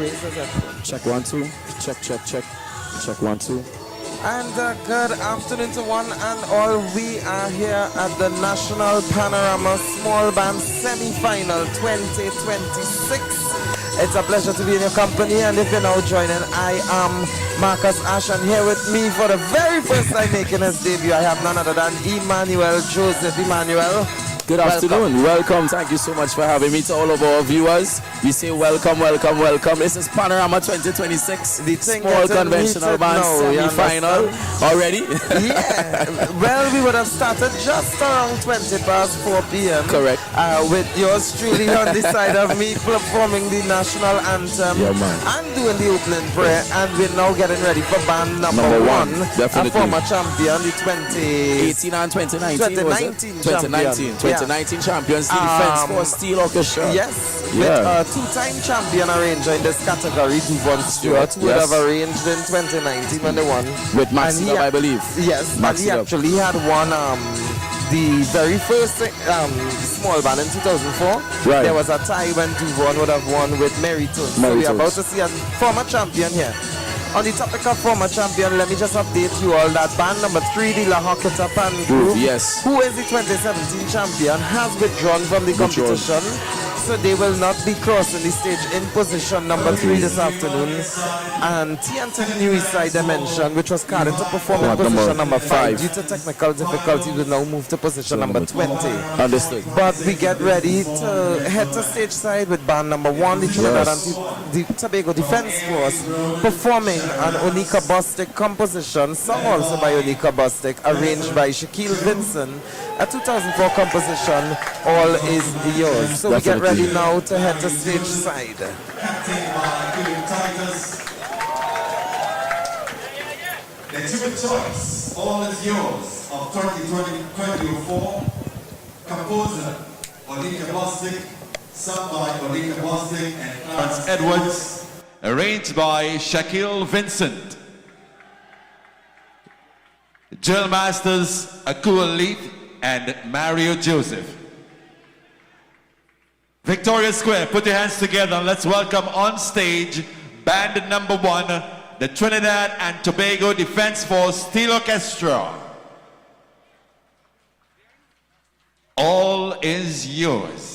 raise his headphones. Check 1 2. Check, check, check. Check 1 2. And good afternoon to one and all. We are here at the National Panorama Small Band Semi-Final 2026. It's a pleasure to be in your company, and if you're now joining, I am Marcus Ash, and here with me for the very first time making his debut, I have none other than Emmanuel Joseph. Emmanuel, good afternoon. Welcome. Thank you so much for having me. To all of our viewers, we say welcome, welcome, welcome. This is Panorama 2026, the thing small conventional band semi-final already. Yeah. Well, we would have started just around 20 past 4 p.m. Correct. With yours truly on the side of me performing the national anthem and doing the opening prayer, and we're now getting ready for band number one. Definitely. A former champion, the 2018 and 2019 2019 champions, the Defense Force Steel Orchestra. Yes, with a two-time champion arranger in this category, Devon Stewart, who would have arranged in 2019 when they won. With Maximum, I believe. Yes, and he actually had won the very first small band in 2004. Right. There was a tie when Devon would have won with Mary Tones. So we're about to see a former champion here. On the topic of former champion, let me just update you all that band number 3, the La Hoqueta Pan Group, who is the 2017 champion, has withdrawn from the competition. So they will not be crossing the stage in position number 3 this afternoon. And T&T New Side Dimension, which was carded to perform in position number 5, due to technical difficulties, will now move to position number 20. Understood. But we get ready to head to stage side with band number 1, the Trinidad and the Tobago Defense Force, performing an Onika Bostic composition, sung also by Onika Bostic, arranged by Shaquille Vincent, a 2004 composition, All Is Yours. So we get ready now to head to stage side. The tune choice, All Is Yours, of 2004, composer Onika Bostic, sung by Onika Bostic and Clarence Edwards, arranged by Shaquille Vincent. Drill Masters, Akua Leith and Mario Joseph. Victoria Square, put your hands together and let's welcome on stage band number 1, the Trinidad and Tobago Defense Force Steel Orchestra. All Is Yours.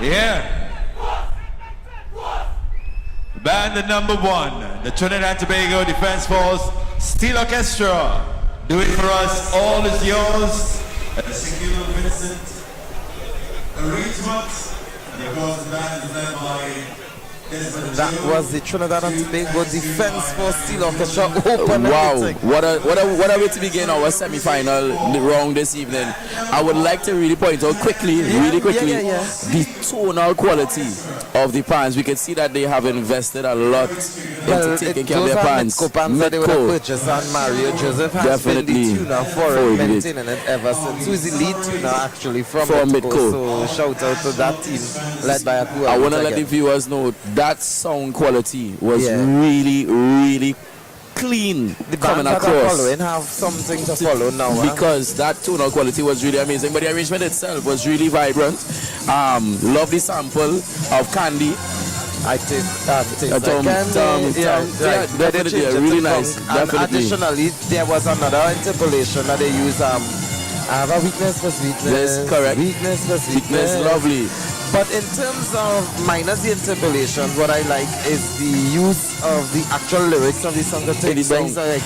Yeah. Band number 1, the Trinidad and Tobago Defense Force Steel Orchestra. Do it for us, all is yours. A single Vincent arrangement. And of course, the band is led by that was the Trinidad and Tobago Defense Force Steel Orchestra. Open wow, everything. what a way to begin our semi-final round this evening. I would like to really point out quickly, the tonal quality of the pans. We can see that they have invested a lot into taking care of their pans. Pans that they would have purchased, and Mario Joseph has been the tuner for it, maintaining it ever since. Who's the lead tuner actually from Midco? So shout out to that team led by Aku. I want to let the viewers know that sound quality was really, really clean. The coming bands across. That are following have something to follow now. Because that tonal quality was really amazing. But the arrangement itself was really vibrant. Lovely sample of Candy. I taste Definitely, really nice. And additionally, there was another interpolation that they used. I have a weakness for sweetness. Yes, correct. Weakness for sweetness. Lovely. But in terms of minus the interpolation, what I like is the use of the actual lyrics of the song that takes place. Like,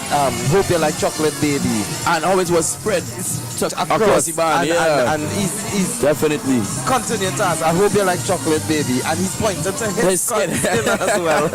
hope you like chocolate baby. And how it was spread across the band. And he's definitely continuing to ask, I hope you like chocolate baby. And he's pointing to his skin as well.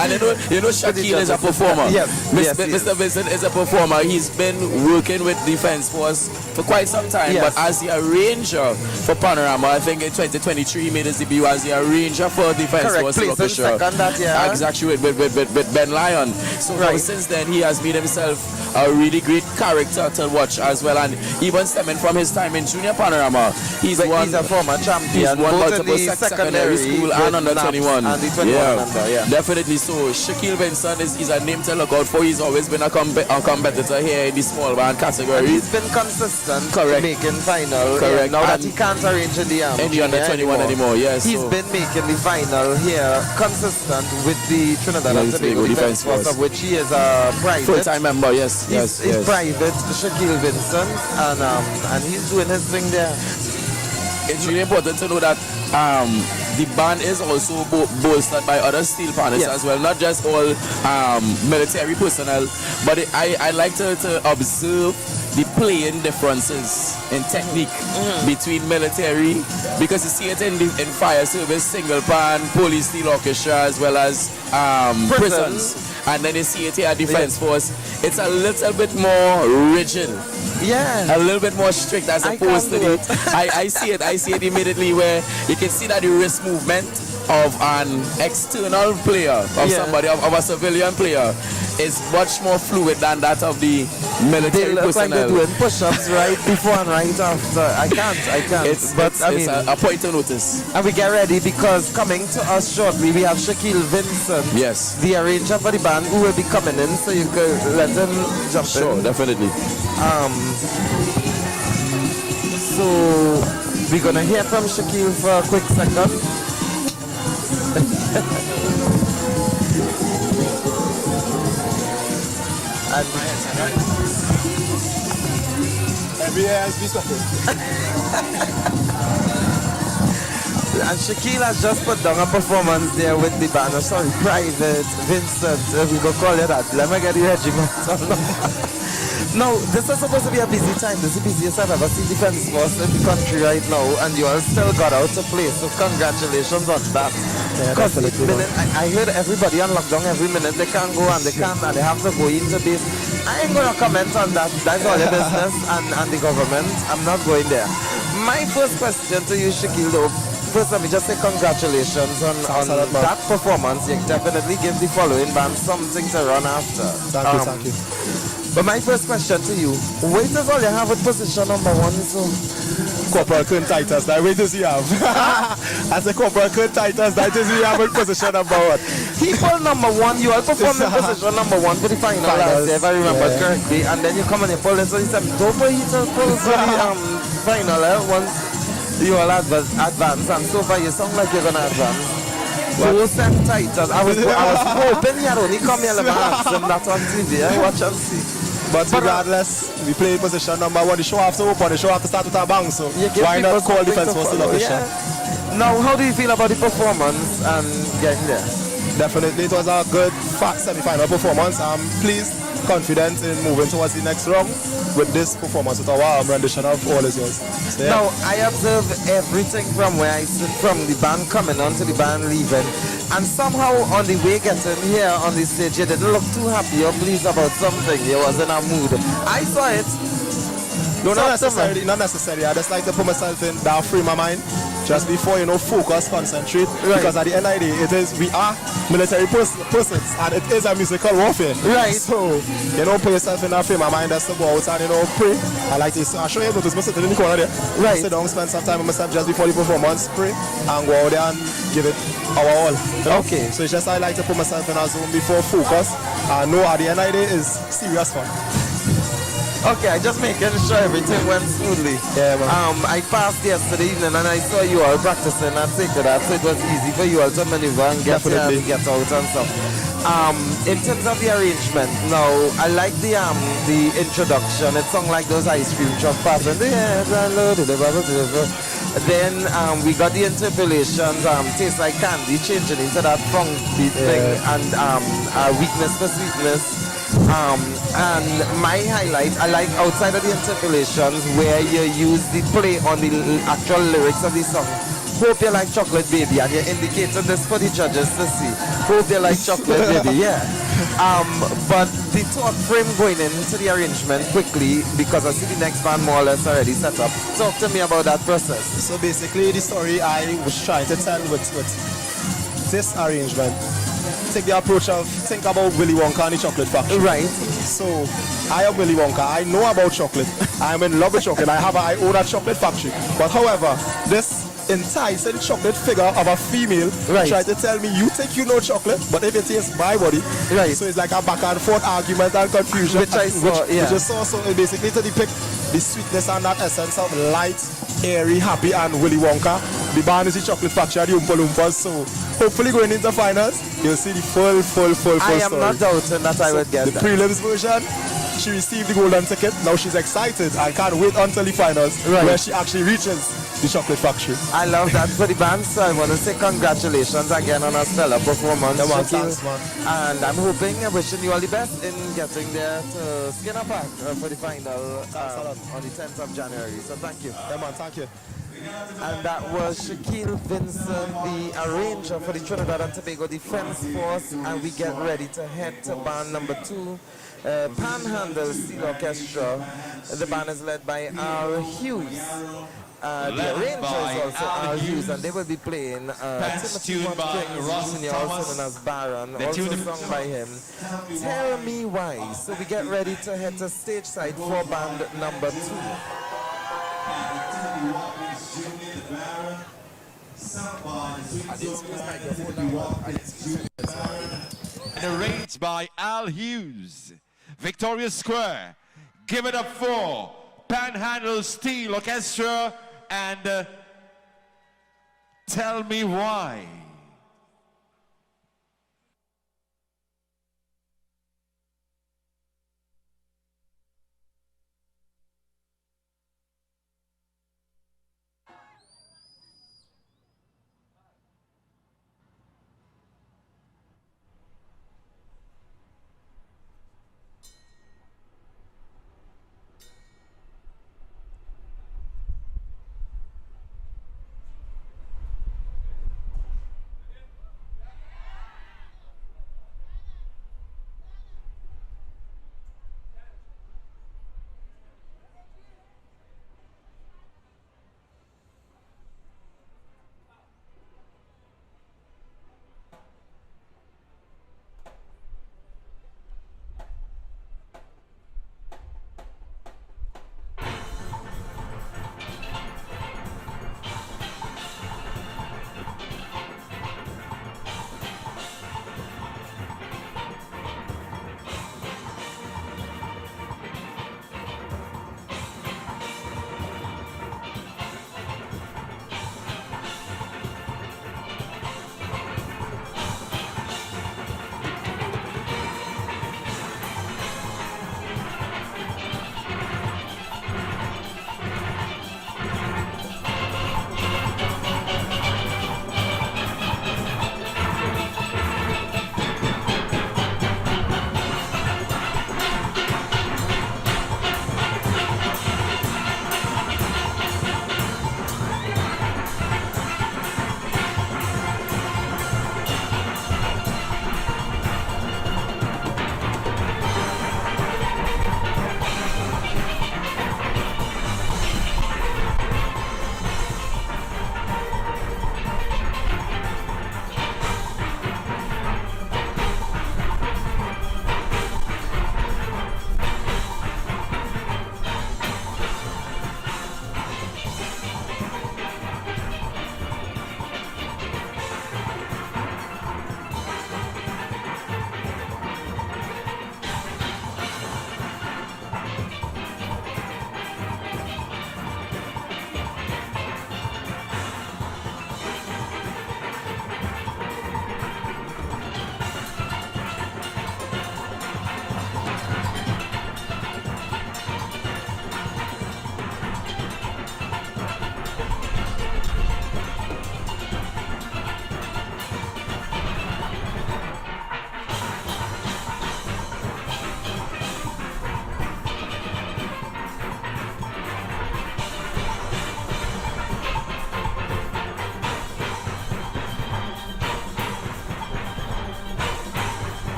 And you know Shaquille is a performer. Yes. Mr. Vincent is a performer. He's been working with Defense Force for quite some time. But as the arranger for Panorama, I think in 2023 he made his debut as the arranger for Defense Force. Exactly, with Ben Lyon. So since then he has made himself a really great character to watch as well. And even stemming from his time in Junior Panorama, he's a former champion. He's won multiple secondary school and under 21. And the 21 under, definitely. So Shaquille Vincent is a name to look out for. He's always been a competitor here in the small band category. And he's been consistent, making final. Correct. Now that he can't arrange in the under 21 anymore. Yes, he's been making the final here consistent with the Trinidad and Tobago Defense Force, of which he is a private full-time member. He's private, Shaquille Vincent, and he's doing his thing there. It's really important to know that the band is also bolstered by other steel partners as well, not just all military personnel, but I like to observe the playing differences in technique between military, because you see it in fire service, single pan, police steel orchestra, as well as prisons. And then you see it here at Defense Force. It's a little bit more rigid. A little bit more strict as opposed to I see it immediately, where you can see that the wrist movement of an external player, of somebody, of a civilian player, is much more fluid than that of the military personnel. Like they're doing push-ups right before and right after. I can't. It's a point to notice. And we get ready, because coming to us shortly, we have Shaquille Vincent, the arranger for the band, who will be coming in, so you can let him jump in. Sure, definitely. So we're gonna hear from Shaquille for a quick second. And Shaquille has just put down a performance there with the band. Private Vincent, we go call it that. Let me get the regiment. No, this is supposed to be a busy time. This is the busiest I've ever seen Defense Force in the country right now, and you all still got out to play. So congratulations on that. Because I heard everybody on lockdown every minute. They can't go and they can't, and they have to go into base. I ain't gonna comment on that. That's all your business and the government. I'm not going there. My first question to you, Shaquille, though. First, let me just say congratulations on that performance. You definitely give the following band something to run after. Thank you. But my first question to you, wait is all you have with position number 1, so... Corporal Kern Titus, that wait does he have? As a Corporal Kern Titus, that is he have with position number 1. People number 1, you all performed in position number 1 for the final last year, if I remember correctly, and then you come and you pull in, so you said, don't put you to pull for the final, once you all advance, and so far you sound like you're going to advance. So send Titus, I was hoping you had only come here and ask him that on TV, watch and see. But regardless, we play position number 1. The show have to open, the show have to start with a bang, so why not call Defense Force still official? Now, how do you feel about the performance and getting there? Definitely, it was a good semi-final performance. I'm pleased, confident in moving towards the next round with this performance, with our rendition of All Is Yours. So, yeah. Now, I observe everything from where I sit, from the band coming on to the band leaving, and somehow on the way getting here on the stage, you didn't look too happy or pleased about something. You was in a mood. I saw it. No, not necessarily. I just like to put myself in that frame of mind just before, focus, concentrate. Right. Because at the end of the day, we are military persons and it is a musical warfare. Right. So, put yourself in that frame of mind just to go out and, pray. I like to show you, notice myself in the corner there. Right. Sit down, spend some time with myself just before the performance, pray, and go out there and give it our all. Okay. So it's just I like to put myself in a zone before focus and know at the end of the day is serious fun. Okay, I just making sure everything went smoothly. Yeah, man. I passed yesterday evening and I saw you all practicing at that, so it was easy for you all to maneuver and get here and get out and stuff. In terms of the arrangement, now I like the introduction. It sounds like those ice cream truck passing. Then we got the interpolations, tastes like candy, changing into that funky thing, and weakness for sweetness. And my highlight, I like outside of the interpolations where you use the play on the actual lyrics of the song. Hope you like Chocolate Baby, and you're indicating this for the judges to see. Hope you like Chocolate Baby, yeah. But the thought frame going into the arrangement quickly, because I see the next band more or less already set up. Talk to me about that process. So basically the story I was trying to tell with this arrangement, take the approach of think about Willy Wonka and the Chocolate Factory. Right. So I am Willy Wonka. I know about chocolate. I am in love with chocolate. I own a chocolate factory. But however, this enticing chocolate figure of a female tried to tell me you think you know chocolate, but if it tastes my body, so it's like a back and forth argument and confusion, which I saw. Which I saw. So basically to depict the sweetness and that essence of light, airy, happy, and Willy Wonka. The band is the Chocolate Factory and the Oompa Loompas. So hopefully going into finals, you'll see the full story. I am not doubting that I would get the that. prelims version. She received the golden ticket. Now she's excited and can't wait until the finals where she actually reaches the Chocolate Factory. I love that for the band, so I want to say congratulations again on a stellar performance. Thanks, man. And I'm hoping and wishing you all the best in getting there to Skinner Park for the final on the 10th of January. So thank you. Yeah, man, thank you. And that was Shaquille Vincent, the arranger for the Trinidad and Tobago Defense Force, and we get ready to head to band number 2, Panhandle Steel Orchestra. The band is led by Al Hughes. The arranger is also Al Hughes, and they will be playing Timothy Watkins Jr., also known as Baron, also sung by him. Tell Me Why. So we get ready to head to stage side for band number 2. And arranged by Al Hughes. Victoria Square. Give it up for Panhandle Steel Orchestra and Tell Me Why.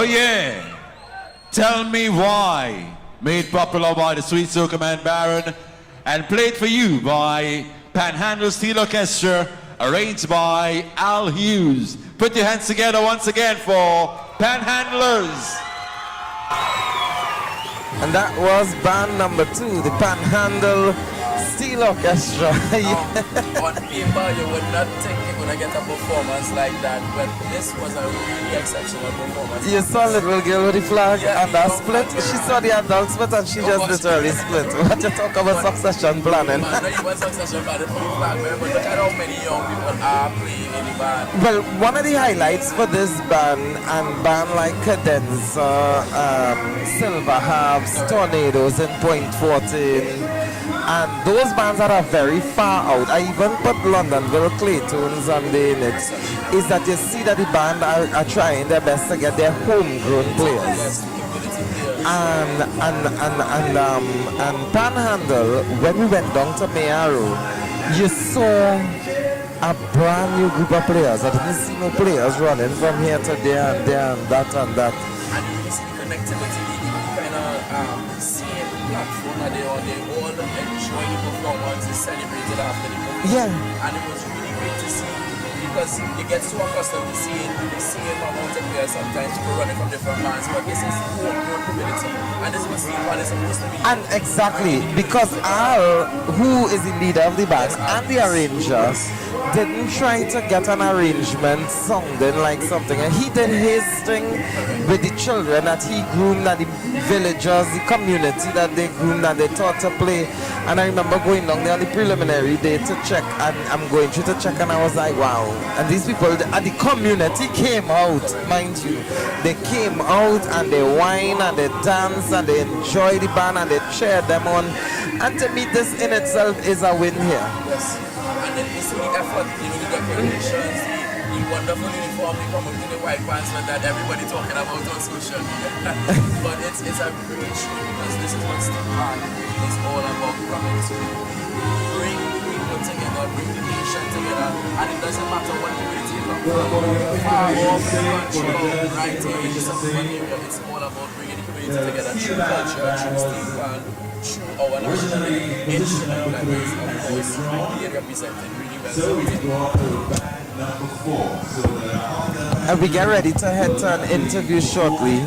Oh yeah. Tell Me Why. Made popular by the Sweet Soca Man Baron and played for you by Panhandle Steel Orchestra, arranged by Al Hughes. Put your hands together once again for Panhandlers. And that was band number 2, the Panhandle Steel Orchestra. On paper, you would not think you're going to get a performance like that, but this was a really exceptional performance. You saw little girl with the flag and that split. She saw the adult split and she just literally split. What you talk about succession planning? Man, not even succession planning for the flag, but look at how many young people are playing in the band. Well, one of the highlights for this band and band like Cadenza, Silver Harps, Tornadoes in Point 14, and those bands that are very far out, I even put Londonville Claytons on the in it, is that you see that the band are trying their best to get their homegrown players. And Panhandle, when we went down to Mayaro, you saw a brand new group of players. I didn't see no players running from here to there and there and that and that. And you really see the connectivity, the kind of same platform that they all enjoy the performance, they celebrated after the performance. Yeah. And it was really great to see, because you get so accustomed to seeing the same amount of players sometimes people running from different bands, but this is homegrown community, and this is what Steel Band is supposed to be. And exactly, because Al, who is the leader of the band and the arranger, didn't try to get an arrangement sounding like something. And he did his thing with the children that he groomed, that the villagers, the community that they groomed, that they taught to play. And I remember going down there on the preliminary day to check, and I'm going through to check, and I was like, wow. And these people, and the community came out, mind you. They came out and they whine and they dance and they enjoy the band and they cheer them on. And to me, this in itself is a win here. Yes. And then you see the effort, the decorations, the wonderful uniform, they come up to the white pants that everybody talking about on social media. But it's a great show, because this is what Steel Band is all about, coming to bring people together, bring the nation together, and it doesn't matter what community you come from, far off, right here, in this area, it's all about bringing the community together, through culture, through Steel Band, through our nationality, in Trinidad, and of course, being represented really well. And we get ready to head to an interview shortly.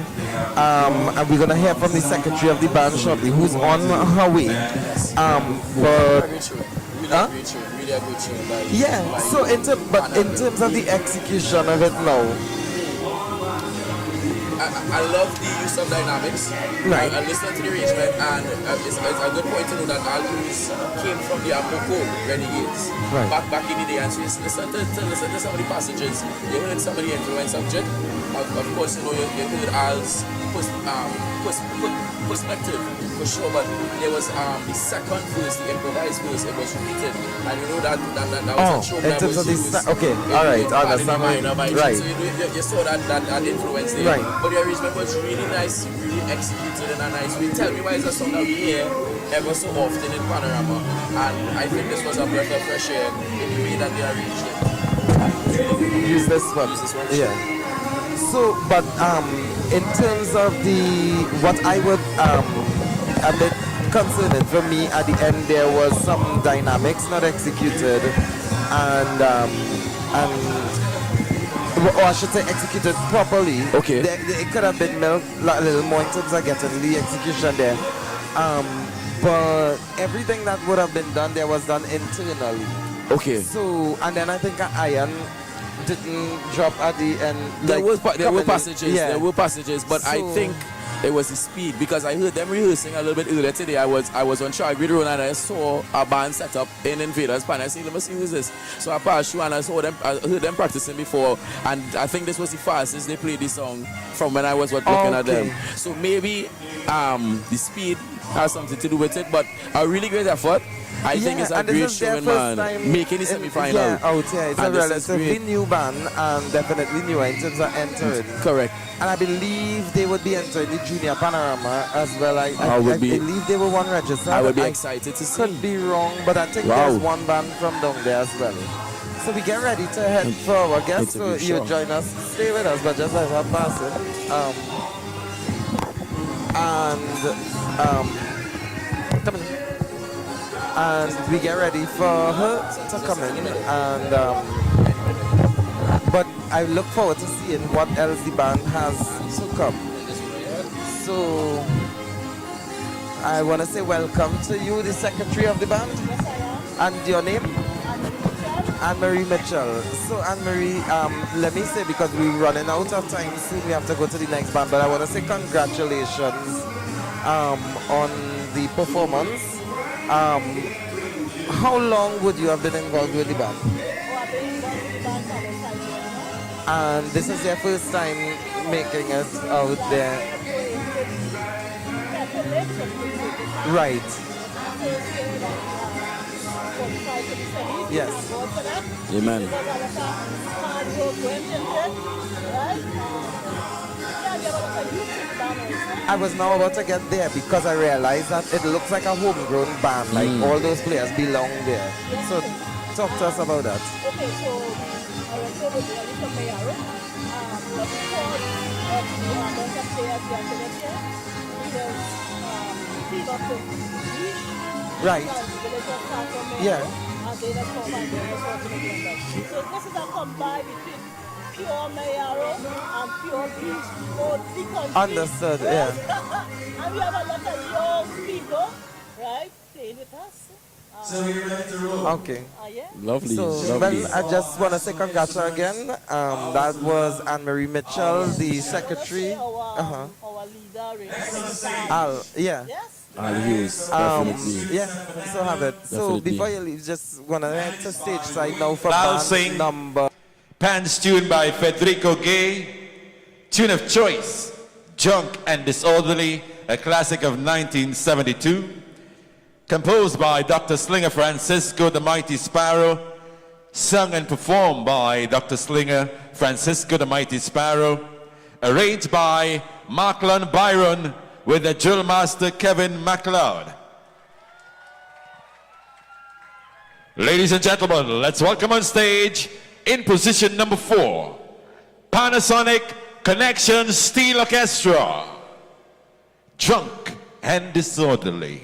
And we're going to hear from the secretary of the band shortly, who's on her way. But Really a good show. yeah, so in terms of the execution of it now, I love the use of dynamics. Right. I listened to the arrangement, and it's a good point to know that Al Hughes came from the Amoko Renegades back in the day. And so listen to some of the passages. You heard some of the influence of Jit. Of course, you heard Al's perspective for sure, but there was the second verse, the improvised verse, it was repeated, and you know that was a show that was used. Okay, all right, I understand. Right. So you saw that influence there. Right. But the arrangement was really nice, really executed in a nice way. Tell Me Why is a song that we hear ever so often in Panorama, and I think this was a breath of fresh air in the way that they arranged it. Use this one. Yeah. So, but in terms of what I would a bit concerning for me at the end, there was some dynamics not executed, or I should say executed properly. Okay. It could have been a little more in terms of getting the execution there. But everything that would have been done there was done internally. Okay. So, and then I think Iron didn't drop at the end. There were passages, but I think it was the speed, because I heard them rehearsing a little bit earlier today. I was on Chargrid Road and I saw a band set up in Invaders Pan. I said, let me see who's this. So I passed through and I heard them practicing before, and I think this was the fastest they played this song from when I was looking at them. So maybe the speed has something to do with it, but a really great effort. I think it's a great showing, man. Making the semi-final. It's a relatively new band, and definitely new in terms of entering. Correct. And I believe they would be entering the Junior Panorama as well. I believe they were one registered. I would be excited to see. Could be wrong, but I think there's one band from down there as well. So we get ready to head for our guest. So Interview, you sure. join us, stay with us, but just as I'm passing. Come in. And we get ready for her to come in. And but I look forward to seeing what else the band has to come. So I want to say welcome to you, the secretary of the band. And your name? Anne-Marie Mitchell. So Anne-Marie, let me say, because we're running out of time soon, we have to go to the next band, but I want to say congratulations on the performance. How long would you have been involved with the band? And this is your first time making it out there. Right. Yes. Amen. I was now about to get there because I realized that it looks like a homegrown band, like all those players belong there. So talk to us about that. Okay, so I went over there with the mayor. The report of the bunch of players yesterday here, we just clean up the beach. Right. Yeah. And they just come and they just work together. So this is a combine between pure Mayaro and pure beach. Both the country. Understood, yeah. And we have a lot of young people, right, playing with us. So we're ready to roll. Okay. Yeah. Lovely, So, lovely. well, I just want to say congratulations again. That was Anne-Marie Mitchell, the secretary. Our leader, Al, yeah. yes. Al Hughes, definitely. Yeah, so have it. So Definitely. before you leave, just want to head to stage side now for I'll band sing. number. Pants tune by Federico Gay. Tune of choice, Junk and Disorderly, a classic of 1972. Composed by Dr. Slinger Francisco the Mighty Sparrow. Sung and performed by Dr. Slinger Francisco the Mighty Sparrow. Arranged by Marklon Byron with the drill master Kevin MacLeod. Ladies and gentlemen, let's welcome on stage, in position number 4, Panasonic Connection Steel Orchestra, Drunk and Disorderly.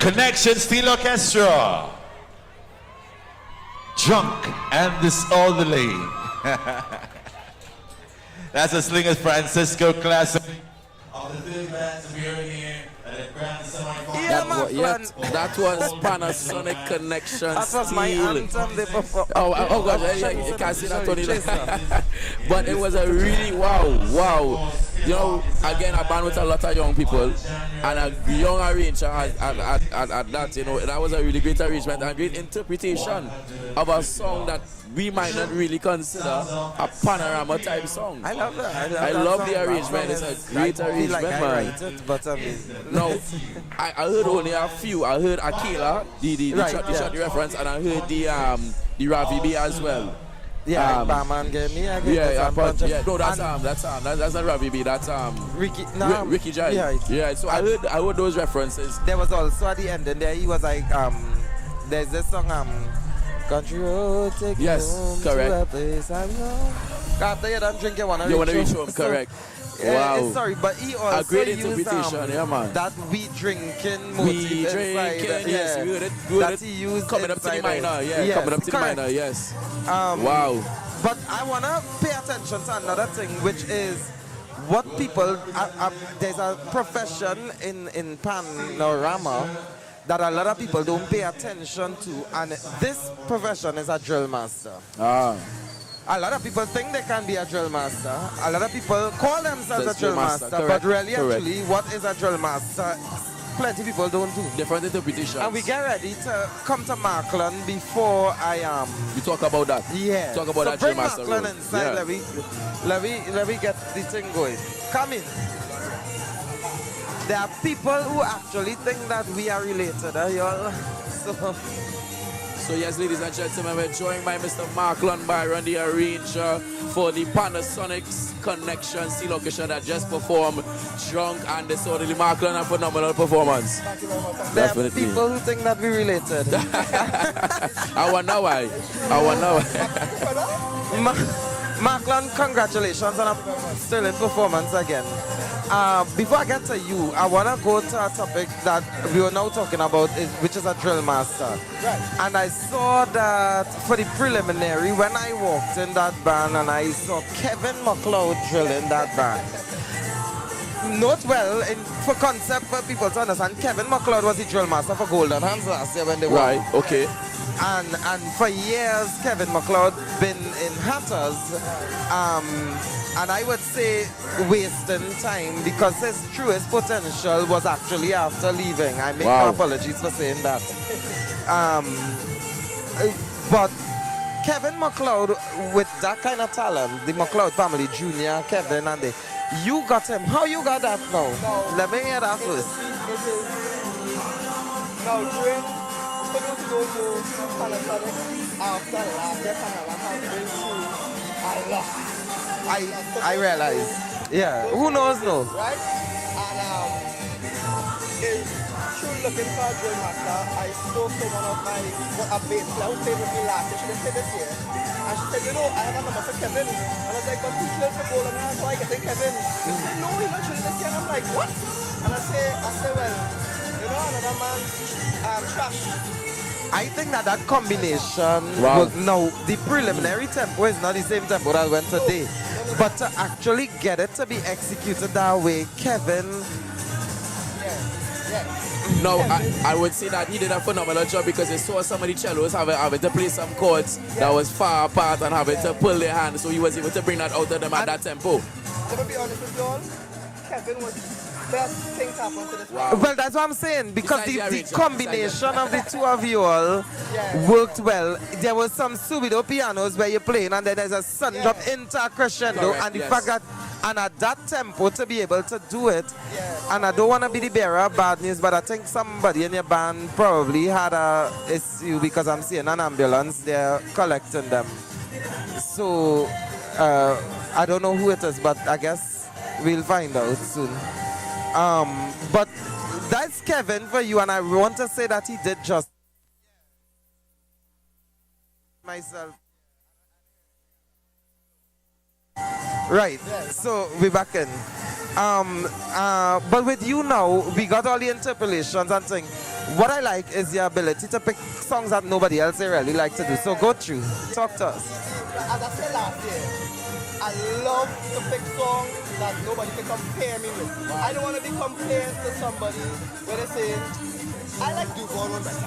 Connection Steel Orchestra. Drunk and Disorderly. That's a Slingers Francisco classic. Of the three bands we are here at the Grand That was Panasonic Connection. That was my anthem they performed. Oh gosh, you can't see that, Tony. But it was a really wow. You know, again, a band with a lot of young people and a young arranger at that, you know, that was a really great arrangement and great interpretation of a song that we might not really consider a panorama type song. I love that. I love the arrangement. It's a great arrangement, like man. I write it, but No, I heard only a few. I heard Akela, the shot reference, and I heard the Ravi B as well. Yeah, Barman gave me. No, that's not Ravi B. That's Ricky Jai. Yeah. So I heard those references. There was also at the end, and there he was like, there's this song, Country Road, take you home to a place I know. After you're done drinking, you want to reach home, correct. Wow. Sorry, but he also a great used interpretation, yeah, man. that we drinking motif inside. Yes, we heard it. That he used coming up to the minor, coming up to the minor, yes. Wow. But I want to pay attention to another thing, which is what people, there's a profession in Panorama that a lot of people don't pay attention to, and this profession is a drill master. A lot of people think they can be a drill master. A lot of people call themselves a drill master, but really actually what is a drill master? Plenty people don't do. Different interpretations. And we get ready to come to Markland before we talk about that. Yeah. Talk about so that bring drill master. Markland inside. Yeah. Let me get the thing going. Come in. There are people who actually think that we are related, y'all. So yes, ladies and gentlemen, we're joined by Mr. Mark Byron, the arranger for the Panasonic Connection Steel Orchestra that just performed Drunk and Disorderly. Mark a phenomenal performance. There are people who think that we're related. I wonder why. Markland, congratulations on a sterling performance again. Before I get to you, I want to go to a topic that we were now talking about, which is a drill master. Right. And I saw that for the preliminary, when I walked in that band and I saw Kevin McLeod drilling that band. Note well, for concept for people to understand, Kevin McLeod was the drill master for Golden Hands last year when they won. Right, okay. And for years, Kevin McLeod been in Hatters, and I would say wasting time because his truest potential was actually after leaving. I make no apologies for saying that. But Kevin McLeod, with that kind of talent, the McLeod family, Junior, Kevin, and you got him. How you got that now? No. Let me hear that first. For those who don't know Panasonic, after last year, Panama has been through a lot. I realize. Yeah. Who knows? No. Right? And is truly looking for a drill master. I spoke to one of my bass players who played with me last year. She didn't play this year. And she said, you know, I have a number for Kevin. And I was like, but who plays for Golden Hands? So I get in Kevin. She said, no, he's not drilling this year. And I'm like, what? And I say, well, you know, another man's trash. I think that combination, now the preliminary tempo is not the same tempo that went today. But to actually get it to be executed that way, Kevin... No, I would say that he did a phenomenal job because he saw some of the cellos having to play some chords that was far apart and having to pull their hands, so he was able to bring that out of them at that tempo. Let me be honest with you all, Kevin was... best things happen to this. Well, that's what I'm saying, because the combination of the two of you all worked well. There was some subido pianos where you're playing, and then there's a sudden drop into a crescendo, and the fact that, and at that tempo to be able to do it, and I don't want to be the bearer of bad news, but I think somebody in your band probably had a issue because I'm seeing an ambulance there collecting them. So, I don't know who it is, but I guess we'll find out soon. But that's Kevin for you, and I want to say that he did just myself. Right, so we're back in. But with you now, we got all the interpolations and things. what I like is your ability to pick songs that nobody else really like to do. So go through, talk to us. As I said last year, I love to pick songs that nobody can compare me with. I don't want to be compared to somebody where they say, I like Duval one better.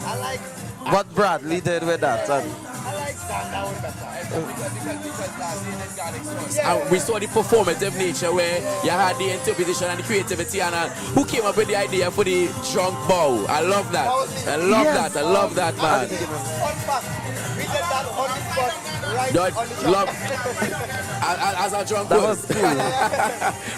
I like... What Bradley did with that. I like Zanda one better. And we saw the performative nature where you had the interpretation and the creativity and who came up with the idea for the drunk bow. I love that. I love that. I love that, man. Fun fact, we did that on the spot, right on the Love, spot. as a drunk That boy. was cool.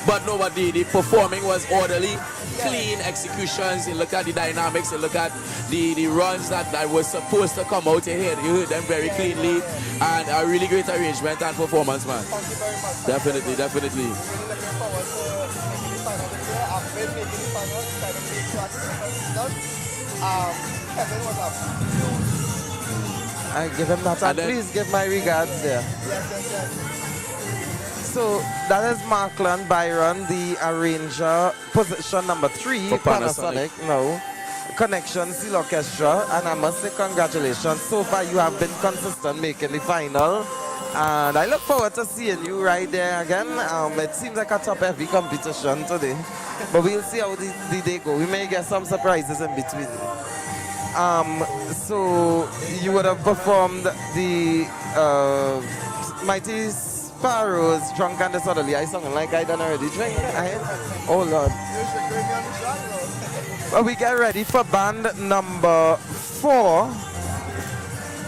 But no, but the performing was orderly, clean executions. You look at the dynamics, you look at the runs that was supposed to come out. You heard them very cleanly, and a really great arrangement and performance, man. Thank you very much. Definitely, definitely. Really looking forward to making the final this year. I've been making the final, trying to make sure it's done. Kevin was a huge... I give him that. And please give my regards there. Yes. So that is Markland Byron, the arranger, position number 3 for Panasonic. No. Connection Seal Orchestra, and I must say congratulations. So far you have been consistent making the final, and I look forward to seeing you right there again. It seems like a top heavy competition today, but we'll see how the day go. We may get some surprises in between. So you would have performed the Mighty Sparrows, Drunk and Disorderly. I sound like I done already drink. Oh Lord. Well, we get ready for band number 4,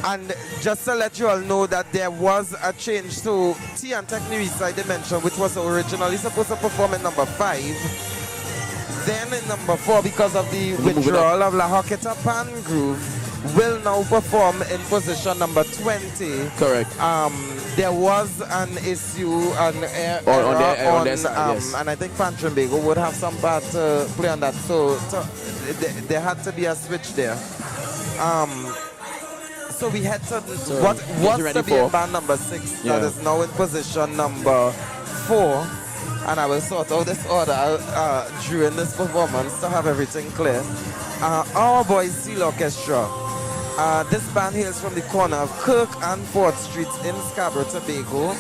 and just to let you all know that there was a change to T&T Westside Dimension, which was originally supposed to perform in number 5. Then in number 4, because of the withdrawal of La Hoqueta Pan Groove, will now perform in position number 20. Correct. There was an issue on their side, yes. And I think Trinbago would have some part to play on that. So there had to be a switch there. So we had to what was to be in band number 6 that is now in position number 4. And I will sort out this order during this performance to have everything clear. Our boys Seal Orchestra. This band hails from the corner of Kirk and 4th Streets in Scarborough, Tobago.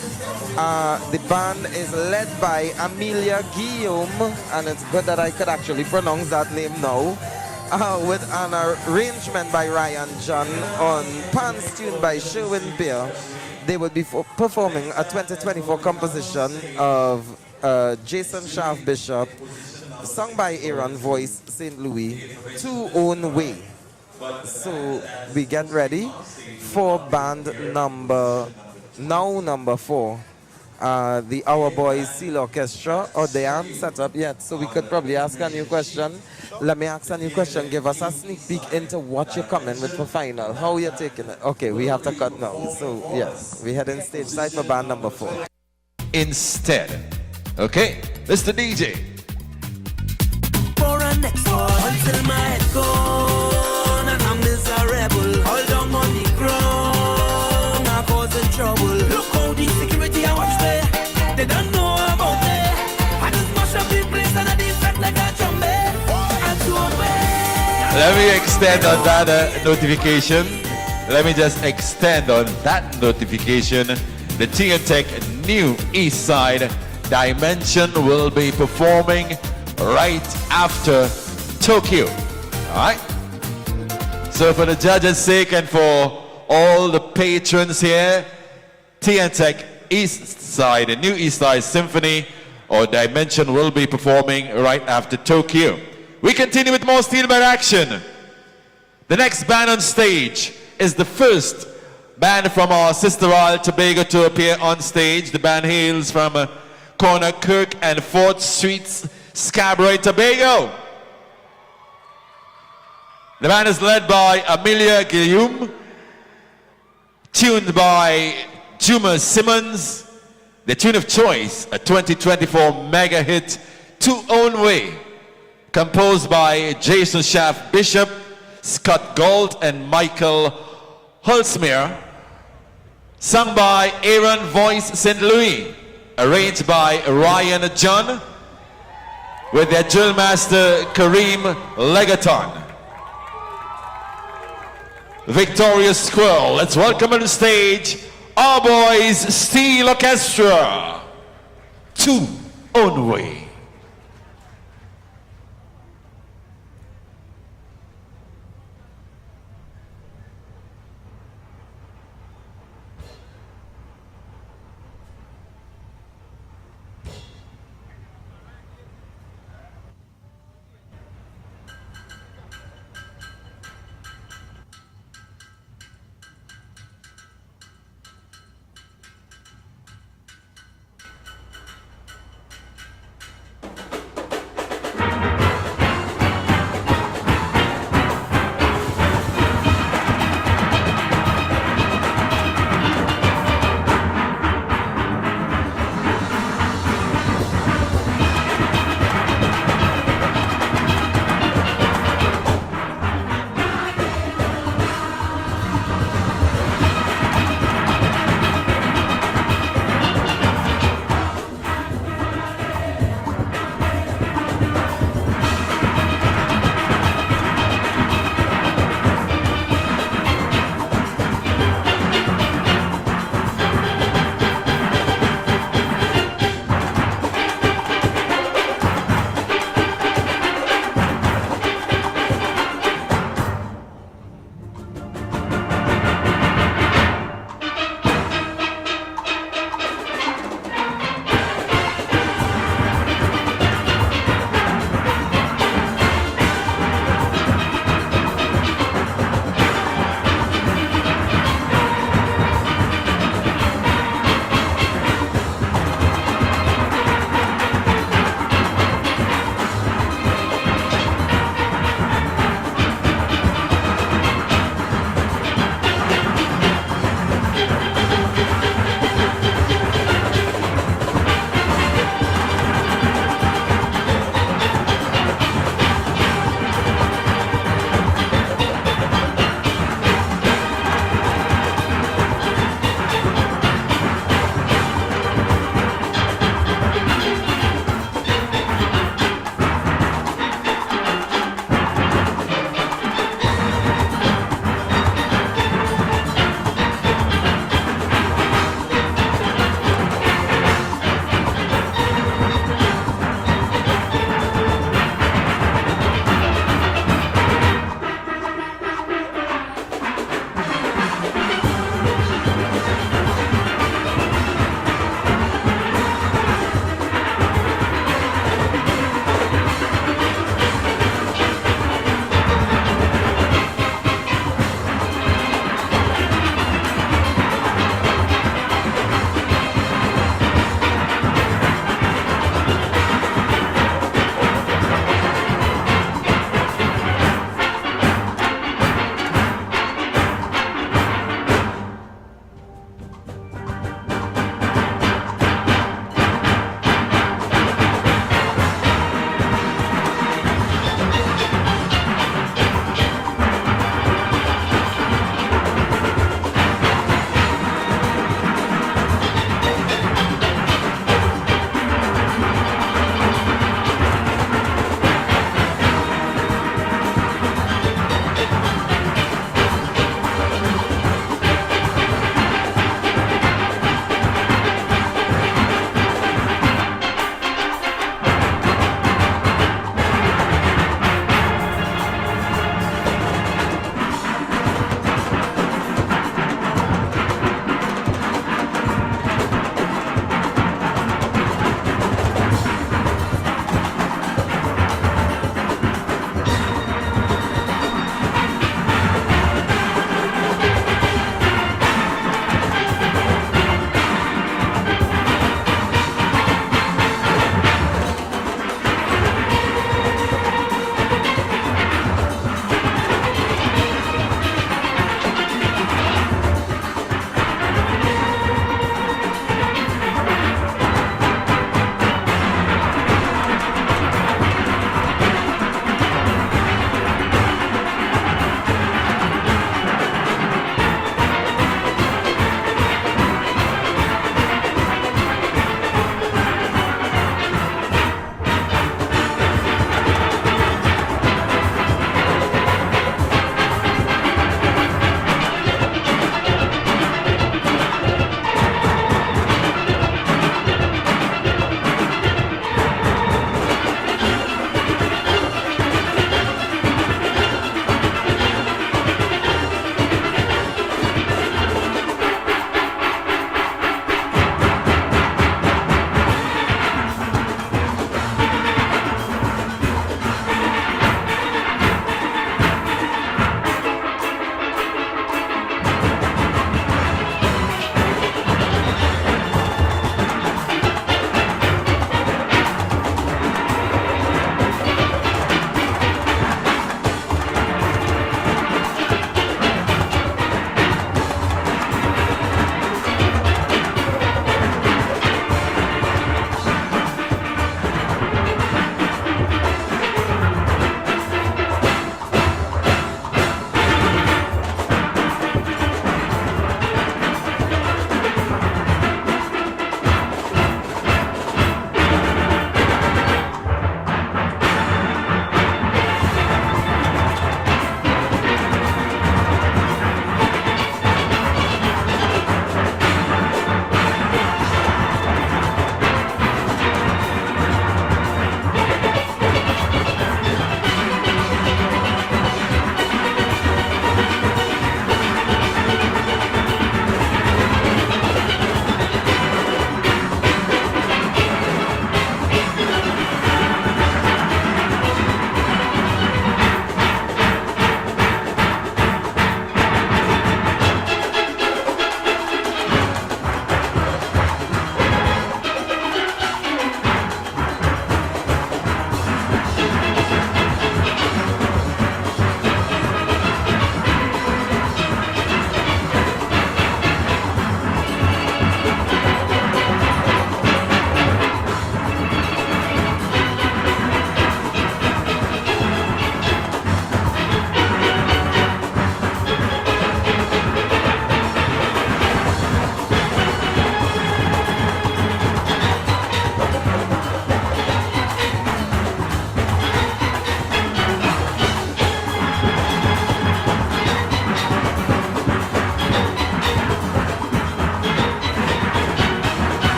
The band is led by Amelia Guillaume, and it's good that I could actually pronounce that name now, with an arrangement by Ryan John on Pants tuned by Sherwin Beer. They will be performing a 2024 composition of Jason Shaft Bishop, sung by Aaron Voice St. Louis, To Own Way. So we get ready for band number 4. The Our Boys Seal Orchestra. Oh, they aren't set up yet, so we could probably ask a new question. Let me ask a new question. Give us a sneak peek into what you're coming with for final. How you're taking it. Okay, we have to cut now. So yes, we head in stage side for band number 4. Instead. Okay, Mr. DJ. For a next one until my head gone and I'm miserable. Hold on the ground, I'm causing trouble. Look how the security I watch there. They don't know about it. I just mash up the place and I defect like a zombie. And to obey. Let me extend on that notification. Let me just extend on that notification. The T&T New East Side Dimension will be performing right after Tokyo. Alright? So for the judges' sake and for all the patrons here, T&T East Side, the New East Side Symphony or Dimension will be performing right after Tokyo. We continue with more steel band action. The next band on stage is the first band from our sister isle Tobago to appear on stage. The band hails from corner Kirk and 4th Streets, Scarborough, Tobago. The band is led by Amelia Guillaume, tuned by Juma Simmons. The tune of choice, a 2024 mega hit, To Own Way, composed by Jason Shaft Bishop, Scott Gold, and Michael Holzmeer, sung by Aaron Voice St. Louis, arranged by Ryan John, with their drill master Kareem Legaton. victorious squirrel. Let's welcome on the stage our boys Steel Orchestra. 2 only.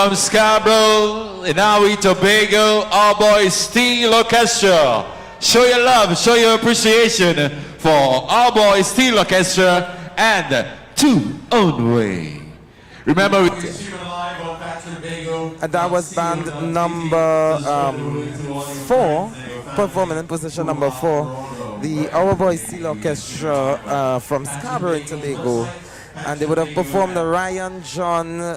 from Scarborough, in Tobago, our boy Steel Orchestra. Show your love, show your appreciation for our boy Steel Orchestra and Two Own Way. Remember, and that was band number 4, performing in position number 4. The Our Boy Steel Orchestra from Scarborough in Tobago. And they would have performed the Ryan John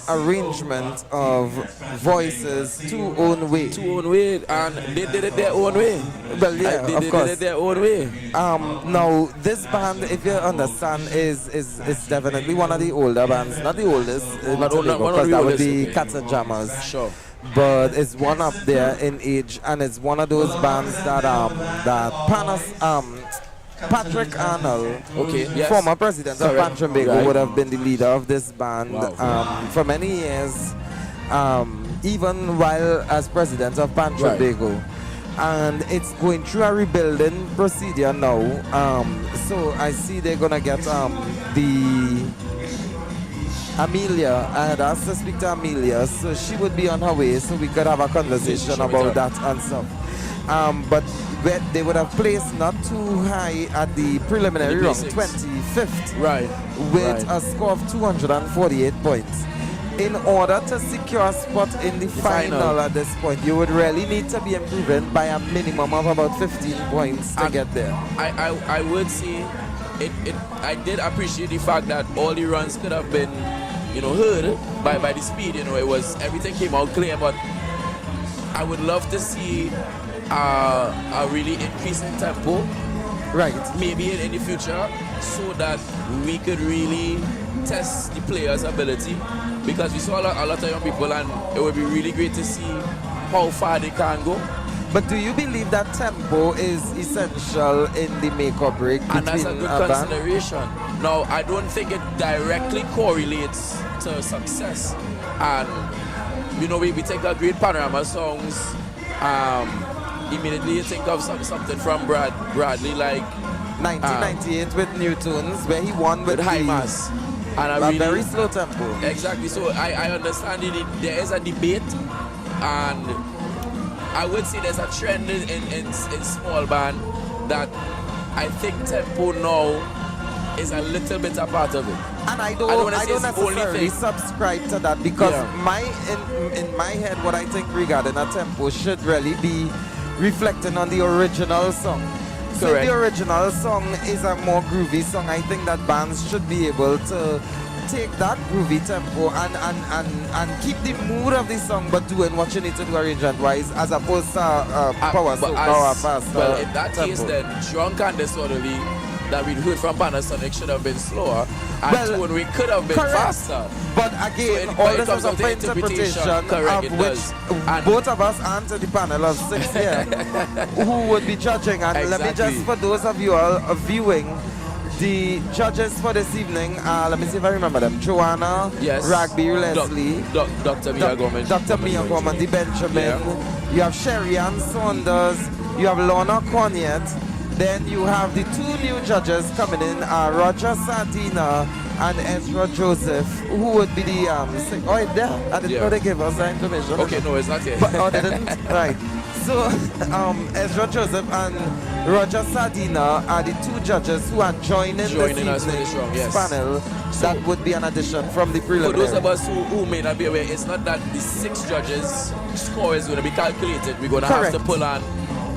arrangement of Voices, Two Own Way. Two Own Way, and they did it their own way. Well, yeah, they of course. did it their own way. Now, this band, if you understand, is definitely one of the older bands. Not the oldest, because that would be Cats and Jammers. Sure. But it's one up there in age, and it's one of those bands that Patrick Arnold, former president of Trinbago, would have been the leader of this band for many years, even while as president of Trinbago. And it's going through a rebuilding procedure now. So I see they're gonna get the Amelia. I had asked to speak to Amelia, so she would be on her way, so we could have a conversation about that and stuff. But they would have placed not too high at the preliminary round, 25th, with a score of 248 points. In order to secure a spot in the final at this point, you would really need to be improving by a minimum of about 15 points to get there. I would say I did appreciate the fact that all the runs could have been, heard by the speed. It was, everything came out clear, but I would love to see a really increasing tempo, maybe in the future, so that we could really test the players' ability, because we saw a lot of young people, and it would be really great to see how far they can go. But do you believe that tempo is essential in the make or break between and that's a good consideration. Now, I don't think it directly correlates to success, and we take a great Panorama songs, immediately you think of something from Bradley, like 1998 with New Tunes, where he won with high mass and a very slow tempo. Exactly. So I understand there is a debate, and I would say there's a trend in small band that I think tempo now is a little bit a part of it. And I don't necessarily subscribe to that, because in my head, what I think regarding a tempo should really be reflecting on the original song. So if the original song is a more groovy song, I think that bands should be able to take that groovy tempo and keep the mood of the song, but doing what you need to do arrangement-wise, as opposed to power fast. Well, in that case, then Drunk and Disorderly that we heard from Panasonic should have been slower, and we could have been faster. But again, all this is up for interpretation, of which both of us answer the panel of 6 here who would be judging. And let me just, for those of you all viewing, the judges for this evening, let me see if I remember them. Joanna, Ragby, Leslie, Dr. Mia Gorman, the Benjamin, you have Sherry Ann Saunders, you have Lorna Corniet. Then you have the 2 new judges coming in, Roger Sardina and Ezra Joseph, who would be the I didn't know they gave us that information. Okay, no, it's not yet. But they didn't? Right. So Ezra Joseph and Roger Sardina are the 2 judges who are joining this evening's panel. That would be an addition from the preliminary. For those of us who may not be aware, it's not that the 6 judges' score is going to be calculated. We're going to have to pull on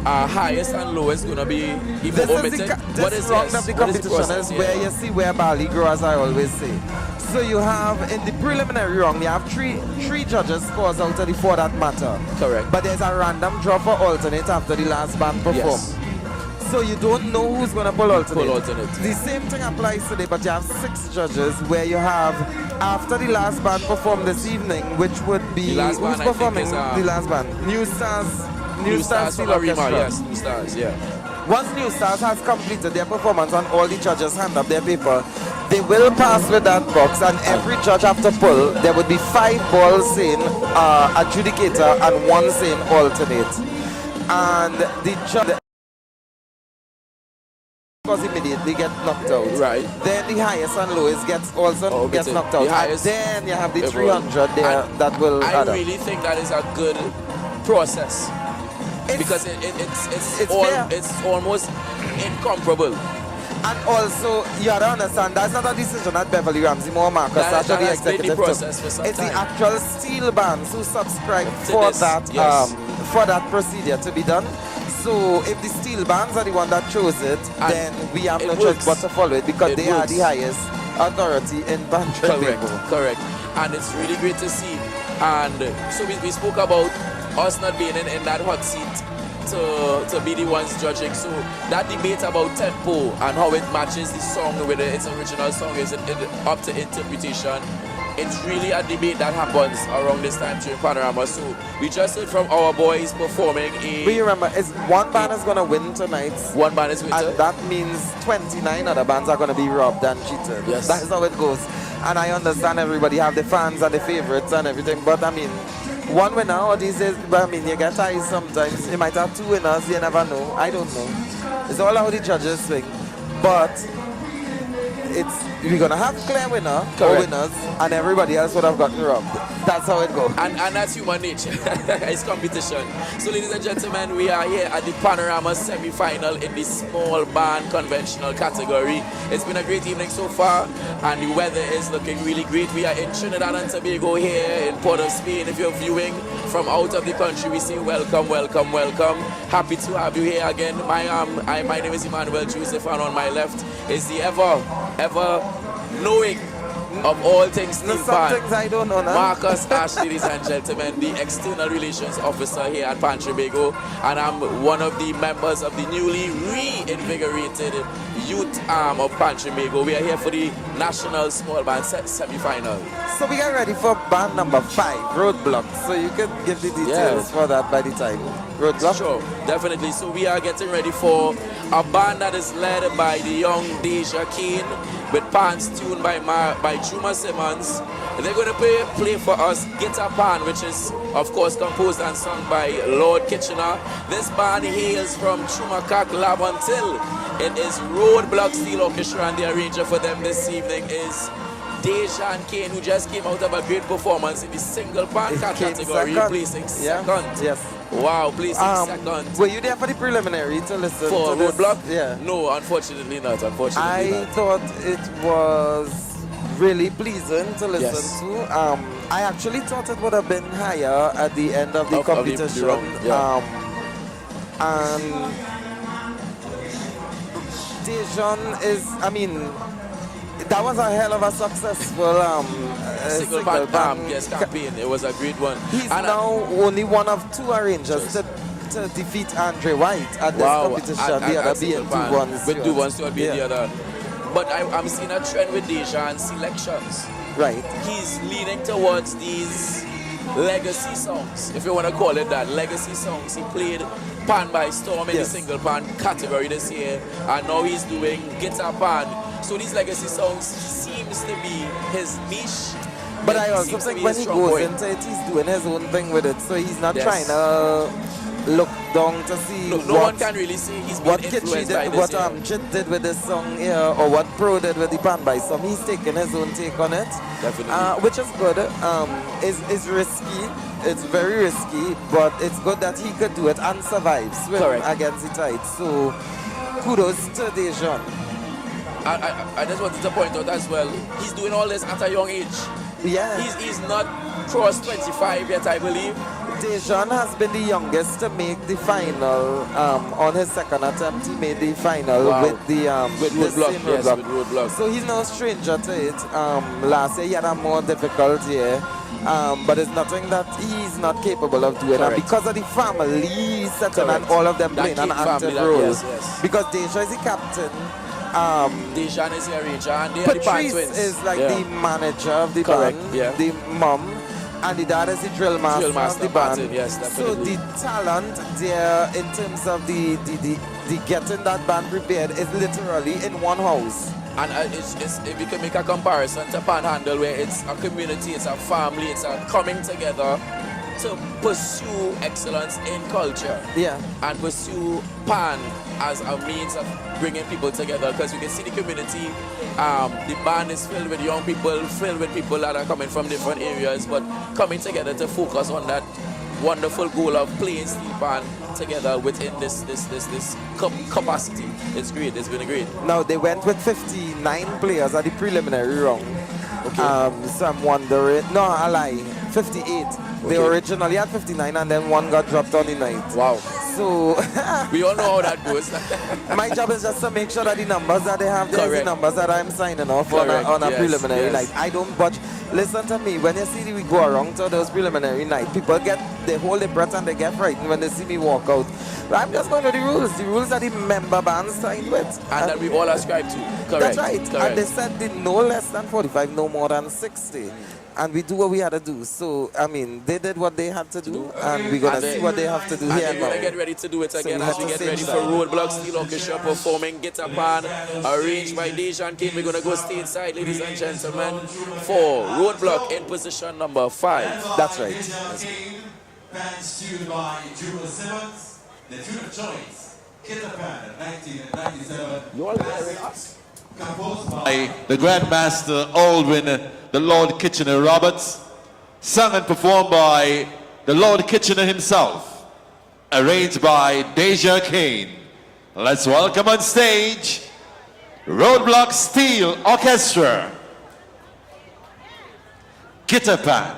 highest and lowest going to be even omitted. What is wrong of the competition is where you see where barley grow, as I always say. So you have in the preliminary round, you have three judges scores out of the 4 that matter. Correct. But there's a random draw for alternate after the last band perform. So you don't know who's going to pull alternate. The same thing applies today, but you have 6 judges where you have, after the last band perform this evening, which would be, who's performing the last band? New Stars from Arima, yes, New Stars, Once New Stars has completed their performance and all the judges hand up their paper, they will pass with that box, and every judge have to pull. There would be 5 balls saying adjudicator and 1 saying alternate. And the judge because immediately get knocked out. Right. Then the highest and lowest gets also gets knocked out. The highest, and then you have the everyone. 300 there And that will I add up. really think that is a good process. Because it's almost incomparable. And also, you have to understand, that's not a decision that Beverly Ramsey or Marcus That actually has been the executive process took. for some It's the time. actual steel bands who subscribe To for this, that yes. for that procedure to be done. So if the steel bands are the one that chose it, And then we have no it choice works. but to follow it because It they are works. the highest authority in band Correct. And it's really great to see. And so we spoke about us not being in that hot seat to be the ones judging. So that debate about tempo and how it matches the song, whether its original song is up to interpretation, it's really a debate that happens around this time during Panorama. So we just heard from our boys performing But you remember, it's one band is going to win tonight. One band is winning. And that means 29 other bands are going to be robbed and cheated. Yes. That is how it goes. And I understand everybody have the fans and the favorites and everything, but I mean, one winner or these days, but I mean, you get ties sometimes. You might have two winners, you never know. I don't know. It's all how the judges think. But we're gonna have clear winner or winners, and everybody else would have gotten robbed. That's how it goes. And that's human nature. It's competition. So ladies and gentlemen, we are here at the Panorama semi-final in the small band conventional category. It's been a great evening so far, and the weather is looking really great. We are in Trinidad and Tobago here in Port of Spain. If you're viewing from out of the country, we say welcome, welcome, welcome. Happy to have you here again. My name is Emmanuel Joseph, and on my left is the ever knowing of all things steel Some band, things I don't know now. Marcus Ash, ladies and gentlemen, the external relations officer here at Trinbago, and I'm one of the members of the newly reinvigorated youth arm of Trinbago. We are here for the national small band semi-final. So we get ready for band number 5, Roadblock. So you can give the details for that by the time. Roadblock? Sure, definitely. So we are getting ready for a band that is led by the young Deja Kane with pants tuned by Juma Simmons. They're going to play for us Guitar Pan, which is, of course, composed and sung by Lord Kitchener. This band hails from Chumakak, Laventille. It is Roadblock Steel Orchestra, and the arranger for them this evening is Deja and Kane, who just came out of a great performance in the single pan category, placing second. Yes. Wow, placing second. Were you there for the preliminary to listen for to Roadblock? Yeah. No, unfortunately not. I thought it was really pleasant to listen to. I actually thought it would have been higher at the end of the competition. And Dejan is, I mean, that was a hell of a successful single band campaign. It was a great one. He's now only one of 2 arrangers to defeat Andre White at this competition. The other being 2-1. With 2-1 to be the other. But I'm seeing a trend with Deja and selections. Right. He's leaning towards these legacy songs, if you want to call it that. Legacy songs. He played Pan by Storm in the single pan category this year, and now he's doing Guitar Pan. So these legacy songs seems to be his niche. But I also think when he goes into it, he's doing his own thing with it. So he's not trying to look down to see no one can really say he's been influenced by this. What Chit did with this song here, or what Pro did with the Pan by Storm. He's taking his own take on it. Definitely. Which is good. It's risky. It's very risky, but it's good that he could do it and survive, swim against the tide. So kudos to Dejan. I just wanted to point out as well, he's doing all this at a young age. Yeah. He's not crossed 25 yet, I believe. Dejan has been the youngest to make the final. On his second attempt, he made the final with the with Roadblock. So he's no stranger to it. Last year he had a more difficult year, but it's nothing that he's not capable of doing. And because of the family setting and all of them playing an active role, because Deja is the captain. Dejan is the arranger, and they Patrice are the twins. is like the manager of the band, the mom, and the dad is the drill master of the band. Yes, so the talent there in terms of the getting that band prepared is literally in one house. And it's if you can make a comparison to Panhandle, where it's a community, it's a family, it's a coming together. to pursue excellence in culture. Yeah. And pursue Pan as a means of bringing people together, because you can see the community, the band is filled with young people, filled with people that are coming from different areas, but coming together to focus on that wonderful goal of playing steel pan together within this capacity. It's great. It's been great. Now they went with 59 players at the preliminary round. Okay. So I'm wondering. No, I lie. 58. They Okay. originally had 59 and then one got dropped on the night. Wow. So We all know how that goes. my job is just to make sure that the numbers that they have there is the Correct. numbers that I'm signing off on Correct. a Yes, preliminary yes. night. I don't budge. Listen to me, when you see we go around to those preliminary night, people they hold their breath and they get frightened when they see me walk out. But I'm just going to the rules that the member bands signed with. And that we all ascribe to. Correct. That's right. Correct. And they said the no less than 45, no more than 60. And we do what we had to do. So, I mean, they did what they had to do, and we're going to see what they have to do And here they're going to now. get ready to do it So again we as have we to get ready sing for that. Roadblock Steel Orchestra performing Guitar Pan, arranged by Dejan King. We're going to go stateside, ladies and gentlemen, for Roadblock in position number 5. That's right. Fans tuned by Jubal Simmons, the tune of choice, Guitar Pan, 1997. You all hearing us? Composed by the Grandmaster Aldwin, the Lord Kitchener Roberts, sung and performed by the Lord Kitchener himself, arranged by Deja Kane. Let's welcome on stage Roadblock Steel Orchestra, Guitar Pan.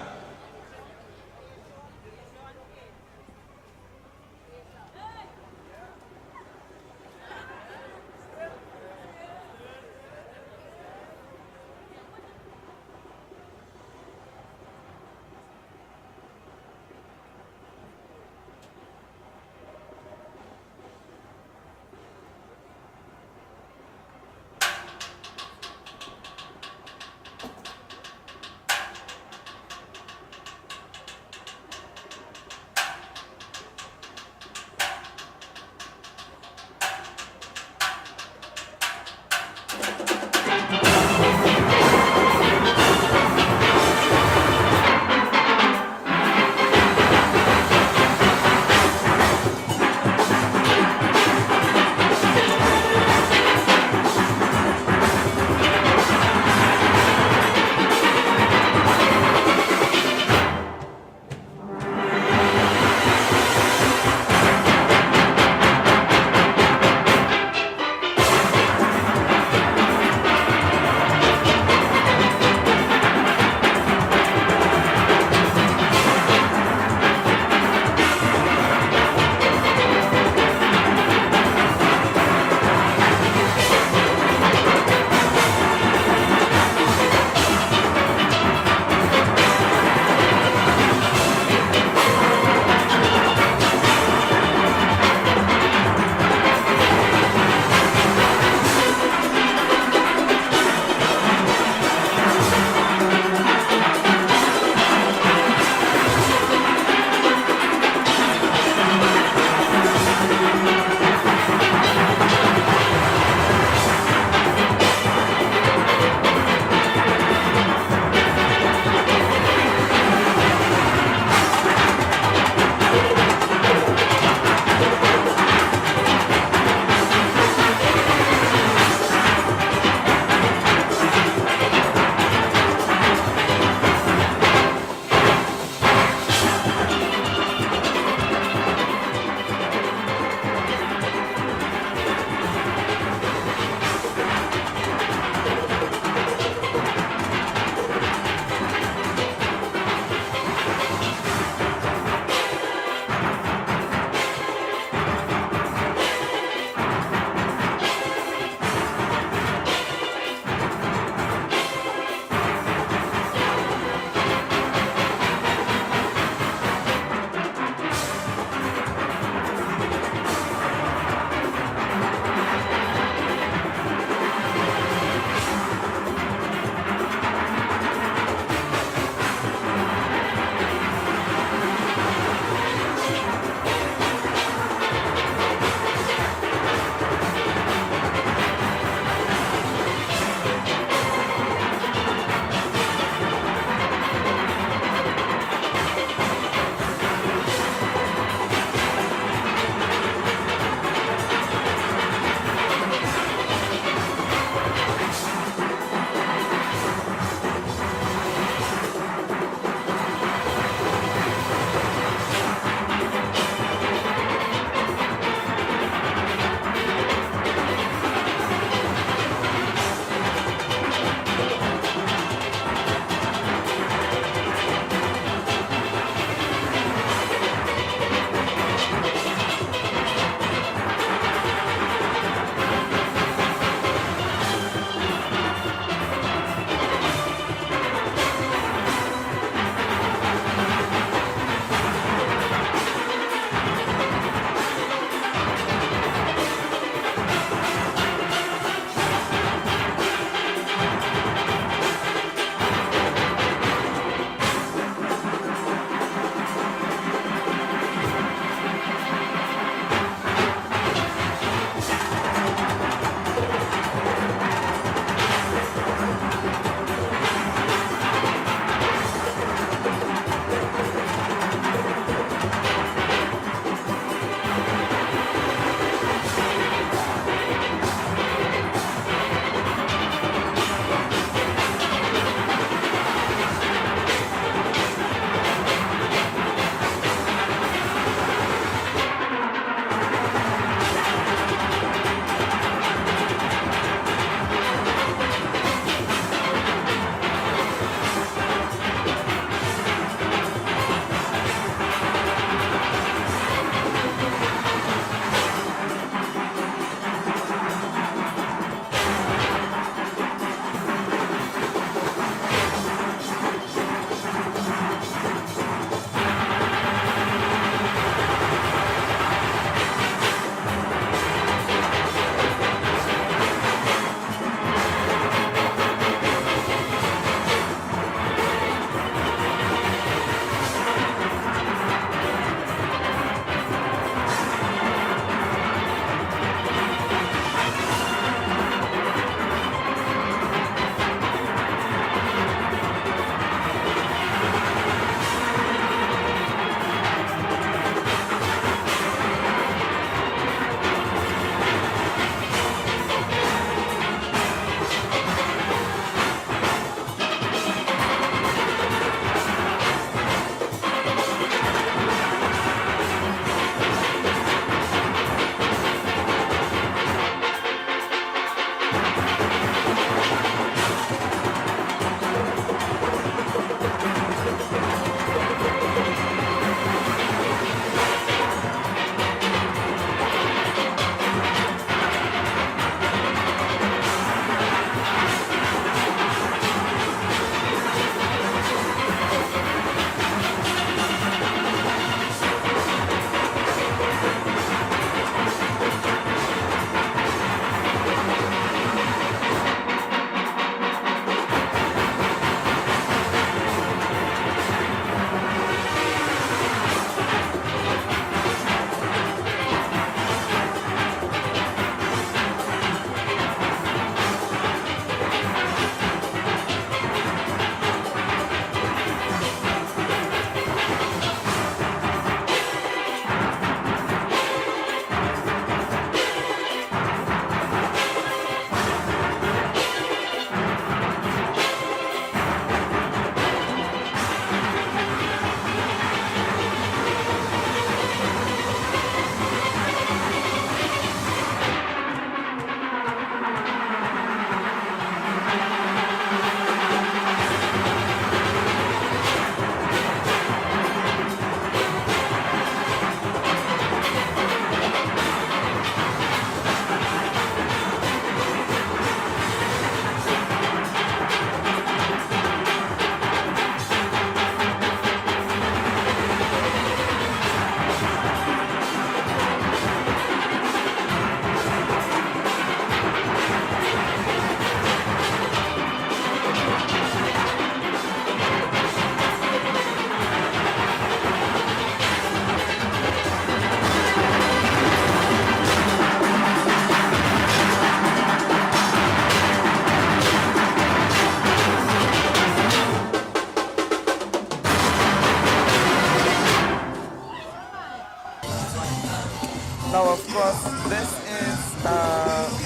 Now, of course, this is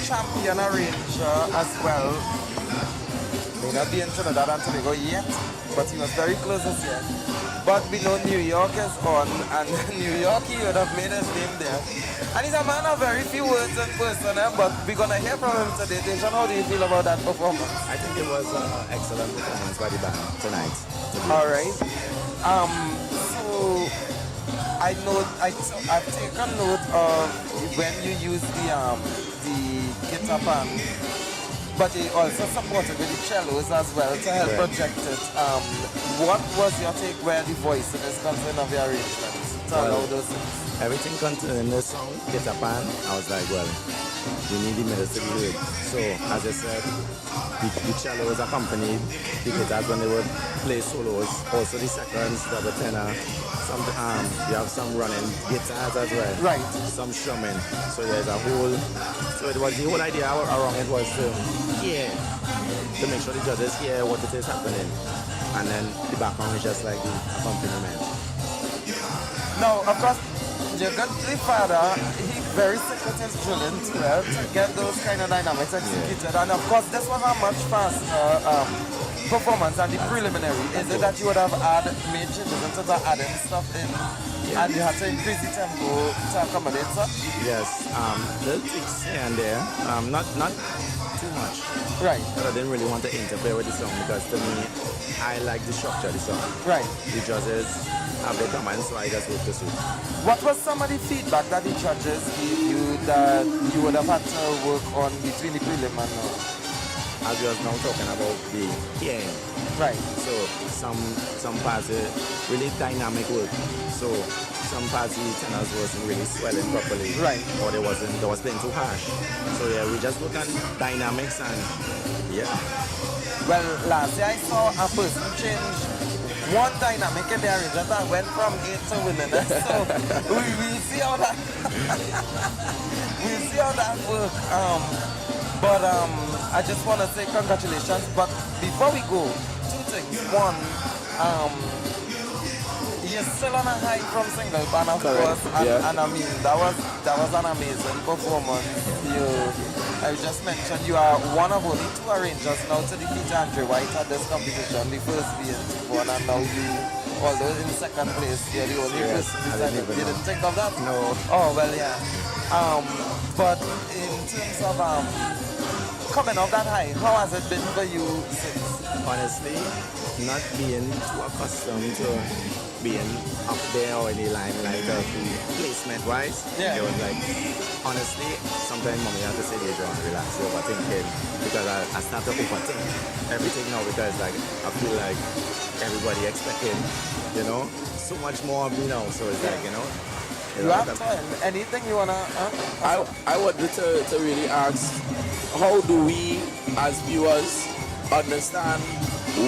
champion arranger as well. May not be in Trinidad and Tobago yet, but he was very close this year. But we know New York is on, and New York, he would have made his name there. And he's a man of very few words in person, but we're going to hear from him today. Dejan, how do you feel about that performance? I think it was an excellent performance by the band tonight. All right. So I've taken note of when you use the guitar pan, but you also supported with the cellos as well to help project it. What was your take where the voice is concerned of your arrangements? To allow those things? Everything concerning the song, guitar pan, I was like, well, we need the middle to do it. So, as I said, the cellos accompanied the guitars when they would play solos. Also the seconds, double tenor. You have some running guitars as well. Right. Some strumming. So there's a whole, so it was the whole idea around it was to make sure the judges hear what it is happening. And then the background is just like the accompaniment. Now, of course, your good father, he very sick with his drilling to get those kind of dynamics executed. And of course, this was a much faster performance than the preliminary. Is it that you would have made changes in terms of adding stuff in, and you had to increase the tempo to accommodate that? Yes, little tweaks here and there, not too much. Right. But I didn't really want to interfere with the song because to me, I like the structure of the song. Right. The judges have their comments, so I just wrote the suit. What was some of the feedback that the judges gave you that you would have had to work on between the prelim and now? As we are now talking about the hearing. Right. So some parts are really dynamic work. So some parts the tenors wasn't really swelling properly. Right. Or they was playing too harsh. So yeah, we just look at dynamics and Well, last year I saw a person change one dynamic in the arrangement that went from 8 to winning. So we'll see how that works. But I just want to say congratulations. But before we go, two things. One, you're still on a high from single band, of course, and I mean that was an amazing performance. I just mentioned you are one of only 2 arrangers now to defeat Andre White at this competition. The first being one, and now you, although in second place, you're the only person that didn't think of that. No. Oh well, yeah. But in terms of coming off that high, how has it been for you since? Honestly, not being too accustomed to being up there or in the limelight of the placement wise. Yeah. It was like, honestly, sometimes mommy had to say, John, relax, you're overthinking. Because I start to overthink everything now because like I feel like everybody expecting, so much more of me now. So it's like, You have time. Anything you wanna I wanted to really ask, how do we as viewers understand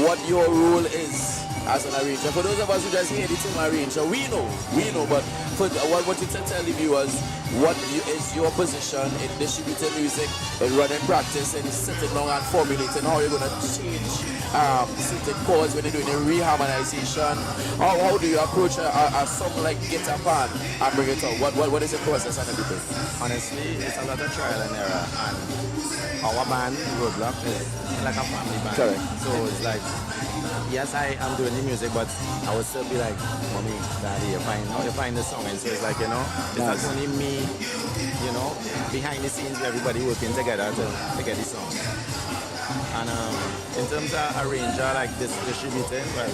what your role is as an arranger? For those of us who just hear the term arranger, we know, but for what you tell the viewers, what is your position in distributing music, in running practice, and sitting down and formulating how you're going to change certain chords when you're doing a reharmonization? How do you approach a song like Guitar Pan and bring it out? What is the process and everything? Honestly, it's a lot of trial and error, and our band, Roadblock, is like a family band. Correct. So it's like, yes, I am doing the music, but I would still be like, mommy, daddy, how you find the song? And so it's like, it's not only me, behind the scenes, everybody working together to get the song. And in terms of arranger, like this distributing, well,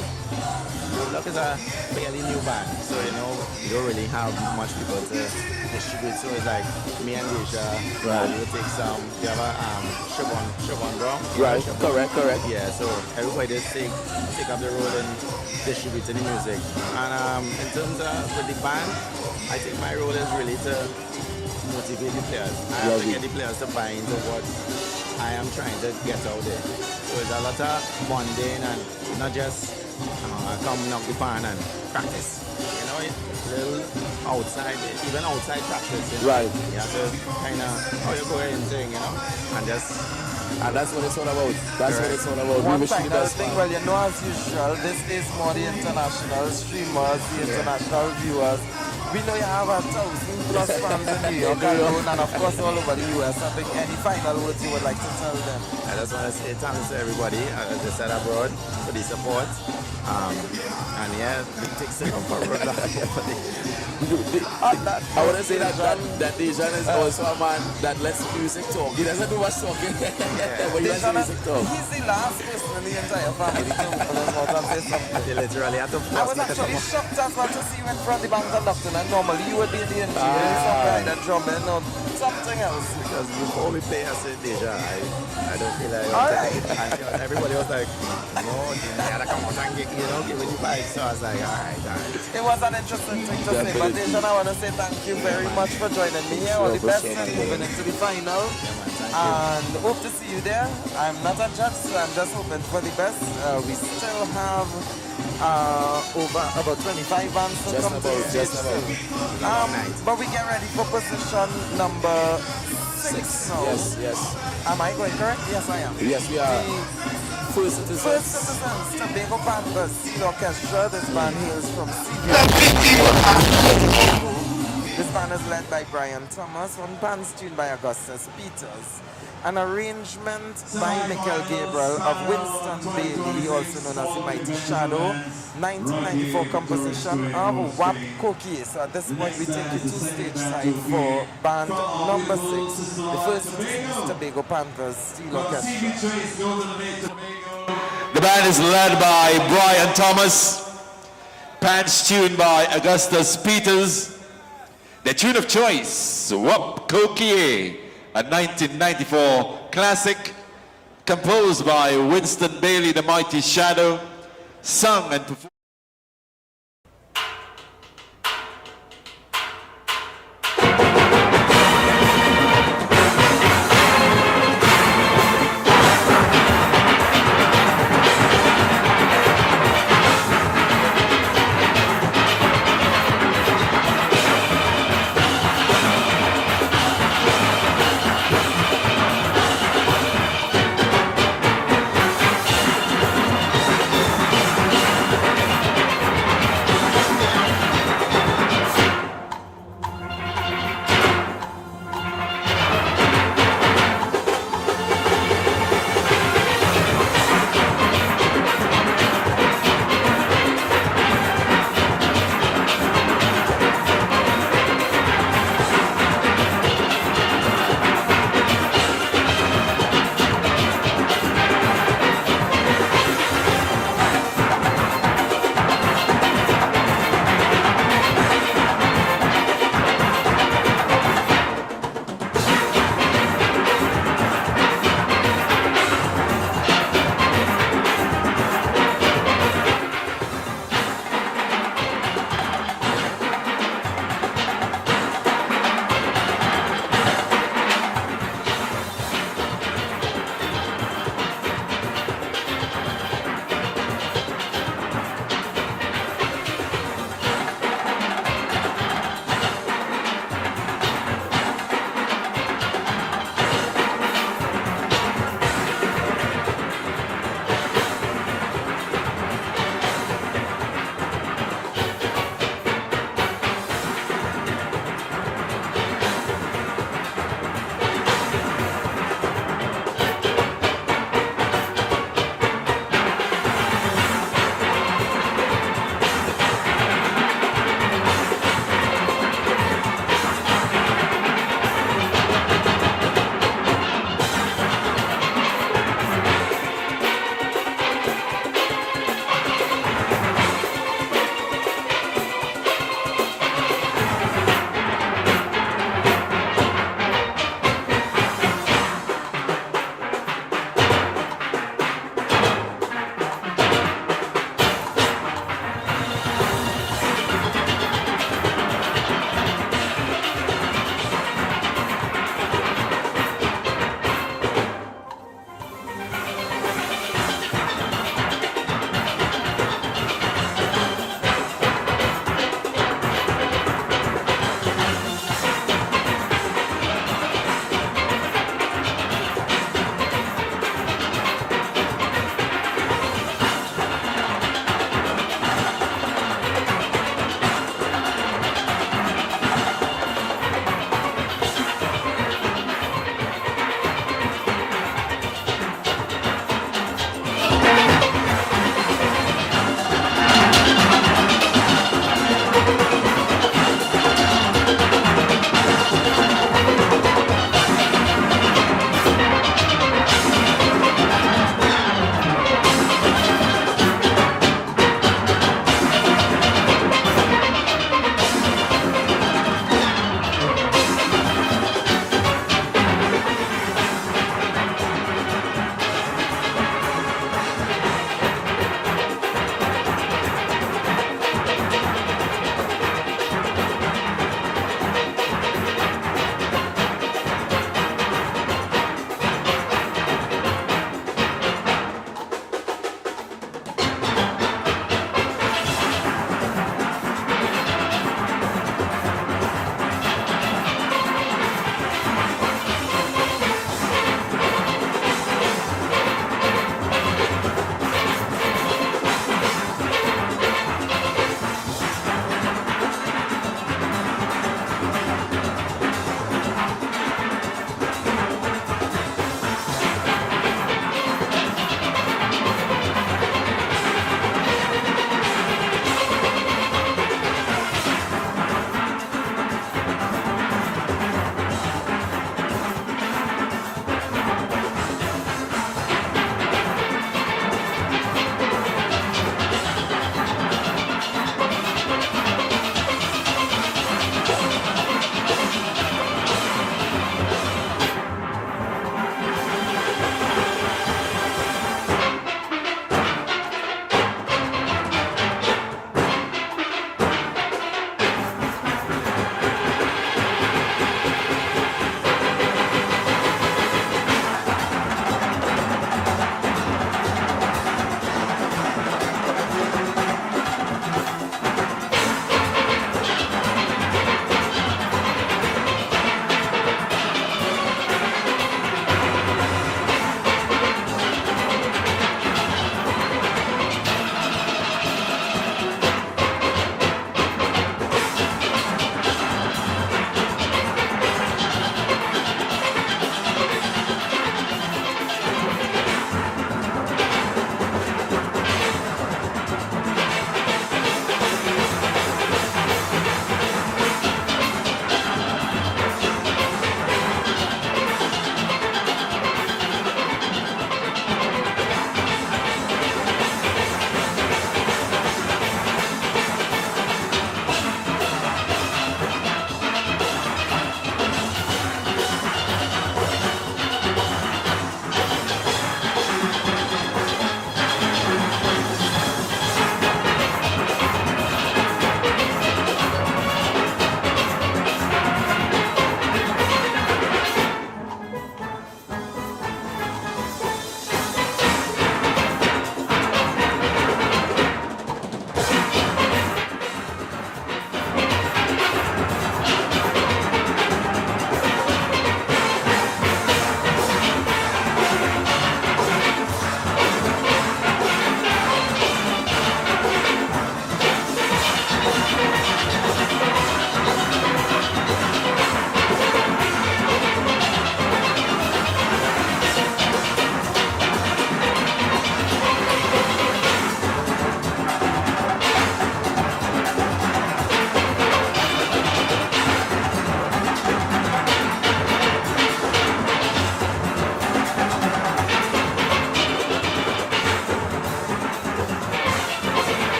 Roadblock is a fairly new band, so you don't really have much people to distribute. So it's like me and Deja, we will take some. You have a Siobhan Brown. Right, correct. Yeah, so everybody just take up the role in distributing the music. And in terms of with the band, I think my role is really to motivate the players. I have to get the players to buy into what I am trying to get out there. So it's a lot of bonding and not just come knock the pan and practice. Little outside, even outside practice. Right. You have to kind of how you go and sing, And that's what it's all about. That's what it's all about. One We wish you the final best, thing, man. as usual, this is more the international streamers, the international viewers. We know you have 1,000 plus fans in New York alone, and of course all over the US. I think any final words you would like to tell them? I just want to say thanks to everybody, as I said abroad, for the support. And yeah, big things to come for Roadblock. I want to say that Dejan is also a man that lets music talk. He doesn't do much talking, but he lets music talk. He's the last person in the entire family to open out and say something. They literally had to I was actually shocked as well to see you in front of the band conductor, and normally you would be in the engineering, some kind of drumming or something else. Because before we play, I said, Deja, I don't feel like... Alright. And everybody was like, no, you gotta come out and get, give me the vibes. So I was like, alright. It was an interesting thing to say, but Dejan, I want to say thank you very much for joining me here. All the best and moving into the final. And hope to see you there. I'm not a judge, so I'm just hoping for the best. We still have over about 25 bands to come to the stage. But we get ready for position number 6 now. Yes. Am I going correct? Yes, I am. Yes, we are. First Citizens. First Citizens, Tobago Panthers, Steel Orchestra. This band hails from Seaview. This band is led by Brian Thomas, one band's tuned by Augustus Peters. An arrangement by Michael Gabriel of Winston Bailey, also known as the Mighty Shadow. 1994 composition of Wap Koki. So at this point we take you to stage side for band number 6. The First Citizens, Tobago Panthers, Steel Orchestra. The band is led by Brian Thomas, pants tuned by Augustus Peters. The tune of choice, Wap Kokie, a 1994 classic composed by Winston Bailey, the Mighty Shadow, sung and performed.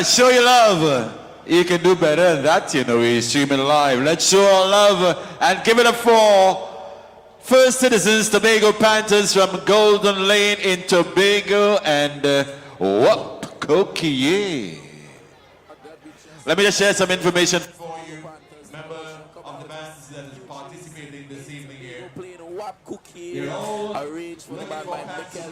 Well, show your love. You can do better than that, you know. We're streaming live. Let's show our love and give it up for First Citizens Tobago Panthers from Golden Lane in Tobago and Wap Kokie. Let me just share some information for you. Member of the bands that is participating this evening here. Playing Wap Cookie, arranged for the band by Michael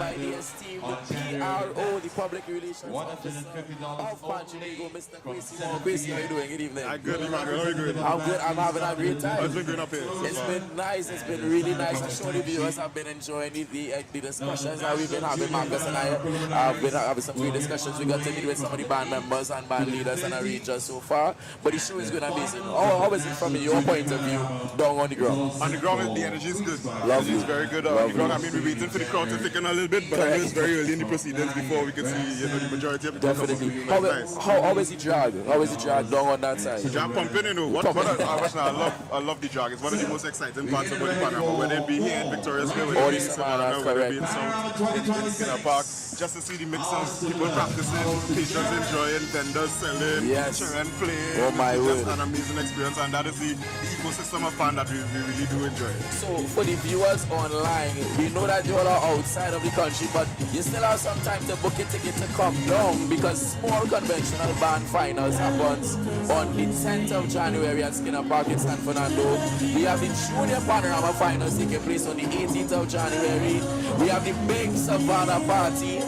by DST with PRO, the public relations officer of Panhandle, Mr. Quasi. Quasi, how are you doing? Good evening. I'm good, man. How are you doing? I'm good. I'm having a great time. It's been good up here. It's been nice. It's been really nice. I'm sure the viewers have been enjoying the discussions that we've been having. Marcus and I have been having some great discussions. We got to meet with some of the band members and band leaders and arrangers so far. But the show is good and amazing. How is it from your point of view down on the ground? On the ground, the energy is good. The energy is very good on the ground. I mean, we're waiting for the crowd to thicken a little bit, but I know it's very early in the proceedings before we can see, the majority of the crowd. Definitely. Nice. How is the drag? How is the drag down on that side? Jam pumping, I love the drag. It's one of the most exciting parts about the Panorama. Whether it be here in Victoria Square, whether it be in Savannah, whether it be in South, in Skinner Park, just to see the mixes, people practicing, patients enjoying, vendors selling, children playing. Oh my word. It's just an amazing experience, and that is the ecosystem of fun that we really do enjoy. So for the viewers online, we know that you all are outside of the country, but you still have some time to book a ticket to come down because small conventional band finals happens on the 10th of January at Skinner Park in San Fernando. We have the Junior Panorama finals taking place on the 18th of January. We have the big Savannah party,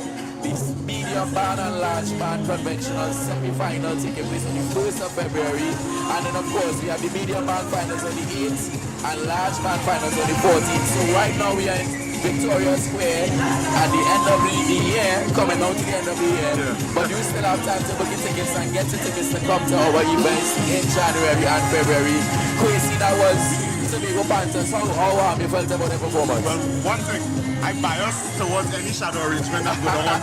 the medium band and large band conventional semi-final taking place on the 1st of February. And then of course we have the medium band finals on the 8th and large band finals on the 14th. So right now we are in Victoria Square at the end of the year, coming out to the end of the year. But you still have time to book your tickets and get your tickets to come to our events in January and February. Crazy, that was Tobago Panthers. How you felt about the performance? Well, one thing, I bias towards any shadow arrangement that goes on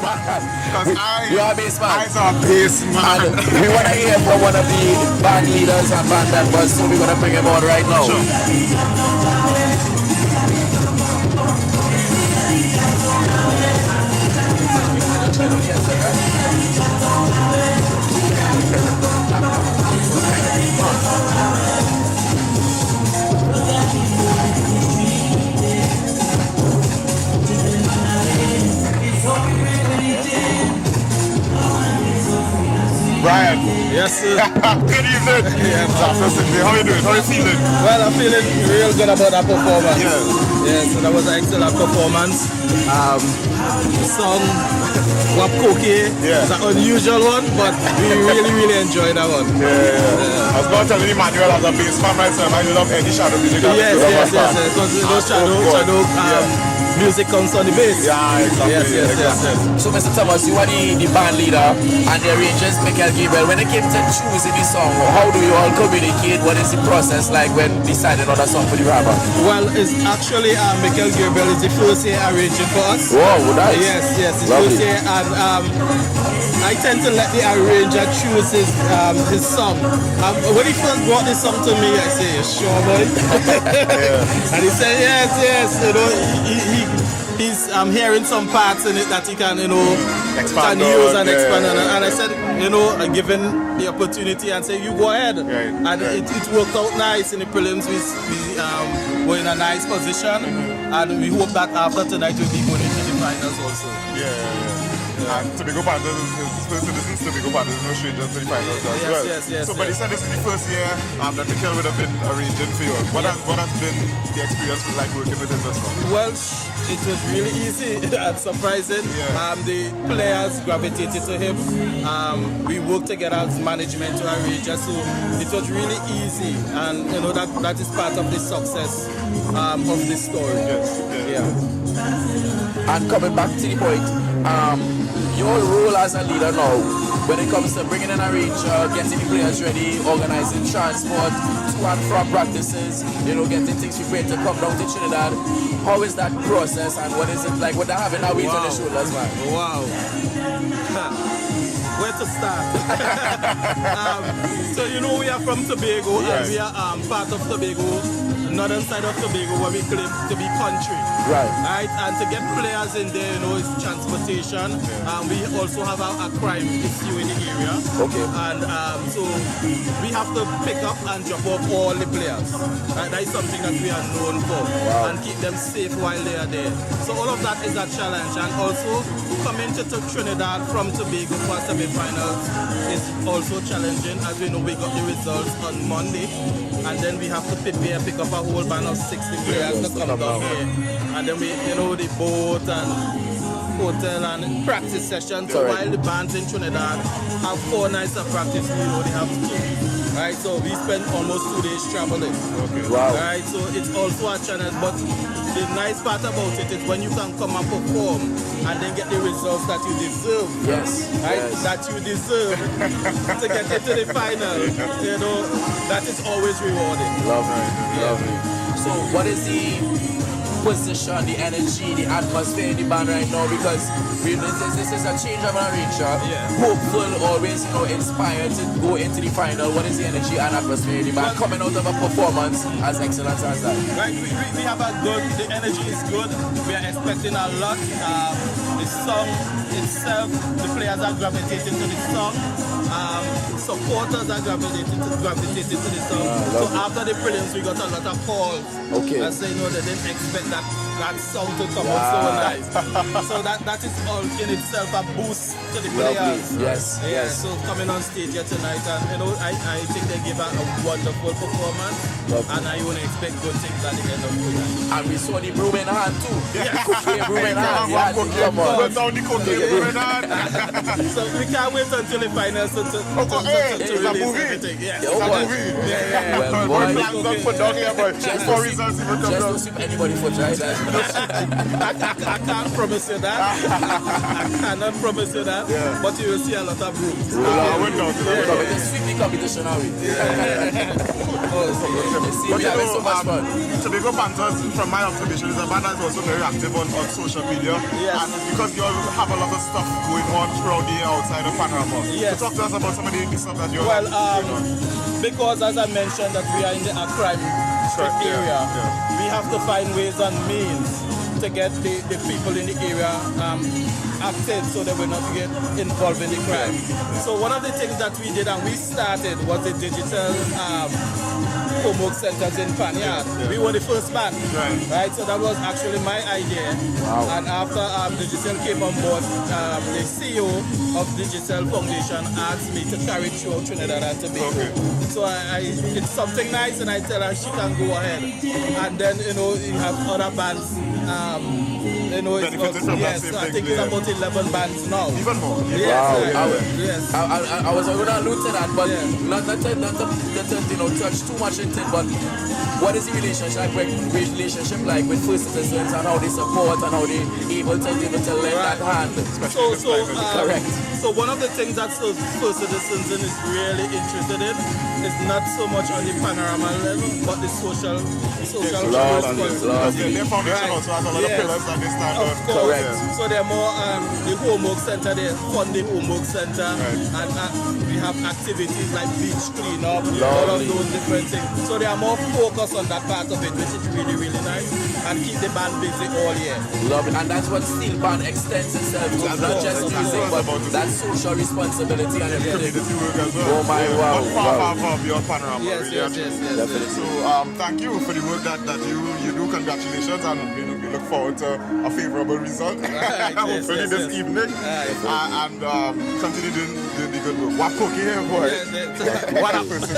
because you are a bass man. I'm a bass man. And we want to hear from one of the band leaders and band members, so we're going to bring him on right now. Sure. Brian. Yes, sir. Good evening. How are you doing? How are you feeling? Well, I'm feeling real good about that performance. Yeah. So that was an excellent performance. The song Wap Kokie is an unusual one, but we really enjoyed that one. I was going to tell you, Emmanuel, as a bass fan myself, I love any shadow music. Yes. Because those shadow music comes on the bass. Yeah, exactly. Yes. So, Mr. Thomas, you are the band leader and the arrangers, Michael Gabriel. When it came to choosing the song, how do you all communicate? What is the process like when deciding on a song for the rapper? Well, it's actually Michael Gabriel is the first year arranging for us. Wow, nice. Yes, it's first year, and I tend to let the arranger choose his song. When he first brought this song to me, I say, "Sure, boy," and he said, "Yes." You know, he's hearing some parts in it that he can, expand use on, and expand on. And I said, given the opportunity, and say, "You go ahead." And it worked out nice in the prelims. We were in a nice position, and we hope that after tonight we'll be going into the finals also. And Tobago Panthers is First Citizens. Tobago Panthers is no stranger to the finals as well. Yes. So, but you said this is the first year that Michael would have been arranging for you. What has been the experience like working with him this song? Well, it was really easy and surprising. The players gravitated to him. We worked together as management to arrange, so it was really easy, and that is part of the success of this story. And coming back to the point, your role as a leader now, when it comes to bringing an arranger, getting the players ready, organizing transport to and from practices, getting things prepared to come down to Trinidad, how is that process and what is it like with having that weight on the shoulders, man? Wow. Where to start? So we are from Tobago, and we are part of Tobago northern side of Tobago where we claim to be country. Right, and to get players in there, you know, it's transportation. We also have a crime issue in the area. Okay. And so we have to pick up and drop off all the players. Right? That is something that we are known for. And keep them safe while they are there. So all of that is a challenge. And also coming to Trinidad from Tobago for semi-finals is also challenging. As we know, we got the results on Monday. And then we have to prepare, pick up a whole band of 60 players to come down here. And then we, you know, the boat and hotel and practice sessions. So while the bands in Trinidad have 4 nights of practice, we only have 2. Right, so we spend almost 2 days traveling. Right, so it's also a challenge. But the nice part about it is when you can come and perform and then get the results that you deserve. Right, that you deserve to get into the final. You know, that is always rewarding. Lovely. So what is the position, the energy, the atmosphere in the band right now? Because this is a change of an arranger. Hopeful, always, you know, inspired to go into the final. What is the energy and atmosphere in the band coming out of a performance as excellent as that? Right, we have a good, the energy is good. We are expecting a lot. The song itself, the players are gravitating to the song. Supporters are gravitating to the song. So after the prelims, we got a lot of calls. And say, no, they didn't expect that song to come out so nice. So that is all in itself a boost to the players. Yes. So coming on stage here tonight, and you know, I think they give a wonderful performance. And I want to expect good things at the end of the night. And we saw the broom in hand too. Cookie broom in hand. So we can't wait until the finals to release everything. Just to see anybody for try that. I can't promise you that. I cannot promise you that. But you will see a lot of brooms. Sweep the competition away. But you know, Tobago Panthers, from my observation, is a band that's also very active on social media. And because you all have a lot of stuff going on throughout the year outside of Panorama. So talk to us about some of the stuff that you're because as I mentioned that we are in the crime area, we have to find ways and means to get the people in the area active so they will not get involved in the crime. So one of the things that we did and we started was the digital homework centers in Panhandle. We were the first band, right? So that was actually my idea. And after Digital came on board, the CEO of Digital Foundation asked me to carry it through Trinidad and Tobago. So it's something nice, and I tell her she can go ahead. And then, you know, you have other bands. You know, I think it's about 11 bands now. Even more. I was going to allude to that, but not to touch too much into it, but what is the relationship like with First Citizens and how they support and how they able to lend that hand? Correct. So one of the things that First Citizens is really interested in is not so much on the Panorama level, but the social Their foundation also has a lot of pillars that they stand on. Correct. So they're more the homework center, they fund the homework center, and we have activities like beach cleanup, all of those different things. So they are more focused on that part of it, which is really, really nice, and keep the band busy all year. Love it, and that's what Steel Band extends itself to, not just music, but that social responsibility and everything. Oh my wow. Far beyond Panorama. Yes. Definitely. So thank you for the work that you do. Congratulations, and we look forward to a favorable result. Hopefully this evening. And continue doing the good work. What cookie here, boy? What a person.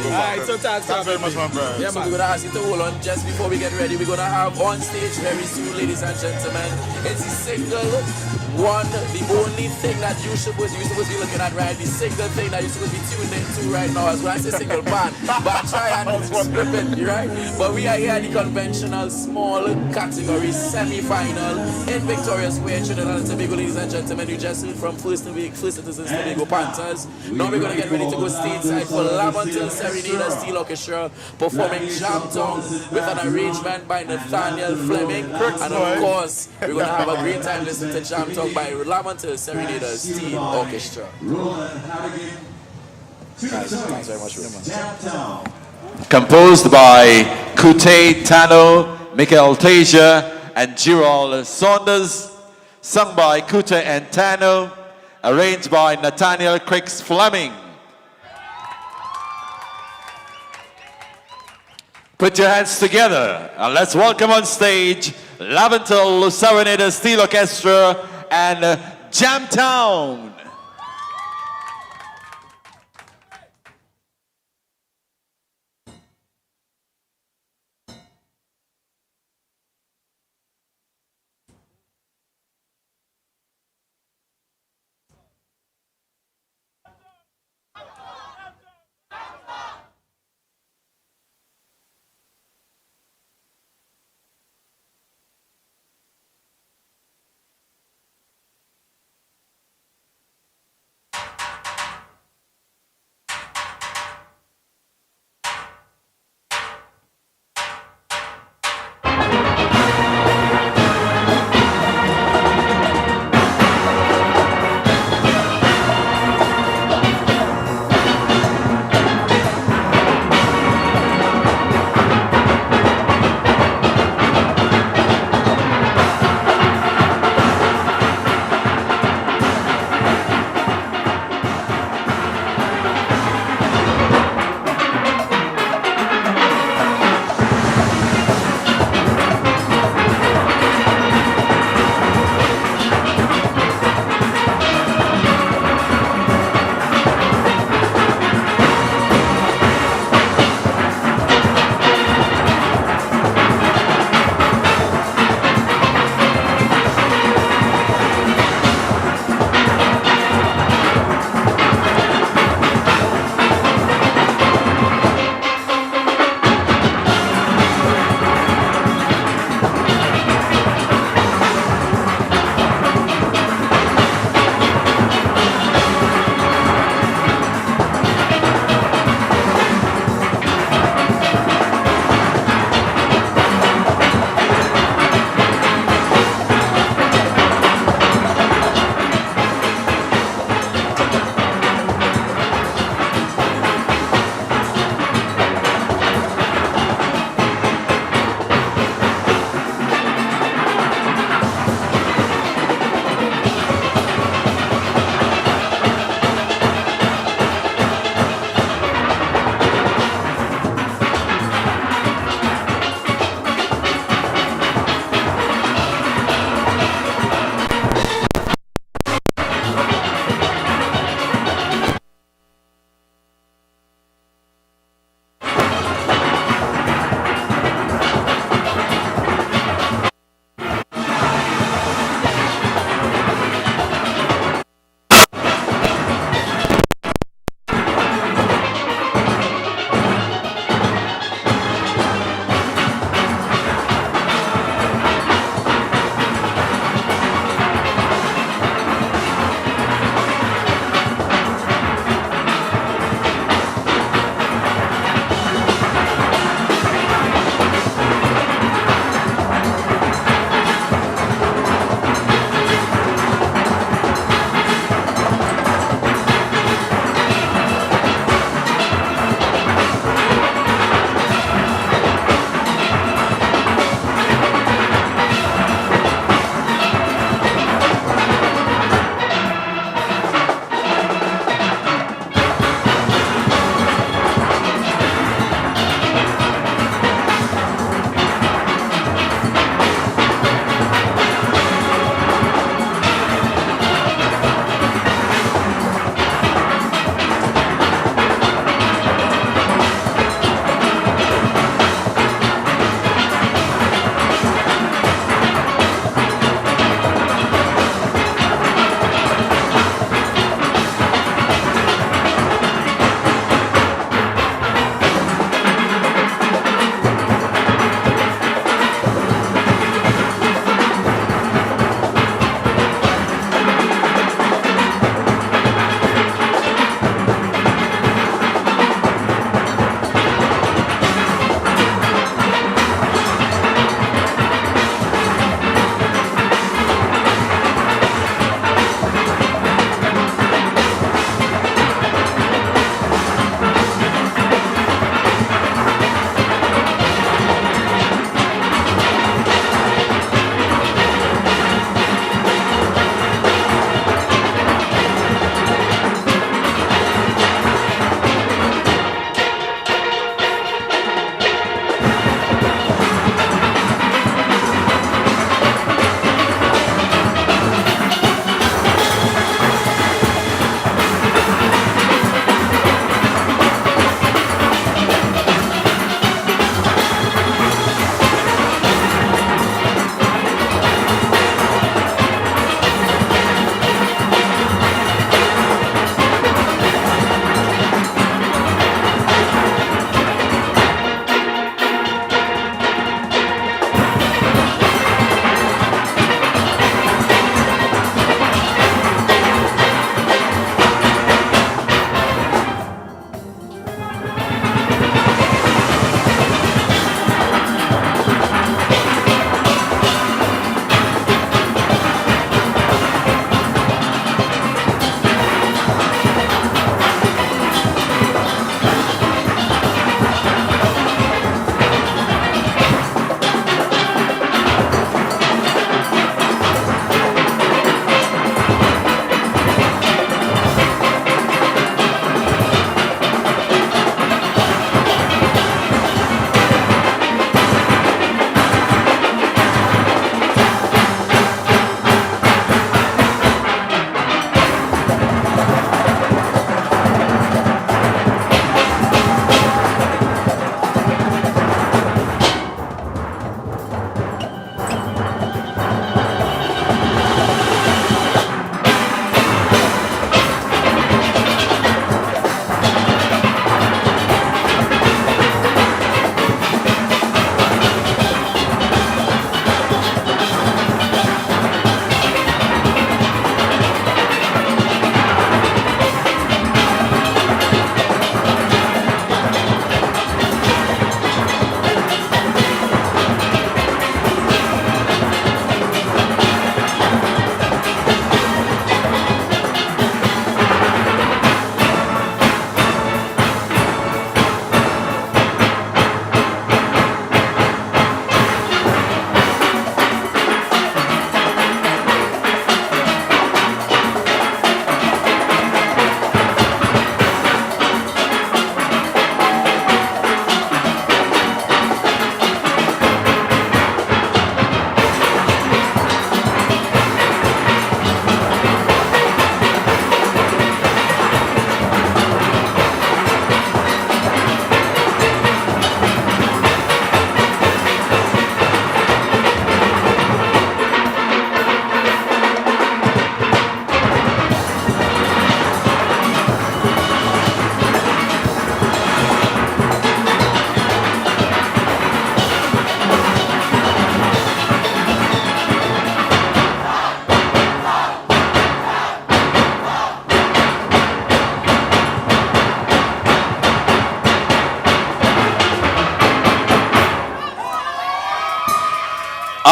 Alright, so thanks very much, my brother. So we're going to ask you to hold on just before we get ready. We're going to have on stage very soon, ladies and gentlemen. It's the single one, the only thing that you're supposed to be looking at, right? The single thing that you're supposed to be tuned into right now, as well as a single band. But try and flip it, right? But we are here at the conventional small category semi-final in Victoria Square, Trinidad and Tobago, ladies and gentlemen. You just heard from First Citizens Tobago Panthers. Now we're going to get ready to go stateside for Laventille Serenade Steel Orchestra performing Jam Tongue with an arrangement by Nathaniel Fleming. And of course, we're going to have a great time listening to Jam Tongue by Laventille Serenade Steel Orchestra. Thanks very much, Rima. Composed by Kute Tano, Michael Tasia, and Gerald Saunders. Sung by Kute and Tano. Arranged by Nathaniel Cricks Fleming. Put your hands together and let's welcome on stage Laventille Serenade Steel Orchestra and Jamtown.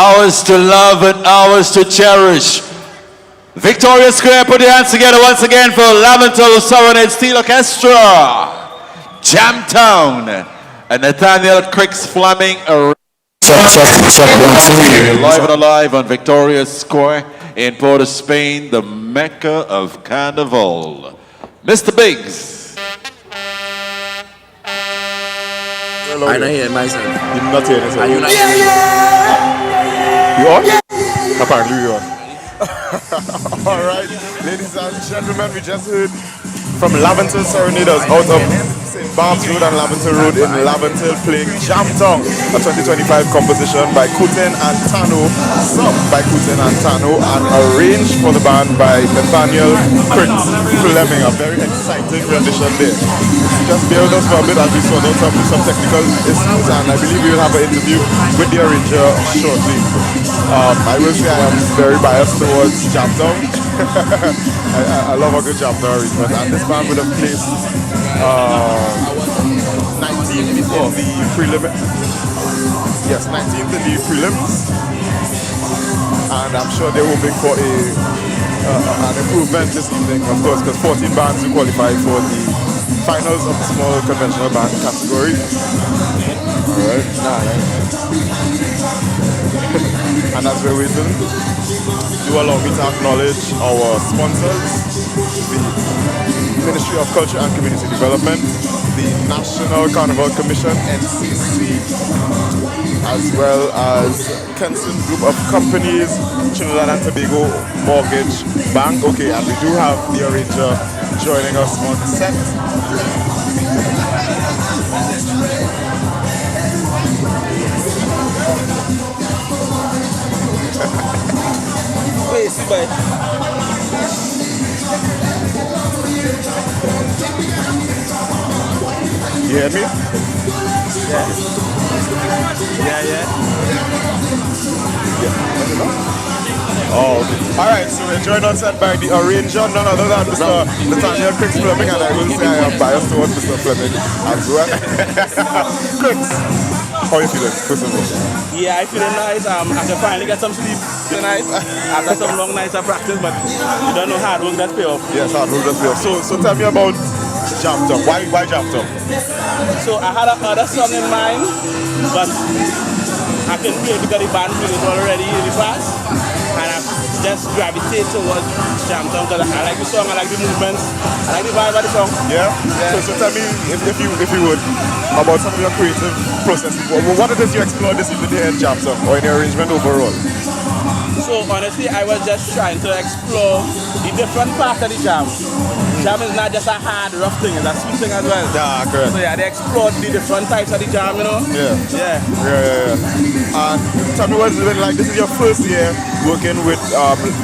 ours to love and ours to cherish. Victoria Square, put your hands together once again for Laventille Serenade Steel Orchestra, Jamtown, and Nathaniel Cricks Fleming. Live and alive on Victoria Square in Port of Spain, the Mecca of Carnival. Mr. Biggs. I don't hear myself. You're not hearing yourself. Are you not hearing me? You on? Apparently you on. All right, ladies and gentlemen, we just heard from Laventille Serenaders out of St. Barb's Road and Laventille Road in Laventille playing Jamtown, a 2025 composition by Kutin and Tano, sung by Kutin and Tano, and arranged for the band by Nathaniel Cricks Fleming. A very exciting rendition there. Just bear with us for a bit as we sort out some technical issues, and I believe we will have an interview with the arranger shortly. I will say I am very biased towards Jamtown. I love a good Jamtown arrangement, and this band would have placed 19th in the prelims. Yes, 19th in the prelims, and I'm sure they're hoping for an improvement this evening, of course, because 14 bands will qualify for the finals of the small conventional band category. All right. And as we're waiting, do allow me to acknowledge our sponsors, the Ministry of Culture and Community Development, the National Carnival Commission, NCC, as well as Kenson Group of Companies, Trinidad and Tobago Mortgage Bank. Okay, and we do have the arranger joining us on set. You hear me? Yeah. Oh, okay. All right, so we're joined on set by the arranger, none other than Mr. Nathaniel Cricks Fleming, and I will say I am biased towards Mr. Fleming as well. Cricks, how are you feeling, first of all? Yeah, I feeling nice. I can finally get some sleep tonight after some long nights of practice, but you don't know hard work that's pay off. Yes, hard work that's pay off. So tell me about Jamtown. Why Jamtown? So I had another song in mind, but I couldn't play because the band played it already in the past, and I just gravitate towards Jamtown because I like the song, I like the movements, I like the vibe of the song. Yeah. So tell me if you would about some of your creative processes. What it is you explored this evening here in Jamtown or in the arrangement overall? So honestly, I was just trying to explore the different parts of the jam. Jam is not just a hard, rough thing, it's a sweet thing as well. Yeah, correct. So yeah, they explored the different types of the jam, you know? Yeah. And tell me what's it been like, this is your first year working with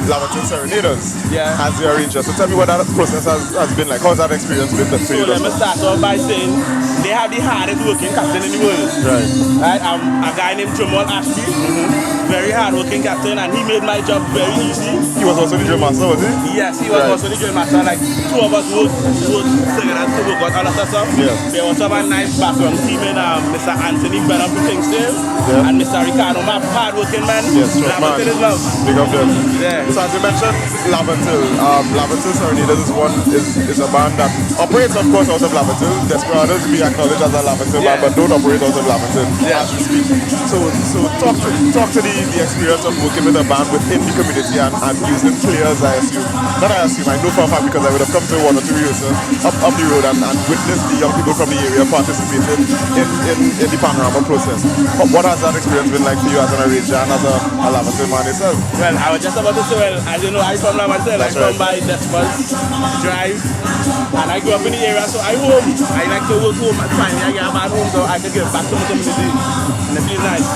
Laventille Serenaders as the arranger. So tell me what that process has been like. How's that experience been for you? So let me start off by saying, they have the hardest working captain in the world. Right? A guy named Jamal Ashby, very hard working captain, and he made my job very easy. He was also the drill master, was he? Yes, he was also the drill master. Like two of us worked together to work on all of that stuff. There was a nice background team in Mr. Anthony Brenner from Kingston and Mr. Ricardo Map, hard working man. Yes, Laventille is love. Big up them. So as you mentioned, Laventille Serenaders is a band that operates, of course, out of Laventille. Desperados be acknowledged as a Laventille band, but don't operate out of Laventille as we speak. So talk to the experience of working with a band within the community and using players, I assume. Not I assume, I know for a fact because I would have come to one or two rehearsals up the road and witnessed the young people from the area participating in the Panorama process. What has that experience been like for you as an arranger and as a Laventille man yourself? Well, I was just about to say, as you know, I'm from Laventille. I'm from by Desmond's Drive, and I grew up in the area, so I home. I like to work home and finally I get back home so I can get back to my community, and it feels nice.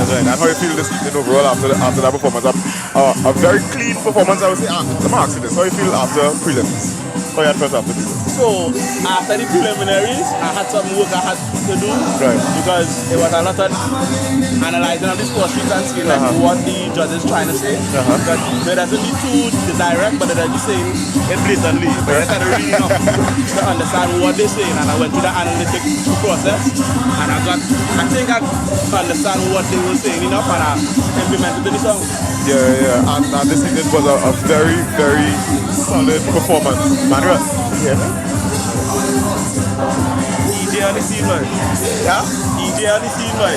That's right. And how you feel this evening overall after that performance? A very clean performance, I would say. Let me ask you this: how you feel after prelims? How you had first after prelims? So So after the preliminaries, I had some work I had to do because it was a lot of analyzing of the score sheet and seeing like what the judge is trying to say. Because it doesn't be too direct, but they're just saying it blatantly. But I started reading up to understand what they're saying, and I went through the analytic process, and I think I understand what they were saying enough, and I implemented in the song. Yeah. And this evening was a very, very solid performance. Manuel? Yeah. DJ on the scene, boy. Yeah? DJ on the scene, boy.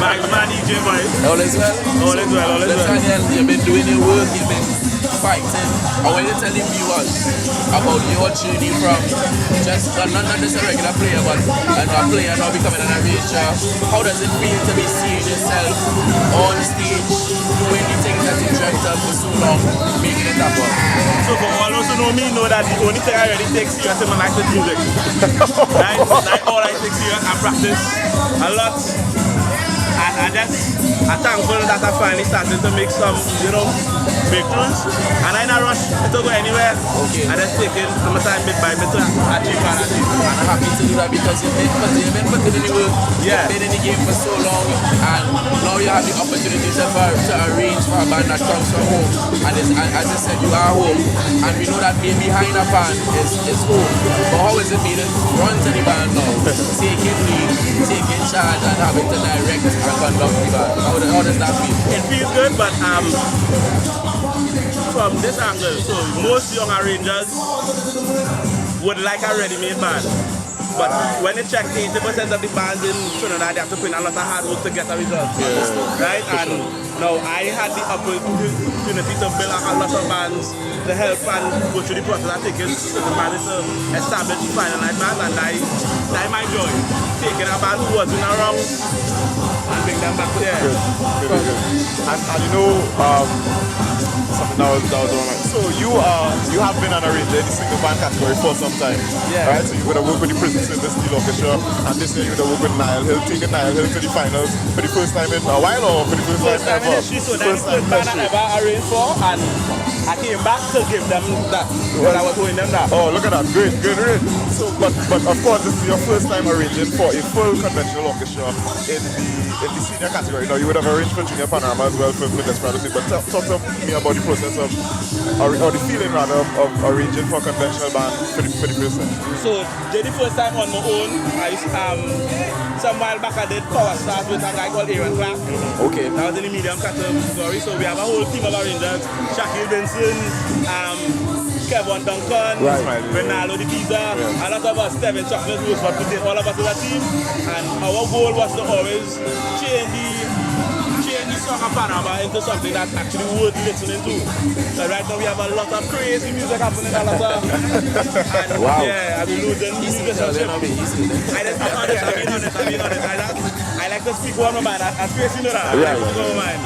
my DJ, boy. All is well? All is well. Daniel, you've been doing your work, you've been fighting. I want you to tell the viewers about your journey from just not just a regular player, but a player now becoming an arranger. How does it feel to be seeing yourself on stage, doing the things that you dreamt of for so long, making it happen? So for all those who know me, know that the only thing I really take serious in my life is music. Right? Like all I take serious, I practice a lot. And I'm thankful that I finally started to make some, breakthroughs. And I not rush to go anywhere. Okay. I just taking some time bit by bit to achieve and achieve. And I'm happy to do that because you've been putting in the work, you've been in the game for so long, and now you have the opportunity to arrange for a band that comes from home. And as I said, you are home. And we know that being behind a band is home. But how is it being in front of the band now? Taking lead, taking charge, and having to direct and conduct the band. How does that feel? It feels good, but from this angle, so most young arrangers would like a ready-made band. But when you check 80% of the bands in Trinidad, they have to put in a lot of hard work to get a result. Right? And now I had the opportunity to build a lot of bands to help and go through the process. I think it's the band to establish final night bands, and I my joy. Taking a band who wasn't around and bring them back there. Good. And something that was on. So you have been an arranger in the single band category for some time. Yeah. Right? So you're gonna work with the Prison Steel Orchestra, and this year you're gonna work with Nile Hill, taking Nile Hill to the finals for the first time in a while, or for the first time ever? So that's the first band I ever arranged for, and I came back to give them that when I was doing them that. Oh, look at that. Great. So but of course this is your first time arranging for a full conventional orchestra in the senior category. Now you would have arranged for junior Panorama as well for Bethesda, but talk to me about the process of or the feeling rather of arranging for a conventional band for the first time. So did the first time on my own. I some while back I did Power Stars with a guy called Aaron Clark. Okay. That was in the medium category. So we have a whole team of arrangers. Shaquille Benson, Kevin Duncan, Ronaldo the Pizza, a lot of us, Steven Chocolate, who was what we did, all of us as a team. And our goal was to always change the song of Panorama into something that's actually worth listening to. So right now we have a lot of crazy music happening, a lot of and we're losing musicianship. I'm being honest. I like to speak one of mine. That's crazy, you know that. I like to speak one of mine.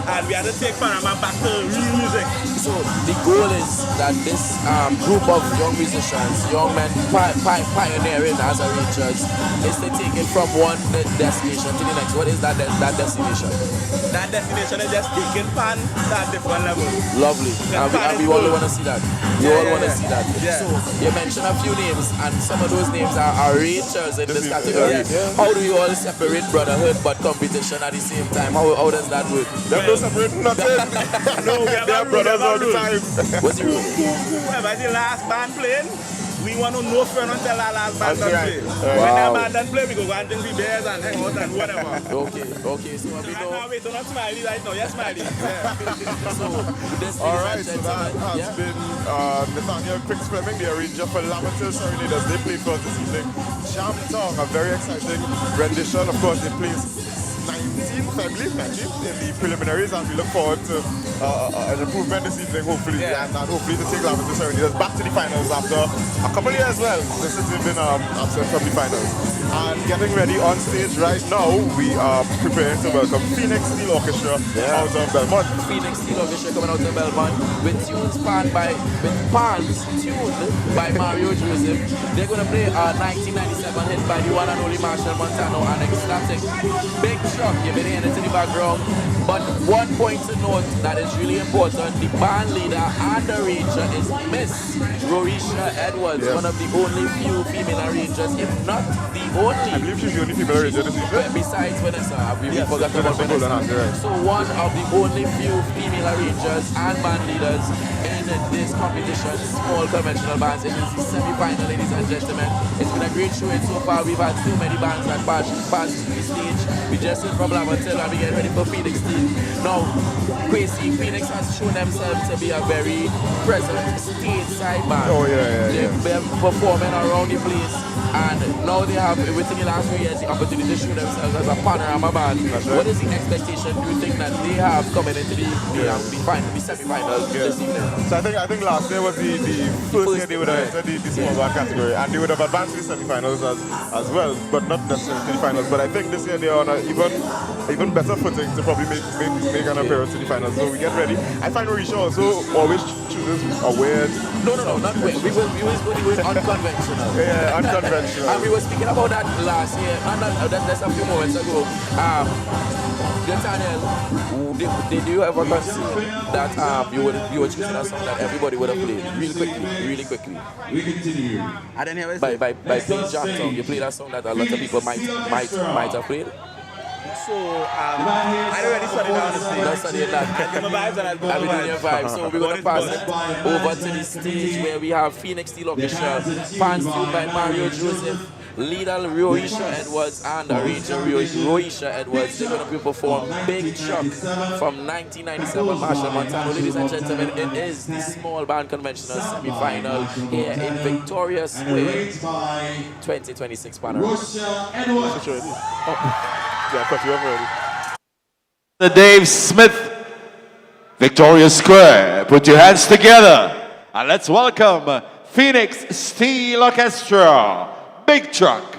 And we had to take Panorama back to real music. So the goal is that this group of young musicians, young men pioneering as arrangers, is to take it from one destination to the next. What is that destination? That destination is just taking Pan to a different level. Lovely. And we all want to see that. We all want to see that. Yeah. So you mentioned a few names, and some of those names are arrangers in this category. How do you all separate brotherhood but competition at the same time? How does that work? Them don't separate nothing. No, we have brothers all the time. What's the rule? Whoever the last band playing, we want to know friend until our last band done play. Wow. When that band done play, we go and drink the beers and hang out and whatever. Okay. So we know. Now wait, not Smiley right now. Yes, Smiley. So this Alright, so that has been Nathaniel Cricks Fleming, the arranger for Laventille Serenaders. They played for us this evening. Jam Tong, a very exciting rendition. Of course, they played 19th, I believe, in the preliminaries, and we look forward to an improvement this evening, hopefully, and hopefully to take Laventille Serenaders back to the finals after a couple of years. Well, since they've been absent from the finals. And getting ready on stage right now, we are preparing to welcome Phoenix Steel Orchestra out of Belmont. Phoenix Steel Orchestra coming out of Belmont with pans tuned by Mario Joseph. They're going to play a 1997 hit by the one and only Marshall Montano and Ecstatic. Big truck, you've been hearing it in the background. But one point to note that is really important, the band leader and arranger is Miss Roisha Edwards, one of the only few female arrangers, if not the only. I believe she's the only female arranger this evening. Besides Vanessa, we forgot about Vanessa. So one of the only few female arrangers and band leaders in this competition, small conventional bands. It is the semi-final, ladies and gentlemen. It's been a great show so far. We've had so many bands that passed the stage. We just went from Laventille and we get ready for Phoenix Steel. Now, Quasi, Phoenix has shown themselves to be a very present stateside band. Oh, yeah. They've been performing around the place, and now they have, within the last 3 years, the opportunity to show themselves as a Panorama band. That's right. What is the expectation do you think that they have coming into the semi-finals this evening? So I think last year was the first year they would have entered the small band category, and they would have advanced to the semi-finals as well, but not necessarily to the finals. But I think this year they are on an even better footing to probably make an appearance in the finals. So we get ready. I find Orisha also always chooses a weird. No, not weird. We will go with unconventional. Yeah, unconventional. And we were speaking about that last year, and that's a few moments ago. Nathaniel, did you ever consider that you were choosing a song that everybody would have played really quickly? We continue. I didn't hear it. By playing Jackson, you played a song that a lot of people might have played. So, I already studied down the stage. That's studying that. I do my vibes and I go I'll be doing your vibe. So we're going to pass it over to the stage where we have Phoenix Steel Orchestra, pans tuned by Mario Joseph, leader Roisha Edwards, and arranger Roisha Edwards. They're going to perform Big Truck from 1997 Marshall Montano. Ladies and gentlemen, it is the small band conventional semi-final here in Victoria Square 2026 Panorama. Yeah, cut you off already. The Dave Smith, Victoria Square. Put your hands together and let's welcome Phoenix Steel Orchestra, Big Truck.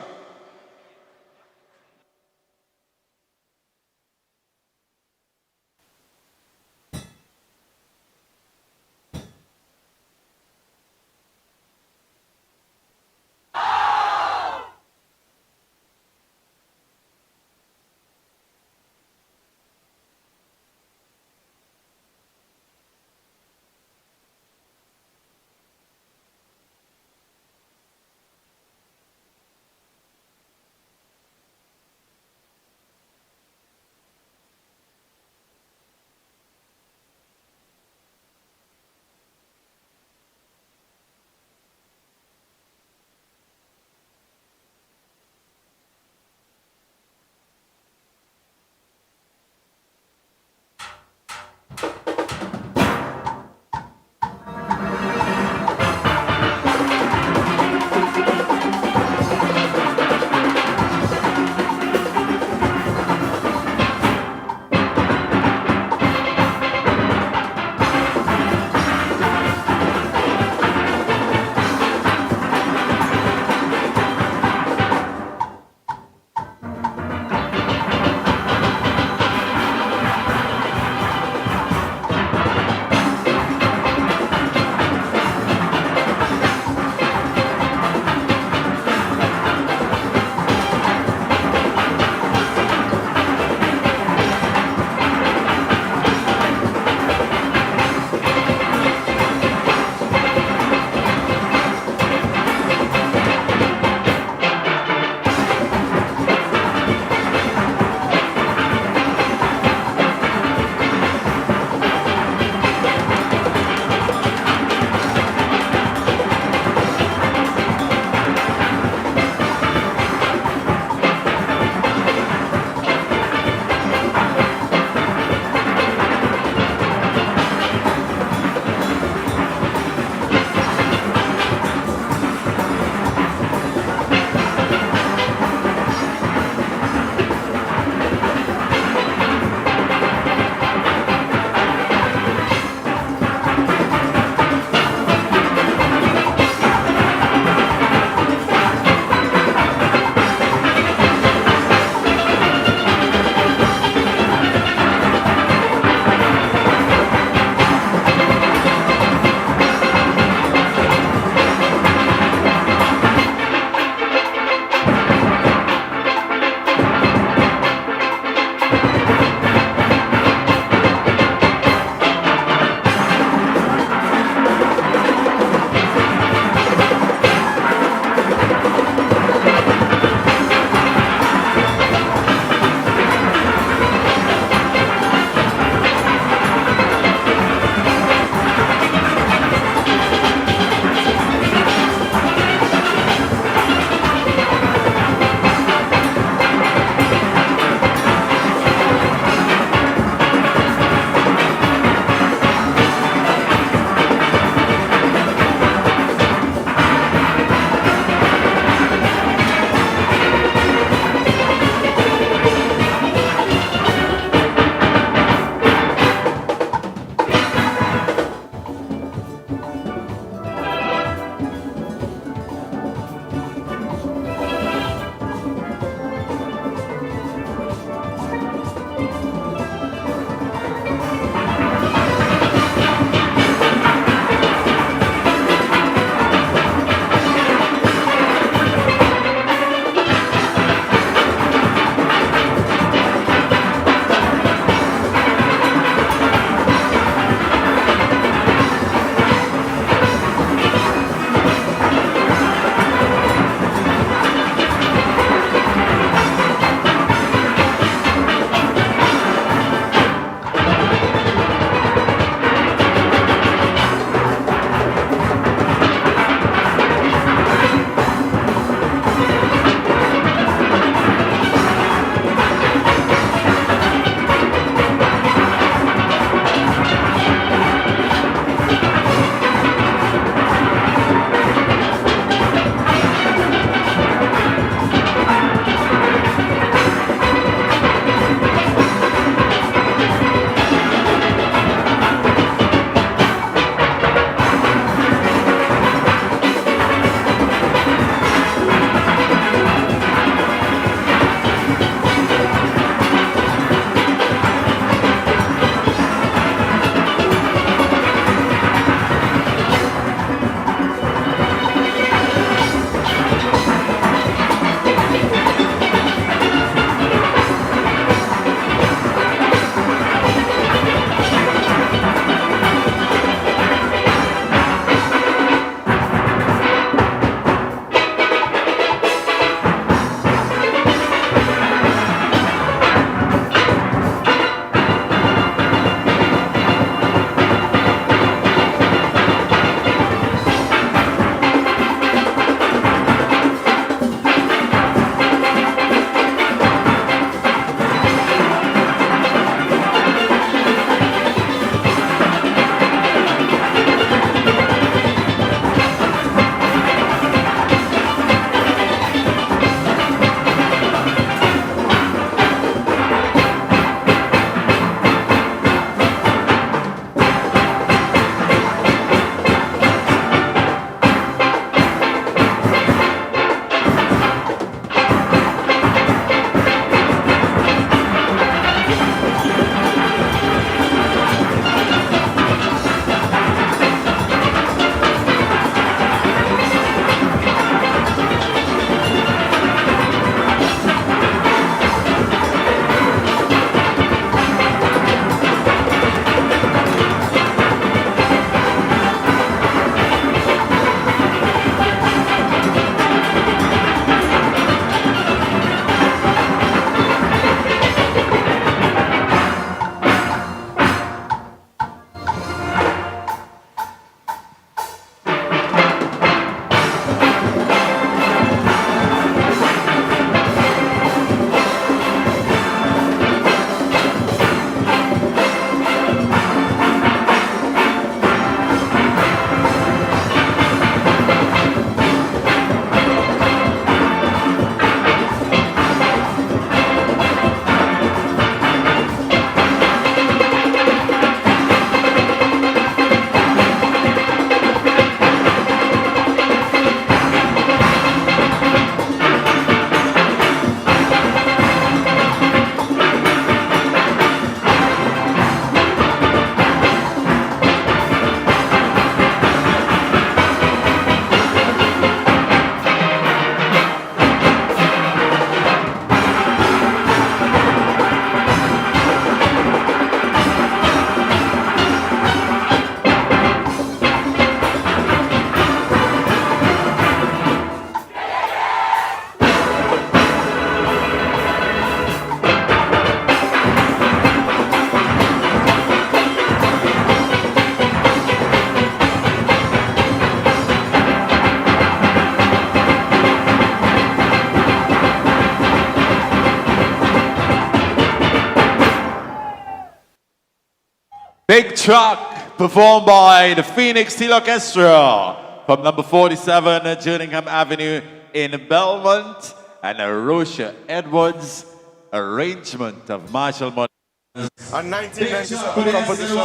Big Truck, performed by the Phoenix Steel Orchestra from number 47 Jerningham Avenue in Belmont, and a Rocia Edwards arrangement of Marshall Montano. A 1997 composition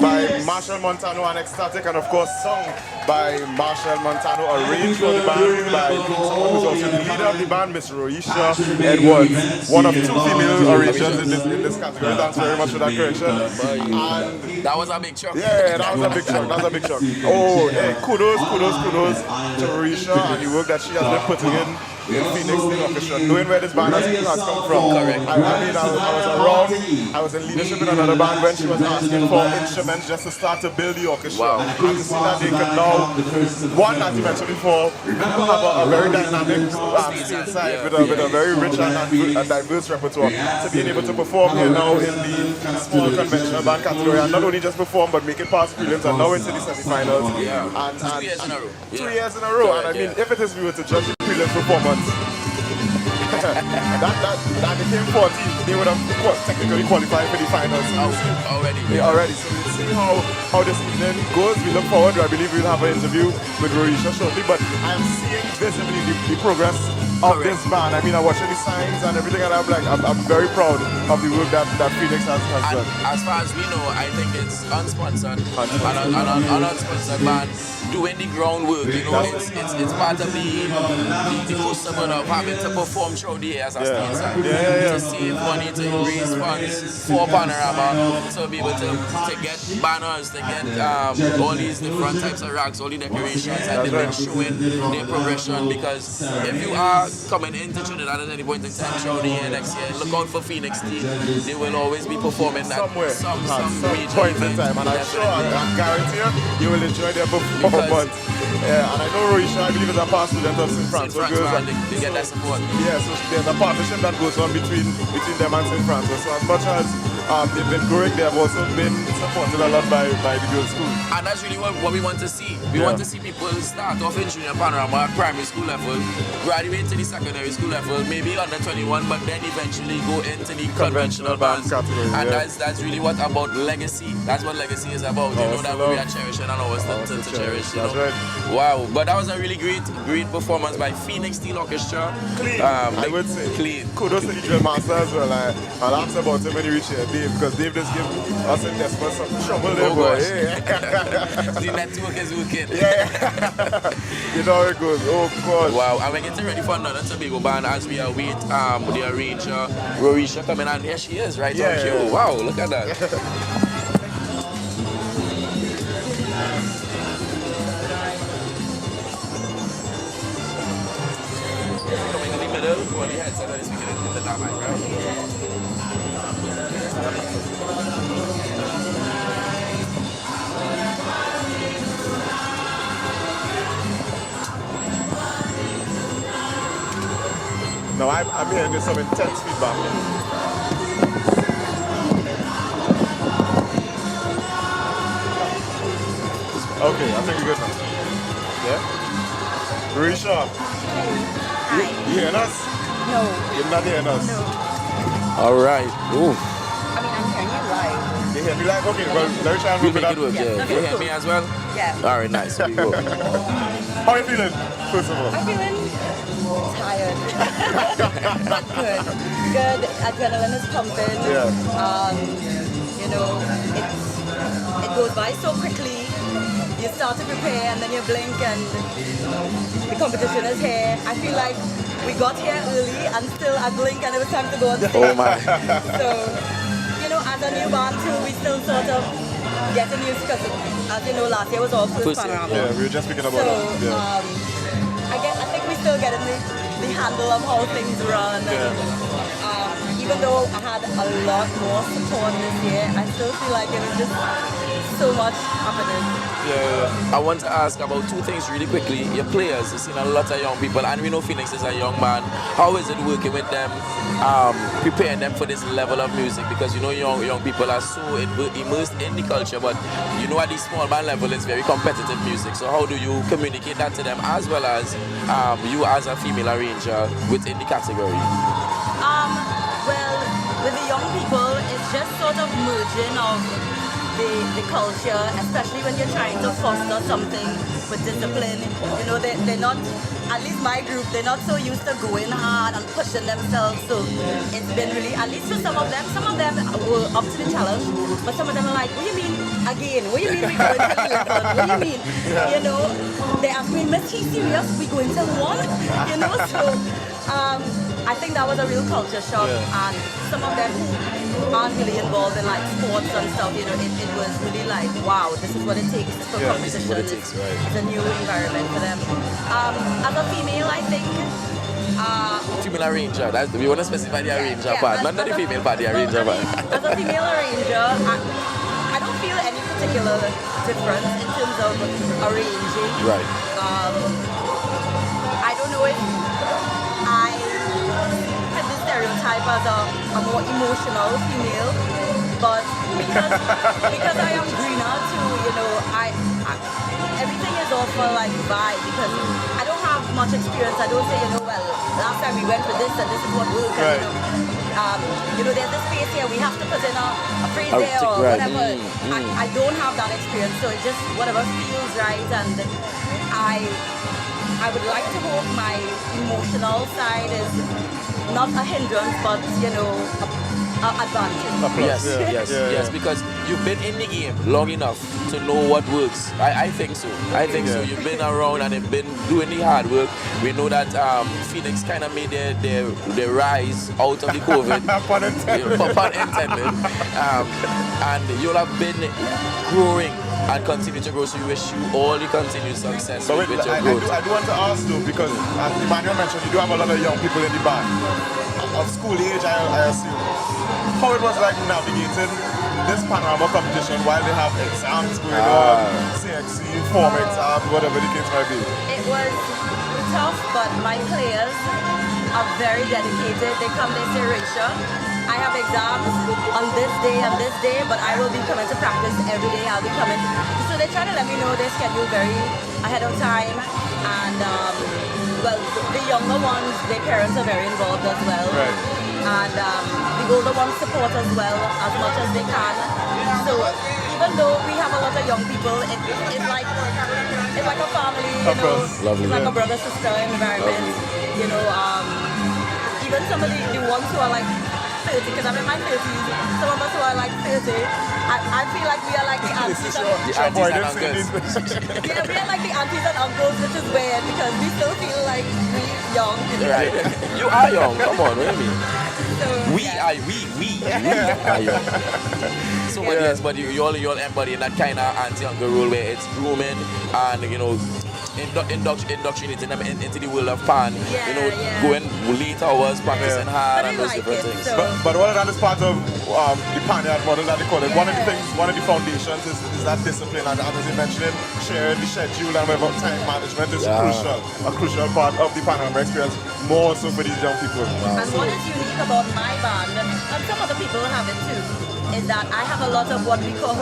by Marshall Montano and Ecstatic, and of course sung by Marshall Montano, arranged for the band by someone who's also the leader of the band, Miss Roisha Edwards. One of two female arrangements in this category. Thanks very much for that correction. And that was a big shock. Yeah, that was a big shock. That was a big shock. Oh, hey, kudos to Roisha and the work that she has been putting in Phoenix Steel Orchestra, knowing where this band has come from. Correct. I mean, I was around, I was in leadership in another band when she was asking for instruments just to start to build the orchestra. Wow. And to see that they could now, one, as you mentioned before, have a very dynamic steel side with a very rich and diverse repertoire. To being able to perform here now in the small conventional band category, and not only just perform, but make it past prelims and now into the semi-finals. Yeah. And 2 years in a row. 2 years in a row. And I mean, if it is we were to judge the prelim performance, that became 14. They would have technically qualified for the finals. Already. Yeah, already. So we'll see how this evening goes. We look forward. I believe we'll have an interview with Roisha shortly. But I am seeing visibly the progress of this band. I mean, I'm watching the signs and everything, and I'm like, I'm very proud of the work that Phoenix has done. As far as we know, I think it's unsponsored. An unsponsored band doing the groundwork. You know, it's part of the custom of having to perform throughout the year as a steel side. To save money, to raise funds for Panorama, to be able to get banners, to get all these different types of racks, all the decorations, and they've been showing their progression. Because if you are coming into Trinidad at any point in time throughout the year next year, look out for Phoenix Steel. They will always be performing somewhere, some point in time, and I'm sure, I guarantee you will enjoy their performance. Yeah, and I know Roisha, I believe, is a past student of St. Francois girls. They get that support. Yeah, so there's a partnership that goes on between them and St. Francois. So as much as they've been growing, they have also been supported a lot by the girls' school. And that's really what we want to see. We want to see people start off in junior Panorama at primary school level, graduate to the secondary school level, maybe under 21, but then eventually go into the conventional bands category. And that's really what about legacy. That's what legacy is about. You know, that we are cherishing and always to cherish. You know? Right. Wow, but that was a really great performance by Phoenix Steel Orchestra. Clean, I would say. Clean. Kudos to the drill master as well. I'll ask about him when he reach here, Dave, because Dave just gave us in Desperate some trouble there, boy. The network is working. Yeah. You know how it goes. Oh, God. Wow, and we're getting ready for another Tobago band as we await the arranger, Roisha, coming, and here she is, right on cue. Wow, look at that. What he had said that he's speaking into that mic, right? No, I'm hearing some intense feedback. Okay, I think we're good now. Yeah? Roisha. You hearing us? No. You're not hearing us? No. All right. Ooh. I mean, I'm hearing you live. You hear me live? Okay, well, let me try and make it work. Yeah. You hear me as well? Yeah. All right, nice. Here we go. How are you feeling, first of all? I'm feeling tired. Not good. Good. Adrenaline is pumping. Yeah. You know, it goes by so quickly. You start to prepare and then you blink and the competition is here. I feel like we got here early and still I blink and it was time to go on stage. Oh my. So, you know, as a new band too, we still sort of getting used because, as you know, last year was our first Panorama. Yeah, we were just speaking about it. Yeah. I think we still getting the handle of how things run. And, even though I had a lot more support this year, I still feel like it was just so much happening. Yeah. I want to ask about two things really quickly. Your players, you've seen a lot of young people, and we know Phoenix is a young man. How is it working with them, preparing them for this level of music? Because you know young people are so immersed in the culture, but you know at the small band level it's very competitive music. So how do you communicate that to them, as well as you as a female arranger within the category? Well, with the young people, it's just sort of merging of the culture, especially when you're trying to foster something with discipline. You know, they're not, at least my group, they're not so used to going hard and pushing themselves. So it's been really, at least for some of them were up to the challenge, but some of them are like, what do you mean again? What do you mean we going to 11? What do you mean? You know, they ask me, Miss, T serious? We going to 1? You know, so I think that was a real culture shock, and some of them who aren't really involved in like sports and stuff, you know, it was really like, wow, this is what it takes for competition. What it takes, right. It's a new environment for them. As a female, I think. Female arranger, we want to specify the arranger part, not the female part, the arranger part. As a female arranger, I don't feel any particular difference in terms of arranging. Right. I don't know if I fit the stereotype as a more emotional female, but because I am greener too, you know, I everything is all for like vibe, because I don't have much experience. I don't say, you know, well, last time we went for this and this is what worked. Right. You know, there's this space here, we have to put in a phrase there or whatever. I don't have that experience, so it's just whatever feels right, and I would like to hope my emotional side is not a hindrance, but, you know, advantage. Yes, because you've been in the game long enough to know what works. I think so. So. You've been around and you've been doing the hard work. We know that Phoenix kind of made their rise out of the COVID. Pun intended. Pun intended. And you'll have been growing and continue to grow, so we wish you all the continued success with your growth. I do want to ask though, because as Emmanuel mentioned, you do have a lot of young people in the band of school age, I assume. How it was like navigating this Panorama competition while they have exams going on, CXC, form exams, whatever the case might be? It was tough, but my players are very dedicated. They come, they say, Rachel, I have exams on this day, but I will be coming to practice every day. I'll be coming. So they try to let me know their schedule very ahead of time. And well, the younger ones, their parents are very involved as well. Right. And the older ones support as well as much as they can. So even though we have a lot of young people, it's like a family, you know. Lovely, it's like a brother-sister environment. You know, even some of the ones who are like 30, because I'm in my 30s, some of us who are like 30, I feel like we are like the aunties and uncles. Yeah, we are like the aunties and uncles, which is weird because we still feel like we're young. Right. You are young, come on, what do you mean? So, we are young. So but you all embody that kind of auntie-uncle role where it's grooming and, you know, indoctrinating them into the world of pan, going late hours, practicing hard and those different things. So. But all of that is part of the Panhandle model that they call it. One of the foundations is that discipline, and as you mentioned, sharing the schedule and whatever time management is a crucial part of the Panhandle experience, more so for these young people. And what is unique about my band, and some other people have it too, is that I have a lot of what we call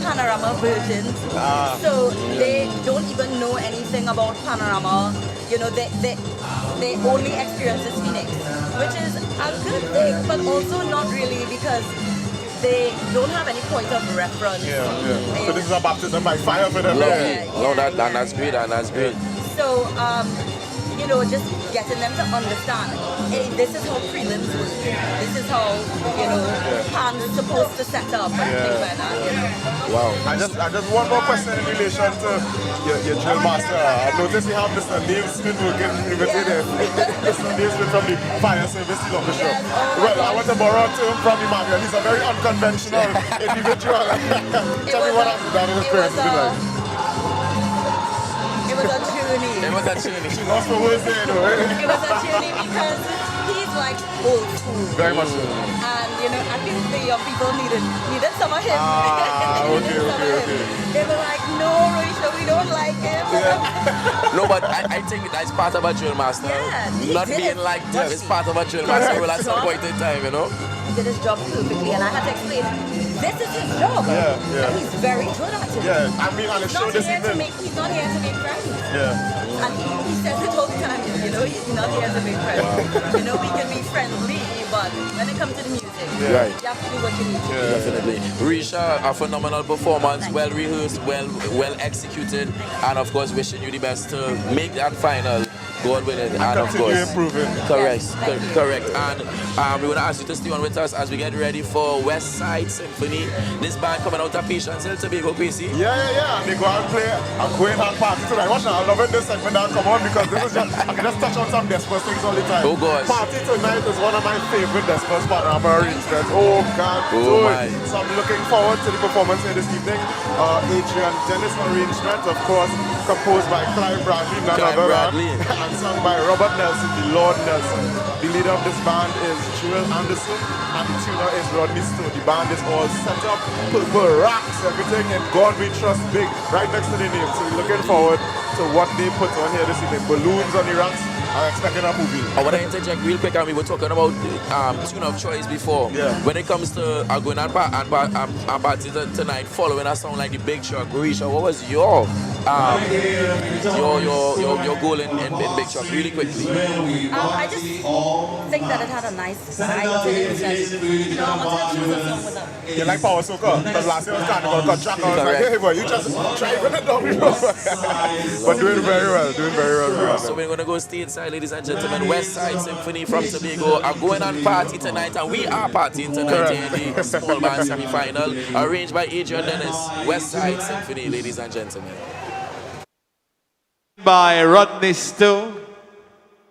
Panorama virgins. So they don't even know anything about Panorama. You know, they only experience this Phoenix, which is a good thing, but also not really, because they don't have any point of reference. So this is a baptism by fire for them. That's great, and that's great. So, you know, just getting them to understand, hey, this is how prelims work. This is how, you know, Pan is supposed to set up and things like that. Wow. And just one more question in relation to your drill master. I noticed you have Mr. Dave Smith working with you. Mr. Dave Smith from the fire service team of the show. Well, I want to borrow a term from Emmanuel. He's a very unconventional individual. Tell me what that experience has been like. It was a journey. She lost for words there, though. It was a journey because he's like old school. Very much so. And you know, I think the young people needed some of him. Okay. They were like, no, Rachel, we don't like him. No, but I think that's part of a drill master. Not being like them is part of a drill master at some point in time, you know. He did his job perfectly, and I had to explain, this is his job. And he's very good at it. I mean, on the show this evening. He's not here to make friends. And he says it all the time, you know, he's not here to make friends. You know, we can be friendly, but hard when it comes to the music. Right. You have to do what you need to do. Definitely. Risha, a phenomenal performance, well rehearsed, well executed, and of course wishing you the best to make that final. God willing, and of course, improving. correct, Yes, correct. And we want to ask you to stay on with us as we get ready for Westside Symphony. This band coming out of Patience Hill, Tobago, Quincy. Yeah. And they go and play a going on party tonight. Watch now, I love it this segment that come on because this is just, I can just touch on some Despers things all the time. Oh, God. Party tonight is one of my favorite Despers Panorama arrangements. Oh, God. Oh, my. So I'm looking forward to the performance here this evening. Adrian Dennis arrangement, of course, composed by Clive Bradley, none other than, and sung by Robert Nelson, the Lord Nelson. The leader of this band is Joel Anderson, and the tuner is Rodney Stone. The band is all set up, purple racks, everything, and God we trust big, right next to the name. So we're looking forward to what they put on here this evening. Balloons on the racks. I'm expecting a movie. I want to interject real quick, and we were talking about tune of choice before. Yeah. When it comes to going and party tonight, following a song like The Big Truck, Risha, what was your goal in Big Truck? Really quickly. I just think that it had a nice vibe to it. That, I wanted to choose a song with a You like Power Soca? Because last year was Carnival, got Jack. I was like, hey, boy, you just driving it down the road. But doing very well. So we're going to go stateside, ladies and gentlemen. Westside Symphony from Tobago are going on party tonight, and we are partying tonight in the small band semi-final, arranged by Adrian Dennis. Westside Symphony, ladies and gentlemen. By Rodney Stone,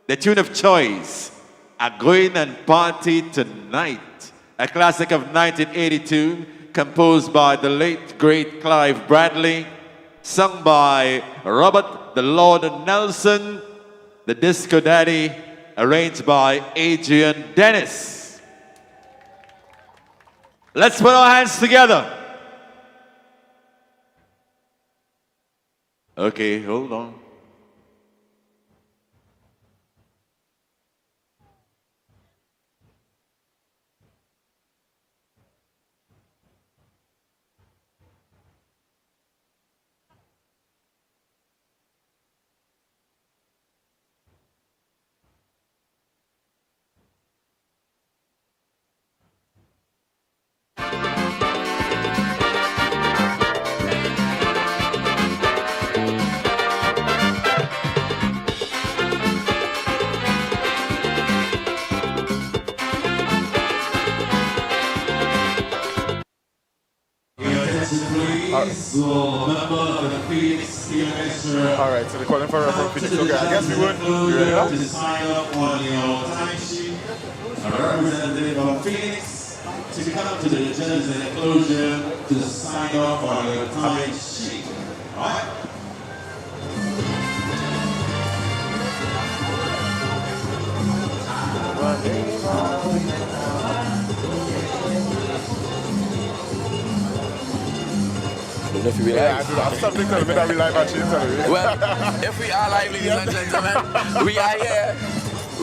the tune of choice, A Going and Party Tonight, a classic of 1982, composed by the late great Clive Bradley, sung by Robert the Lord Nelson, the Disco Daddy, arranged by Adrian Dennis. Let's put our hands together. Okay, hold on. Alright, so they're calling for Phoenix. Okay, I guess we would. You ready now? To sign up on your timesheet, a representative of Phoenix to come to the judge's enclosure to sign off on your timesheet. All right? If you Yeah, I do that. Something telling me that we live actually telling me. Well, if we are live, ladies and gentlemen, we are here.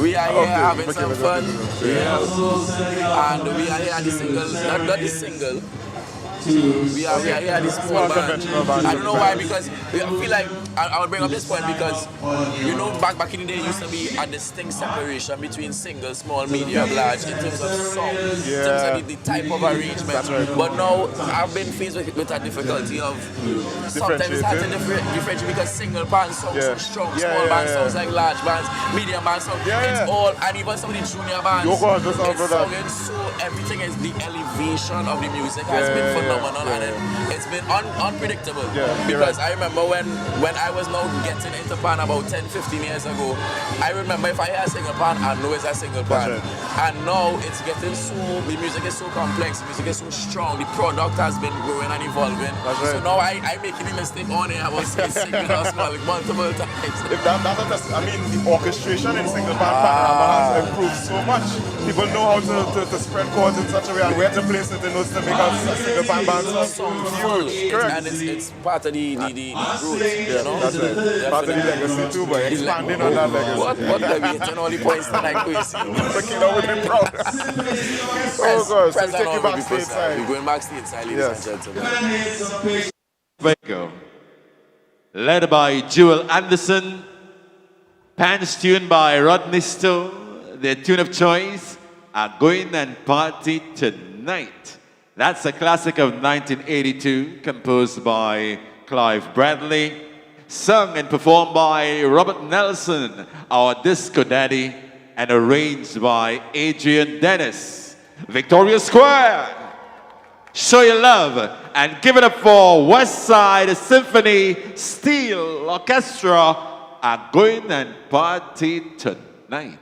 We are here having some fun. And we are here at the single, not the single. We are here at this small band. I don't know why, because I feel like I would bring up this point because you know back in the day it used to be a distinct separation between single, small, medium, large in terms of sound, in terms of the type of arrangement. But now I've been faced with a difficulty of sometimes it's hard to differentiate because single band sounds so strong, small band sounds like large bands, medium band sounds. It's all, and even some of the junior bands, it's sounding so everything is the elevation of the music has been phenomenal and it's been unpredictable. Because I remember when I was now getting into pan about 10-15 years ago, I remember if I hear a single pan, I know it's a single pan. And now it's getting so, the music is so complex, the music is so strong, the product has been growing and evolving. So now I'm making a mistake on it, I was saying single or small multiple times. I mean, the orchestration in single pan Panorama has improved so much. People know how to spread chords in such a way and where to place it in notes to make a single pan band sound huge. And it's part of the growth, you know? That's right. Part of the legacy too, but expanding on that legacy. What are we hitting all the points tonight, Quincy? Looking out with me proud. Oh God, so we take you backstage side. We're going backstage side, ladies and gentlemen. Trinbago, led by Joel Anderson, pans tuned by Rodney Stone, their tune of choice, are going and party tonight. That's a classic of 1982, composed by Clive Bradley, sung and performed by Robert Nelson, our disco daddy, and arranged by Adrian Dennis. Victoria Square, show your love and give it up for Westside Symphony Steel Orchestra are going and party tonight.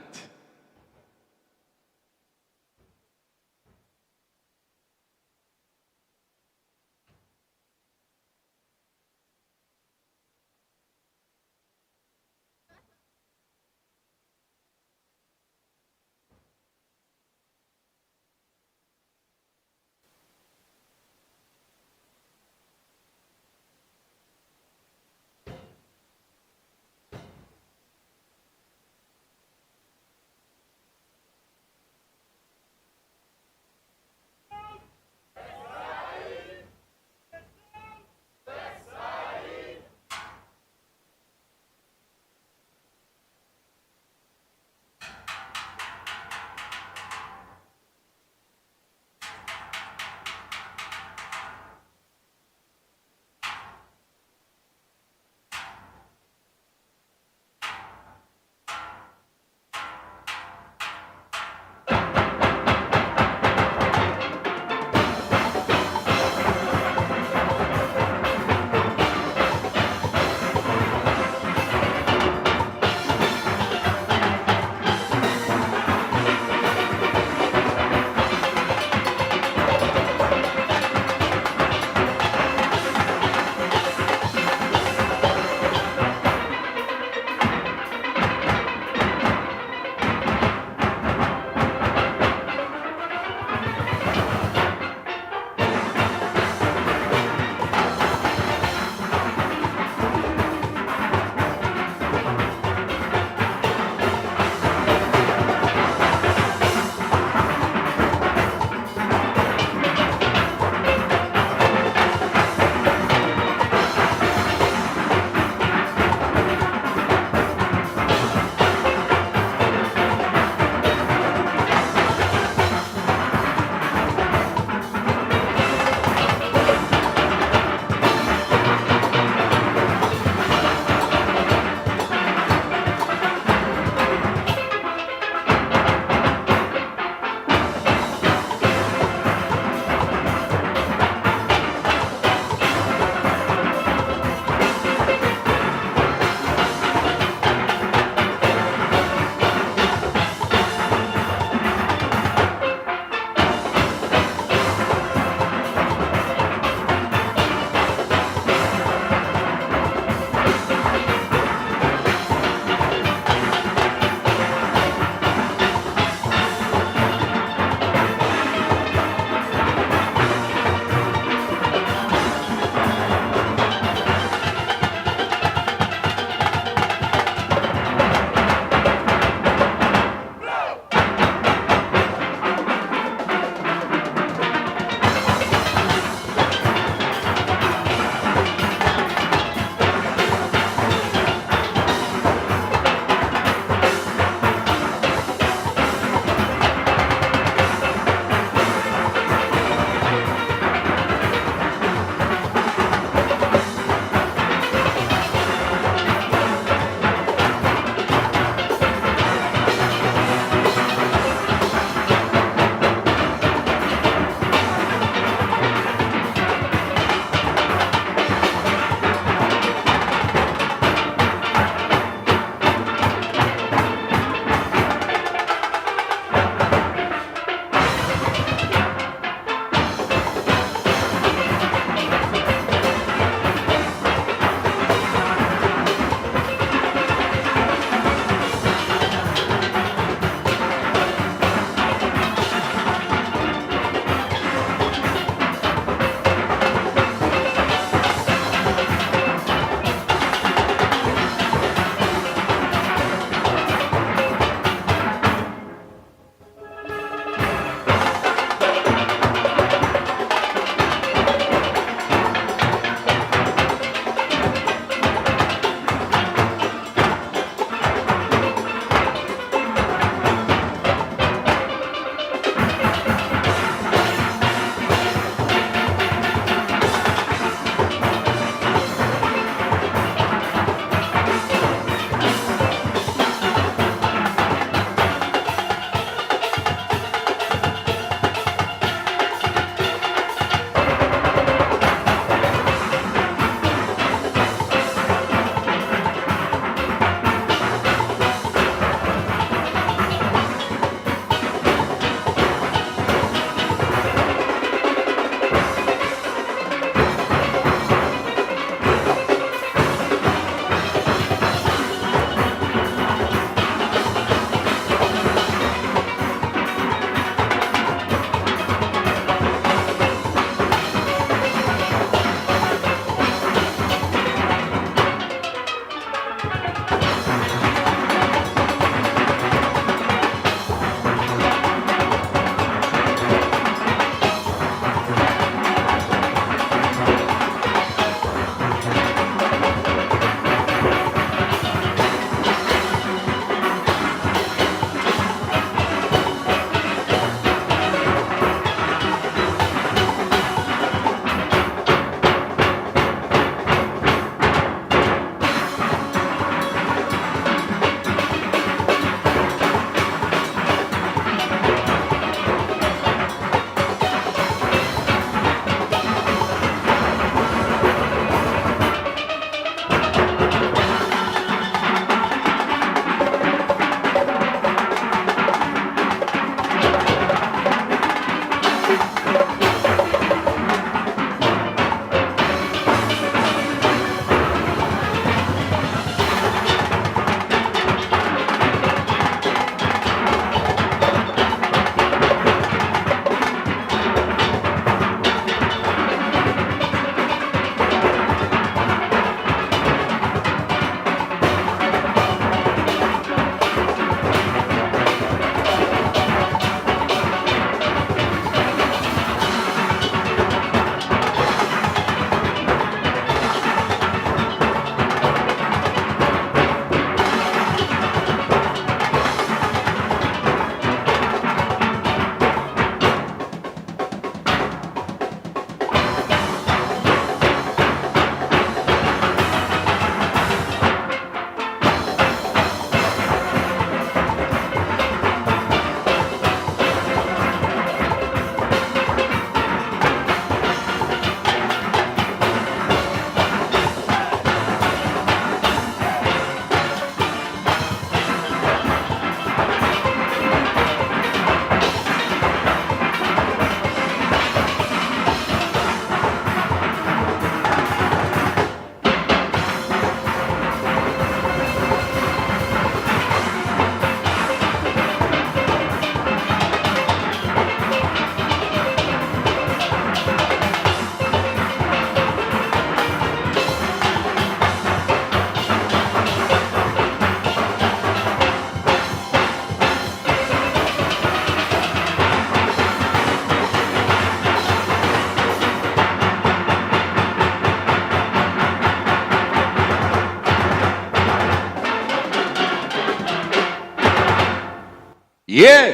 Yeah!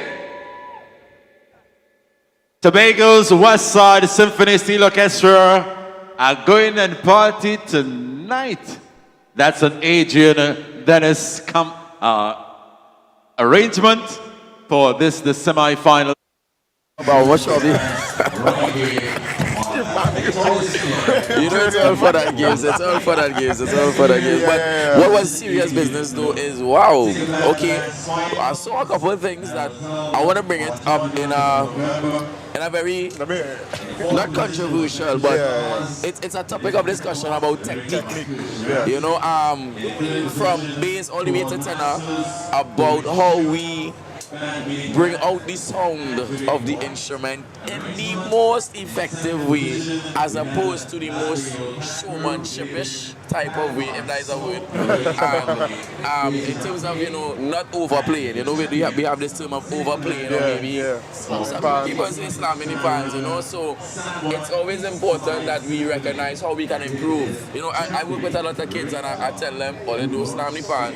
Tobago's Westside Symphony Steel Orchestra are going and party tonight. That's an Adrian Dennis arrangement for the semi-final. What shall we? You know, it's all for that games. It's all for that games. It's all for that games. But what was serious business though is wow. Okay, I saw a couple of things that I want to bring it up in a very not controversial, but it's a topic of discussion about technique. You know, from bass all the way to tenor about how we bring out the sound of the instrument in the most effective way as opposed to the most showmanship-ish type of way, if that is a word. In terms of, you know, not overplaying. You know, we have this term of overplaying, or maybe some people say slamming the pans, you know, so it's always important that we recognize how we can improve. You know, I work with a lot of kids and I tell them, all they do is slam the pan,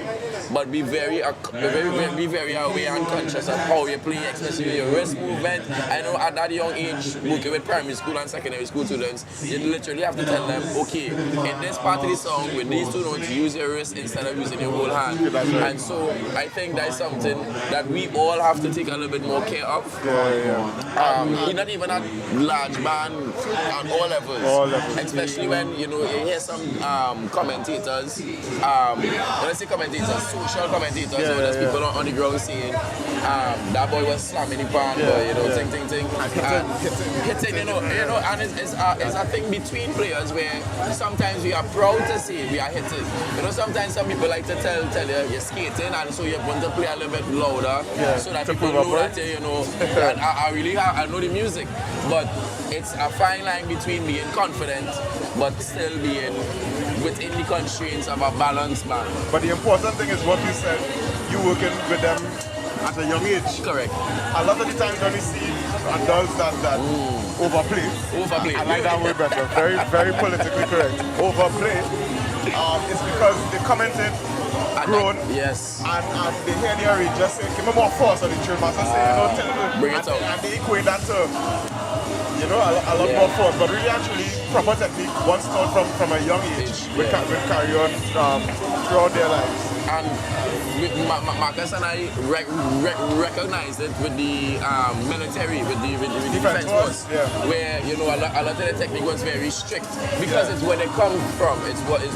but be very aware and conscious of how you play, especially your wrist movement. I know at that young age, working with primary school and secondary school students, you literally have to tell them, okay, in this part of the song, with these two notes, use your wrist instead of using your whole hand. And so I think that's something that we all have to take a little bit more care of. Not even a large band at all levels. Especially when, you know, you hear some commentators, when I say commentators, social commentators, or there's people on the ground saying, that boy was slamming the pan, you know, ting. Hitting, you know, and it's a thing between players where sometimes we are proud to say we are hitting. You know, sometimes some people like to tell you you're skating, and so you want to play a little bit louder so that people know that, you know, that I know the music. But it's a fine line between being confident but still being within the constraints of a balanced band. But the important thing is what you said, you working with them at a young age. Correct. A lot of the times when we see adults that overplay. I like that word better. Very, very politically correct. Overplay. It's because they commented grown. Yes. And they hear the arrange just say, give me more force on the tune master say, you know, tell them, bring it out. And they equate that to, you know, a lot more force. But really actually proper technique once taught from a young age will carry on throughout their lives. And Marcus and I recognize it with the military, with the defense force, where, you know, a lot of the technique was very strict because it's where they come from. It's coming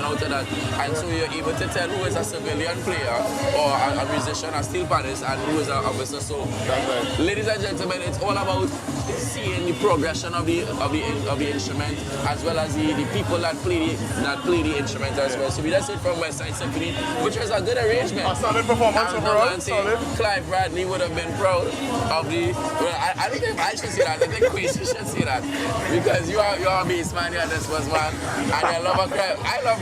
out of that. And so you're able to tell who is a civilian player or a musician, a steel panist, and who is an officer. So, ladies and gentlemen, it's all about seeing the progression of the instrument as well as the people that play the instrument as well. So we just did from Westside Symphony, which was a good arrangement. A solid performance overall. Solid. Clive Bradley would have been proud of the. Well, I don't think I should say that. I think Quincy should say that because you are a bass man, you are this was man, and I love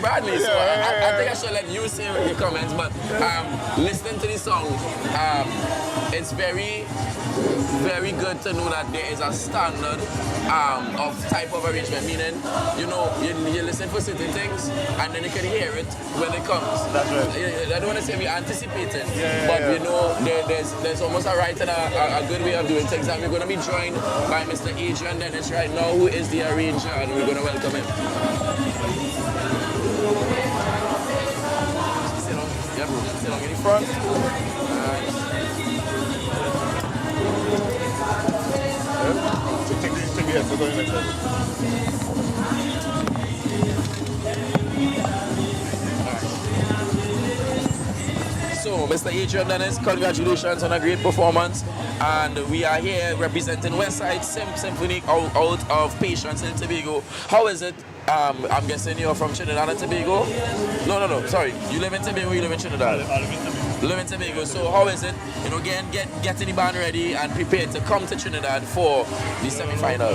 Bradley, so I think I should let you say your comments. But listening to the song, it's very good to know that there is a standard of type of arrangement, meaning, you know, you listen for certain things and then you can hear it when it comes. That's right. I don't want to say we anticipate it, but you know, there's almost a right and a good way of doing things. And we're going to be joined by Mr. Adrian Dennis right now, who is the arranger, and we're going to welcome him. Sit on in the front. So, Mr. Adrian Dennis, congratulations on a great performance. And we are here representing Westside Symphony out of Patience in Tobago. How is it? I'm guessing you're from Trinidad and Tobago? No, sorry. You live in Tobago, you live in Trinidad? I live in Tobago. Live in Tobago. So how is it, you know, getting the band ready and prepared to come to Trinidad for the semi-final?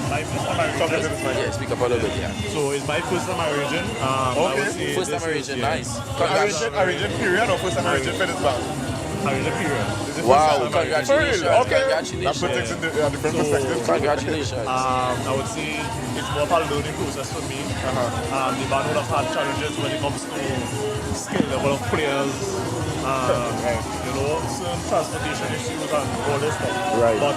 My first time I talking to this mic. Yeah, speak up a little bit, yeah. So it's my first time arranging. First time arranging, nice. Arranging period or first time arranging for this band? arranging period. This is the Wow, first time I'm arranging. congratulations. Okay. Congratulations. That puts things in a different perspective. Congratulations. I would say it's more of a learning process for me. The band would have had challenges when it comes to skill level of players, you know, certain transportation issues and all this stuff. Right. But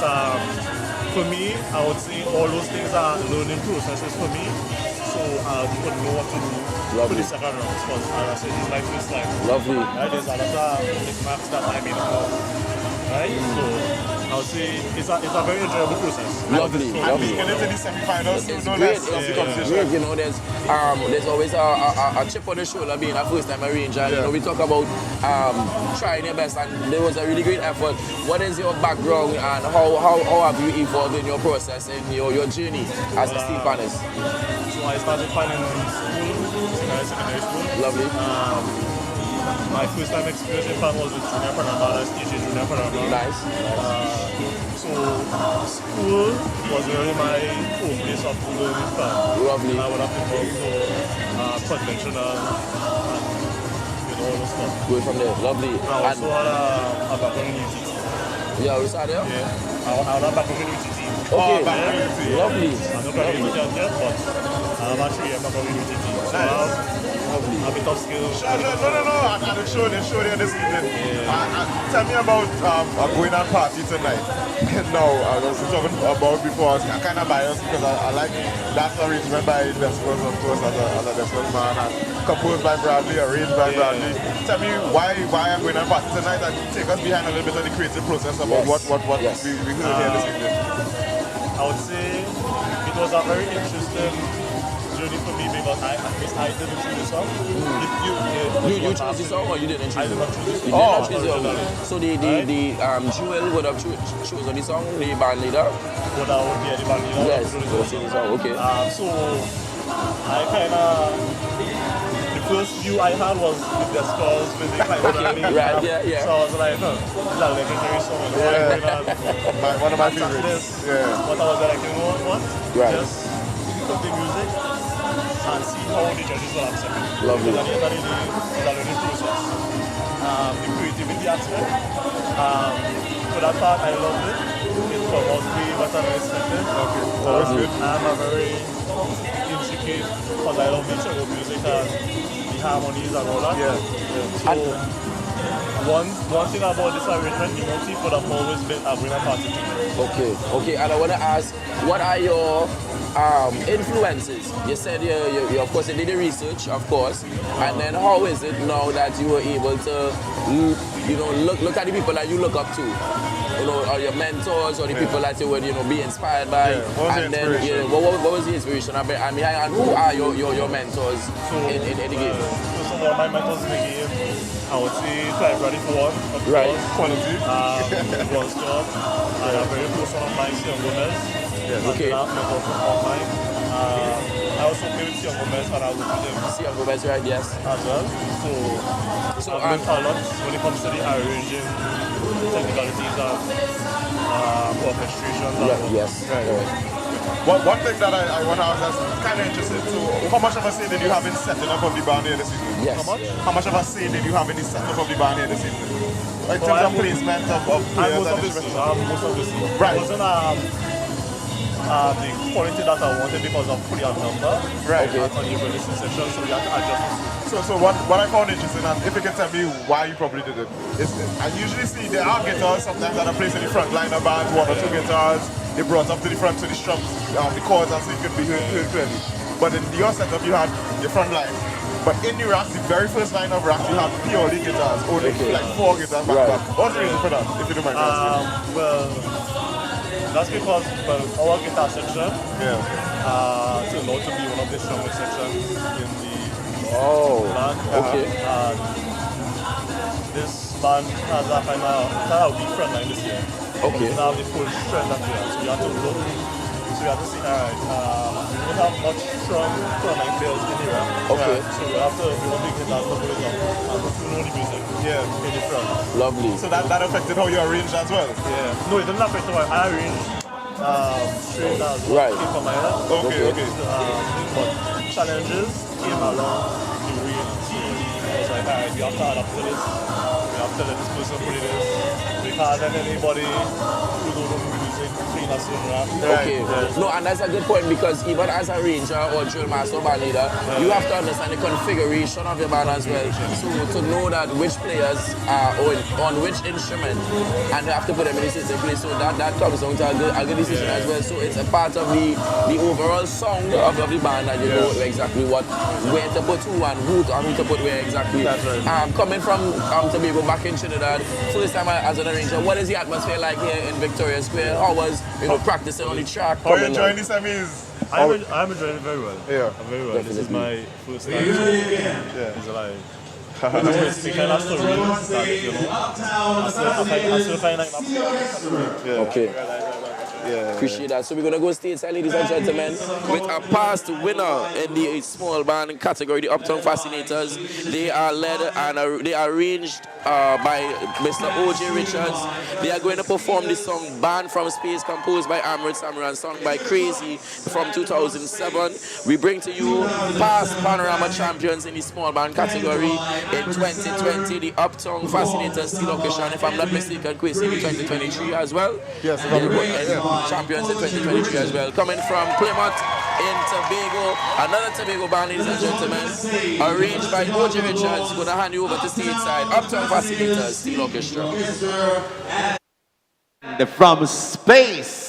for me, I would say all those things are learning processes for me. So I would know what to do for the second round. Because as I said, it's like this like Lovely. right, there's a lot of knickknacks that I may not know. Right? So I would say it's a very enjoyable process. Lovely. And we get into the semi-finals, so It's no great. less of the It's competition. great. You know, there's always a chip on the shoulder being a first-time arranger. You know, we talk about trying your best, and there was a really great effort. What is your background, and how have you evolved in your process and your journey as a steel panelist? So I started playing in school, secondary school. Lovely. My first time experience in Pan was with Junior Panama, stage Junior Panama. Nice. So school was really my home place of learning Pan. Lovely. I would have to go to conventional and you know all those stuff. Go from there. Lovely. I also had a background in UTT. Yeah, we started there? Yeah. I had a background in UTT. Okay. I'm Lovely. not very good yet, but I have actually a background in UTT. So I have a bit of skills. No. And the show there this evening. Tell me about going on party tonight. No, I was talking about before. I was kind of biased because I like that arrangement by Vespers, of course, as a Vespers man, and composed by Bradley, arranged by Bradley. Tell me why I'm going on party tonight, and take us behind a little bit of the creative process about what we heard here this evening. I would say it was a very interesting journey for me because I didn't choose the song. You chose the song or you didn't choose I it? did not choose the You song. did not choose the song. So the Jewel would have chosen the song, the band leader? Would be the band leader. Yes, would have chosen the song, okay. So I kind of, the first view I had was with the scores with the kind of right, yeah. So I was like, it's a legendary song. One of my favorites. Yeah. But I was like, you know what? Right. Just put the music and see how the judges will accept it. Lovely. Because at the end of the day, it's a learning process. The creativity aspect. For that part, I loved it. It was way better than expected. Okay. That's good. I'm a very intricate, because I love nature of music and the harmonies and all that. So, one thing about this arrangement, the motif would have always been a winner party. Okay, and I want to ask, what are your influences? You said you of course you did the research, of course, and then how is it now that you were able to, look at the people that you look up to, or your mentors or the people that you would be inspired by, and then what was the inspiration? And who are your mentors in the game? So one of my mentors in the game, I would say Trinbago for one, of right. course. Quality. Was job. And a very close one of mine, Sion Gomez. Okay. I also play with Sion Gomez and I was with him. Sion Gomez, right? Yes. As well. So I've learned a lot when it comes to the arranging technicalities of orchestration. Yes. Right. One thing that I want to ask is kind of interesting. So, how much of a say did you have in setting up of the band here this evening? Yes. How much of a say did you have in the setup of the band here this evening? In terms of placement of players and instruments? Most of the scene. Right. It wasn't the quality that I wanted because of putting a number. Right. On the releasing section, so we had to adjust. So what I found interesting, and if you can tell me why you probably did it, is I usually see there are guitars sometimes that are placed in the front line of bands, one or two guitars, they brought up to the front so the strums, the chords, and so you could be heard clearly. But in your setup, you had your front line. But in the rack, the very first line of rack, you had purely guitars, only like 4 guitars back to back. What's the reason for that, if you don't mind asking? Well, that's because our guitar section turned out to be one of the strongest sections in the band. Okay. This band has a kind of weak front line this year. Okay. We don't have the full strength that we have, so we have to look. So we have to see, alright, we don't have much strong front line players in here. Okay. So we have to big guitars to put it up and to know the music in the front. Lovely. So that affected how you arranged as well? Yeah. No, it didn't affect how I arranged straight as well. Right. Came from my head. Okay. But challenges came along the way. I was like, alright, we have to adapt to this. We have have to let this person put it in. We can't let anybody who don't know music feel us in rap. Okay. No, and that's a good point because even as a ranger or drill master or band leader, you have to understand the configuration of your band as well. So to know that which players are on which instrument and you have to put them in the system place. So that comes down to a good decision as well. So it's a part of the overall sound of the band that you know exactly where to put who and who to put where exactly. That's right. Coming from Tobago back in Trinidad, first time as an arranger, what is the atmosphere like here in Victoria Square? How was practicing on the track? How are you enjoying the semis? I'm enjoying it very well. Yeah. Very well. This is my first time. Yeah. It's like it's the kind of story that, you know, I still find like Okay. Appreciate that. So we're going to go stateside, ladies and gentlemen, with a past winner in the small band category, the Uptown Fascinators. They are led and they are arranged by Mr. O.J. Richards. They are going to perform the song Band from Space, composed by Amrit Samran, sung by Crazy from 2007. We bring to you past Panorama champions in the small band category in 2020, the Uptown Fascinators Steel Orchestra, and if I'm not mistaken, Kwesi in 2023 as well. Yes, Champions in 2023 as well. Coming from Plymouth in Tobago, another Tobago band, ladies and gentlemen, arranged by O.J. Richards. Going to hand you over to stateside, Uptown Fascinators Steel Orchestra. From space.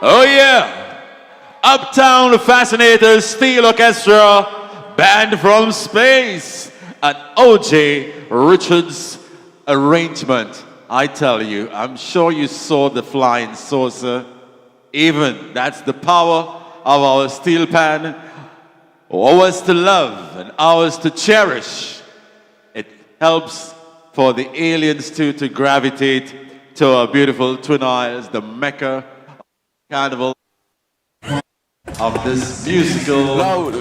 Oh yeah! Uptown Fascinators Steel Orchestra, band from space, and O.J. Richards arrangement. I tell you, I'm sure you saw the flying saucer. Even that's the power of our steel pan. Ours to love and ours to cherish. It helps for the aliens to gravitate to our beautiful Twin Isles, the Mecca carnival of this musical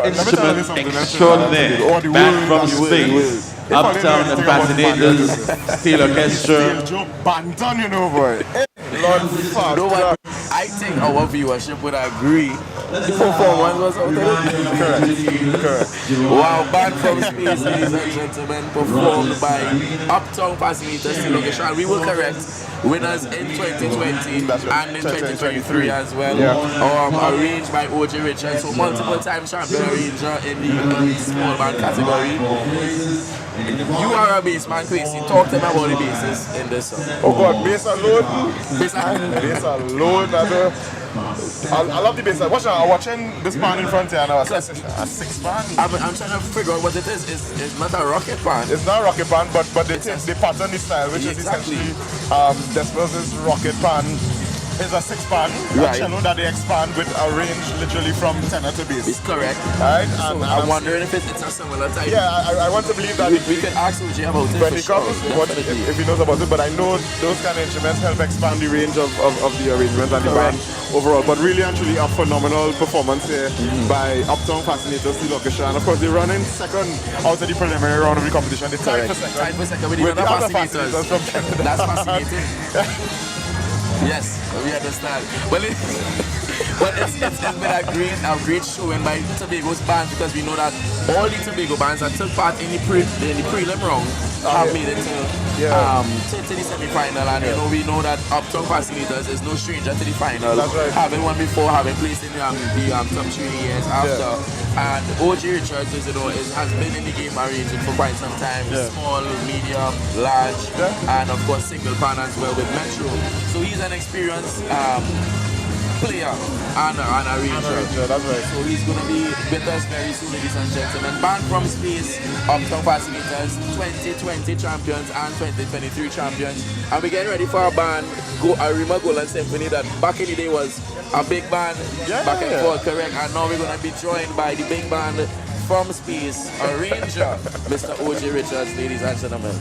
instrument extraordinaire. Band from space, Uptown and Fascinators, Steel Orchestra. Banton, you know, boy. Lord, fuck. No, but I think our viewership would agree. The performance was out there. Correct. Wow, band from space, ladies and gentlemen, performed by Uptown Fascinators Steel Orchestra. We were correct. Winners in 2020 and in 2023 as well. Yeah. Arranged by O.J. Richards, so multiple time champion arranger in the small band category. You are a bass man, Quincy. Talk to me about the basses in this song. Oh God, bass alone. Bass alone. I love the bass. I'm watching this band in front here, and a six band. I'm trying to figure out what it is. It's not a rocket band. It's not a rocket band, but they pattern the style, which is essentially Desper's rocket band. Is a six band, right. Cello that they expand with a range literally from tenor to bass. It's correct. Right? So I'm wondering if it's a similar type. Yeah, I want to believe that we can ask OJ about it. When he comes, if he knows about it, but I know those kind of instruments help expand the range of the arrangement and the band overall. But really and truly a phenomenal performance here by Uptown Fascinators Steel Orchestra. And of course, they run in second out of the preliminary round of the competition. They tied for second. Tied for second with the other Fascinators from Trinidad. That's fascinating. Yes, we understand. Well, it's been a great showing by Tobago's bands, because we know that all the Tobago bands that took part in the prelim round have made it to the semi-final, and we know that Uptown Fascinators is no stranger to the final. That's right. Having won before, having placed in the top 3 years after, and O.J. Richards has been in the game arranging for quite some time. Small, medium, large, and of course single pan as well with Metro. So he's an experienced player and arranger. That's right. So he's going to be with us very soon, ladies and gentlemen. Band from space, Uptown Fascinators, 2020 champions and 2023 champions. And we're getting ready for our band, Arima Golden Symphony, that back in the day was a big band, back and forth, correct. And now we're going to be joined by the big band from space, arranger, Mr. O.J. Richards, ladies and gentlemen.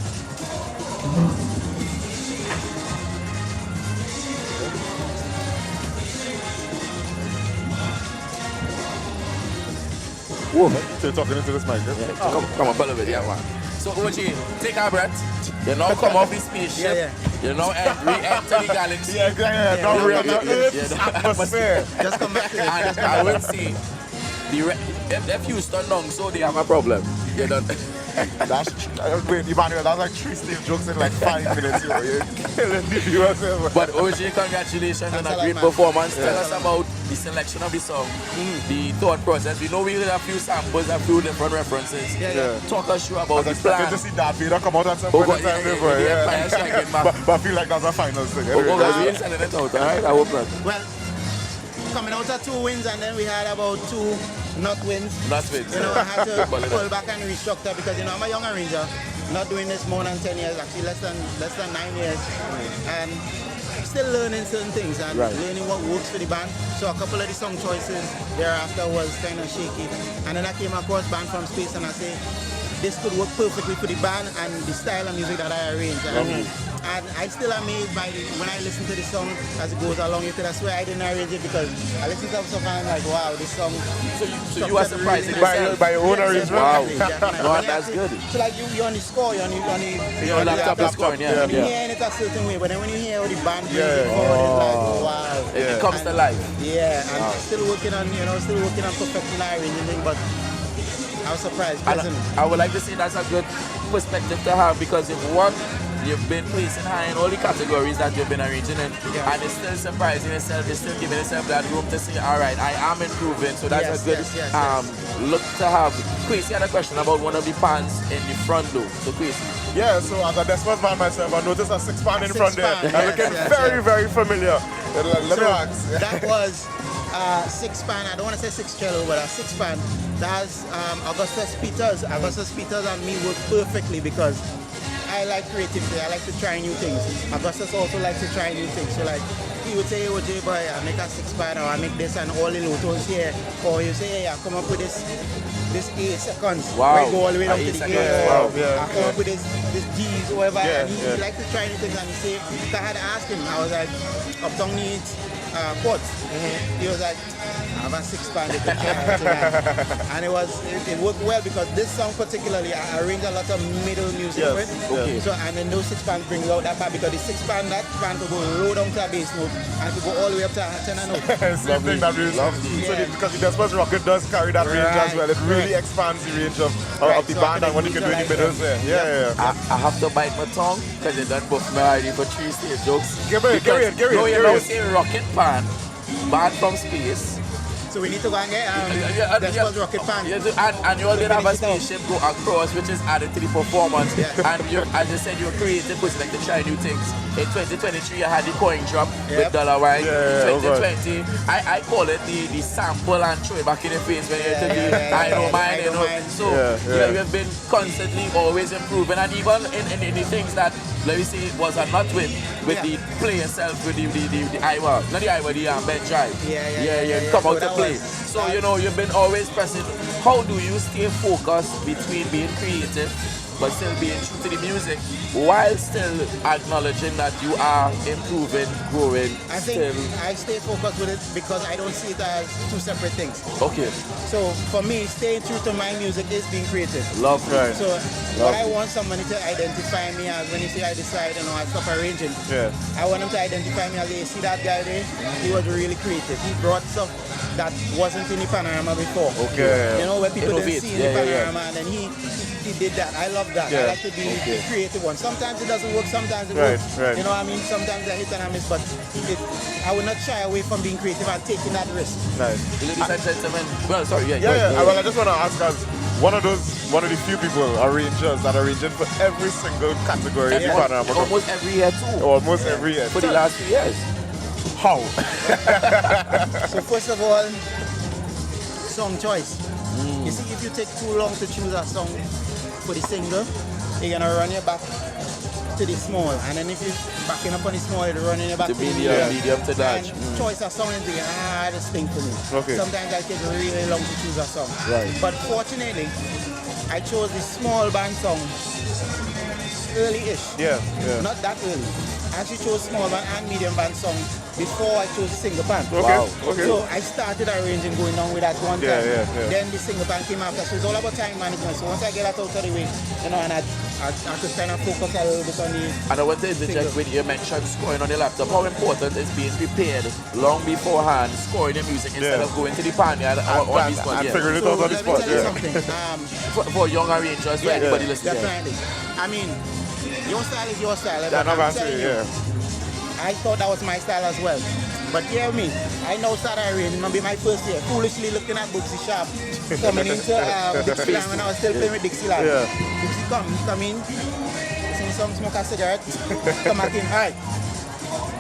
Whoa, so you're talking into this mic. Come on, follow with that one. So, OJ, take a breath. You now come off the spaceship. You now re-enter the galaxy. Don't re-enter atmosphere. Just come back. And I will say, if Houston long, so they have a problem. You don't. Wait, Emmanuel, that's like 3 Steve jokes in like 5 minutes. You're killing the viewers. But OJ, congratulations on a great performance. Tell us about the selection of the song, the thought process. We know we did a few samples, a few different references. Talk us through about the plan. I expected to see Darth Vader come out at some point in time. But I feel like that's a finals thing. We're sending it out, alright? I hope not. Well, coming out of 2 wins, and then we had about 2 not wins. Not wins. I had to pull back and restructure, because I'm a young arranger, not doing this more than 10 years, actually less than 9 years, and still learning certain things and learning what works for the band. So a couple of the song choices thereafter was kind of shaky, and then I came across Band from Space, and I said, this could work perfectly for the band and the style of music that I arrange. And I'm still amazed by when I listen to the song as it goes along. I swear I didn't arrange it, because I listen to some and I'm like, wow, this song. So you are surprised by your own arrangement? Wow. No, that's good. So like you're on the score, you're on your laptop scoring, When you hear it a certain way, but then when you hear how the band plays it, it's like, wow. It comes to life. Yeah, and still working on perfecting the arranging, but I was surprised. I would like to say that's a good perspective to have, because if what you've been placing high in all the categories that you've been arranging in, and it's still surprising yourself, it's still giving yourself that room to say, all right, I am improving. So that's a good look to have. Quincy had a question about one of the pans in the front though. So Quincy, Yeah, so as a Desmos man myself, I noticed a 6-pan in front there. six-pan, And yes, looking yes, very, yes. very familiar. Let me So ask. that was 6-pan. I don't want to say 6 cello, but a 6-pan. That's Augustus Peters. Augustus Peters and me work perfectly because I like creativity. I like to try new things. Augustus also likes to try new things. So like he would say, "Oh, J boy, I make a 6-pan or I make this and all the low tones here." Or you say, "Hey, I come up with this 8 seconds." Wow. Where I go all the way down to 8 the seconds. A. Wow, Or yeah, I come up with this G's or whatever. Yeah, And he likes to try new things. And he say, I had asked him, I was like, Uptown needs chords. He was like, I have a 6-pan. they can try it again." And it worked well because this song particularly, I arranged a lot of middle music Yes, with. okay. So and then those 6-pans brings out that part because the 6-pan, that pan could go low down to a bass note and could go all the way up to a tenor note. Same thing that really so Yeah. because the Desmos Rocket does carry that range as well. It really Right. expands the range of the So band I and what you can do in the middles there. Yeah. I have to bite my tongue because you done both my idea for 3 stage jokes. Give it. No, you know, say rocket pan, band from space. So we need to go and get Yeah, Desmos Rocket Pan. and you already have a Finish it off. spaceship go across, which is added to the performance. Yeah. And you, as you said, you're creative, push like to try new things. In 2023, you had the coin drop with Yep. Dollar Wine. Yeah, 2020, I call it the sample and throw it back in the face when you interview. I know mine, you know. So you've been constantly always improving, and even in the things that, let me say, was a not with the play itself, with the Iowa, not the Iowa, the bench drive. Yeah. Come So out to that play. was- So, you know, you've been always pressing. How do you stay focused between being creative but still being true to the music while still acknowledging that you are improving, growing, I think still? I stay focused with it because I don't see it as 2 separate things. Okay. So for me, staying true to my music is being creative. Love. Right. So what I want somebody to identify me as when you say I decide, I stop arranging. Yeah. I want them to identify me as, hey, see that guy there? He was really creative. He brought stuff that wasn't in the Panorama before. Okay. You know, where people Innovate. didn't see in the Panorama, and then he did that. I love that. Yeah. I like to be the creative one. Sometimes it doesn't work, sometimes it Right, works. right. You know what I mean? Sometimes I hit and I miss, but I will not shy away from being creative and taking that risk. Nice. Ladies and gentlemen, well, sorry, Yeah. Well, I just want to ask us, one of the few people, arrangers, that arranging for every single category in the Panorama. almost every year too. Almost every year. For the last 3 years. How? So first of all, song choice. You see, if you take too long to choose a song for the single, you're gonna run your back to the small, and then if you're backing up on the small, you're running your back The to the medium to that. And choice of song is the hardest thing for me. Okay. Sometimes I take really long to choose a song. Right. But fortunately, I chose the small band song early-ish. Yeah. Not that early. I actually chose small band and medium band song before I chose single band. Okay. Okay. So I started arranging going on with that one time. Yeah. Then the single band came after. So it's all about time management. So once I get that out of the way, and I could kind of focus a little bit on the. And I want to interject with you mentioned scoring on your laptop. How important is being prepared long beforehand, scoring your music instead of going to the Pioneer on the spot? And figuring it out on the Let me spot. tell you Yeah. something. For young arrangers, for anybody listening. Definitely. I mean, your style is your style. Yeah, but no, I'm that's telling it, you, yeah. I thought that was my style as well. But hear me, I now started arranging. Maybe my first year, foolishly looking at Booksy Sharp, coming into Dixieland when I was still playing with Dixieland. Yeah. Booksy come in, sing some, smoke a cigarette, come back in. All right.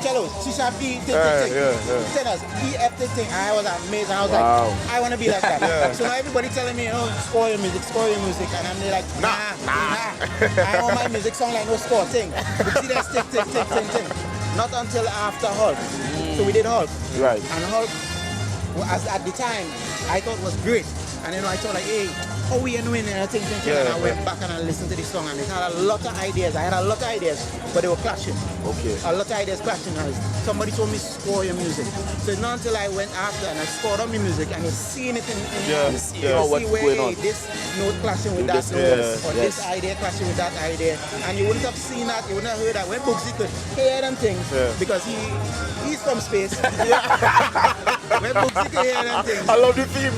Cello, C sharp, E, tick, tenors, E, F, tick. I was amazed, and I was like, I want to be like that. So now everybody telling me, score your music, and I'm like, nah. I want my music sound like no score thing. See that tick. Not until after Hulk. So we did Hulk. Right. And Hulk, as at the time, I thought was great. And I thought like, hey, how we are doing and thing. And I went back and I listened to the song, and it had a lot of ideas. I had a lot of ideas, but they were clashing. Okay. A lot of ideas clashing. Somebody told me score your music. So it's not until I went after and I scored on my music and you're seeing it in Yeah. see what's where going on. this note clashing with that note, or this idea clashing with that idea. And you wouldn't have seen that, you wouldn't have heard that. When Booksy could hear them things, because he's from space. When Booksy could hear them things. I love the theme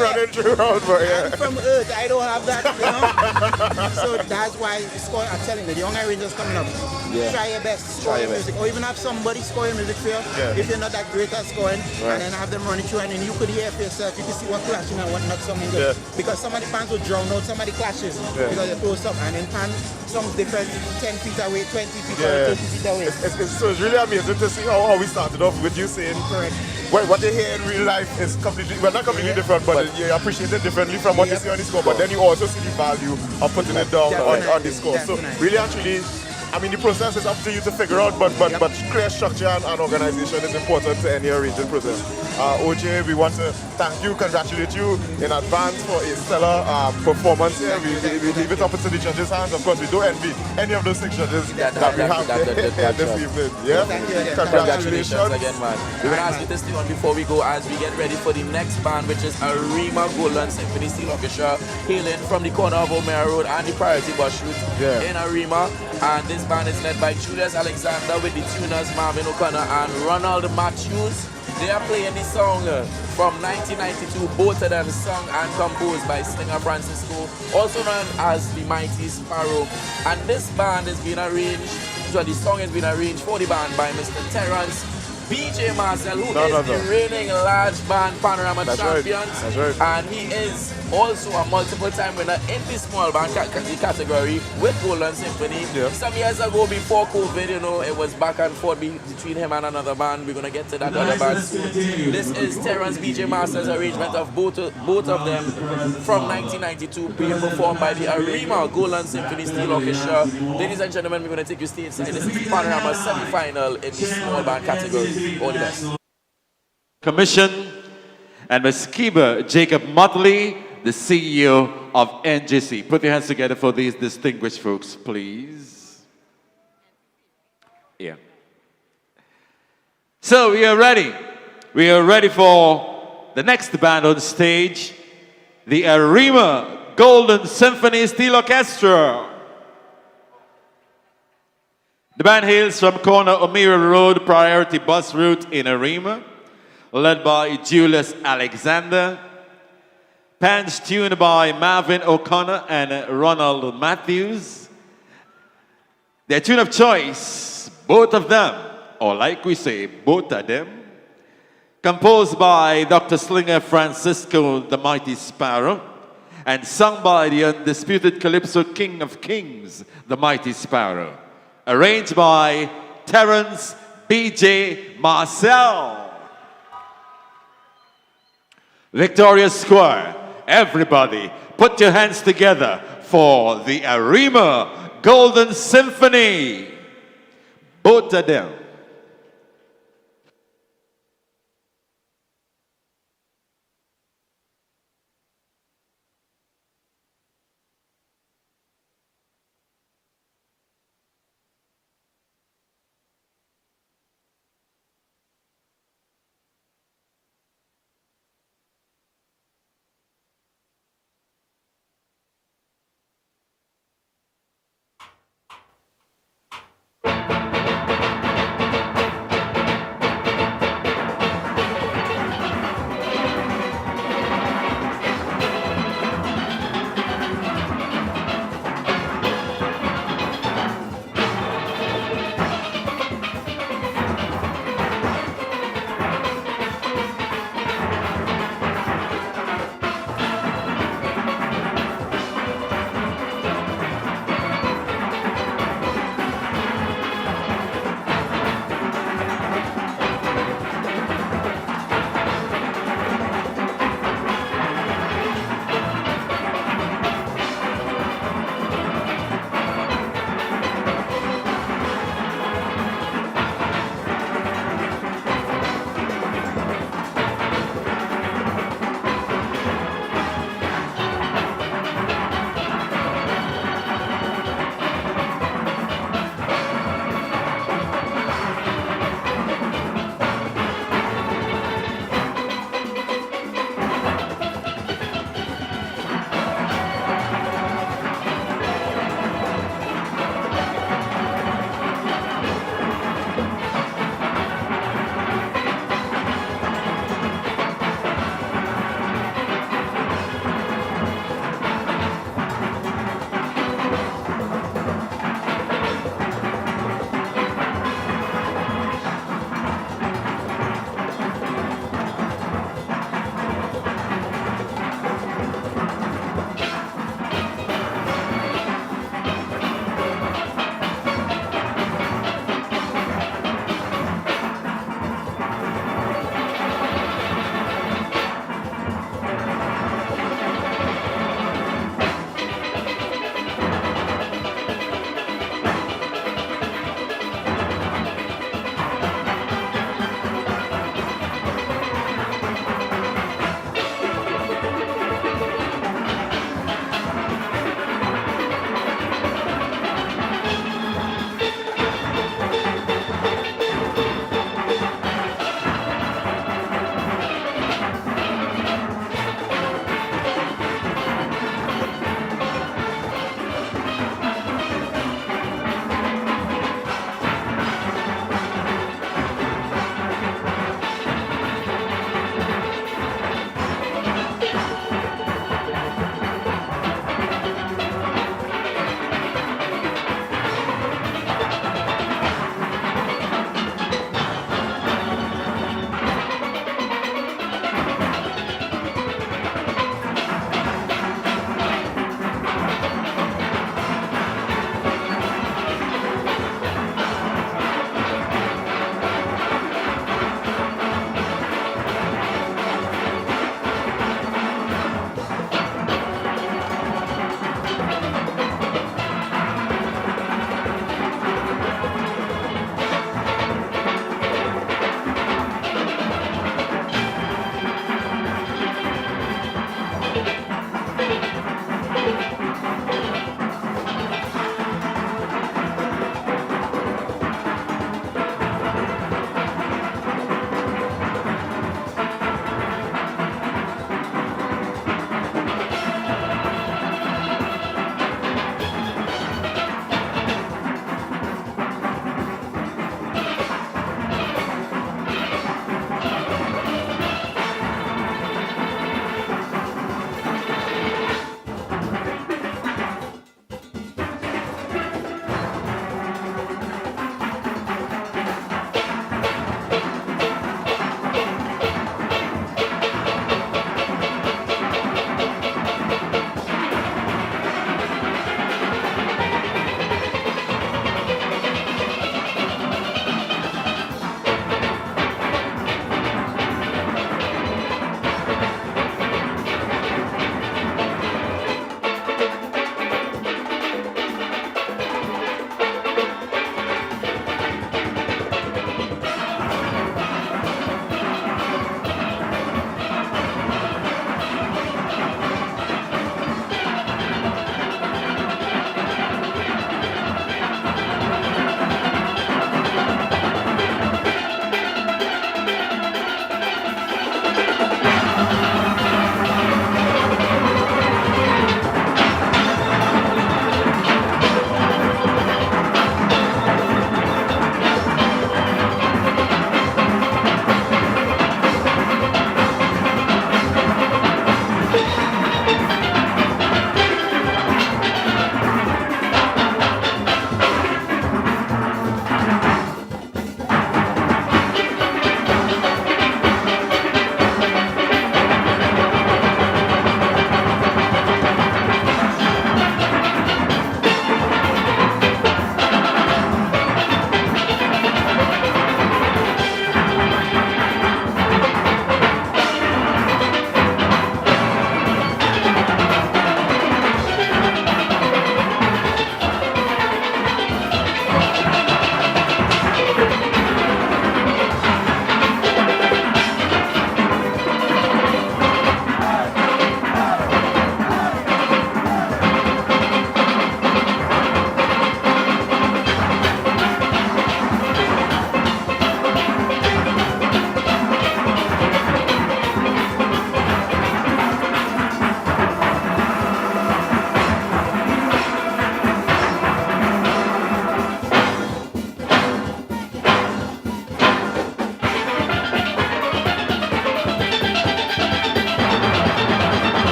running throughout, but I'm from Earth. hurt. I don't have that, you know. So that's why I'm telling you, the young Rangers coming up. Try your best, score your music, or even have somebody score your music for you. If you're not that great at scoring, and then have them running through, and then you could hear for yourself. You can see what clashing and what not something good. Because some of the fans will drown out some of the clashes because they're close up, and in pan songs different 10 feet away, 20 feet away, 30 feet away. So it's really amazing to see how we started off with you saying what you hear in real life is completely, well, not completely different, but you appreciate it differently from what you see on the score. But then you also see the value of putting it down on the score. So really, actually, I mean, the process is up to you to figure out, but clear structure and organization is important to any arranging process. OJ, we want to thank you, congratulate you in advance for a stellar performance here. We leave it up to the judges' hands. Of course, we don't envy any of those 6 judges that we have here this evening. Yeah? Congratulations again, man. We're going to ask you to stay on before we go as we get ready for the next band, which is Arima Golden Symphony Steel Orchestra, hailing from the corner of Omera Road and the Priority Bus Route in Arima. And this band is led by Julius Alexander with the tuners Marvin O'Connor and Ronald Matthews. They are playing the song from 1992, both of them sung and composed by Slinger Francisco, also known as the Mighty Sparrow. And this band is being arranged, so the song has been arranged for the band by Mr. Terrence BJ Marcel, who is the reigning large band Panorama champions. That's right. And he is also a multiple-time winner in the small band category with Golden Symphony. Some years ago, before COVID, you know, it was back and forth between him and another band. We're going to get to that other band soon. This is Terrence BJ Marcel's arrangement of both of them from 1992, being performed by the Arima Golden Symphony Steel Orchestra. Ladies and gentlemen, we're going to take you stateside. This is the Panorama semi-final in the small band category. All the best. Commission and Ms. Kiba Jacob Motley, the CEO of NGC. Put your hands together for these distinguished folks, please. Yeah. So we are ready. We are ready for the next band on stage, the Arima Golden Symphony Steel Orchestra. The band hails from corner Omera Road, Priority Bus Route in Arima, led by Julius Alexander. Pans tuned by Marvin O'Connor and Ronald Matthews. Their tune of choice, both of them, or like we say, both of them, composed by Dr. Slinger Francisco, the Mighty Sparrow, and sung by the undisputed Calypso King of Kings, the Mighty Sparrow. Arranged by Terrence B.J. Marcel. Victoria Square, everybody put your hands together for the Arima Golden Symphony. Both of them.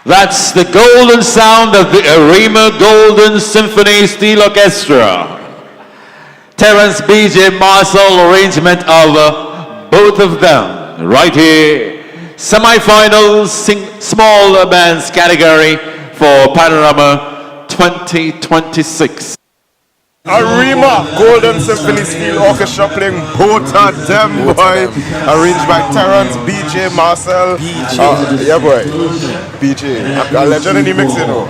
That's the golden sound of the Arima Golden Symphony Steel Orchestra. Terence B.J. Marcel arrangement of both of them right here. Semi-finals small bands category for Panorama 2026. Arima Golden Symphony Steel Orchestra playing both of them, boy. Arranged by Terence B.J. Marcel. Yeah, boy. B.J. A legend in the mix, you know.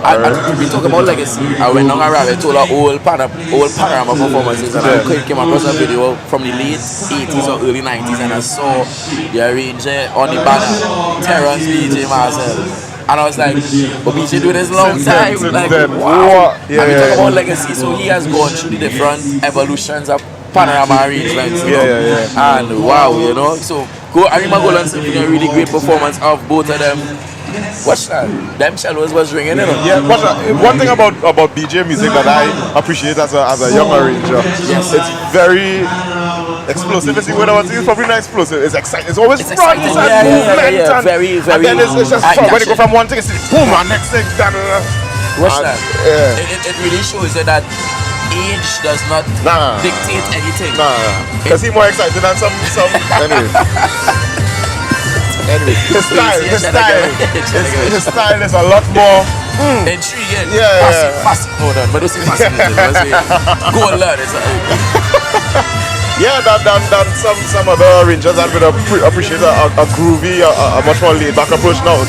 We talk about legacy. I went on a rabbit told old Panorama performances, and I came across a video from the late 80s or early 90s, and I saw the arranger on the banner, Terence B.J. Marcel. And I was like, but BJ doing this long time. Like, wow. And we talk about legacy, so he has gone through the different evolutions of Panorama arrangements. And wow, you know. So Arima Golden Symphony, a really great performance of both of them. What's that? Them cellos was ringing, you know. Yeah, but one thing about BJ music that I appreciate as a young arranger, it's very explosive. Is the word I want to use? Probably not explosive. It's exciting. It's always front and movement. And very. And then it's just fun. When you go from one thing, it's boom, and next thing. What's that? It really shows you that age does not dictate anything. Because he's more excited than some. Anyway, his style is a lot more intriguing. Fascinating. Hold on, but don't say fascinating. Go and learn. Than some other arrangers that would appreciate a groovy, a much more laid back approach. No,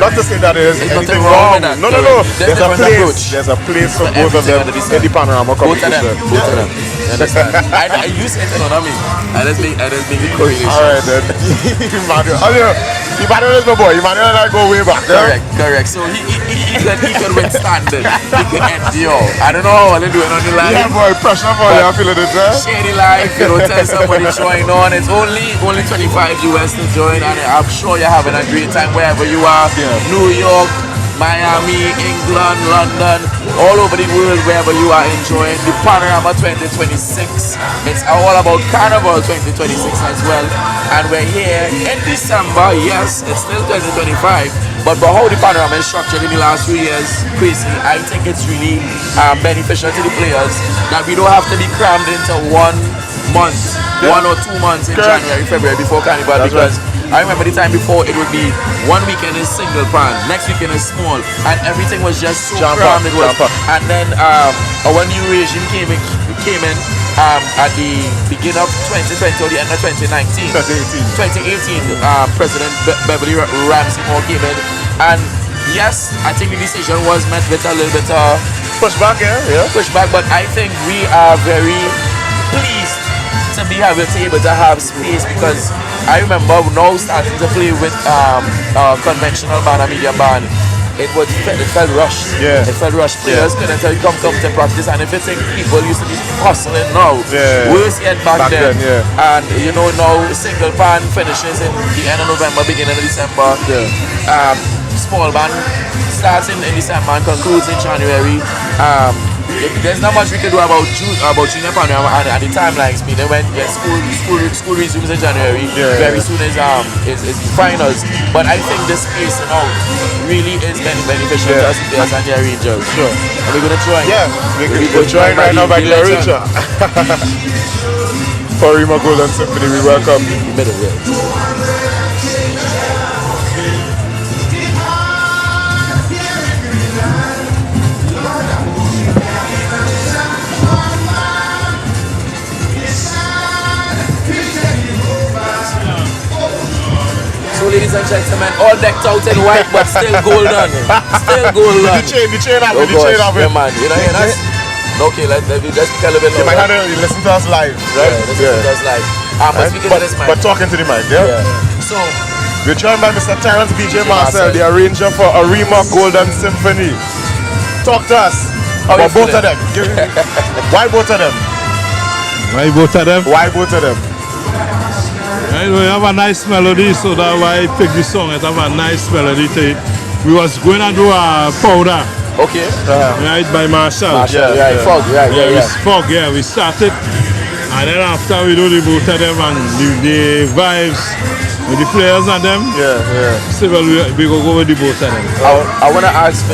not to say that there is anything wrong. No. There's a place for both of them in the Panorama competition. Both of them. I use it on me. I just make the correlation. Alright then. Emmanuel is my boy. Emmanuel and I go way back. Correct. So he could withstand it. He could endure. I don't know how they're doing on the line. Yeah, boy, pressure for you. I'm feeling it, Shady life, you know, tell somebody join on. It's only 25 US to join, and I'm sure you're having a great time wherever you are. New York, Miami, England, London, all over the world, wherever you are enjoying the Panorama 2026. It's all about Carnival 2026 as well. And we're here in December. Yes, it's still 2025. But how the Panorama is structured in the last few years, crazy. I think it's really beneficial to the players that we don't have to be crammed into 1 month, 1 or 2 months in January, February before Carnival. Because I remember the time before, it would be 1 weekend is single pan, next weekend is small, and everything was just so crammed. And then our new regime came in at the beginning of 2020 or the end of 2019. 2018, President Beverly Ramsey Moore came in, and yes, I think the decision was met with a little bit of pushback, pushback, but I think we are very pleased to be able to have space, because I remember now starting to play with conventional band and media band. It felt rushed. It felt rushed. Players couldn't come to practice, and if you think people used to be hustling now, worse yet back then. And you know, now single band finishes in the end of November, beginning of December. Small band starts in December and concludes in January. There's not much we can do about junior Panorama and the timelines. Meaning when school resumes in January, very soon is finals. But I think this spacing out really is beneficial to us players and the arrangers. Sure. And we're gonna join. We're joined right now by the arranger. For Arima Golden Symphony, we welcome. Ladies and gentlemen, all decked out in white, but still golden. Still golden. The chain up it. Yeah, man. You know, hear that? Okay, let me just speak a little bit louder. You might have to listen to us live, right? Listen to us live. But talking to the mic, So, we're joined by Mr. Terence B.J. Marcel, the arranger for Arima Golden Symphony. Talk to us about both of them. Why both of them? Why both of them? We have a nice melody, so that's why I picked this song. It have a nice melody to it. We was going to do a powder. Okay. Right, by Marshall. Fog, Fog, we started. And then after we do the both of them and the vibes with the players and them. So we go with the both of them. I want to ask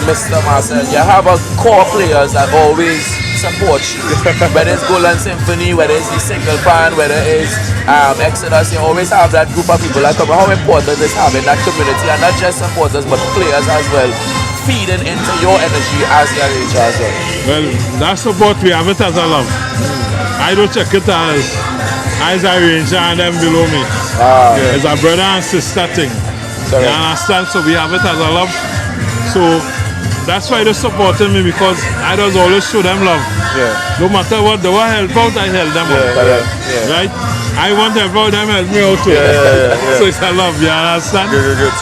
Mr. Marcel, you have a core players that always support you. Whether it's Golden Symphony, whether it's the Single Pan, whether it's Exodus, you always have that group of people that come. How important is having that community, and not just supporters but players as well, feeding into your energy as the arranger as well? Well, that support we have it as a love. I don't check it as a arranger and them below me. It's a brother and sister thing. You understand? So we have it as a love. So that's why they're supporting me, because I just always show them love. No matter what, they want help out, I help them out. Right? I want to help out, them help me out too. So it's a love, you understand? Good.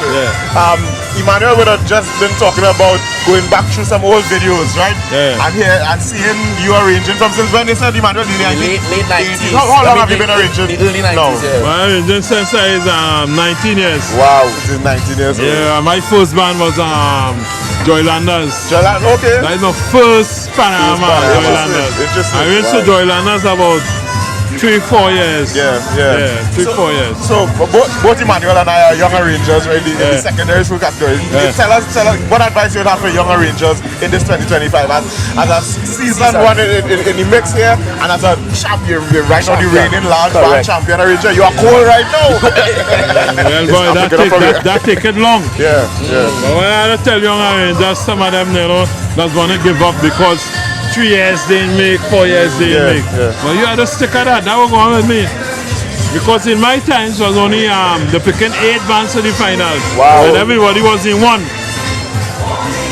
Emmanuel would have just been talking about going back through some old videos, right? And seeing you arranging from since when they said Emmanuel did late 90s. How long have you been arranging? The early 90s, Well, arranging since I is 19 years. Wow, it's 19 years old. Yeah, my first band was Joylanders. Okay. That is my first Panorama, Joylanders. I went to Joylanders about 3-4 years. 3-4 years. So both Emmanuel and I are young arrangers, right? In the secondary school category. Tell us what advice you would have for young arrangers in this 2025 as a season one in the mix here, and as a champion, right now the reigning large band champion arranger. You are cold right now. Well, boy, that take it long. But when I tell young arrangers, some of them, just want to give up because 3 years they didn't make, 4 years they didn't make. But you had to stick at that. That was going with me. Because in my times was only the picking 8 bands to the finals. And everybody was in one.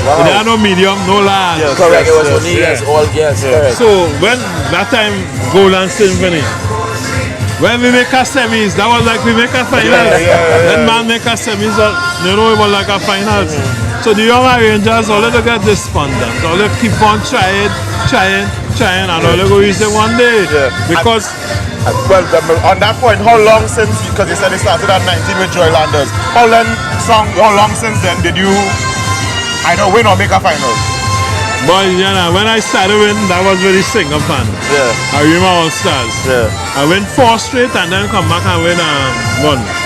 There are no medium, no large. Correct, it was only all correct. So when that time Golden Symphony, when we make a semis, that was like we make a final. Then man make a semis, it was like a final. So the young arrangers, all they get despondent. All they keep on trying, and all they go reach it one day. Because well, on that point, how long since, because you said it started at 19 with Joylanders, how long since then did you either win or make a final? But when I started winning, that was very single fan. Arima All Stars. I win 4 straight and then come back and win 1.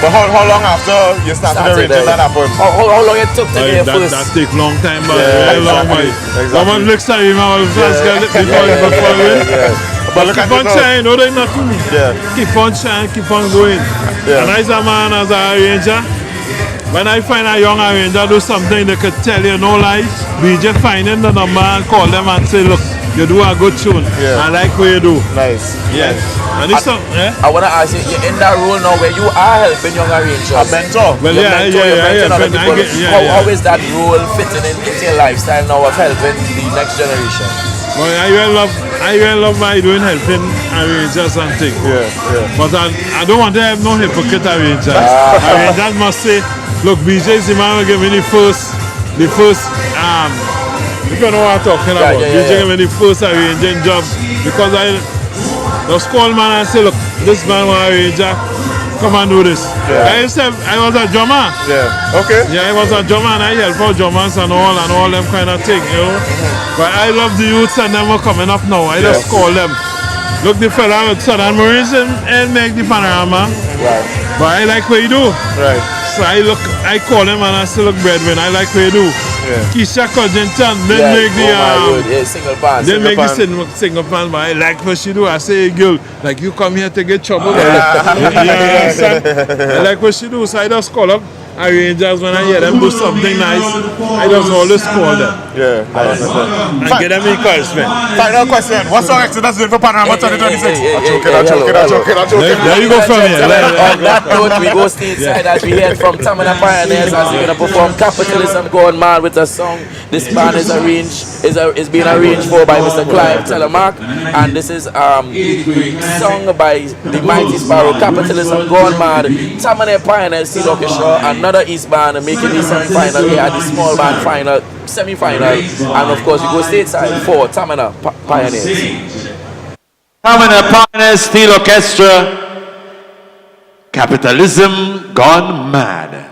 But how long after you started arranging that happened? How long it took to get first? That take long time, but very long way. Someone looks at Arima All Stars before win. But keep on trying, no doing nothing. Keep on trying, keep on going. And as a man, as an arranger, when I find a young arranger do something, they could tell you no lie. We just find them the number and call them and say, look, you do a good tune. I like what you do. Nice. And this I want to ask you, you're in that role now where you are helping young arrangers. A mentor. Well, how is that role fitting into your lifestyle now of helping the next generation? Well, I really love my doing helping arrangers and things. But I don't want to have no hypocrite arrangers. Arrangers must say, look, BJ is the man who gave me the first, if you know what I'm talking about, BJ gave me the first arranging job because I just call man and say, look, this man was an arranger, come and do this. I was a drummer. I was a drummer and I help out drummers and all them kind of thing, But I love the youths and them are coming up now. I just call them. Look, the fella with Southern Marines and make the Panorama. But I like what you do. So I call them and I say, look, Bredwin, I like what you do. Keisha Codgenton, then make the single pan. Then make the single pan, but I like what she do. I say, hey, girl, like you come here to get trouble. I like what she do, so I just call up arrangers when I hear them do something nice. I just always call them. And get them encouragement. Final question. What song Exodus doing for Panorama 2026? I'm joking. There you go from here. On that note, we go stateside as we hear from T&T Pioneers as they're going to perform Capitalism Gone Mad with a song. This band is being arranged for by Mr. Clive Telemark, and this is sung by the Mighty Sparrow, Capitalism Gone Mad, T&T Pioneers, Steel Orchestra, another East band making the semi-final here at the small band final, semi-final, and of course we go stateside for T&T Pioneers. T&T Pioneers, Steel Orchestra, Capitalism Gone Mad.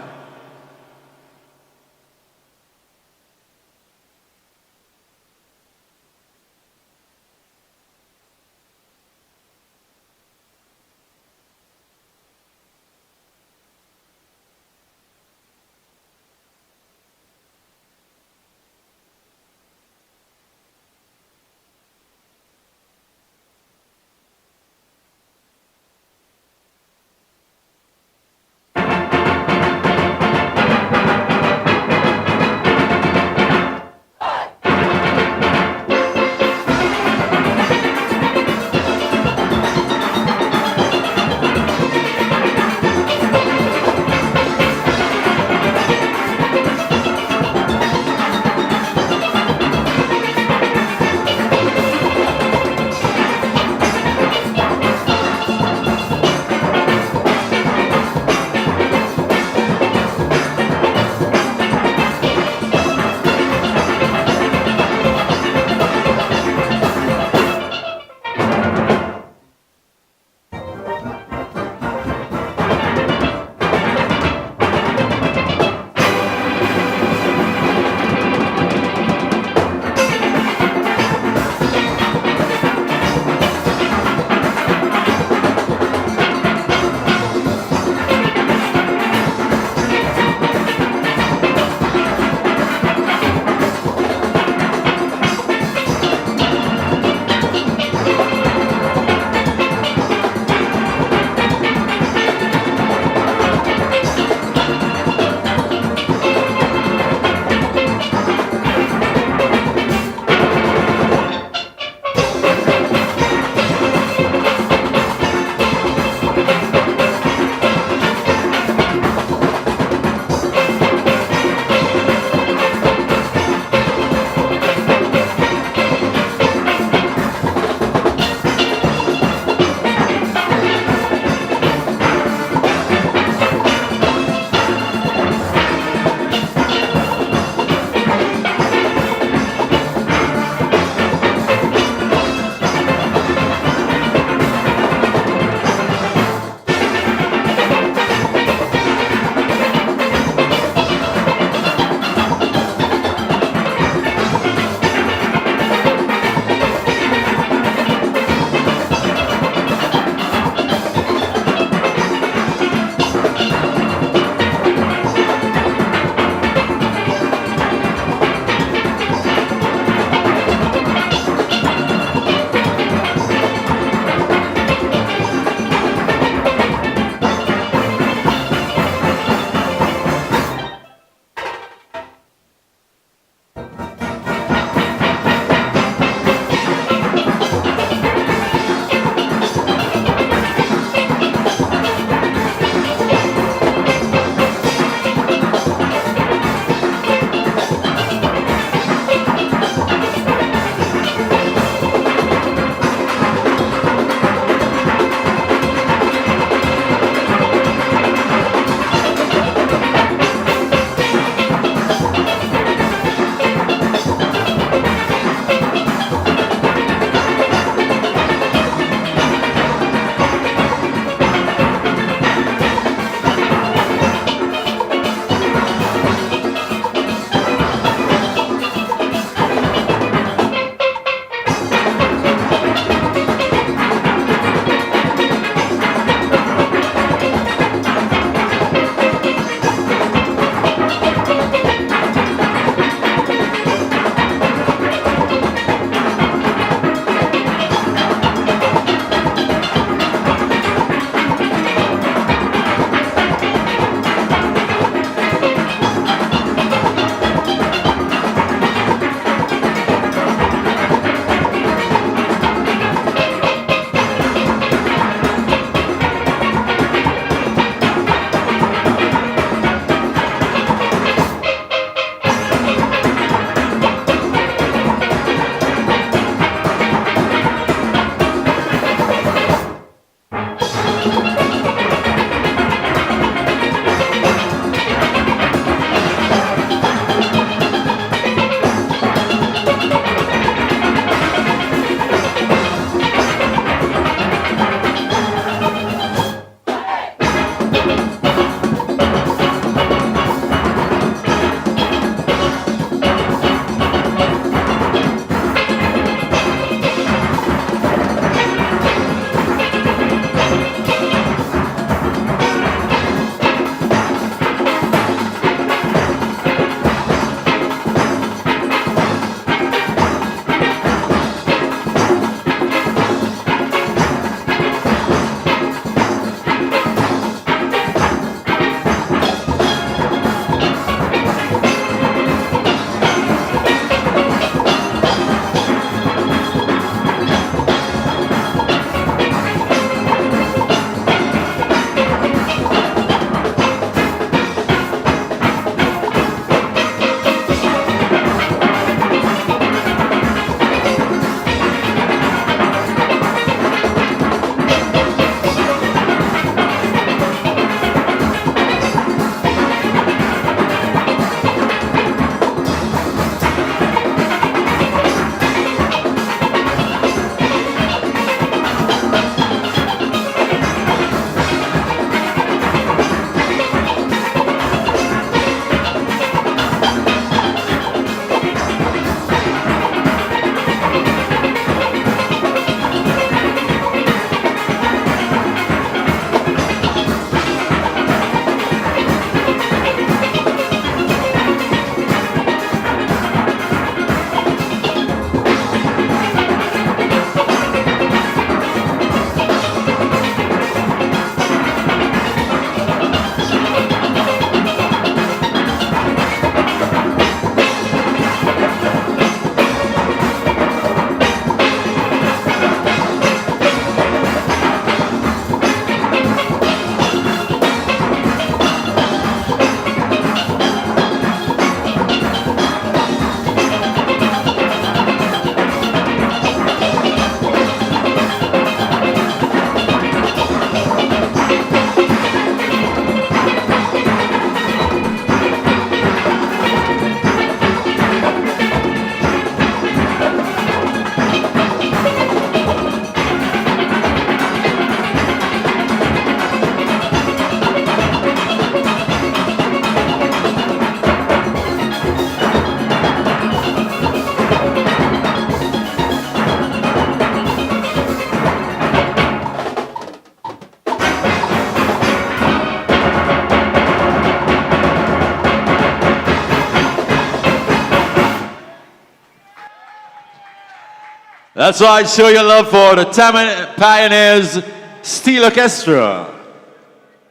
That's right, show your love for the T&T Pioneers Steel Orchestra.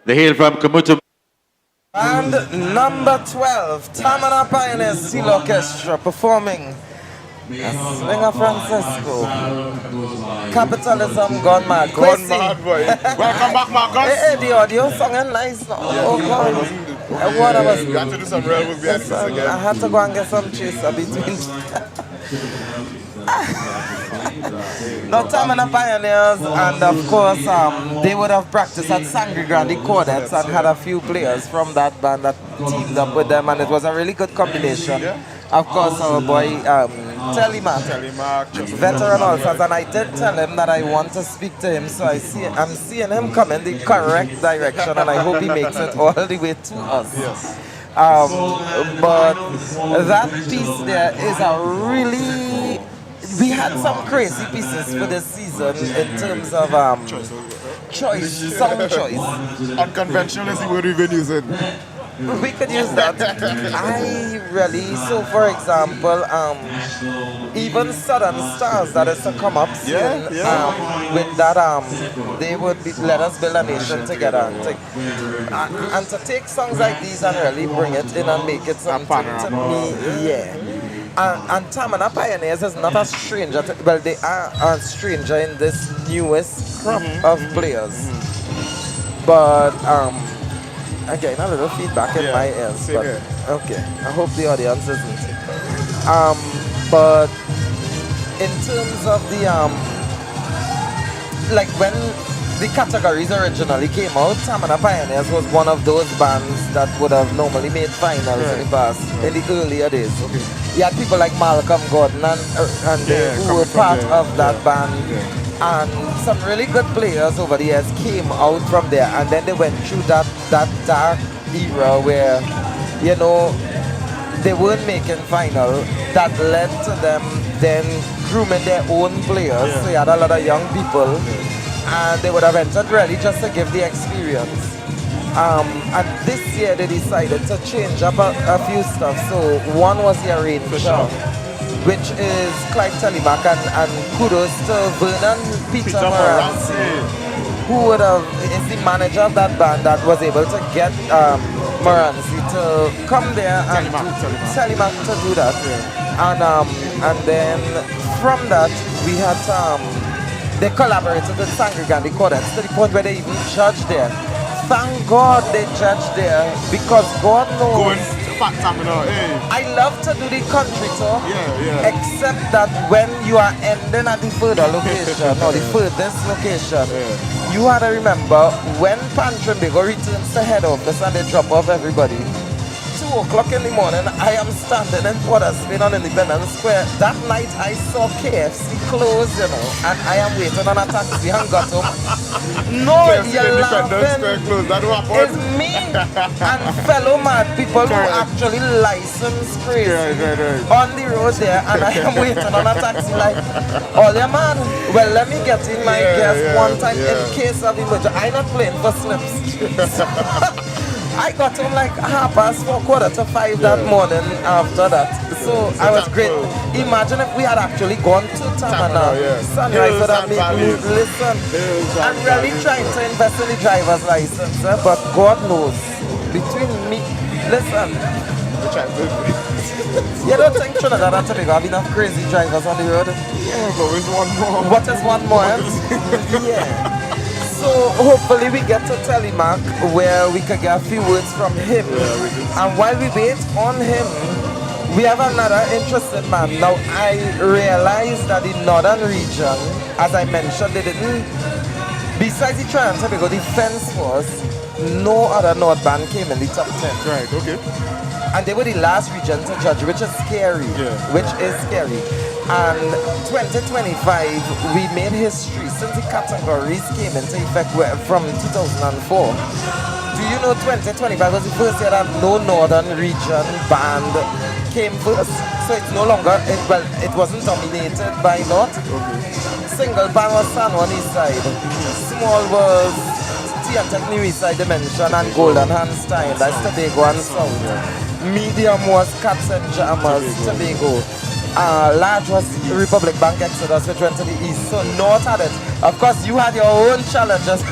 They hail from Kamutu. And number 12, T&T Pioneers Steel Orchestra performing Slinger Francisco. Capitalism gone mad. Gone mad, boy. Welcome back, Marcus. Hey, the audio song is nice now. Oh, God. What I was... We had to do some real work behind this again. I had to go and get some chaser between... No, T&T Pioneers, and of course, they would have practiced at Sangre Grande Cordons and had a few players from that band that teamed up with them, and it was a really good combination. Of course, our boy Telemark, veteran also, and I did tell him that I want to speak to him, so I'm seeing him come in the correct direction, and I hope he makes it all the way to us. Yes. But that piece there is a really... We had some crazy pieces for this season in terms of song choice. Unconventional is the word we've been using. We could use that. So for example, even Southern Stars that is to come up soon, with that, they would let us build a nation together. And to take songs like these and really bring it in and make it something to me, And T&T Pioneers is not a stranger, well, they are a stranger in this newest crop of players. But, again, a little feedback in my ears. But, okay, I hope the audience isn't. But, in terms of the, like when the categories originally came out, T&T Pioneers was one of those bands that would have normally made finals in the past, in the earlier days. You had people like Malcolm Gordon and they who were part of that band. And some really good players over the years came out from there, and then they went through that dark era where, you know, they weren't making final. That led to them then grooming their own players. So you had a lot of young people, and they would have entered really just to give the experience. And this year they decided to change up a few stuff. So one was the arranger, which is Clive Telemark, and kudos to Vernon Peter Morancy, who is the manager of that band that was able to get Morancy to come there and Telemark to do that. And then from that we had they collaborated with Sangre Grande Cordons to the point where they even judged there. Thank God they judged there, because God knows I love to do the country tour, except that when you are ending at the further location or the furthest location, you have to remember when Trinbago returns to head office and they drop off everybody. 2 o'clock in the morning, I am standing in Port of Spain on Independence Square. That night I saw KFC close, you know, and I am waiting on a taxi and got home. No, you're laughing. It's me and fellow mad people who actually license crazy on the road there, and I am waiting on a taxi like, oh yeah man, well let me get in my guest one time in case of emergency. I'm not playing for slips. I got home like 4:30, 4:45 that morning after that. So I was great. Imagine if we had actually gone to Tamana. Sunrise would have made me listen. I'm really trying to invest in the driver's license, but God knows. Between me, listen. You don't think Trinidad and Tobago have enough crazy drivers on the road? Yeah, but it's one more. What is one more? So hopefully we get to Telemark where we can get a few words from him. And while we wait on him, we have another interesting man. Now I realize that the northern region, as I mentioned, they didn't, besides the Trinidad and Tobago Defense Force, no other North band came in the top 10. Right, okay. And they were the last region to judge, which is scary. Which is scary. And 2025, we made history since the categories came into effect from 2004. Do you know 2025 was the first year that no northern region band came first? So it's no longer, it wasn't dominated by North. Single band was San Juan East Side. Small was T&T East Side Dimension and Golden Handstein. That's Tobago and South. Medium was Cats and Jammers, Tobago. large was Republic Bank Exodus, which went to the east. So North had it. Of course, you had your own challenges.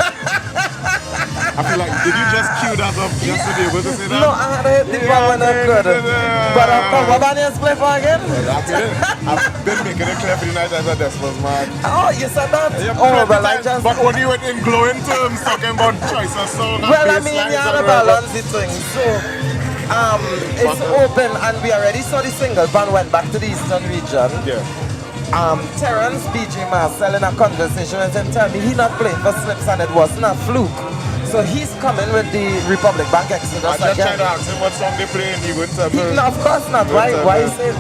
I feel like, did you just cue that up just to be able to say that? No, I had to hit the ball when I could. But what Banians play for again? That's it. I've been making it clear for the night as a Desmos, man. Oh, you said that? Yeah, Oh, well, I just... But only in glowing terms, talking about choice of sound. Well, I mean, you had to balance the thing. So, it's open, and we already saw the single. Pan went back to the Eastern region. Yeah. Terrence BJ Marcel in a conversation with him tell me he not playing for Slips and it wasn't a fluke. So he's coming with the Republic Bank Exodus I'm just again. trying to ask him what song they playing. He wouldn't tell me. No, of course not. Why say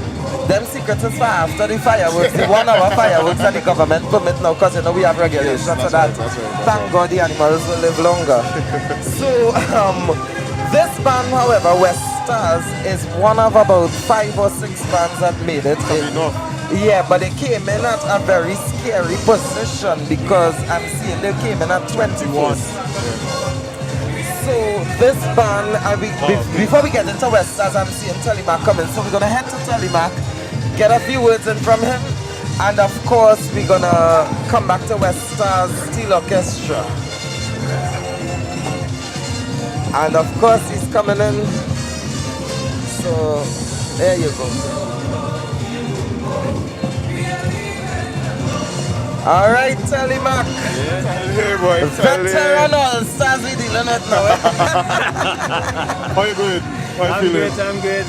them secrets is for after the fireworks, the 1 hour fireworks that the government permit now, because you know we have regulations for that. Thank God the animals will live longer. So this band, however, West Stars, is one of about 5 or 6 bands that made it. Yeah, but they came in at a very scary position because I'm seeing they came in at 21. So this band, before we get into West Stars, I'm seeing Telemac coming. So we're going to head to Telemac, get a few words in from him, and of course we're going to come back to West Stars Steel Orchestra. And of course he's coming in. So there you go. All right, Telemac. Hey, boy. Veteran all stars we dealing with now. How you good? How you feeling? I'm good.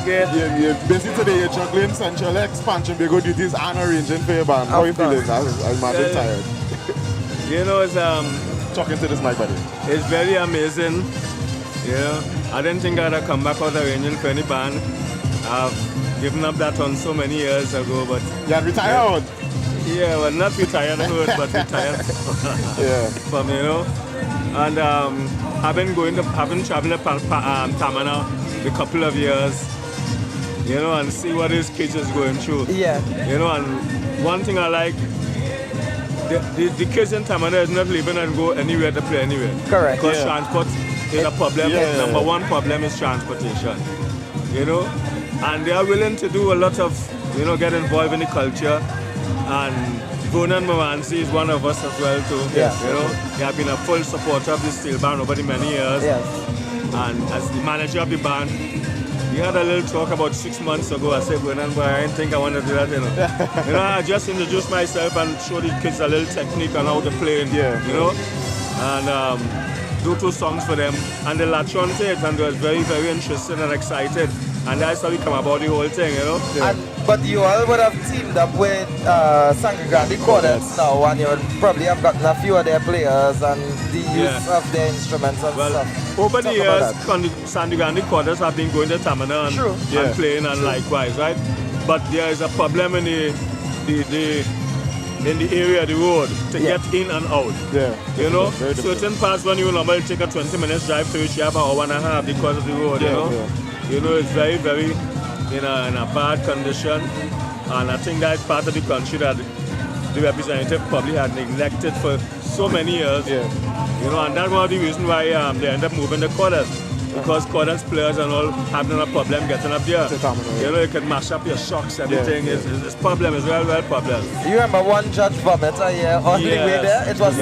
You're busy today. You're juggling central expansion, big good duties, and arranging for your band. How you feeling? I'm tired. You know, it's talking to this mic, buddy. It's very amazing. You know, I didn't think I'd come back out arranging for any band. I've given up that on so many years ago, but you had retired. Yeah, well, not retired, but retired. Yeah. From, you know, and I've been traveling to Tamana a couple of years, you know, and see what these kids is going through. Yeah. You know, and one thing I like, the kids in Tamana is not leaving and go anywhere to play anywhere. Correct. Because transport is a problem. Yeah. Number one problem is transportation. You know, and they are willing to do a lot of, you know, get involved in the culture. And Vernon Morancy is one of us as well too. Yes. You know, he has been a full supporter of this steel band over the many years. Yes. And as the manager of the band, we had a little talk about 6 months ago. I said, Vernon, but I didn't think I wanted to do that, you know. You know, I just introduced myself and show the kids a little technique on how to play, you know, and do 2 songs for them. And they latched on to it and they was very, very interested and excited. And that's how we come about the whole thing, you know. Yeah. But you all would have teamed up with Sangre Grande Cordons now, and you would probably have gotten a few of their players and the use of their instruments and stuff. Over the years, Sangre Grande Cordons have been going to Tamana and playing and likewise, right? But there is a problem in the area of the road to get in and out. Yeah. You know, certain parts when you normally take a 20 minutes drive to reach, you have an hour and a half because of the road, you know. Yeah. You know, it's very, very in a bad condition, and I think that's part of the country that the representative probably had neglected for so many years. Yeah. You know, and that's one of the reasons why they end up moving the Cordons, because Cordons players and all having a problem getting up there. You know, you can mash up your shocks, everything. It's problem, it's real problem. You remember one judge vomit here on the way there? It was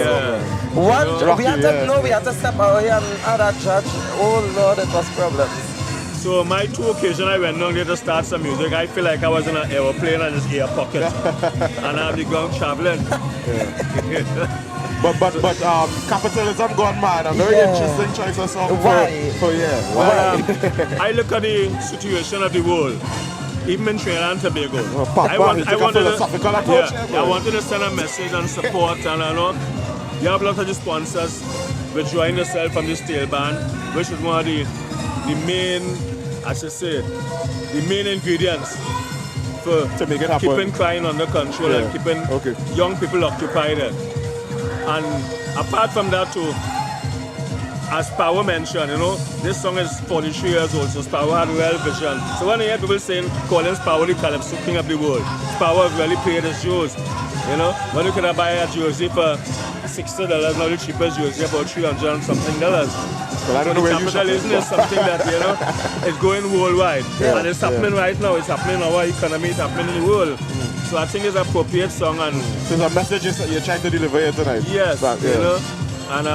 we had to step out here and add that judge. Oh Lord, it was problems. So my 2 occasions I went down there to start some music, I feel like I was in an aeroplane and just air pocket. And I'll be going traveling. But capitalism gone mad. A very interesting choice of song for I look at the situation of the world, even in Trinidad and Tobago. I wanted to send a message and support, and I know you have a lot of the sponsors withdrawing themselves from the steel band, which is one of the main, as I say, the main ingredients for to make it happen. Keeping crime under control and keeping young people occupied. And apart from that too, as Power mentioned, you know, this song is 43 years old, so Power had real vision. So when you hear people saying Collins Power the Calypso King of the World, Power really paid his dues. You know, when you can buy a jersey for $60. Now the cheapest jersey about $300 and something dollars. Well, I don't know where you shop. Capitalism is something that, you know, is going worldwide. And it's happening right now. It's happening in our economy. It's happening in the world. So I think it's an appropriate song. And so the message is that you're trying to deliver here tonight. Yes, you know. And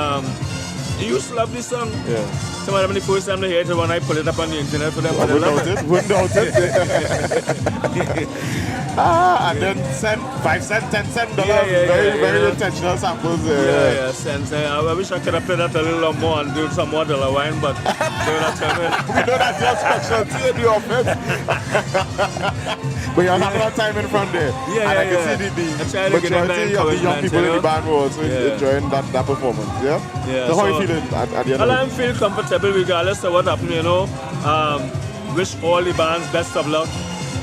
you used to love this song. Yeah. Somebody, the first time they heard it when I put it up on the internet for them. I wouldn't doubt it. And then cent, 5 cents, 10 cents, very intentional samples. Cents. I wish I could have played that a little more and do some more dollar wine, but they were not telling me. We know that's your specialty in the office. But you're having a time in front there. And I can see the majority of the young people in the band were also enjoying that performance. Yeah? So how are you feeling at the end of it? I feel comfortable regardless of what happened, you know. Wish all the bands best of luck,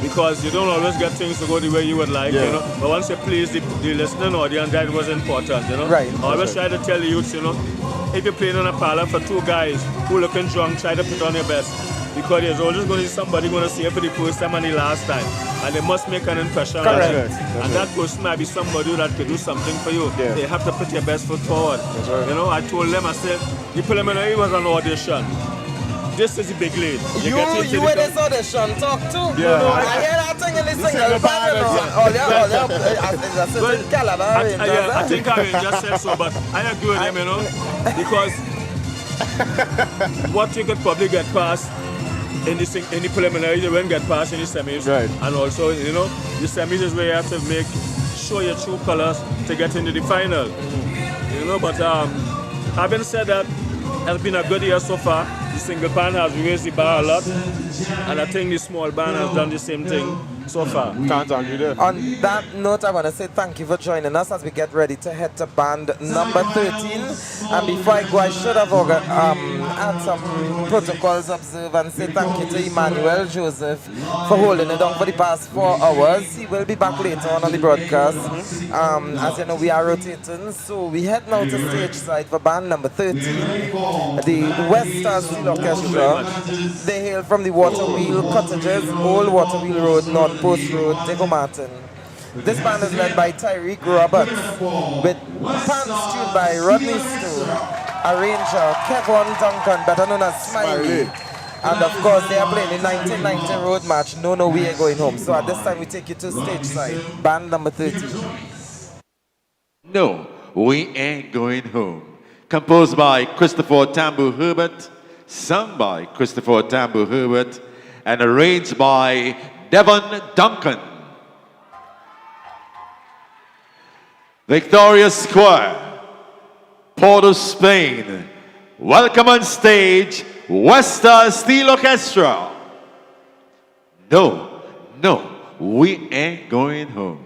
because you don't always get things to go the way you would like, you know. But once you please the listening audience, that was important, you know. Right. I always try to tell the youths, you know, if you're playing in a parlor for 2 guys who looking drunk, try to put on your best. Because there's always going to be somebody going to see it for the first time and the last time. And they must make an impression on you. And that person might be somebody that could do something for you. Yeah. They have to put your best foot forward. Right. You know, I told them, I said, the preliminary was an audition. This is the big lead. You in this audition, talk too. Yeah. No, I hear that thing in this single band, you know. I think I just said so, but I agree with them, you know, because what you could probably get past in the preliminary, you won't get past in the semis. Right. And also, you know, the semis is where you have to show your true colors to get into the final. You know, but having said that, it's been a good year so far. The single band has raised the bar a lot, and I think the small band has done the same thing so far. Can't argue there. On that note, I want to say thank you for joining us as we get ready to head to band number 13. And before I go, I should have had some protocols observed and say thank you to Emmanuel Joseph for holding it down for the past 4 hours. He will be back later on the broadcast. As you know, we are rotating, so we head now to stage side for band number 13, the Westside Steel Orchestra. They hail from the Waterwheel Cottages, Old Waterwheel Road, North Post Road, Diego Martin. This band is led by Tyreek Roberts, with pants tuned by Rodney Stone, arranger Kevin Duncan, better known as Smiley. And of course, they are playing the 1990 road match, No We Ain't Going Home. So at this time, we take you to stage side, band number 13. No, We Ain't Going Home. Composed by Christopher Tambu Herbert, sung by Christopher Tambu Herbert, and arranged by Devon Duncan. Victoria Square, Port of Spain. Welcome on stage, Westside Steel Orchestra. No, we ain't going home.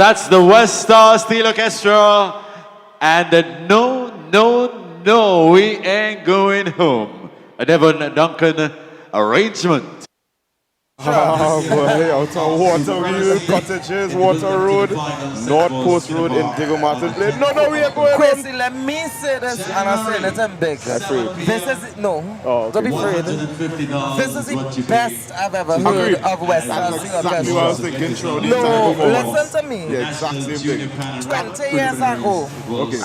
That's the Westside Steel Orchestra and the No, We Ain't Going Home. A Devon Duncan arrangement. Oh boy, out of Waterville, Cottages, Water Road, North Coast Road in Diego Martin Place. No, we are going Quincy, let me say this, and I'm saying it in big. Afraid. This is, no, okay. don't be afraid. This is the best I've ever heard of West Side. That's exactly what I was thinking throughout the No, entire performance. listen to me. Yeah, exact same thing. 20 years ago,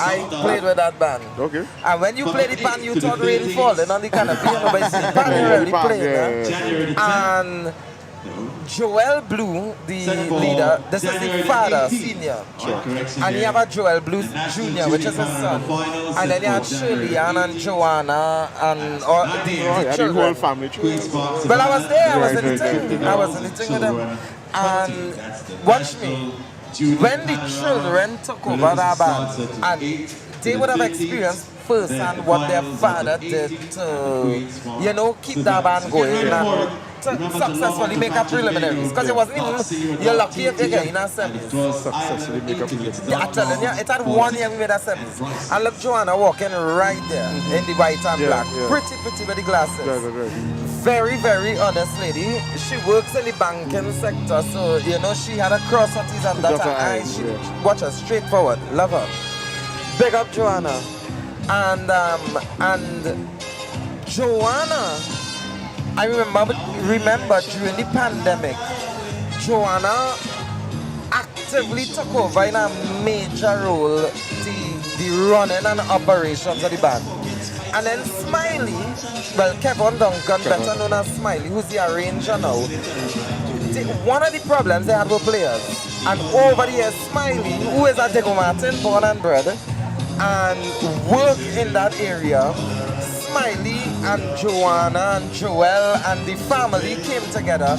I played with that band. Okay. And when you play the band, you thought rain falling on the kind of piano, but it's the band really playing. And Joel Blue, the leader, this is the father, senior. And you have a Joel Blue Jr., which is his son. And then you have Shirley Ann and Joanna and all the children. The whole family. Well, I was there, I was in the thing. I was in the thing with them. And watch me. When the children took over that band, and they would have experienced firsthand what their father did to, you know, keep that band going and to successfully make a preliminaries. Because it wasn't even, you're lucky if you get in a semis. Successfully make a preliminaries. Yeah, I'm telling you, it had 1 year we made a semis. And look, Joanna walking right there in the white and black. Pretty with the glasses. Very, very honest lady. She works in the banking sector, so, you know, she had a cross her T's and that her eyes. She watch her straightforward. Love her. Big up Joanna. And Joanna, I remember during the pandemic, Joanna actively took over in a major role the running and operations of the band. And then Smiley, well, Kevin Duncan, better known as Smiley, who's the arranger now, one of the problems they had with players, and over the years, Smiley, who is a Diego Martin born and bred, and work in that area, Smiley and Joanna and Joel and the family came together,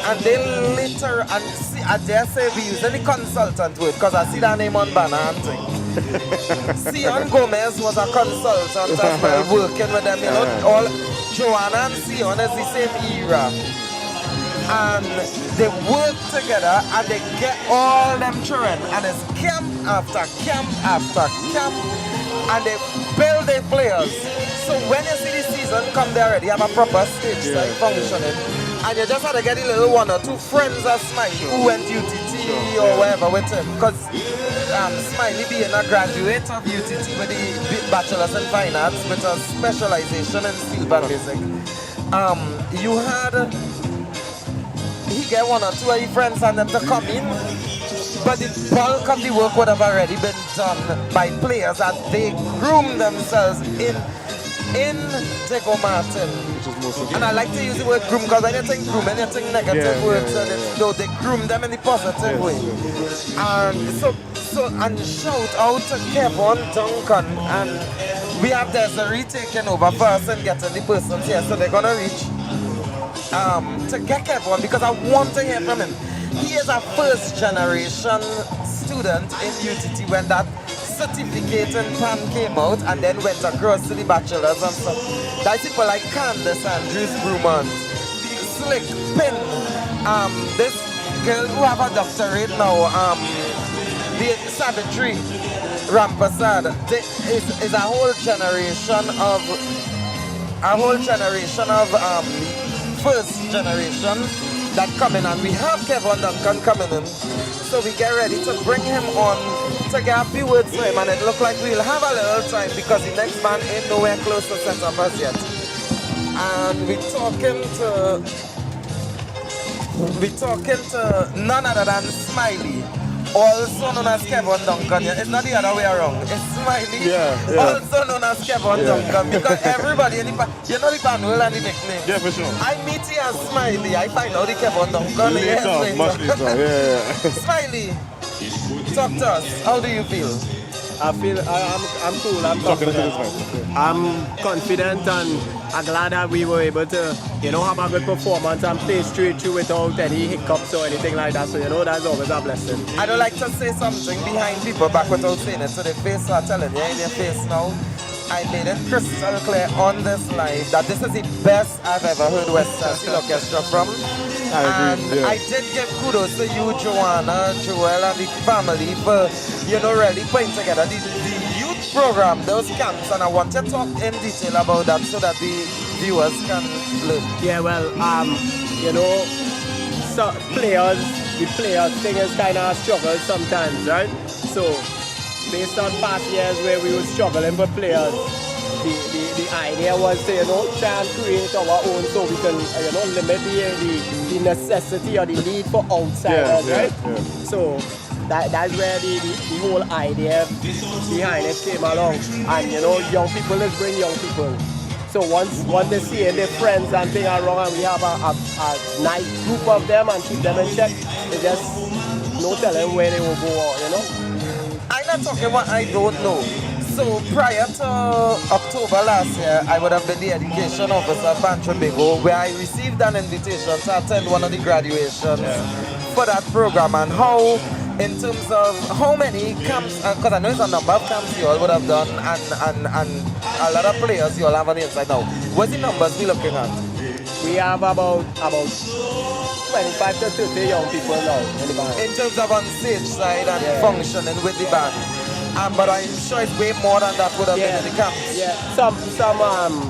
and they later, and see, I dare say we using the consultant word, because I see that name on banner and thing. Sion Gomez was a consultant as well, working with them, you know, all Joanna and Sion is the same era. And they work together and they get all them children, and it's camp after camp after camp, and they build their players. So when you see the season come there already, have a proper stage like functioning, and you just have to get a little 1 or 2 friends of Smiley who went UTT or wherever with him, because Smiley being a graduate of UTT with the Bachelor's in Fine Arts with a specialization in steel band music, you had he get 1 or 2 of your friends and them to come in, but the bulk of the work would have already been done by players that they groom themselves in Diego Martin. And I like to use the word groom because when you think groom, and you think negative words, no, they groom them in the positive way. And shout out to Kevin Duncan, and we have Desiree taking over first and getting the persons here, so they're gonna reach to get Kevin because I want to hear from him. He is a first generation student in UTT when that certificate in PAN came out, and then went across to the bachelor's and stuff. That's people like Candace Andrews Brumont, Slick Pin, this girl who have a doctorate now, the Savitri Rampasad. Is a whole generation of first generation that coming, and we have Kevin Duncan coming in, so we get ready to bring him on to get a few words to him, and it look like we'll have a little time because the next man ain't nowhere close to set up us yet. And we're talking to none other than Smiley, also known as Kevin Duncan. It's not the other way around. It's Smiley, also known as Kevin Duncan, because everybody in the you know the Panhandle and the nickname. Yeah, for sure. I meet you as Smiley. I find out the Kevin Duncan later. Much later. Smiley, talk to us. How do you feel? I feel I'm cool. I'm confident. I'm confident, and I'm glad that we were able to, you know, have a good performance and play straight through without any hiccups or anything like that. So, you know, that's always a blessing. I don't like to say something behind people back without saying it to their face, so I'm telling you in your face now. I made it crystal clear on this live that this is the best I've ever heard Westside Orchestra from. And I did give kudos to you, Joanna, Joel, and the family for, really putting together the youth program, those camps, and I want to talk in detail about that so that the viewers can learn. Yeah, well, so the players thing is kind of a struggle sometimes, right? So, based on past years where we were struggling for players, the idea was to, try and create our own so we can, limit the necessity or the need for outsiders, right? Yeah. So, that's where the whole idea behind it came along. And, young people, let's bring young people. So once they see their friends and things are wrong and we have a nice group of them and keep them in check, it's just no telling where they will go, I'm not talking what I don't know. So prior to October last year, I would have been the education officer at Trinbago, where I received an invitation to attend one of the graduations for that program, and how, in terms of how many camps, because I know it's a number of camps you all would have done, and a lot of players you all have on the inside now. What's the numbers we're looking at? We have about 25 to 30 young people now in the band. In terms of on stage side and functioning with the band. But I'm sure it's way more than that would have been in the camps. Yeah, some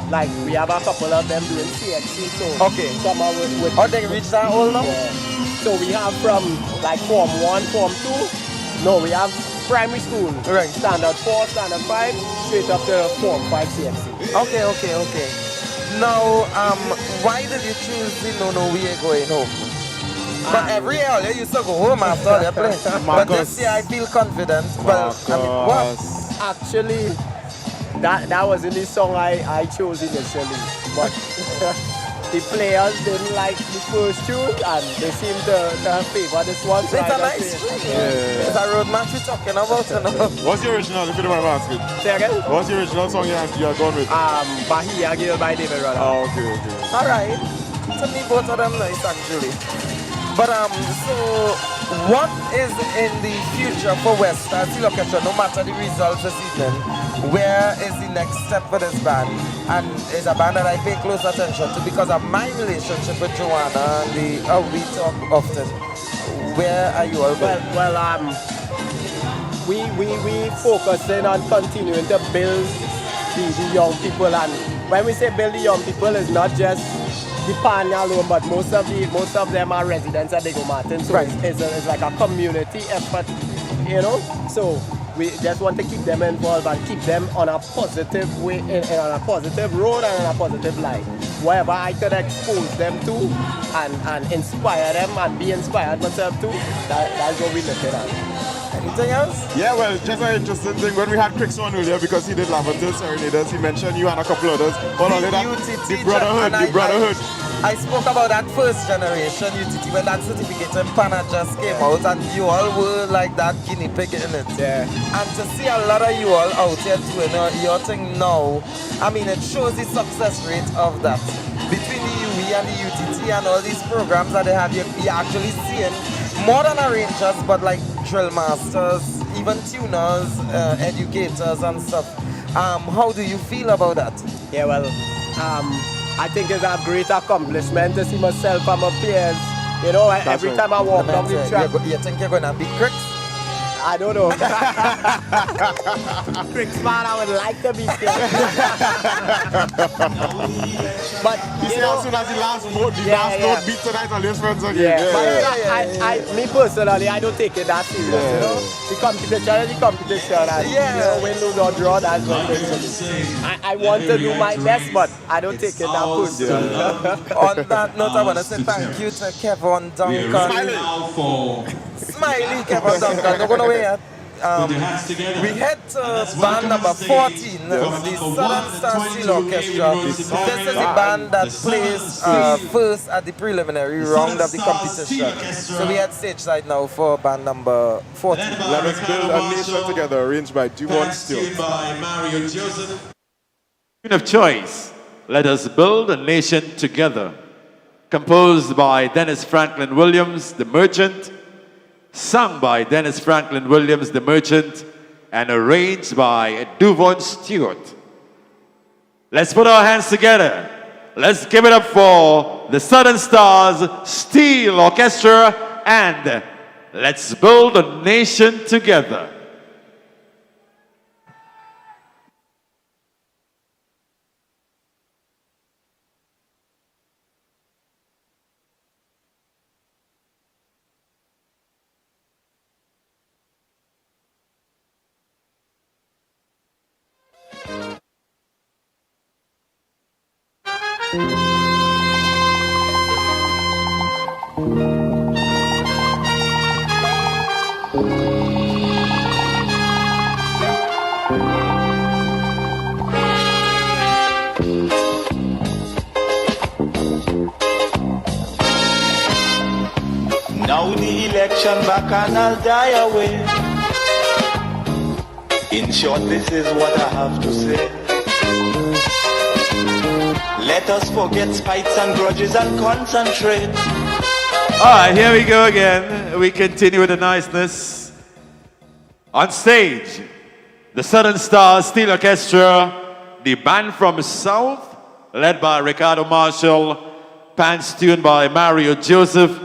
like we have a couple of them doing CXC, so okay. Some are with oh, they reached that all now? Yeah. So we have from like Form 1, Form 2, no, we have primary school, right. Standard 4, Standard 5, straight up to Form 5 CXC. Okay. Now, why did you choose the No We Ain't Going Home? But every year you used to go home after they play. But this year I feel confident. Well, what? Actually, that wasn't the song I chose initially. But the players didn't like the first tune and they seem to favor this one. So it's a nice tune. It's a road match we're talking about. What's the original, if you don't mind asking? Say again? What's the original song you're going with? Bahia Girl by David Rudder. Oh, okay. Alright. To me, both of them nice actually. But so what is in the future for Westside Steel Orchestra, no matter the results this evening? Where is the next step for this band? And it's a band that I pay close attention to because of my relationship with Joanna and we talk often. Where are you all going? We focusing on continuing to build the young people, and when we say build the young people, it's not just the Panhandle alone, but most of them are residents at Diego Martin, so right. it's like a community effort, So we just want to keep them involved and keep them on a positive way, on a positive road and on a positive line. Wherever I could expose them to and inspire them and be inspired myself too, that's what we're looking at. Anything else? Yeah, well, just an interesting thing. When we had Chris on earlier, because he did Laventille Serenaders, he mentioned you and a couple others. The brotherhood. I spoke about that first generation UTT when that certificate in Pana just came out, and you all were like that guinea pig in it. Yeah. And to see a lot of you all out here doing your thing now, I mean, it shows the success rate of that. Between the UE and the UTT and all these programs that they have, you're actually seeing more than arrangers, but like drill masters, even tuners, educators and stuff. How do you feel about that? Yeah, well, I think it's a great accomplishment to see myself and my peers. Every time I walk down the track. You think you're going to beat Cricks? I don't know. Cricks, man, I would like to be there. But you see, as soon as the last note beat tonight, I'll lose friends again. But me personally, I don't take it that serious. The competition is the competition, and win, lose or draw, that's what it is. I want to do my best, but I don't take it that personally. On that note, I want to say thank you to Kevin Duncan. Smiley Kevin Duncan. Don't go nowhere yet. We head to band number 14, the Southern Star Steel Orchestra. This is the band that plays first at the preliminary round of the competition. So we at stage side now for band number 14. Let us build a nation together, arranged by Dumont Stewart. Tune of choice, Let Us Build a Nation Together. Composed by Dennis Franklin Williams, The Merchant. Sung by Dennis Franklin Williams, The Merchant, and arranged by Duvon Stewart. Let's put our hands together. Let's give it up for the Southern Stars Steel Orchestra and Let's Build a Nation Together. Now the election back and I'll die away. In short, this is what I have to say. Let us forget spites and grudges and concentrate. All right, here we go again. We continue with the niceness. On stage, the Southern Stars Steel Orchestra, the band from South, led by Ricardo Marshall, pants tuned by Mario Joseph,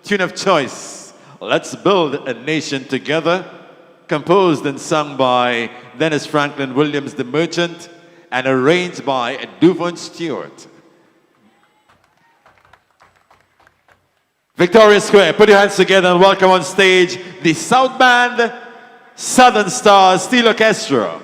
tune of choice, Let's Build a Nation Together, composed and sung by Dennis Franklin Williams the Merchant, and arranged by Duvon Stewart. Victoria Square, put your hands together and welcome on stage the South Band, Southern Stars Steel Orchestra.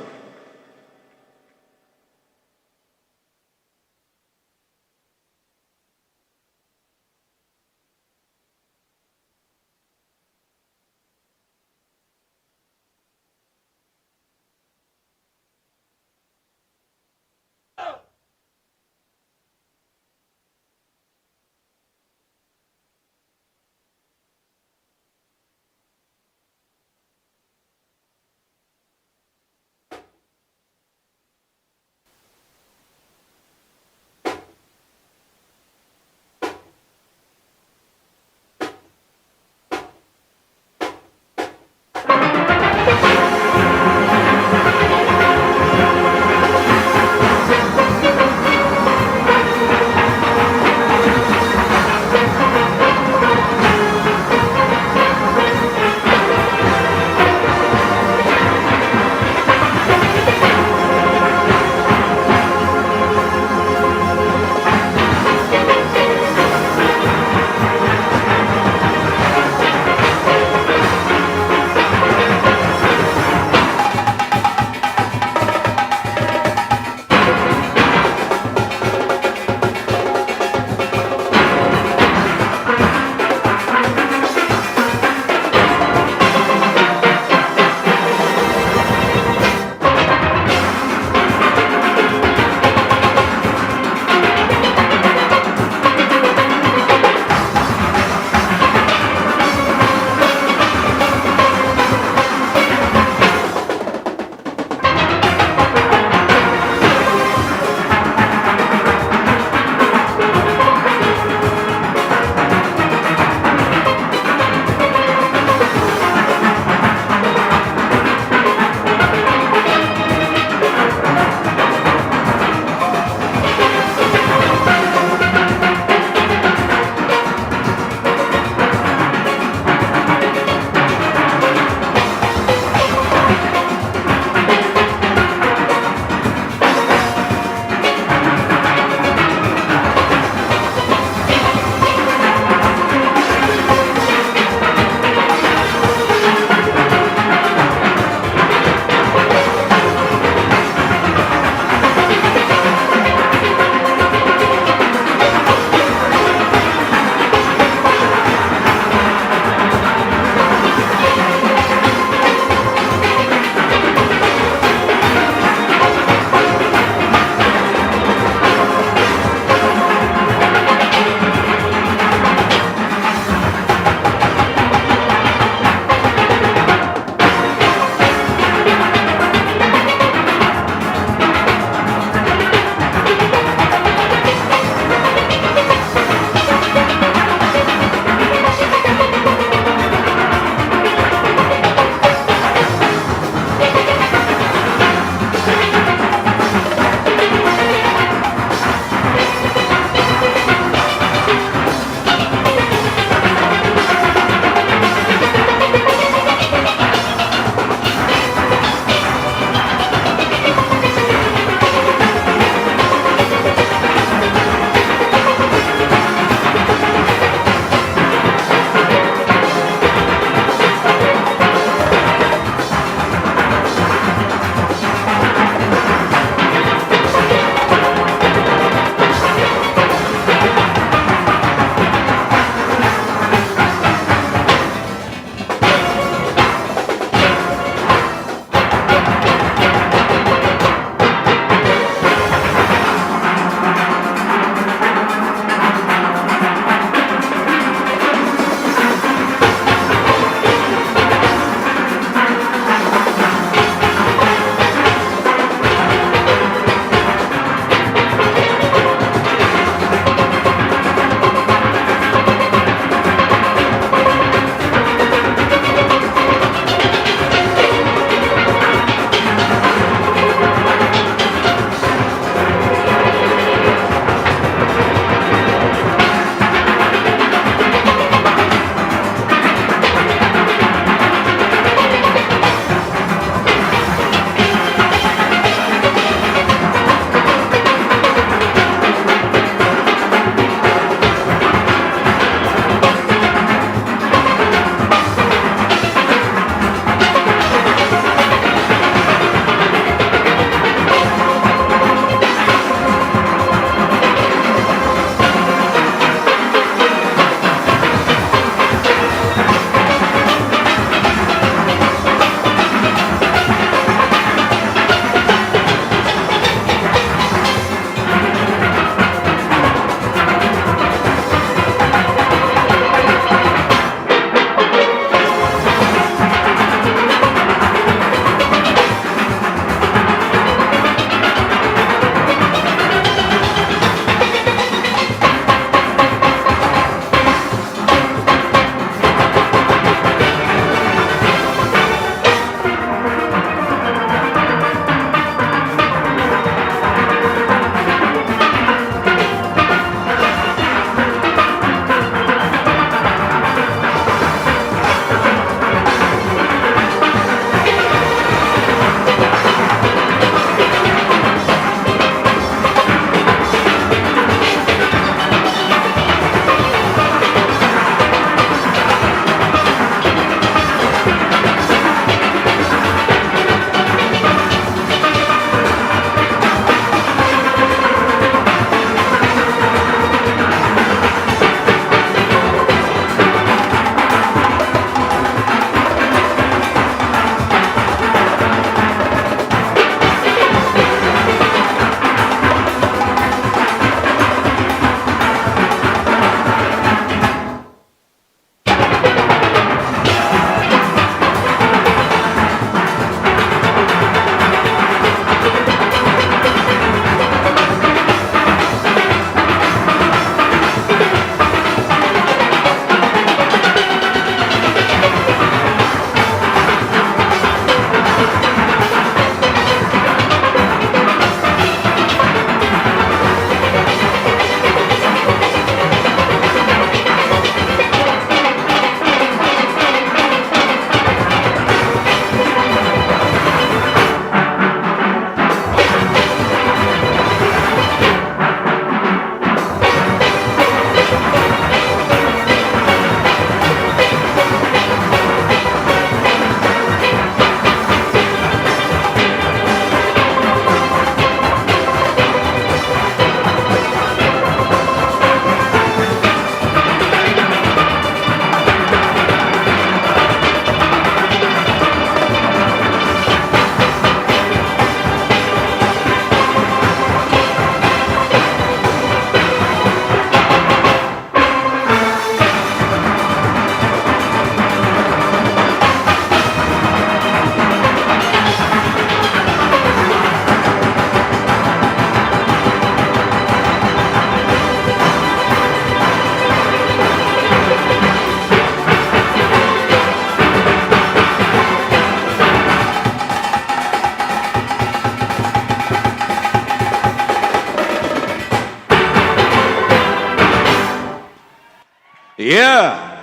Yeah.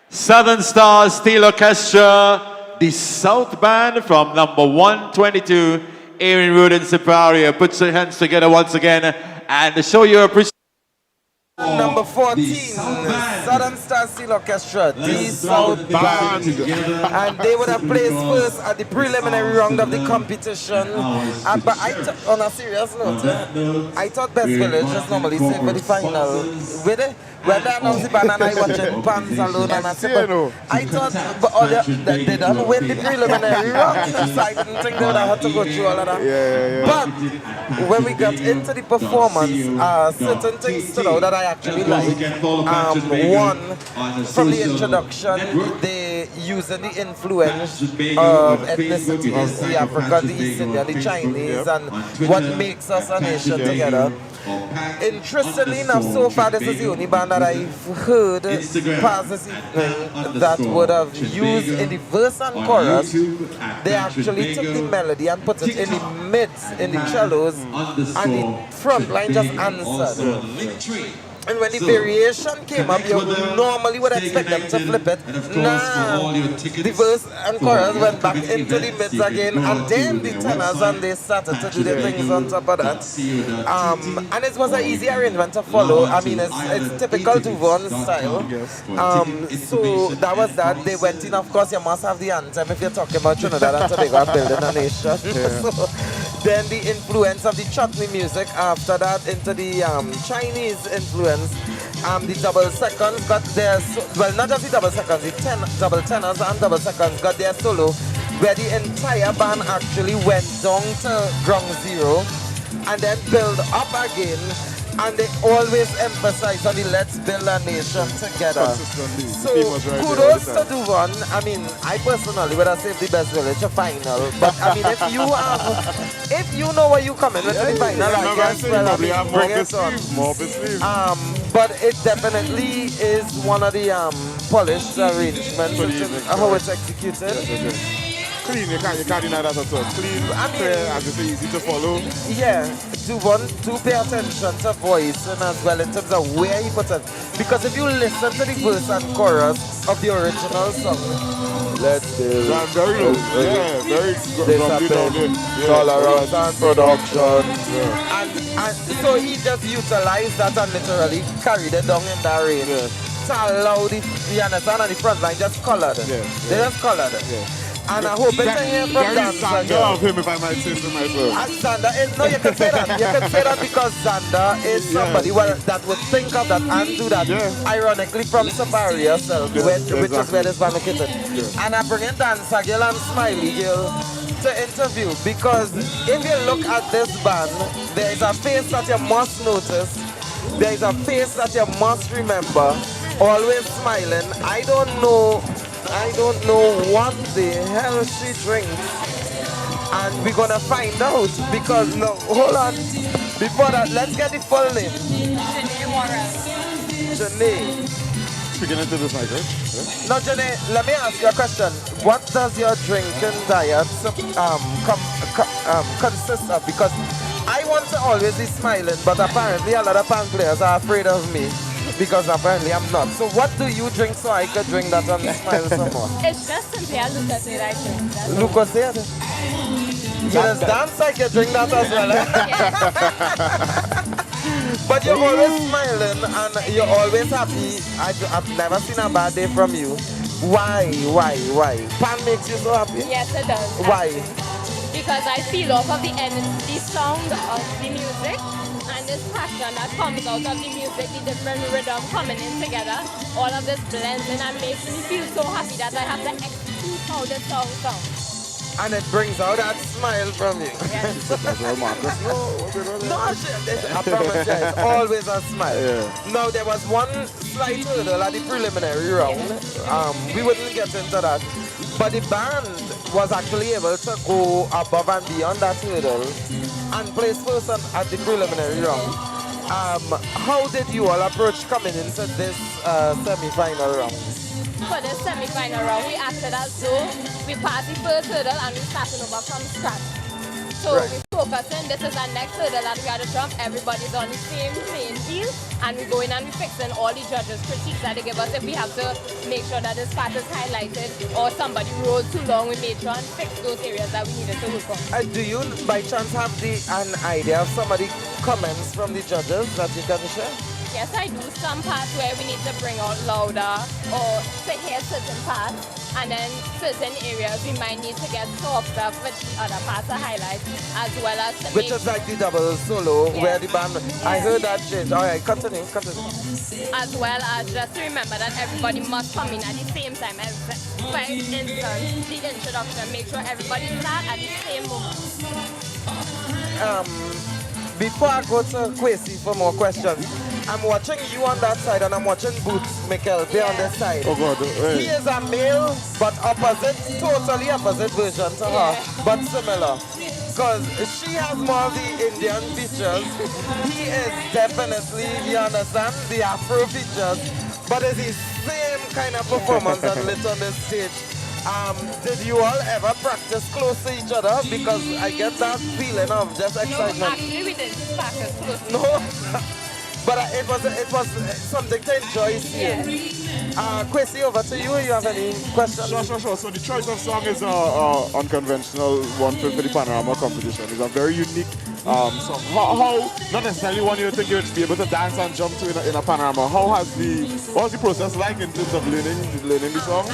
Southern Stars Steel Orchestra, the South Band from number 122, Aaron Road in Siparia. Put your hands together once again and show your appreciation. Number 14, Southern Star Steel Orchestra, the South Band. And they would have placed first at the preliminary round of the competition. But on a serious note, I thought Best Village just normally say for the final. When they announced the band and I watching Pants alone and I said, I thought they don't win the preliminary round, so I didn't think they would have to go through all of that. But when we got into the performance, certain things stood out that I actually like. One, from the introduction, they using the influence of ethnicities, the African, the East Indian, the Chinese, and what makes us a nation together. Interestingly enough, so far this is the only band that I've heard past this evening that would have used in the verse and chorus. They actually took the melody and put it in the mids, in the cellos, and the front line just answered. And when the variation came up, you normally would expect them to flip it. Nah, the verse and chorus went back into the mids again, and then the tenors, and they started to do the things on top of that. And it was an easy arrangement to follow. I mean, it's typical Duvon style. So that was that. They went in, of course, you must have the anthem if you're talking about Trinidad and Tobago building a nation. So then the influence of the chutney music, after that into the Chinese influence. The double seconds got their, well, not just the double seconds, the double tenors and double seconds got their solo, where the entire band actually went down to ground zero and then build up again. And they always emphasize on the let's build a nation together. So kudos to Duvon. I mean, I personally would have saved the Best Village a final. But I mean, if you know where you coming with the final, I guess, well, I mean, bring it on. But it definitely is one of the polished arrangements, how it's executed. Clean, you can't deny that at all. Clean, clear, as you say, easy to follow. Yeah, do pay attention to voice and as well in terms of where he puts it. Because if you listen to the verse and chorus of the original song, let's do very tolerance and production. And so he just utilized that and literally carried it down in that rain. To allow the understand, and the front line just colored it. They just colored it. And I hope it's here from Xander. Of him, if I might say so myself. And Xander is, no, you can say that. You can say that because Xander is somebody that would think of that and do that. Ironically, from Safari yourself, which is where this band located. And I bring in Dancer Girl and Smiley Girl to interview, because if you look at this band, there is a face that you must notice. There is a face that you must remember. Always smiling. I don't know what the hell she drinks, and we're gonna find out, because no, hold on, before that, let's get the full name. Janae. Speaking into this mic, right? Now Janae, let me ask you a question. What does your drinking diet consist of? Because I want to always be smiling, but apparently a lot of band players are afraid of me. Because apparently I'm not. So what do you drink so I could drink that and smile some more? It's just simply a Lucozade I drink. Lucozade? You just dance like you drink that as well, But you're always smiling and you're always happy. I've never seen a bad day from you. Why? Pan makes you so happy? Yes, it does. Why? Because I feel off of the sound of the music. And this passion that comes out of the music, the different rhythm coming in together, all of this blends in and makes me feel so happy that I have to execute how the song sounds. And it brings out that smile from you. Yes. That's all, Marcus. I promise you, it's always a smile. Now, there was one slight hurdle at the preliminary round. We wouldn't get into that. But the band was actually able to go above and beyond that hurdle and place first at the preliminary round. How did you all approach coming into this semi-final round? For this semi-final round, we acted as though we passed the first hurdle and we started over from scratch. So we focusing, this is our next hurdle that we got to jump. Everybody's on the same playing field. and we go in and we fix in all the judges' critiques that they give us. If we have to make sure that this part is highlighted or somebody wrote too long, we made sure and fix those areas that we needed to work on. Do you by chance have an idea of some of the comments from the judges that you can share? Yes, I do. Some parts where we need to bring out louder or to hear certain parts, and then certain areas we might need to get softer for the other parts to highlight, as well as to Which is like the double solo where the band. I heard that change. All right, continue. As well as just to remember that everybody must come in at the same time. For instance, the introduction, make sure everybody start at the same moment. Before I go to Kwesi for more questions, I'm watching you on that side and I'm watching Boots McKelvey on this side. Oh God, He is a male, but totally opposite version to her, but similar. Because she has more of the Indian features. He is definitely, you understand, the Afro features, but it's the same kind of performance and lit on the stage. Did you all ever practice close to each other? Because I get that feeling of just excitement. No, actually we didn't practice close. No? But it was something to enjoy seeing. Kwesi, over to you. You have any questions? Sure. So the choice of song is unconventional one for the Panorama competition. It's a very unique song. How not necessarily one you think you would be able to dance and jump to in a Panorama. What was the process like in terms of learning the song?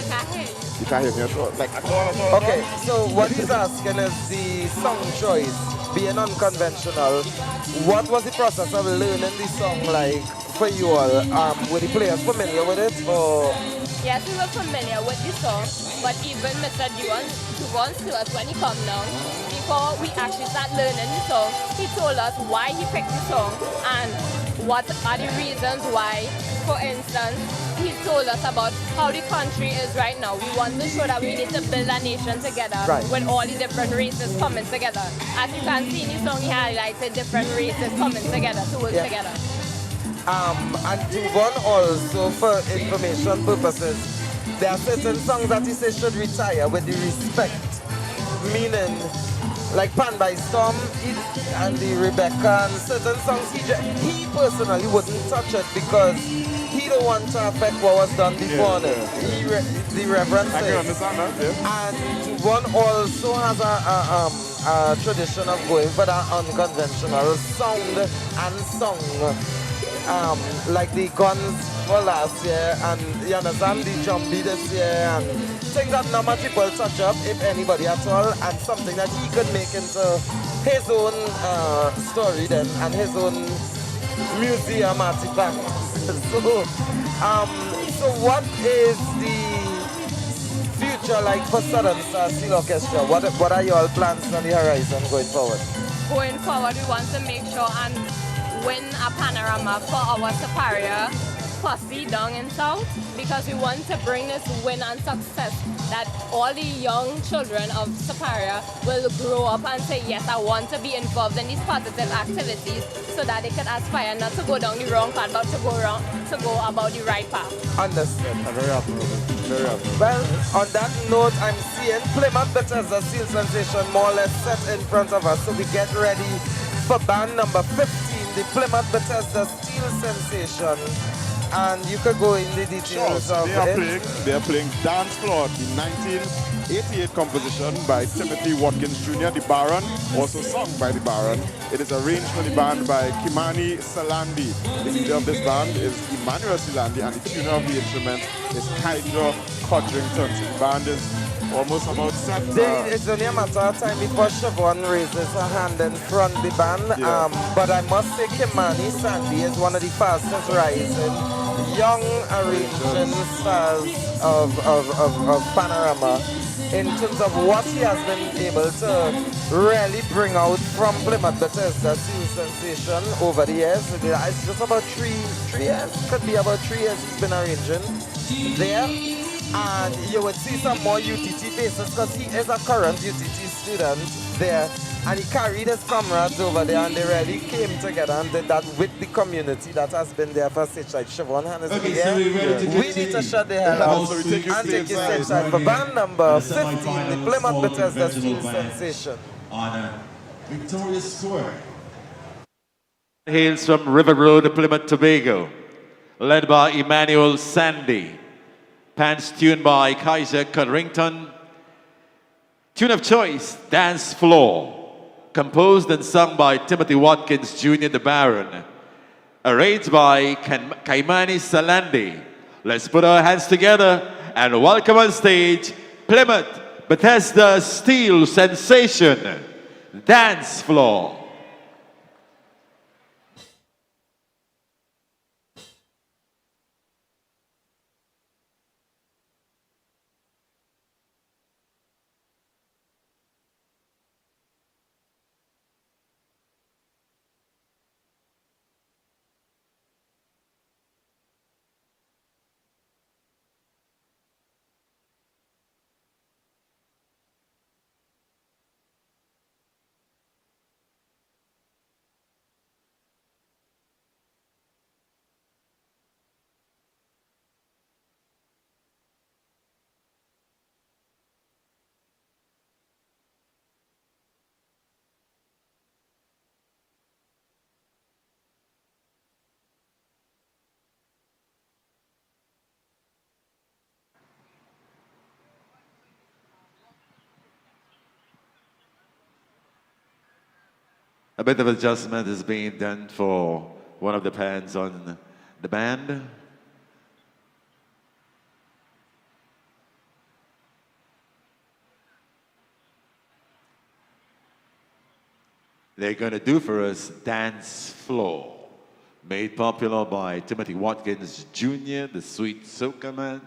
You can't hear me at all. Like at all. Okay, so what he's asking is the song choice being unconventional. What was the process of learning the song like for you all? Were the players familiar with it or? Yes, we were familiar with the song, but even Mr. Duvans to us when he come down, before we actually start learning the song, he told us why he picked the song and what are the reasons why. For instance, he told us about how the country is right now. We want to show that we need to build a nation together with all the different races coming together. As you can see in the song, he highlighted different races coming together to work together. And Duvon also, for information purposes, there are certain songs that he says should retire with the respect. Meaning, like Pan by Storm and the Rebecca and certain songs, he personally wouldn't touch it because he don't want to affect what was done before the reverence. I can understand that, And one also has a tradition of going for that unconventional sound and song. Like the Guns for last year, and you understand the Jumpy this year, and things that not much people touch up, if anybody at all, and something that he could make into his own story then, and his own museum artifact. So what is the future like for Southern Star Steel Orchestra? What are your plans on the horizon going forward? Going forward, we want to make sure and win a Panorama for our superior posse down in South, because we want to bring this win and success that all the young children of Superior will grow up and say, yes, I want to be involved in these positive activities so that they can aspire not to go down the wrong path, but to go about the right path. Understood. I'm very happy with it. Very happy. Well, on that note, I'm seeing Plymouth Bethesda Steel Sensation more or less set in front of us, so we get ready for band number 15, the Plymouth Bethesda Steel Sensation. And you could go in the details of it. They are playing Dance Floor, the 1988 composition by Timothy Watkins Jr., the Baron, also sung by the Baron. It is arranged for the band by Kimani Salandi. The leader of this band is Emmanuel Salandi, and the tuner of the instrument is Hydra Codrington. So the band is almost about set. It's only a matter of time before Siobhan raises her hand in front of the band. But I must say Kimani Sandy is one of the fastest rising young arranging stars of Panorama in terms of what he has been able to really bring out from Plymouth Bethesda Steel Sensation over the years. It's just about 3 years, could be about 3 years he's been arranging there. And you would see some more UTT faces because he is a current UTT student there. And he carried his comrades over there and they really came together and did that with the community that has been there for stage side. Siobhan Hannes here. We need to shut the hell out and take you stage side for band number 15, the Plymouth Bethesda Steel Sensation. On a victorious score. Hails from River Road, Plymouth, Tobago, led by Emmanuel Sandy. Pants tuned by Kaiser Codrington. Tune of choice, Dance Floor, composed and sung by Timothy Watkins Jr. the Baron. Arranged by Kaimani Salandi. Let's put our hands together and welcome on stage Plymouth Bethesda Steel Sensation, Dance Floor. A bit of adjustment is being done for one of the pans on the band. They're going to do for us Dance Floor, made popular by Timothy Watkins Jr., the Sweet Soca Man,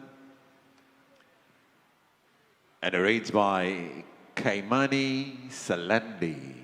and arranged by Kaimani Salandi.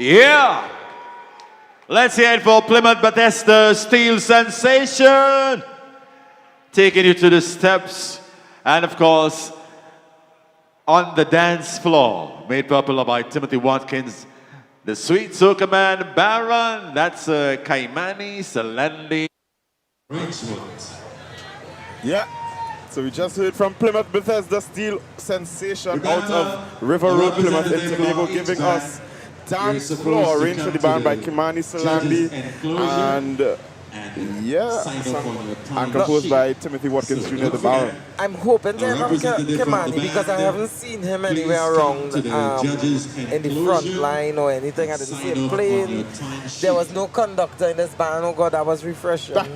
Yeah! Let's hear it for Plymouth Bethesda Steel Sensation. Taking you to the steps and, of course, on the dance floor. Made popular by Timothy Watkins, the Sweet Soca Man Baron. That's Kaimani Selendi. Yeah. So we just heard from Plymouth Bethesda Steel Sensation out of River Road, Plymouth in Tobago, giving us Dance Floor, arranged for the band by Kimani Salandi, and composed by Timothy Watkins Jr., the Baron. I'm hoping to have Kimani because I haven't seen him anywhere around in the front line or anything. I didn't see him playing. There was no conductor in this band. Oh God, that was refreshing. I'm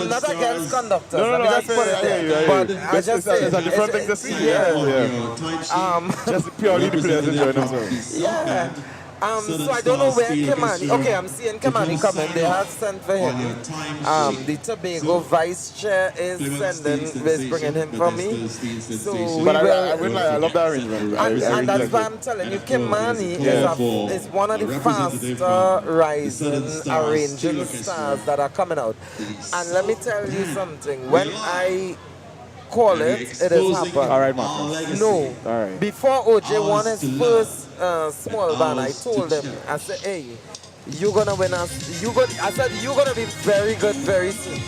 not against conductors. Let me just put it there. But I just say it's a different thing to see. Yeah. Just purely the players enjoying themselves. Yeah. So I don't know where Kimani. Okay, I'm seeing Kimani coming. They have sent for him. The Tobago vice chair is bringing him for me. So but I love that arrangement. And that's why I'm telling you, Kimani is one of the faster rising arranging stars that are coming out. And let me tell you something. When I call it has happened. All right, Marcus. No. All right. Before OJ won his first small band, I told him, I said, hey, you're going to win us. I said, you're going to be very good very soon.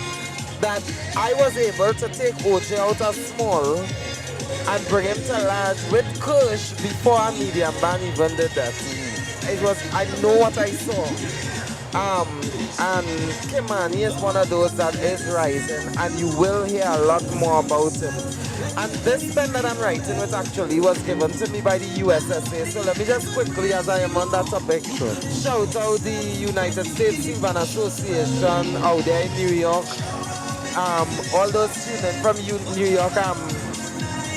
That I was able to take OJ out of small and bring him to large with Kush before a medium band even did that. It was, I know what I saw. And Kimani is one of those that is rising, and you will hear a lot more about him. And this pen that I'm writing with actually was given to me by the USSA. So let me just quickly, as I am on that topic, shout out the United States Steelband Association out there in New York. All those students from New York,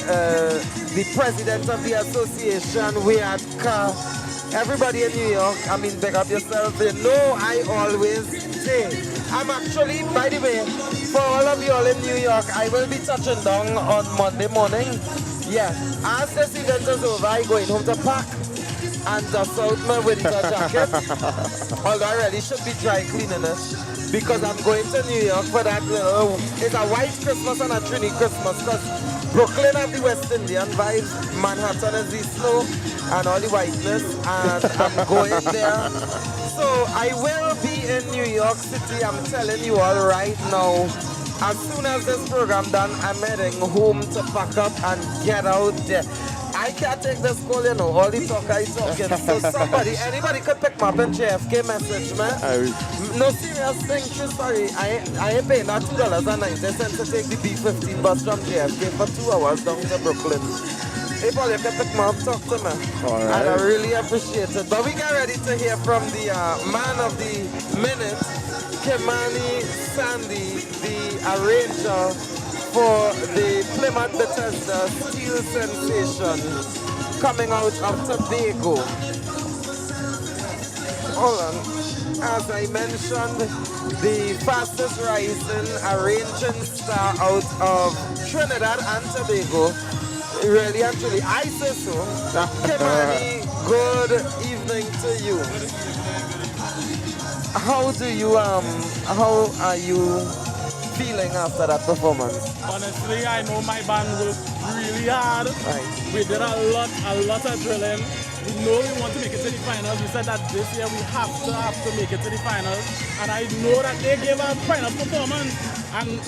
the president of the association, we had everybody in New York, I mean, pick up yourself. You know, I always say, I'm actually, by the way, for all of you all in New York, I will be touching down on Monday morning. Yeah, as this event is over, I'm going home to pack and dust out my winter jacket. Although I really should be dry cleaning it because I'm going to New York for that little, it's a white Christmas and a Trini Christmas because Brooklyn have the West Indian vibes, Manhattan is the snow and all the whiteness, and I'm going there. So I will be in New York City, I'm telling you all right now. As soon as this program done, I'm heading home to pack up and get out there. I can't take this call, you know, all the talk I talking. So anybody could pick me up in JFK message, man. No serious thing, true story. I ain't paying that $2.90 to take the B-15 bus from JFK for 2 hours down to Brooklyn. If all you can pick me up, talk to me. All right. And I really appreciate it. But we get ready to hear from the man of the minute, Kimani Sandy, the arranger for the Plymouth Bethesda Steel Sensation, coming out of Tobago. Hold on. As I mentioned, the fastest rising arranging star out of Trinidad and Tobago. Really and truly, I say so. Kimani, good evening to you. How are you feeling after that performance? Honestly, I know my band worked really hard. Right. We did a lot of drilling. We know we want to make it to the finals. We said that this year we have to make it to the finals. And I know that they gave a final performance. And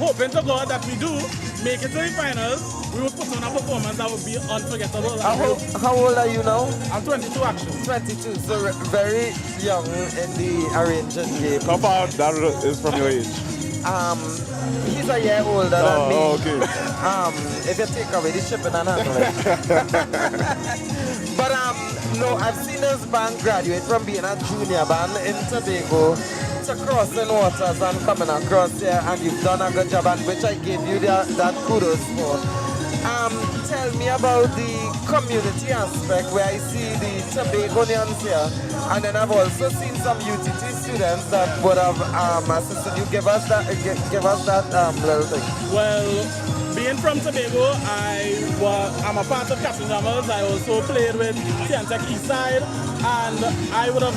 hoping to God that we do make it to the finals, we will put on a performance that will be unforgettable. How old are you now? I'm 22 actually. 22, so very young in the arranging game. How far that is from your age? He's a year older than me. Okay. If you take away the shipping and handling. But no, I've seen this band graduate from being a junior band in Tobago to crossing waters and coming across here, and you've done a good job, and which I gave you that kudos for. Tell me about the community aspect where I see the Tobagonians here, and then I've also seen some UTT students that would have assisted you. Give us that little thing. Well, being from Tobago, I'm a part of Captain Drummers. I also played with T&T Eastside, and I would have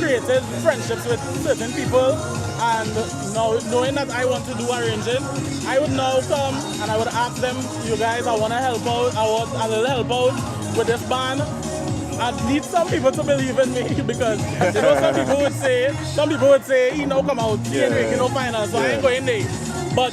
created friendships with certain people. And now, knowing that I want to do arranging, I would now come and I would ask them, you guys, I want to help out, I want a little help out with this band. I need some people to believe in me because you know some people would say, you know, come out, you know, finals, so I ain't going there. But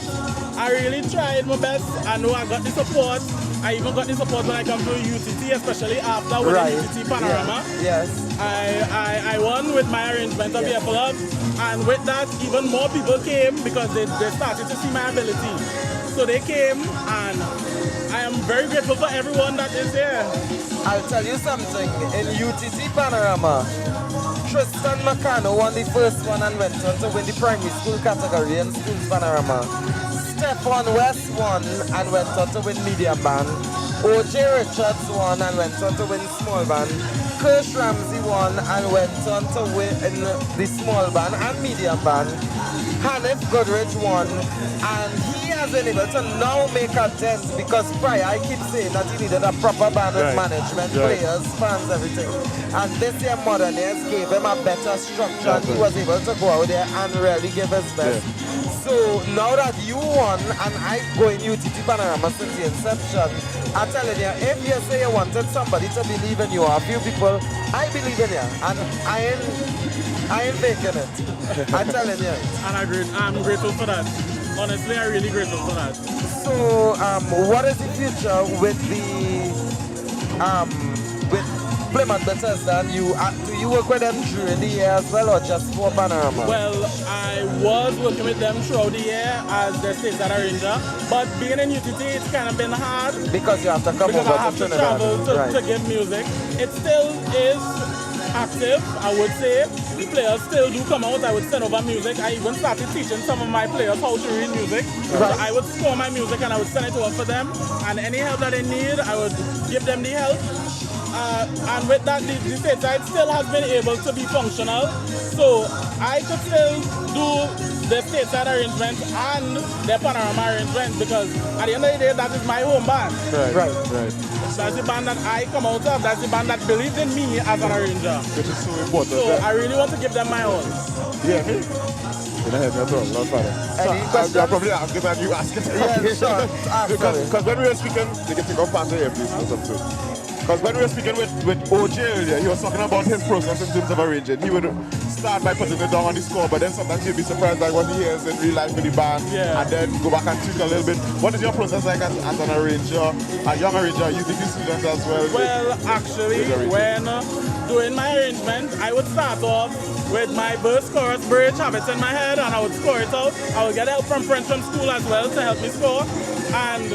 I really tried my best. I know I got the support. I even got the support when I come to UTT, especially after winning UTT Panorama. Yes. I won with my arrangement of the Club, and with that, even more people came because they started to see my ability. So they came, and I am very grateful for everyone that is here. I'll tell you something. In UTT Panorama, Tristan McCann won the first one and went on to win the primary school category in Schools Panorama. Stefan West won and went on to win medium band. O.J. Richards won and went on to win small band. Kirsch Ramsey won and went on to win the small band and medium band. Hanif Goodrich won, and he has been able to now make a dent because prior I keep saying that he needed a proper band with management, players, fans, everything. And this year Modern Years gave him a better structure and he was able to go out there and really give his best. So now that you won and I go in UTT Panorama since the inception, I'm telling you, if you say you wanted somebody to believe in you, or a few people, I believe in you, and I ain't faking it. I'm telling you. And I'm grateful for that. Honestly, I'm really grateful for that. So, what is the future with Plymouth Bethesda? And do you work with them during the year as well, or just for Panorama? Well, I was working with them throughout the year as their stateside arranger, but being in UTT, it's kind of been hard. Because you have to come over I have to to travel to give music. It still is active, I would say. The players still do come out. I would send over music. I even started teaching some of my players how to read music. So I would score my music and I would send it over for them. And any help that they need, I would give them the help. And with that, the stateside still has been able to be functional. So I could still do the stateside arrangement and the Panorama arrangement because at the end of the day, that is my home band. Right. That's the band that I come out of. That's the band that believes in me as an arranger. Which is so important. So I really want to give them my all. Yeah. Any questions? I'll probably ask it and you ask it. Yeah, sure. Because when we were speaking, they can take off part of here, please. Because when we were speaking with OJ earlier, he was talking about his process in terms of arranging. He would start by putting it down on the score, but then sometimes he'd be surprised by what he hears in real life with the band, and then go back and tweak a little bit. What is your process like as an arranger, a young arranger, UTT student as well? Well, actually, when doing my arrangement, I would start off with my verse, chorus, bridge, have it in my head, and I would score it out. I would get help from friends from school as well to help me score. And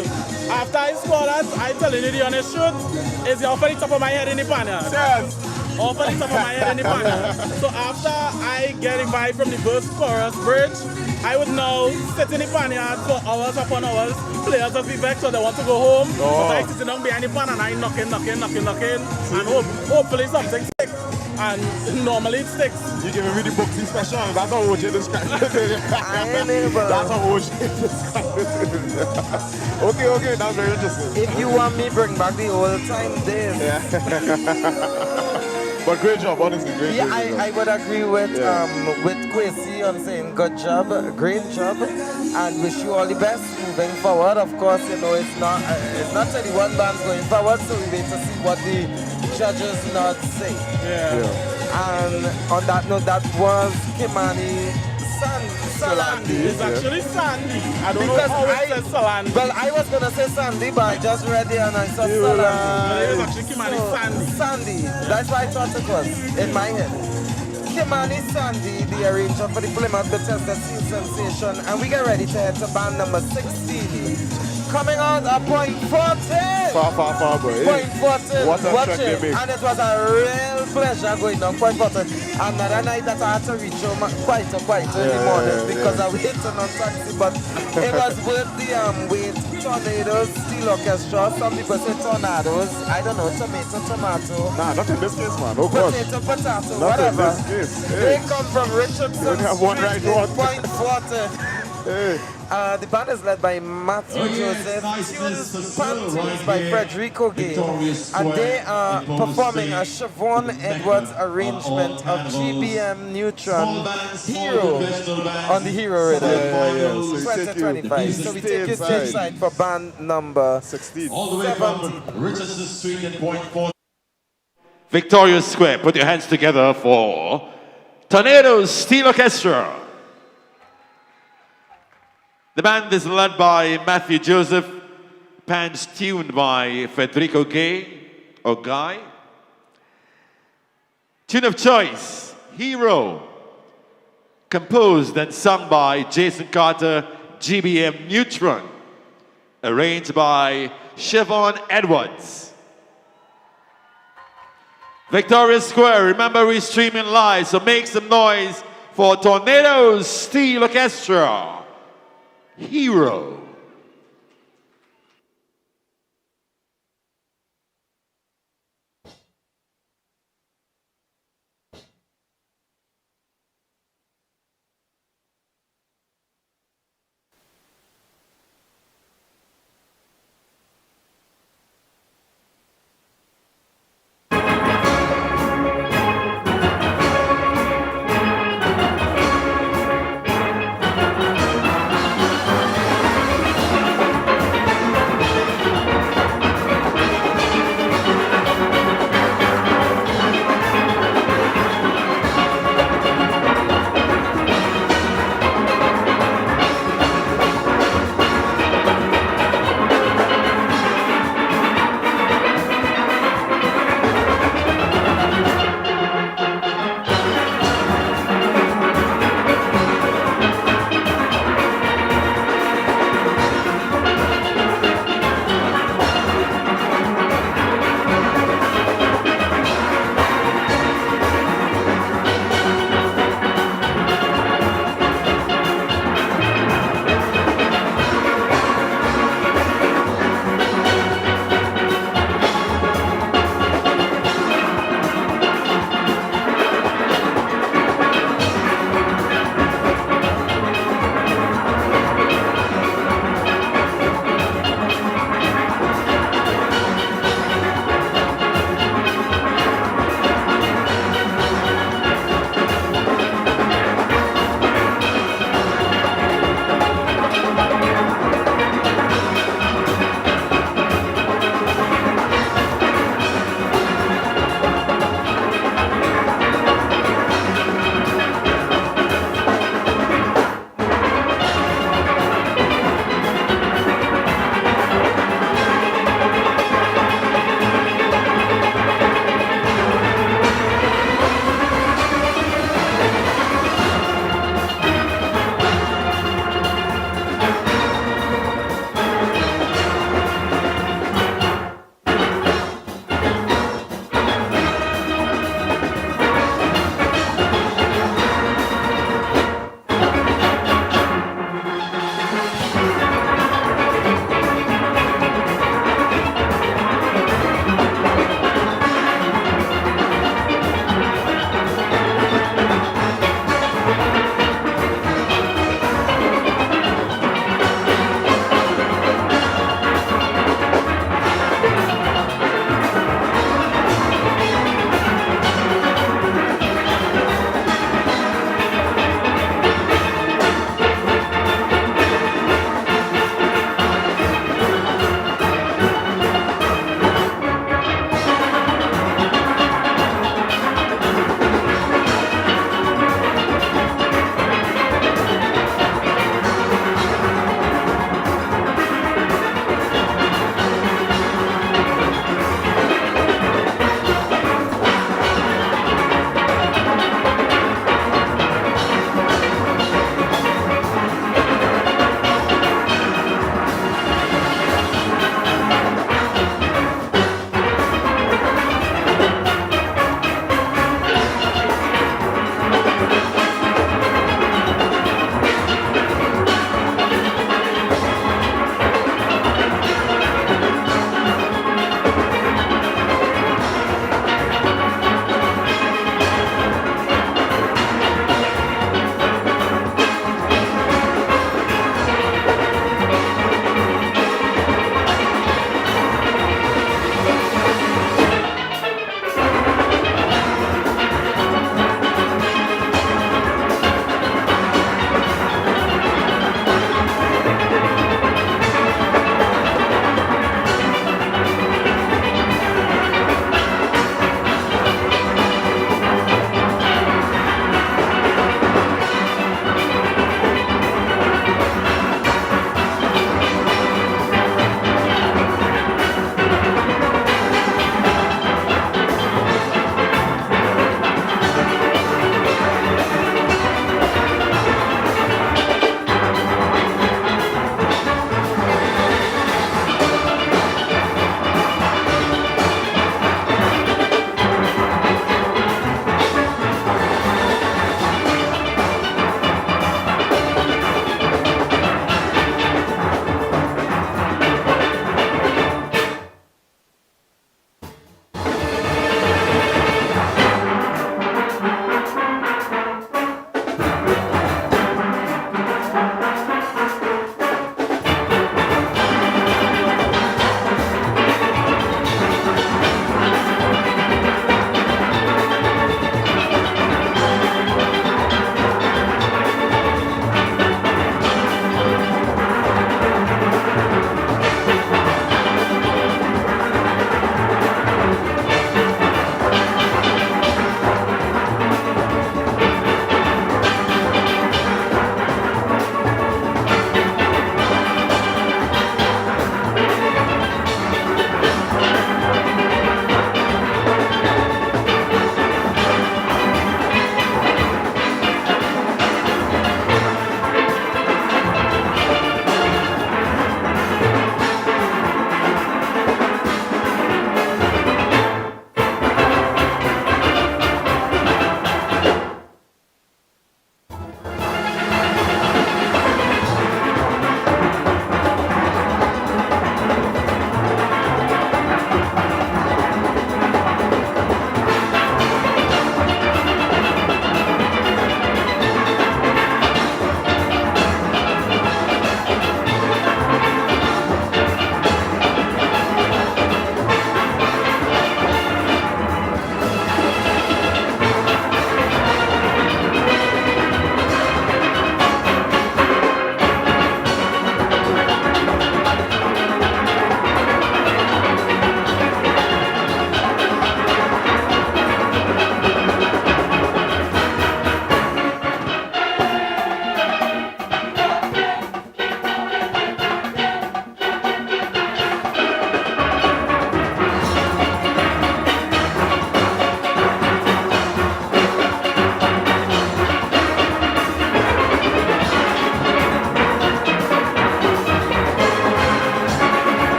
after I score that, I tell you the honest truth, is off at the top of my head in the panel. Yes. Off at the top of my head in the panel. So after I get a vibe from the verse, chorus, bridge, I would now sit in the panel for hours upon hours. Players will be vexed so they want to go home. But I sit down behind the pan and I knocking. And hopefully something sticks. And normally it sticks. You give me the Bugsy special. That's how OJ describes it. That's how OJ describes it. Okay, that's very interesting. If you want me, bring back the old time days. But great job, honestly, great job. I would agree with Kwesi on saying good job, great job, and wish you all the best moving forward. Of course, you know it's not 31 bands going forward, so we wait to see what the judges not say. And on that note, that was Kimani Salandi. It's actually Sandy. I don't know how it says Salandi. Well, I was going to say Sandy, but I just read it and I saw Salandi. It was actually Kimani Sandy. Sandy. That's why I thought it was in my head. Kimani Sandy, the arranger for the Plymouth Bethesda Scene Sensation. And we get ready to head to band number 16. Coming out at point 14. Far, boy. Point 14. What a track they make. And it was a real pleasure going on point 14. Another night that I had to reach home quite early morning because I waited on taxi. But it was worth the wait. Tornadoes, Steel Orchestra. Some people say tornadoes. I don't know. Tomato. Nah, not in this case, man. Oh, gosh. Potato, not whatever. In this case. They come from Richardson They have one right Street one. Point 14. The band is led by Matthew Joseph, tunes Panthers by Frederico Gay, and they are performing a Siobhan Edwards arrangement of GBM Neutron Hero on the Hero Rhythm 2025. So we take you stage side for band number 16. All the way from Richardson Street and Point 4. Victoria Square, put your hands together for Tornadoes Steel Orchestra. The band is led by Matthew Joseph, pans tuned by Federico Gay, or Guy. Tune of choice, Hero, composed and sung by Jason Carter, GBM Neutron, arranged by Siobhan Edwards. Victoria Square, remember we're streaming live, so make some noise for Tornadoes Steel Orchestra. Hero.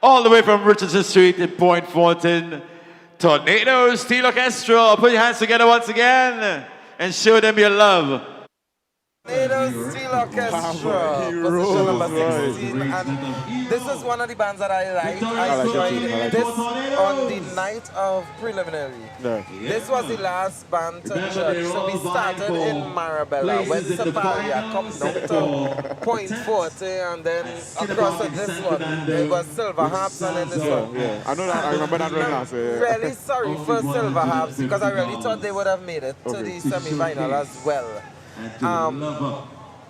All the way from Richardson Street in Point Fortin, Tornado Steel Orchestra. Put your hands together once again and show them your love. Tornado Steel Orchestra, position number 16, and this is one of the bands that I like. I joined this on the night of preliminary. This was the last band to judge, so we started in Marabella, when Saparia comes down to Point Forte, and then across to this one, it was Silver Harps, and then this one. Yeah, I know that, I remember that one last year. Really sorry for Silver Harps, because I really thought they would have made it to the semi-final as well.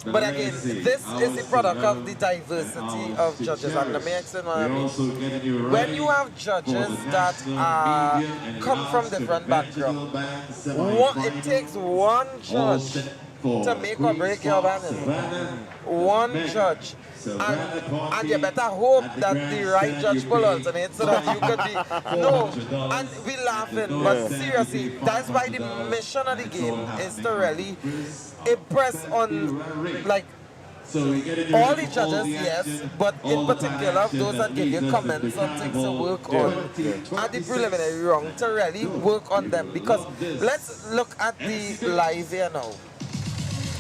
But again, this is the product of the diversity of judges, and let me explain what I mean. When you have judges that come from different backgrounds, it takes one judge to make or break your band. One judge. And you better hope that the right judge will alternate so that you could be... No, and we laughing, but seriously, that's why the mission of the game is to really impress on, like, all the judges, yes, but in particular those that give you comments on things to work on at the preliminary round, to really work on them. Because let's look at the live here now.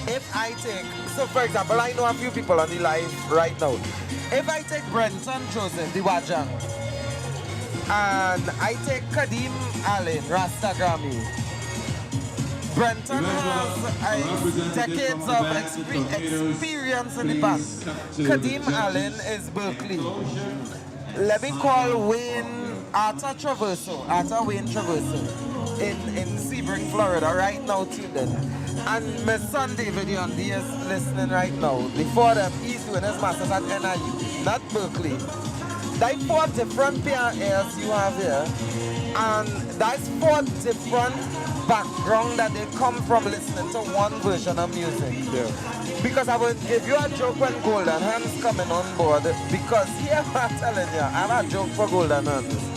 If I take, so for example, I know a few people on the live right now. If I take Brenton Joseph, the Wajang, and I take Kadim Allen, Rasta Grammy, Brenton has decades of experience in the band. Kadim Allen is Berkeley. Let me call Wayne Arthur Wayne Traverso in Sebring, Florida, right now tuned in. And my son David Yondi is listening right now. Before them, he's doing his masters at NIU, not Berkeley. That's 4 different PRs you have here, and that's 4 different backgrounds that they come from listening to one version of music. Yeah. Because I will give you a joke when Golden Hands coming on board, because here I'm telling you, I have a joke for Golden Hands.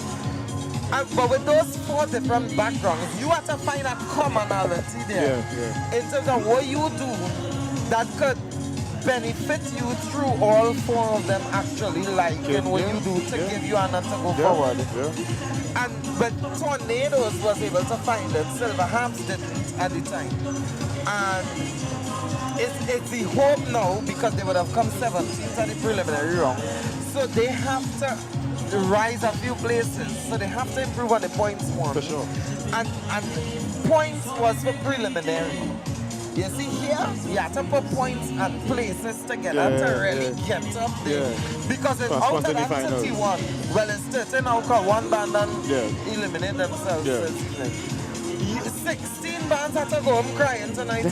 But with those 4 different backgrounds, you have to find a commonality there in terms of what you do that could benefit you through all 4 of them actually liking what you do to give you an answer to go forward. But Tornadoes was able to find it, Silver Harps didn't at the time. And it's the hope now, because they would have come 17th at the preliminary round. So they have to rise a few places, so they have to improve on the points one. For sure. And points was for preliminary. You see here, you have to put points and places together to really get up there. Because it's out of that 31, well, it's 13 out of one band and eliminate themselves. 16 bands have to go home crying tonight.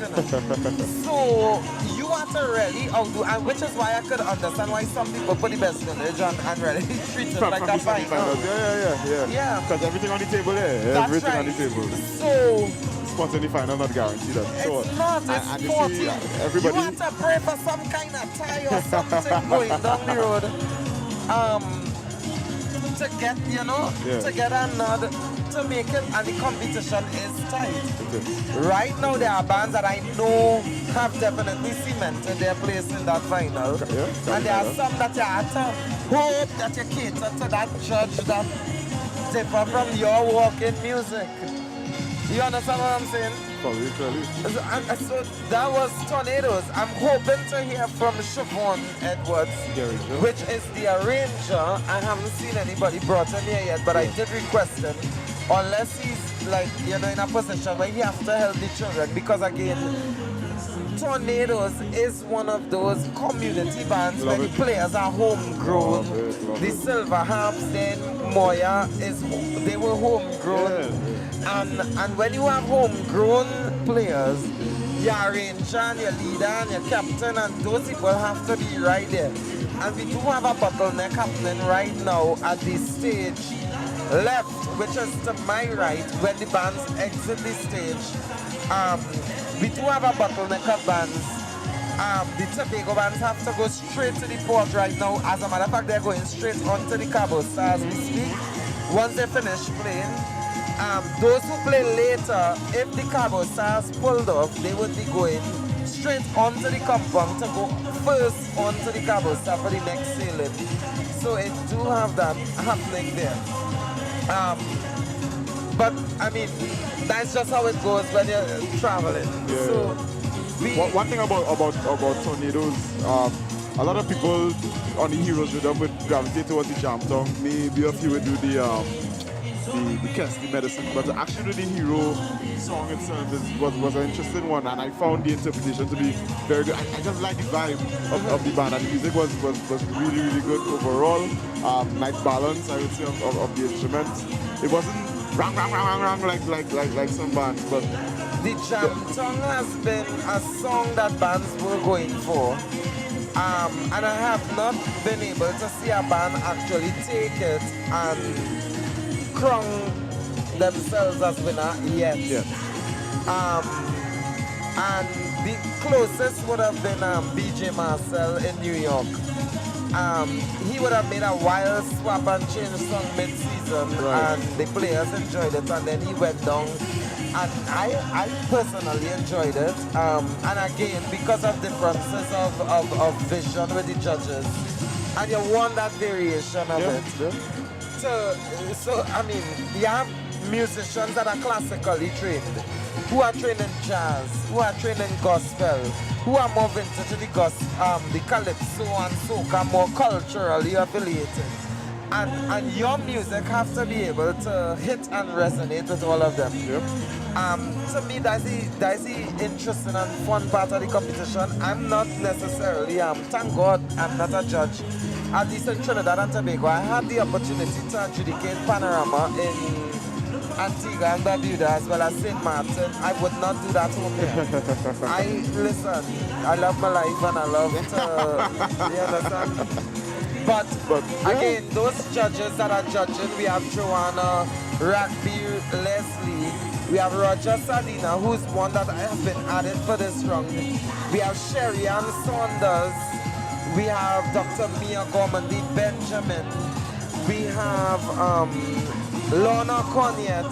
So you have to really outdo, and which is why I could understand why some people put the best village and really treat it like a final. Yeah. Because everything on the table there. That's everything right. on the table. So spot in the final, not guaranteed. It's not, it's 40. Everybody... You want to pray for some kind of tie or something going down the road. To get, to get a nod, to make it, and the competition is tight. Right now, there are bands that I know have definitely cemented their place in that final. And there are some that you have to hope that you cater to that judge that differ from your walk in music. You understand what I'm saying? So that was Tornadoes. I'm hoping to hear from Siobhan Edwards, which is the arranger. I haven't seen anybody brought him here yet, but I did request him. Unless he's like, in a position where he has to help the children. Because again, Tornadoes is one of those community bands where the players are homegrown. The Silver Harps, then Moya, they were homegrown. And when you have homegrown players, your arranger and your leader and your captain and those people have to be right there. And we do have a bottleneck happening right now at the stage left, which is to my right, when the bands exit the stage. We do have a bottleneck of bands. The Tobago bands have to go straight to the port right now. As a matter of fact, they're going straight onto the Cabo as we speak. Once they finish playing, those who play later, if the Cabo Stars pulled off, they would be going straight onto the compound to go first onto the caboose for the next sailing. So it do have that happening there. But I mean, that's just how it goes when you're traveling. Yeah. So one thing about tornadoes, a lot of people on the Heroes rhythm would gravitate towards the jam song. Maybe a few would do the Kesty medicine, but to actually do the hero song itself was an interesting one, and I found the interpretation to be very good. I just like the vibe of the band, and the music was really, really good overall. Nice balance, I would say, of the instruments. It wasn't rang like some bands, but the jam song has been a song that bands were going for. And I have not been able to see a band actually take it and crown themselves as winner yet. And the closest would have been BJ Marcel in New York. He would have made a wild swap and change song mid-season, and the players enjoyed it, and then he went down. And I personally enjoyed it. And again, because of differences of vision with the judges, and you want that variation of it. So I mean, you have musicians that are classically trained, who are trained in jazz, who are trained in gospel, who are more vintage to the calypso and soca, more culturally affiliated. And your music has to be able to hit and resonate with all of them. To me, that's the interesting and fun part of the competition. I'm not necessarily, thank God, I'm not a judge. At least in Trinidad and Tobago, I had the opportunity to adjudicate Panorama in Antigua and Barbuda as well as St. Martin. I would not do that home here. Listen, I love my life and I love to, you understand? But again, those judges that are judging, we have Joanna, Rugby, Leslie, we have Roger Sardina, who's one that has been added for this round. We have Sherry Ann Saunders, we have Dr. Mia Gormandy Benjamin, we have Lorna Corniet,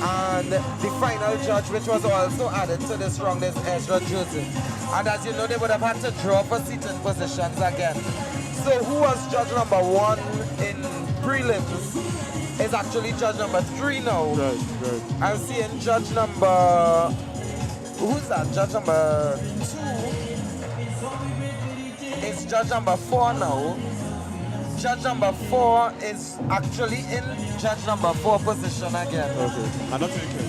and the final judge, which was also added to this round, is Ezra Joseph. And as you know, they would have had to draw for seating positions again. So who was judge number 1 in prelims is actually judge number 3 now. Right. I'm seeing judge number, who's that? Judge number 2 is judge number 4 now. Judge number 4 is actually in judge number 4 position again.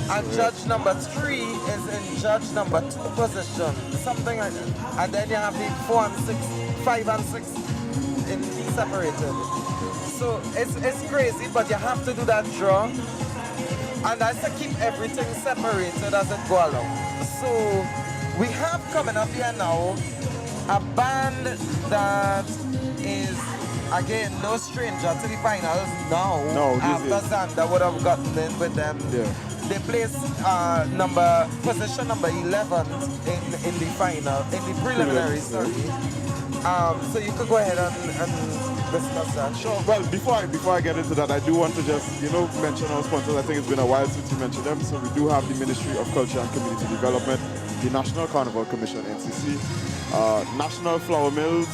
And judge number 3 is in judge number 2 position. Something like that. And then you have the 4 and 6, 5 and 6 in separated. So it's crazy, but you have to do that draw. And that's to keep everything separated as it go along. So we have coming up here now a band that is, again, no stranger to the finals now. After Xander would have gotten in with them. They placed position number 11 in the final, in the preliminary, sorry. So you could go ahead and discuss that. Sure. Well, before I get into that, I do want to just, mention our sponsors. I think it's been a while since you mentioned them. So we do have the Ministry of Culture and Community Development, the National Carnival Commission, NCC, National Flour Mills,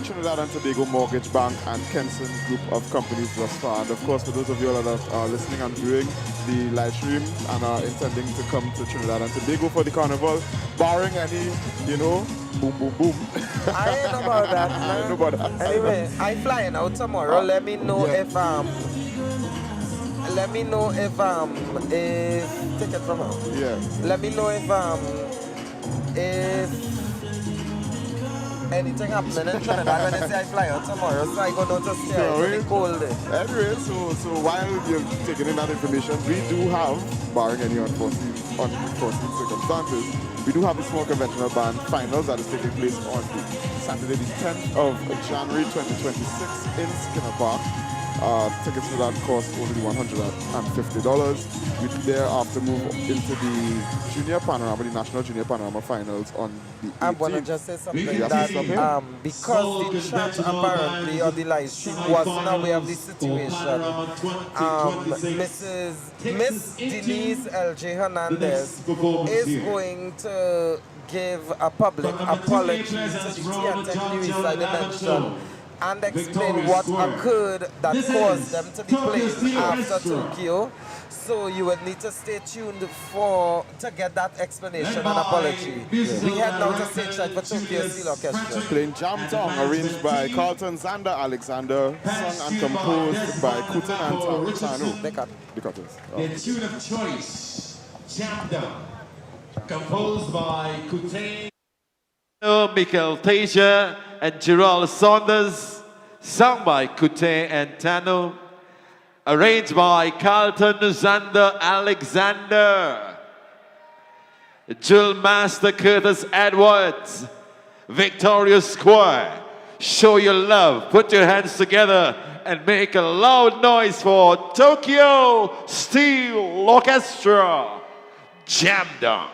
Trinidad and Tobago Mortgage Bank, and Kenson Group of Companies thus far. And of course, for those of you all that are listening and viewing the live stream and are intending to come to Trinidad and Tobago for the carnival, barring any, boom, boom, boom. I ain't know about that, man. I know about that. Anyway, I'm flying out tomorrow. Let me know if take it from her. Let me know if anything happening in Trinidad when they say I fly out tomorrow, so I go down to stay out in the cold. Anyway, so while you're taking in that information, we do have, barring any unforeseen circumstances, we do have the small conventional band finals that is taking place on Saturday the 10th of January 2026 in Skinner Park. Tickets to that cost only $150. We thereafter move into the Junior Panorama, the National Junior Panorama Finals on the 18th. I want to just say something Yes. that because the chat apparently or the live stream wasn't aware of the situation, Miss Denise L.J. Hernandez is going to give a public apology to the T&T Pioneers dimension and explain what occurred that caused them to be playing after Tokyo. So you would need to stay tuned to get that explanation and apology. We head now to stage side for Tokyo Steel Orchestra. Playing Jam Tong, arranged by Carlton Zander Alexander, sung and composed by Kutan and Tanu. The Cutters. The tune of choice, Jam Down, composed by Kutain, Michael Tasia and Gerald Saunders, sung by Kutain and Tano, arranged by Carlton Zander Alexander, Drill Master Curtis Edwards, Victoria Square. Show your love, put your hands together and make a loud noise for Tokyo Steel Orchestra, Jam Down.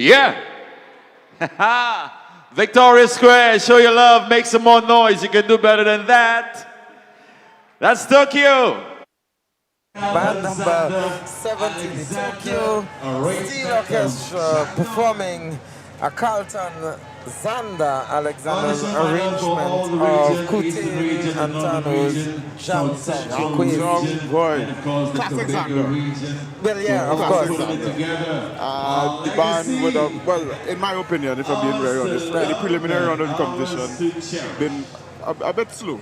Yeah. Victoria Square, show your love, make some more noise. You can do better than that. That's Tokyo. Band number 17, the Tokyo Steel Orchestra, performing a Carlton Zander Alexander's arrangement of Kuti and Tano's Jam Song. Boy, classic Zander. Well, yeah, of course. The band would have, well, in my opinion, if I'm being very honest, the preliminary round of the competition been a bit slow,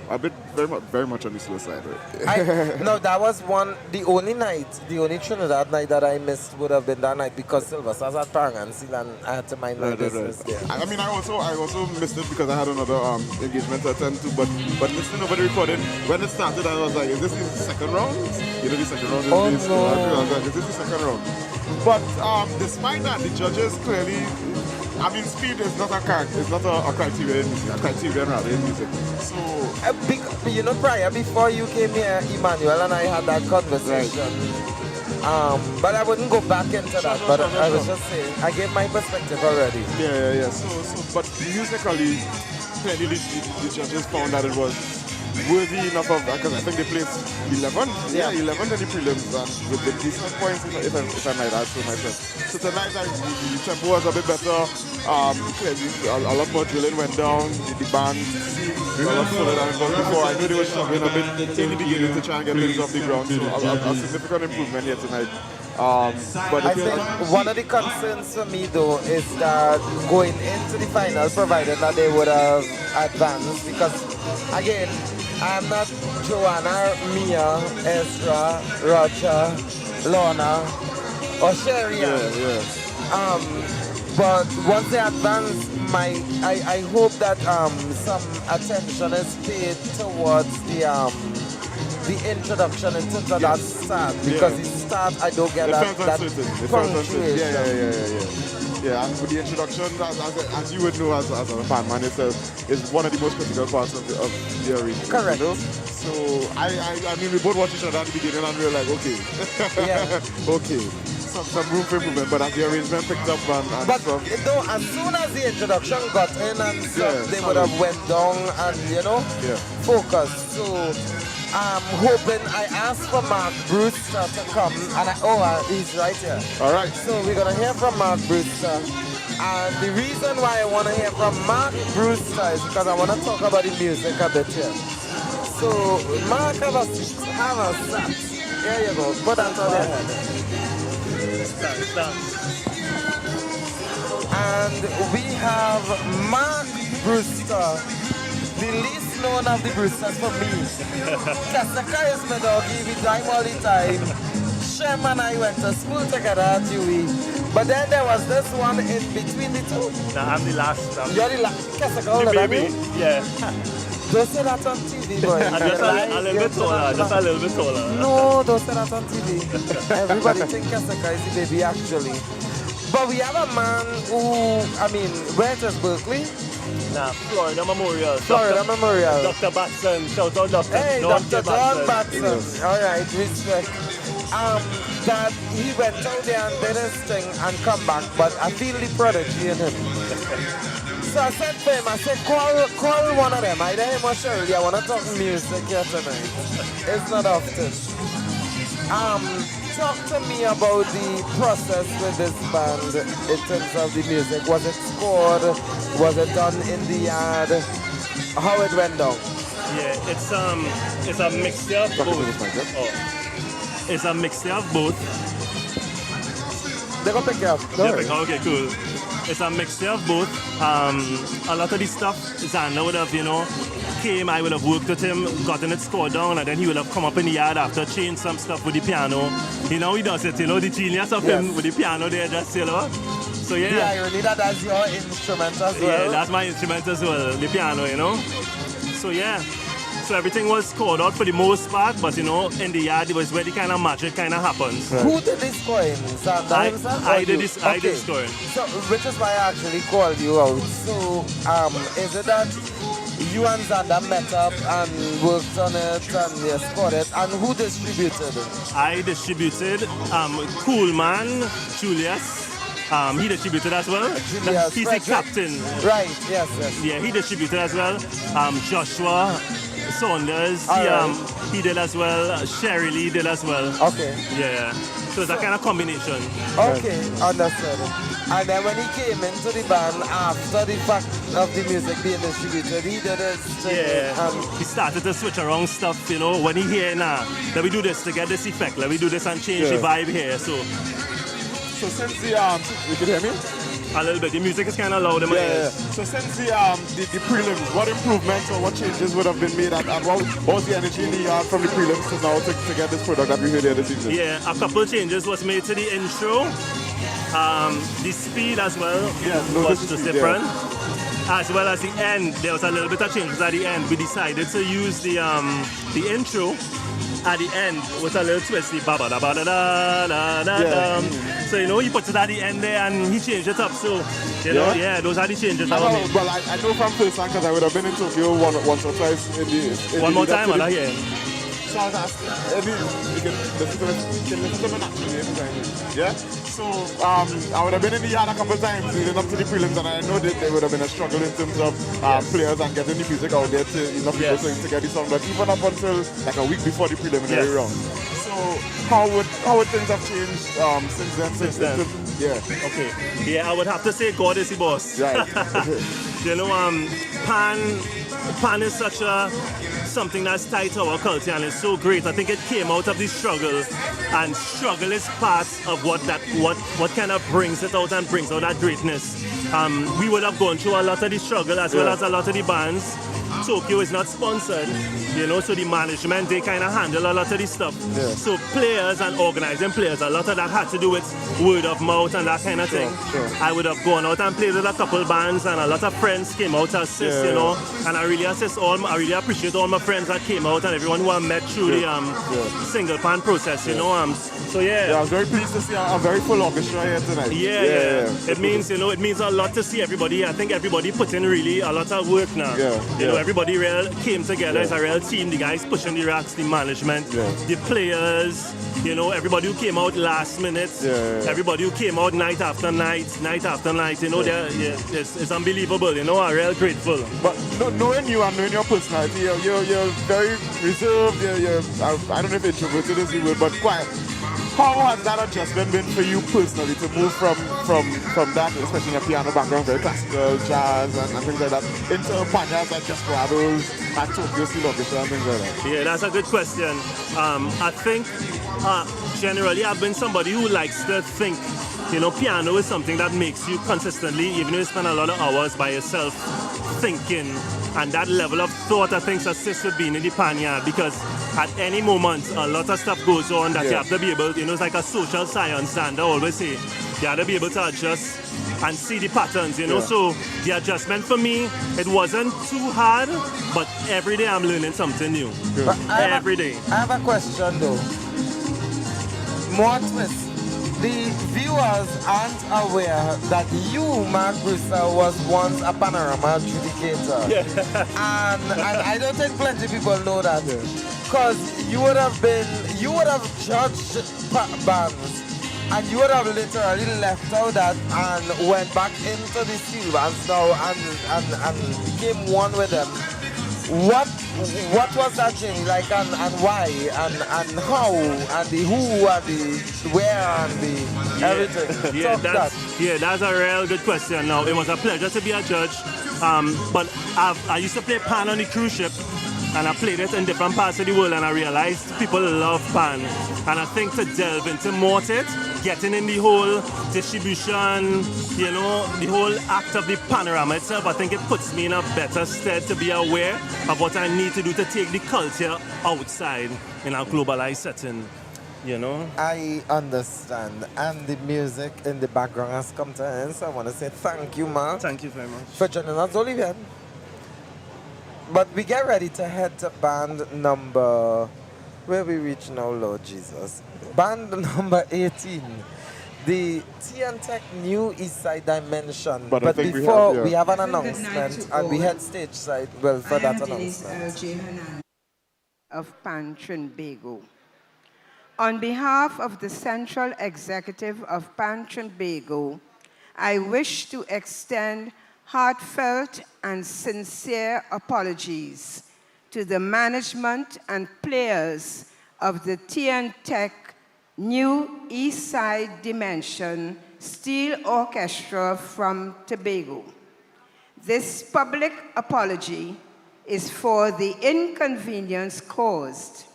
very much on the slow side. Right? No, that was the only Trinidad night that I missed would have been that night because Silver Stars at Panhandle and I had to mind my business there. I mean, I also missed it because I had another engagement to attend to, but listening over the recording, when it started, I was like, is this the second round? You know, the second round is I was like, is this the second round? But despite that, the judges clearly, I mean, speed is not a criteria in music, a criterion rather in music. So, you know, before you came here, Emmanuel and I had that conversation. But I wouldn't go back into that. But I was just saying, I gave my perspective already. Yeah. So, but musically, clearly the judges found that it was worthy enough of that because I think they placed 11. Yeah, 11 in the prelims and with decent points if I might add to myself. So tonight the tempo was a bit better. A lot more drilling went down. The band seemed a lot fuller than it was before. I knew they were struggling a bit in the beginning to try and get things off the ground. So a significant improvement here tonight. But I think one of the concerns for me though is that going into the final, provided that they would have advanced, because again, I'm not Joanna, Mia, Ezra, Roger, Lorna, or Sherry. But once they advance, I hope that some attention is paid towards the introduction in terms of that start, because the start I don't get that punctuation. Yeah, and with the introduction, as you would know as a fan man itself, is one of the most critical parts of the arena. Correct. You know? So I mean, we both watched each other at the beginning and we were like, okay, okay, some room for improvement. But as the arrangement picked up and but stuff, though, as soon as the introduction got in and stuff, they would have went down and focused. So I'm hoping, I asked for Mark Brewster to come, and he's right here. All right. So we're gonna hear from Mark Brewster, and the reason why I want to hear from Mark Brewster is because I want to talk about the music a bit here. So Mark, have a seat. Here you go. Put that on your head. And we have Mark Brewster, the least known of the Brewsters for me. Kasaka is my doggy, we time all the time. Shem and I went to school together at UWI. But then there was this one in between the two. No, I'm the last. You're the last. Kasaka, older than me? Yeah. Don't say that on TV, boy. Just a little bit taller, just a little bit taller. No, don't say that on TV. Everybody thinks Kasaka is the baby, actually. But we have a man who, I mean, where is Berkeley? Nah, Florida Memorial. Florida Memorial. Dr. Batson, shout out Dr. Hey, Dr. Don Batson. All right, respect. That he went out there and did his thing and come back, but I feel the prodigy in him. So I said to him, I said, call one of them. Either him or Shirley, I want to talk music here tonight. It's not often. Talk to me about the process with this band in terms of the music. Was it scored? Was it done in the yard? How it went down? Yeah, it's a mixture of both. It's a mixture of both. They're gonna pick you up. Okay, cool. It's a mixture of both. A lot of the stuff Zander would have, came, I would have worked with him, gotten it scored down, and then he would have come up in the yard after, changed some stuff with the piano. He does it, the genius of him with the piano there, just, So yeah. The irony that's your instrument as well. Yeah, that's my instrument as well, the piano, So yeah. So everything was scored out for the most part, but in the yard it was where the kind of magic kind of happens. Right. Who did this scoring? Zander himself? I did this. Okay. I did scoring. So, which is why I actually called you out. So, is it that you and Zander met up and worked on it and you scored it? And who distributed it? I distributed Coolman, Julius, he distributed as well. Julius He's the Frederick. captain. Right, yes, yes. Yeah, he distributed as well. Joshua Saunders, he did as well. Sherry Lee did as well. Okay. Yeah. So it's a kind of combination. Okay, understood. And then when he came into the band after the fact of the music being distributed, he did his thing. Yeah. He started to switch around stuff, you know, when he hear let me do this to get this effect, let me do this and change the vibe here. So since the you can hear me? A little bit. The music is kind of loud in my ears. So since the prelims, what improvements or what changes would have been made, and what was the energy in the yard from the prelims to now to get this product that we heard here this evening? Yeah, a couple changes was made to the intro. The speed as well was just different. As well as the end, there was a little bit of changes at the end. We decided to use the intro at the end with a little twisty ba ba da ba da da da da. So you know he puts it at the end there and he changed it up. So you know, those are the changes. Well, I know from first hand because I would have been in Tokyo once or twice in the one more time, I hear. So I was asking, you can listen to me naturally anytime. Yeah? So I would have been in the yard a couple of times leading up to the prelims, and I know that there would have been a struggle in terms of players and getting the music out there to enough people to get the song. But even up until like a week before the preliminary round. So how would things have changed since then? Yeah. Okay. Yeah, I would have to say God is the boss. Right. You know, Pan is such something that's tied to our culture and it's so great. I think it came out of the struggle, and struggle is part of what kind of brings it out and brings out that greatness. We would have gone through a lot of the struggle as well as a lot of the bands. Tokyo is not sponsored, you know, so the management, they kind of handle a lot of this stuff. So players and organizing players, a lot of that had to do with word of mouth and that kind of thing. I would have gone out and played with a couple bands, and a lot of friends came out to assist, you know, and I really appreciate all my friends that came out and everyone who I met through the single pan process, you know. So I was very pleased to see a very full orchestra here tonight. It means, you know, it means a lot to see everybody. I think everybody put in really a lot of work now. You know, everybody came together as a real team. The guys pushing the racks, the management, the players, you know, everybody who came out last minute, everybody who came out night after night, you know, it's unbelievable, you know, I'm real grateful. But knowing you and knowing your personality, you're very reserved, I don't know if introverted is the word, but quiet. How has that adjustment been for you personally to move from that, especially in a piano background, very classical, jazz and things like that, into Panthers and Desperados and Tokyo Steel Orchestra and things like that? Yeah, that's a good question. I think generally I've been somebody who likes to think. You know, piano is something that makes you consistently, even if you spend a lot of hours by yourself thinking, and that level of thought I think assists with being in the panyard, because at any moment a lot of stuff goes on that you have to be able, you know, it's like a social science and I always say you have to be able to adjust and see the patterns, you know. So the adjustment for me, it wasn't too hard, but every day I'm learning something new. Every day. I have a question though. More twist. The viewers aren't aware that you, Mark Brewster, was once a Panorama adjudicator. And I don't think plenty of people know that. Because you would have judged bands, and you would have literally left out that and went back into the steel bands now and became one with them. What was that change like, and why, and how, and the who, and the where, and the everything? That's a real good question. Now, it was a pleasure to be a judge, but I used to play pan on the cruise ship, and I played it in different parts of the world, and I realized people love pan, and I think to delve into more to it, getting in the whole distribution, you know, the whole act of the panorama itself, I think it puts me in a better stead to be aware of what I need to do to take the culture outside in a globalized setting, you know. I understand, and the music in the background has come to an end, so I want to say thank you, Mark. Thank you very much. For joining us, Olivier. But we get ready to head to band number, where we reach now, Lord Jesus. Band number 18, the T&T New East Side Dimension. But before we have an announcement, and we head stage side, for that announcement. Of Trinbago. On behalf of the Central Executive of Trinbago, I wish to extend heartfelt and sincere apologies to the management and players of the T&T New East Side Dimension Steel Orchestra from Tobago. This public apology is for the inconvenience caused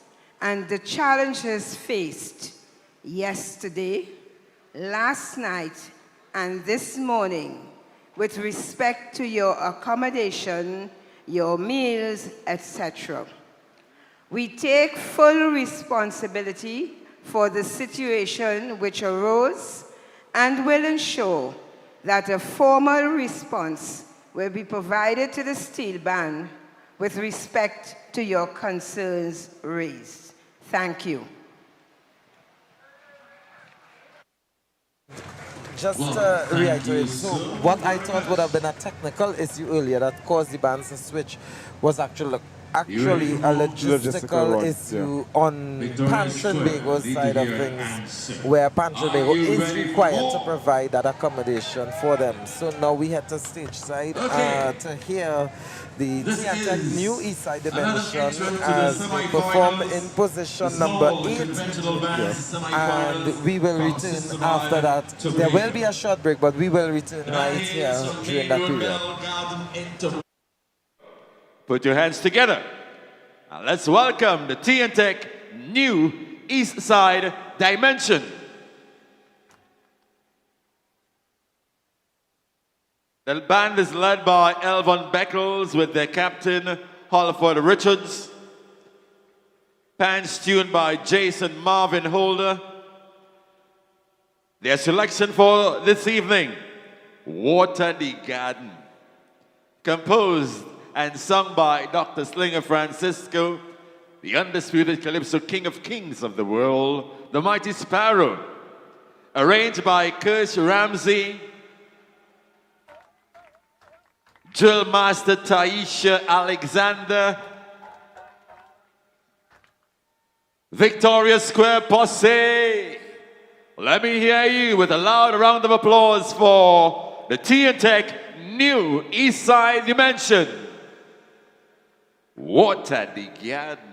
and the challenges faced yesterday, last night, and this morning with respect to your accommodation, your meals, etc. We take full responsibility for the situation which arose and will ensure that a formal response will be provided to the steel band with respect to your concerns raised. Thank you. Just to reiterate, so what I thought would have been a technical issue earlier that caused the bands to switch was actually a logistical issue on Trinbago's side of things, where Trinbago is required to provide that accommodation for them. So now we head to stage side to hear the T&T New East Side Dimension as they perform in position number 8. And we will return after that. There will be a short break, but we will return right here during that period. Put your hands together. And let's welcome the T&T New East Side Dimension. The band is led by Elvon Beckles with their captain, Holford Richards. Pants tuned by Jason Marvin Holder. Their selection for this evening, Water the Garden. Composed and sung by Dr. Slinger Francisco, the undisputed Calypso King of Kings of the world, the Mighty Sparrow. Arranged by Kirsch Ramsey, Drill Master Taisha Alexander, Victoria Square Posse. Let me hear you with a loud round of applause for the T&T New East Side Dimension. Water the Garden.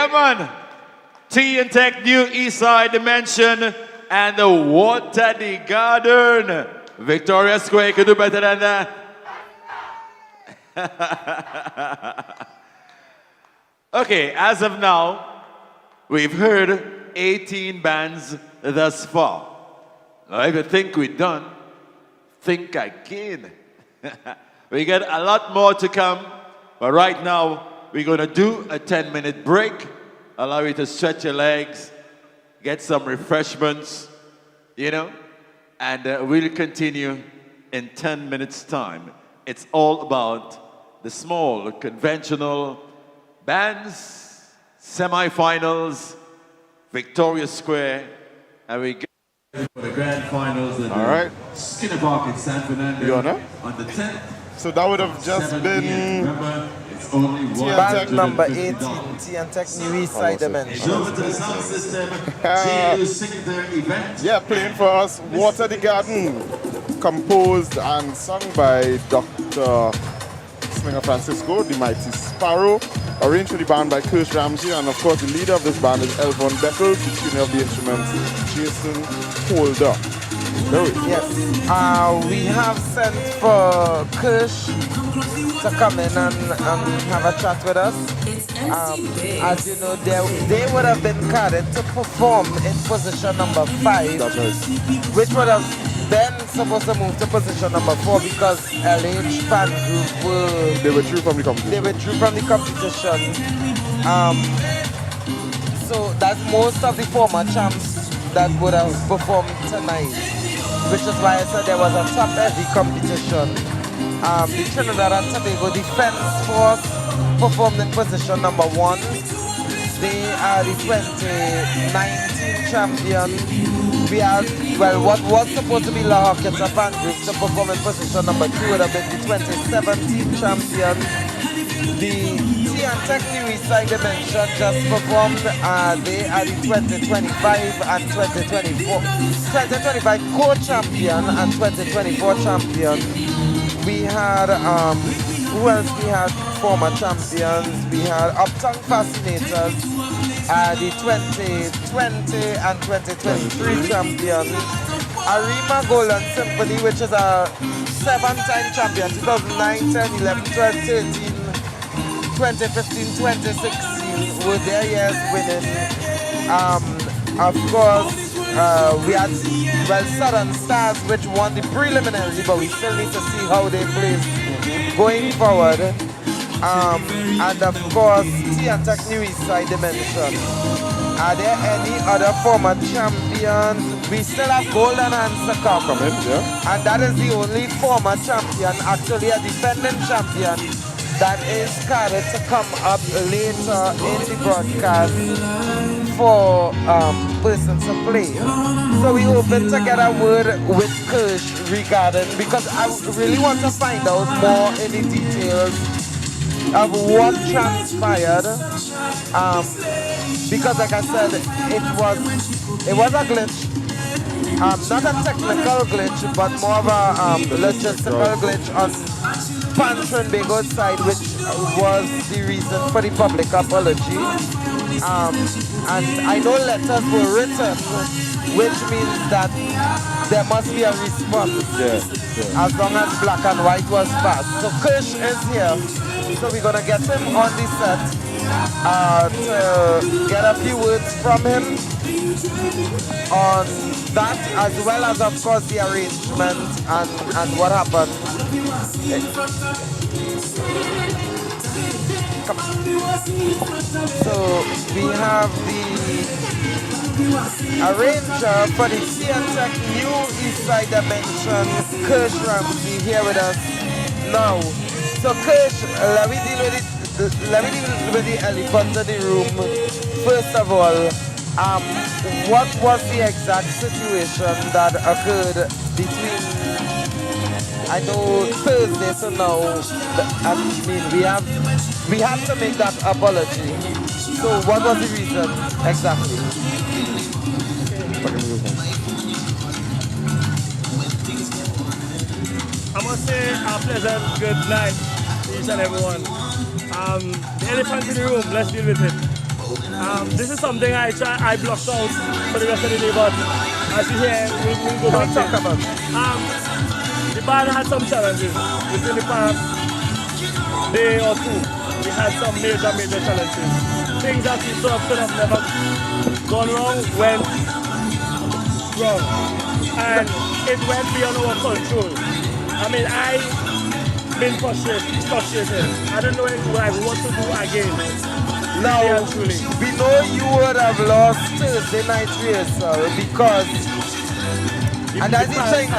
Yeah, man. T&T New Eastside Dimension and the Water the Garden. Victoria Square could do better than that. Okay, as of now, we've heard 18 bands thus far. Now, if you think we're done, think again. We got a lot more to come, but right now, we're going to do a 10-minute break. Allow you to stretch your legs, get some refreshments, you know, and we'll continue in 10 minutes' time. It's all about the small, conventional bands, semifinals, Victoria Square, and we get for the grand finals at All Skinner Park in San Fernando on the 10th. So that would have just been Band number 18, T&T New Eastside Dimension. Yeah, playing for us, Water the Garden, composed and sung by Dr. Slinger Francisco, the Mighty Sparrow, arranged for the band by Kirsch Ramsey, and of course the leader of this band is Elvon Beckles, the tuner of the instruments, Jason Holder. Yes, we have sent for Kirsch to come in and have a chat with us. As you know, they would have been carded to perform in position number 5, which would have then supposed to move to position number 4 because LH Pan Group they withdrew from the competition. They withdrew from the competition. So that's most of the former champs that would have performed tonight, which is why I said there was a top-heavy competition. The Trinidad and Tobago Defense Force performed in position number 1. They are the 2019 champion. We are, well, what was supposed to be La Hocketa Pan Group to perform in position number 2 would have been the 2017 champion. The T&T New Eastside Dimension just performed. They are the 2025 and 2025 co-champion and 2024 champion. We had, who else we had? Former champions. We had Uptown Fascinators, the 2020 and 2023 champion. Arima Golden Symphony, which is a 7-time champion, 2009, 10, 11, 12, 13, 2015, 2016 were their years winning. Of course, we had Southern Stars, which won the preliminary, but we still need to see how they play going forward. And of course, T&T New Eastside Dimension. Are there any other former champions? We still have Golden Hands to come. And that is the only former champion, actually a defending champion, that is carded to come up later in the broadcast for persons to play. So we hoping to get a word with Kirsch regarding, because I really want to find out more in the details of what transpired. Because like I said, it was a glitch. Not a technical glitch, but more of a logistical glitch on Trinbago's side, which was the reason for the public apology. And I know letters were written, which means that there must be a response, as long as black and white was passed. So Kirsch is here, so we're gonna get him on the set to get a few words from him on that, as well as of course the arrangement and what happened. So we have the arranger for the T&T New Eastside Dimension, Kirsch Ramsey, here with us now. So Kirsch, let me deal with the elephant in the room. First of all, what was the exact situation that occurred between, I know, Thursday to now? I mean, we have to make that apology. So what was the reason exactly? I must say a pleasant good night to each and everyone. The elephant in the room, let's deal with it. This is something I blocked out for the rest of the day, but as you hear, we'll go back to talk about. The band had some challenges within the past day or two. We had some major challenges. Things that we thought could have never gone wrong went wrong, and it went beyond our control. I mean, I've been frustrated. I don't know what to do again. Now, we know you would have lost Thursday night rehearsal because, and as you think,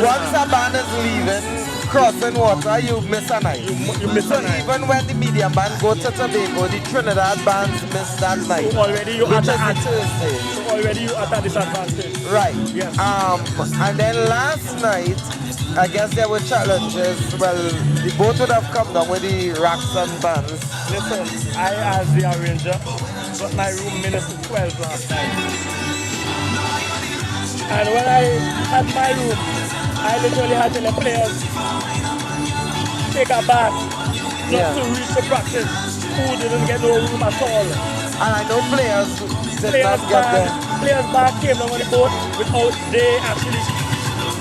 once a band is leaving, crossing water, you miss a night. You miss a night. Even when the medium band go to Tobago, the Trinidad bands miss that night. So already you which is the Thursday. So already you at a disadvantage. Right. Yes. And then last night, I guess there were challenges. Well, the boat would have come down with the racks and bands. Listen, I as the arranger got my room minutes to 12 last night. And when I had my room, I literally had to let players take a bath just to reach the practice. Who didn't get no room at all. And I know players did not get there. Players back came down on the boat without they actually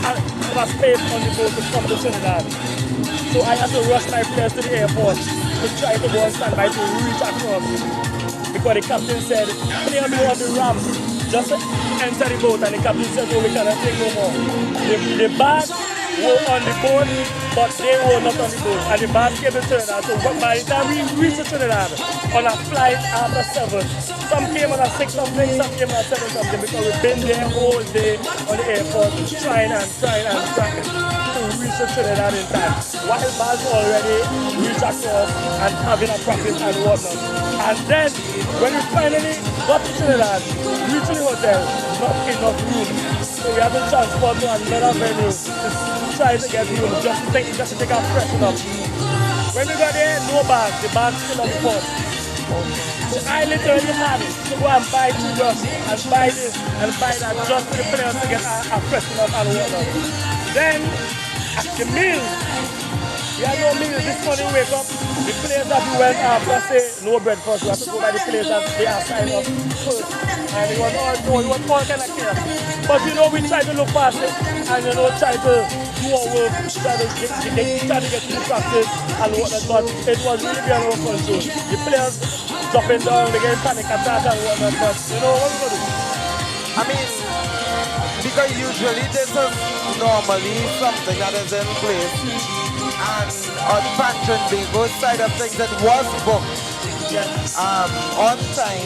have a space on the boat to come to Trinidad. So I had to rush my players to the airport to try to go and stand by to reach across. Because the captain said, play me on the ramp, just enter the boat, and the captain said, oh, we cannot take no more. The bags were on the boat, but they were not on the boat. And the bags came to Trinidad. So by the time we reached Trinidad on a flight after 7, some came on a 6 something, some came on a 7 something, because we've been there all day on the airport trying to reach Trinidad in time. While bags already reached across and having a practice and whatnot. And then, when we finally got to Trinidad, reaching the hotel, not enough room. So we had to transport to another venue to try to get room, just to take our freshen up. When we got there, no bags, the bags still on the port. So I literally had to go and buy 2 just and buy this and buy that just for the players to get a freshen up and whatnot. Then, at the meal, we had no meal. This morning we wake up, the players that we went after say no breakfast. We have to go by the players that they are signed up first. And it was all kind of chaos. But we try to look past it and try to do our work, try to get to the practice and whatnot. But it was really beyond our control. The players dropping down, they get panic attack and whatnot. But what we gonna do? I mean, because usually this is normally something that is in place. And on Trinbago side of things, it was booked on time.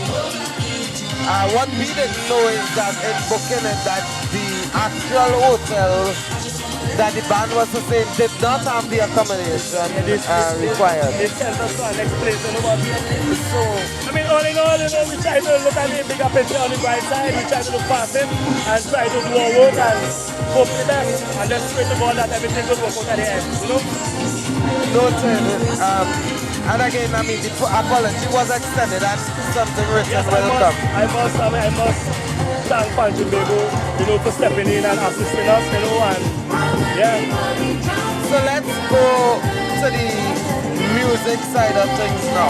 What we didn't know is that in booking it, that the actual hotel that the band was to stay did not have the accommodation required. They sent us to our next place, So, I mean, all in all, we try to look at the bigger picture on the bright side. We try to look past it and try to do our work and hope for the best. And just pray to God that everything will work out at the end, Noted. And again, I mean, the apology was extended and something written will come. I must thank Trinbago, for stepping in and assisting us, and So let's go to the music side of things now.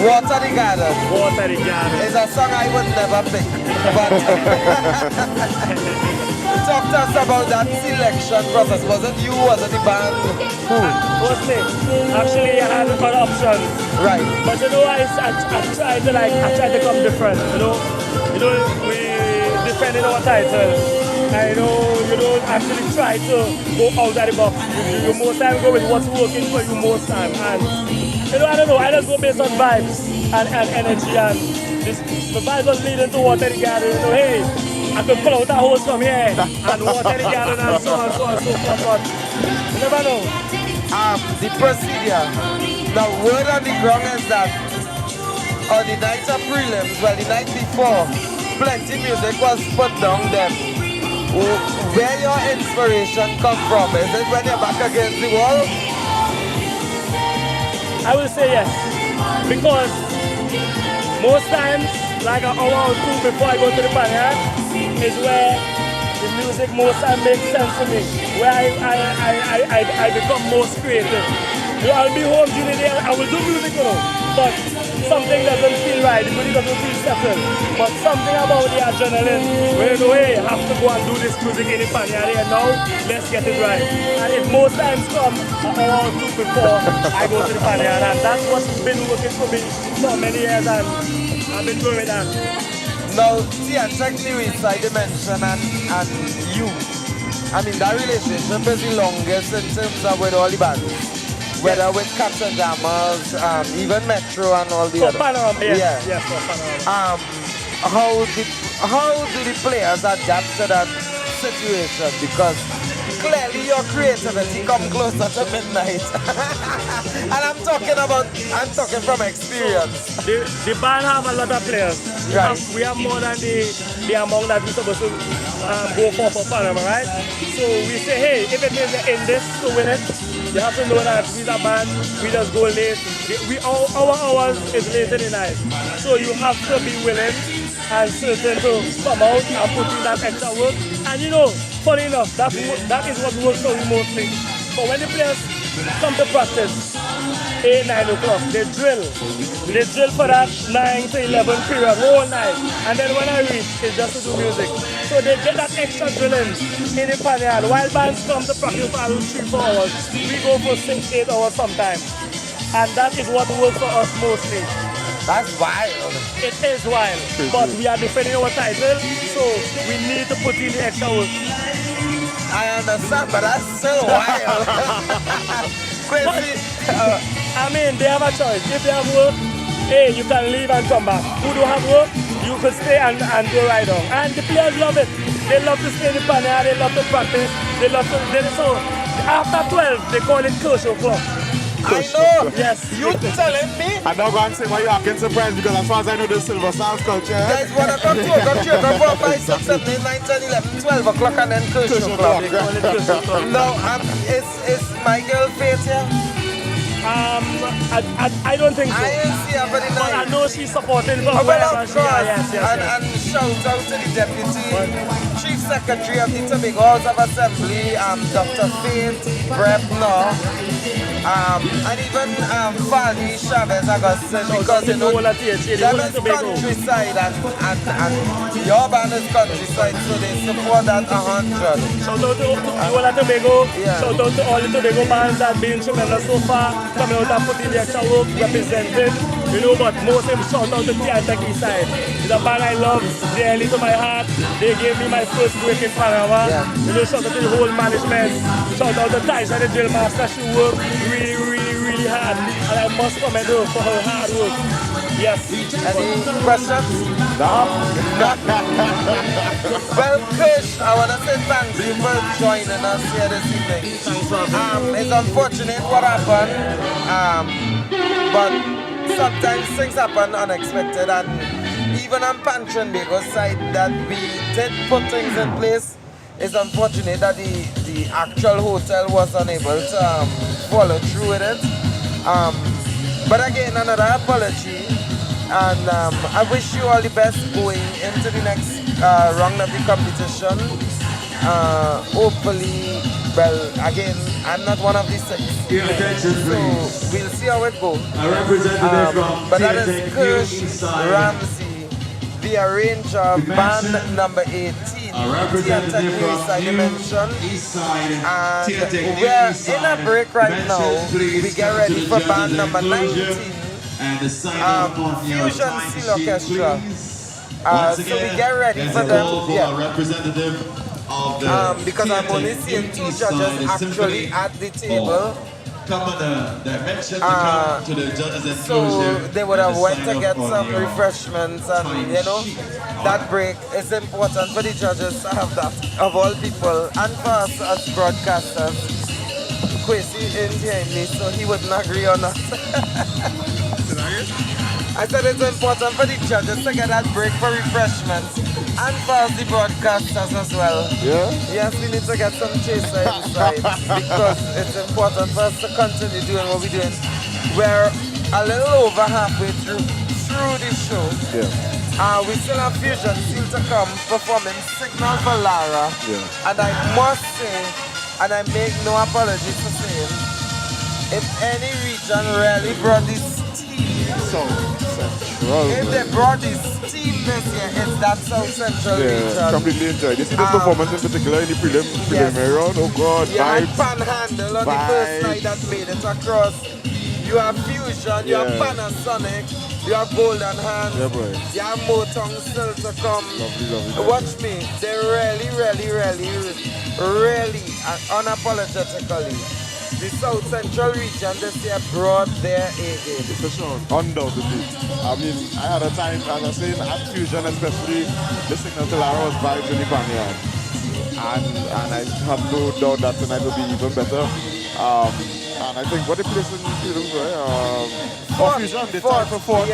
Water the Garden. Water the Garden. It's a song I would never pick. But talk to us about that selection process. Was it you? Was it the band? Who? It was me. Actually, I had other options. Right. But I tried to come different. We defended our title. I you don't actually try to go out of the box. You most time go with what's working for you most time. And I don't know. I just go based on vibes and energy. And the vibes was leading to Water the Garden. Hey, I could pull out a hose from here and water the garden and so on, but you never know. The procedure, the word on the ground is that on the night of prelims, well, the night before, plenty music was put down there. Where your inspiration come from? Is it when you're back against the wall? I will say yes, because most times, like an hour or 2 before I go to the Panhandle, is where the music most time makes sense to me, where I become most creative. I'll be home during the day, I will do music, but something doesn't feel right, the body doesn't feel settled. But something about the adrenaline, where you know, hey, I have to go and do this music in the Panhandle and now, let's get it right. And it most times comes an hour or two before I go to the Panhandle, and that's what's been working for me for many years, and I've been doing that. Now, T&T Westside dimension and you, I mean, that relationship is the longest in terms of with all the bands. Whether with Cats and Jammers, even Metro and all the other. Panorama, yes. Yes, for Panorama. How do the players adapt to that situation? Because clearly your creativity come closer to midnight. And I'm talking from experience. The band have a lot of players. Right. We have more than the amount that we're supposed to go for Panorama, right? So we say, hey, if it means in this to win it, you have to know that we're a band, we just go late. Our hours is late in the night. So you have to be willing and certain to come out and put in that extra work. And you know, funny enough, that is what works for me mostly. But when the players come to practice, 8, 9 o'clock, they drill. They drill for that 9 to 11 period, whole night. And then when I reach, it's just to do music. So they get that extra drilling in the Panhandle. While bands come to practice for 3-4 hours, we go for 6-8 hours sometimes. And that is what works for us mostly. That's wild. It is wild. But we are defending our title, so we need to put in the extra work. I understand, but that's still wild. I mean, they have a choice. If they have work, hey, you can leave and come back. Who don't have work, you could stay and go right on. And the players love it. They love to stay in the Panhandle, they love to practice, they love to, so after 12, they call it curfew clock. I know. Yes. You telling me? I'm not going to say why you're acting surprised because as far as I know the Silver Stars culture. Guys, 1 o'clock, 2 o'clock, 3 o'clock, 4, 5, 6, 7, 8, 9, 10, 11, 12 o'clock and then curfew clock. No, is my girl Faith here? I don't think so. I didn't see her for the night. But I know she's supporting for wherever she is. Yes. And shout out to the Deputy Chief Secretary of the Tobago House of Assembly, Dr. Faith Brebner, and even Fadi Chavez Augustin, because you know, them is countryside and your band is countryside, so they support that 100. Shout out to all the Tobago, shout out to all the Tobago bands that have been tremendous so far, coming out and putting the extra work, represented, you know, but most of them shout out to T&T side. It's a band I love, dearly to my heart. They gave me my first break in Panorama. You know, shout out to the whole management, shout out to Taisha, the drill master, she worked really hard, and I must commend her for her hard work. Yes. Any questions? No. Well, Kush, I want to say thank you for joining us here this evening. It's unfortunate what happened, but sometimes things happen unexpected, and even on Trinbago side that we did put things in place. It's unfortunate that the actual hotel was unable to follow through with it. But again, another apology, and I wish you all the best going into the next round of the competition. Hopefully, well, again, I'm not one of the 6. So we'll see how it goes. But that is Kush Ramsey, the arranger, band number 18. T&T Dimension, and we're in a break right now. We get ready for band number 19, Fusion Seal Orchestra. So we get ready for them. Because I'm only seeing 2 judges actually at the table. So they would have went to get some refreshments, and you know, that break is important for the judges to have that, of all people, and for us as broadcasters. Kwesi isn't hearing me, so he wouldn't agree or not. I said it's important for the judges to get that break for refreshments, and for us the broadcasters as well. Yeah? Yes, we need to get some chaser inside, because it's important for us to continue doing what we're doing. We're a little over halfway through the show. Yeah. We still have Fusion still to come performing Signal for Lara. Yeah. And I must say, and I make no apologies for saying, if any region really brought this tea South Central. If they brought this team this year, it's that South Central region. Completely enjoyed. You see this performance in particular in the preliminary round? Oh God, yeah, vibes. like Panhandle on the first night that made it across. You have Fusion, you have Panasonic, you have Golden Hands, you have Motown still to come. Lovely. Watch me, they really, unapologetically, the South Central region this year brought their A game. For sure, undoubtedly. I mean, I had a time, as I said, at Fusion especially, the signal to Lara was vibes in the backyard. And I have no doubt that tonight will be even better. And I think what they placed in Fusion, they tied for fourth in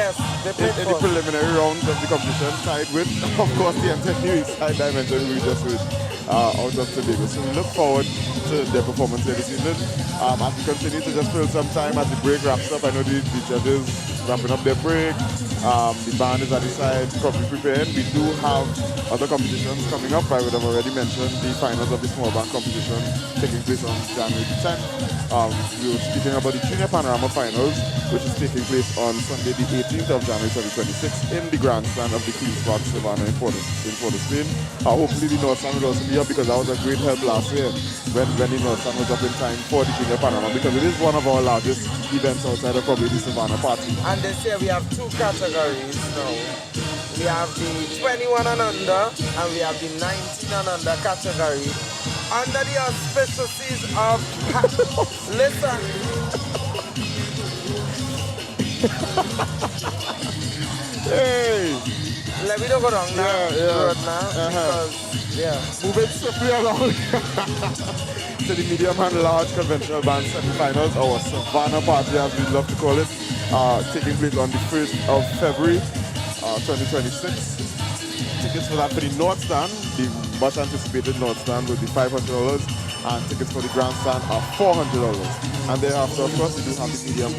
the preliminary rounds of the competition, tied with, of course, the T&T side dimension we just with out of Tobago. So we look forward to their performance here this evening. As we continue to just fill some time as the break wraps up, I know the judges wrapping up their break. The band is at the side, probably preparing. We do have other competitions coming up. I would have already mentioned the finals of the small band competition taking place on January the 10th. We were speaking about the Junior Panorama finals, which is taking place on Sunday the 18th of January 2026 in the grandstand of the Queen's Park Savannah in Port of Spain. Hopefully the North Stand will also be up because that was a great help last year when the North Stand was up in time for the Junior Panorama, because it is one of our largest events outside of probably the Savannah party. And this year we have two categories now. We have the 21 and under and we have the 19 and under category. Under the auspices of listen. Hey! Let me don't go wrong now. Road now. Because, moving swiftly along to the medium and large conventional band semi-finals, our Savannah party as we love to call it, taking place on the 1st of February 2026. Tickets for that for the North Stand, the much anticipated North Stand, will be $500, and tickets for the Grandstand are $400. And thereafter, of course, we do have the medium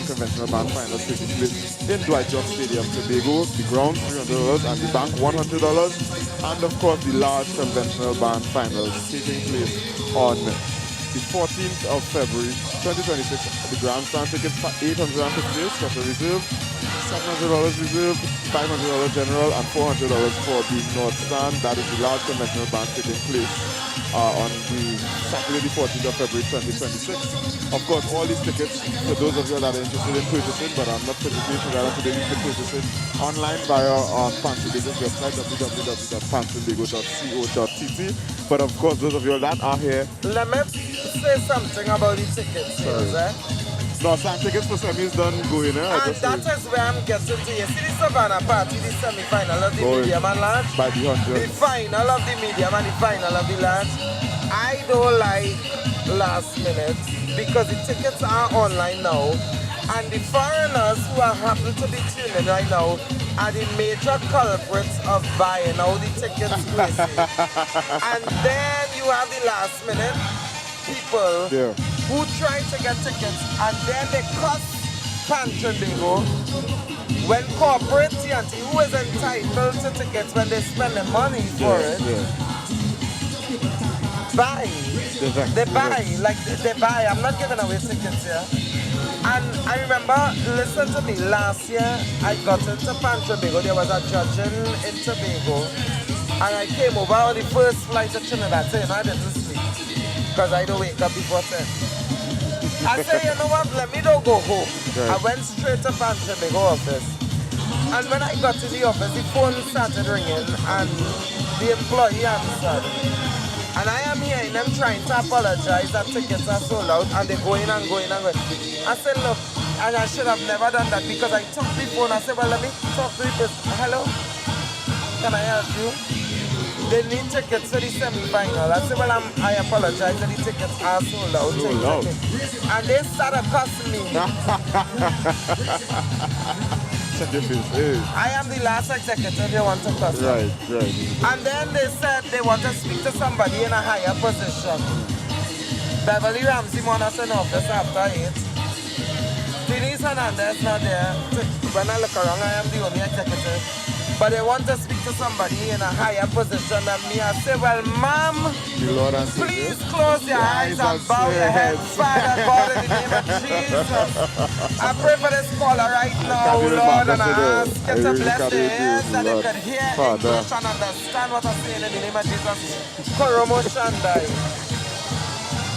conventional band finals taking place in Dwight York Stadium, Tobago. The ground $300 and the bank $100. And of course, the large conventional band finals taking place on the 14th of February 2026. The Grandstand tickets for $850, special reserve, $700 reserved, $500 general, and $400 for the North Stand. That is the large conventional band taking place on the Saturday the 14th of February 2026. Of course, all these tickets, for those of you that are interested in purchasing, but I'm not physically together today, you can purchase it online via Panthers' website, www.panthers.co.tt. But of course, those of you that are here, let me say something about the tickets. No, some tickets for semis done going, and that is where I'm getting to. You see the Savannah party, the semi-final of the medium and large, by the 100. The final of the medium and the final of the large. I don't like last minute because the tickets are online now, and the foreigners who are happen to be tuning right now are the major culprits of buying all the tickets crazy. And then you have the last minute people who try to get tickets, and then they cost Trinbago when corporate T&T, who is entitled to tickets when they spend the money for it, buy. They buy, they buy. I'm not giving away tickets here. And I remember, listen to me, last year I got into Trinbago. There was a judging in Tobago, and I came over on the first flight to Trinidad, so I didn't sleep because I don't wake up before 10. I said, you know what, let me don't go home. I went straight to Trinbago office. And when I got to the office, the phone started ringing and the employee answered. And I am hearing them trying to apologize that tickets are sold out, and they're going and going and going. I said, look, and I should have never done that because I took the phone. I said, well, let me talk to the person. Hello, can I help you? They need tickets for the semi-final. I said, well, I apologize that the tickets are sold out. And they started cussing me. I am the last executive they want to cuss. Right. And then they said they want to speak to somebody in a higher position. Beverly Ramsey won us in office after 8. Denise Hernandez not there. When I look around, I am the only executive. but they want to speak to somebody in a higher position than me. I say, well, ma'am, please close your eyes and bow your head. Father God, in the name of Jesus, I pray for this caller right now, Lord, and I ask you to bless their ears that they could hear English and understand what I'm saying in the name of Jesus. Koromo Shandai.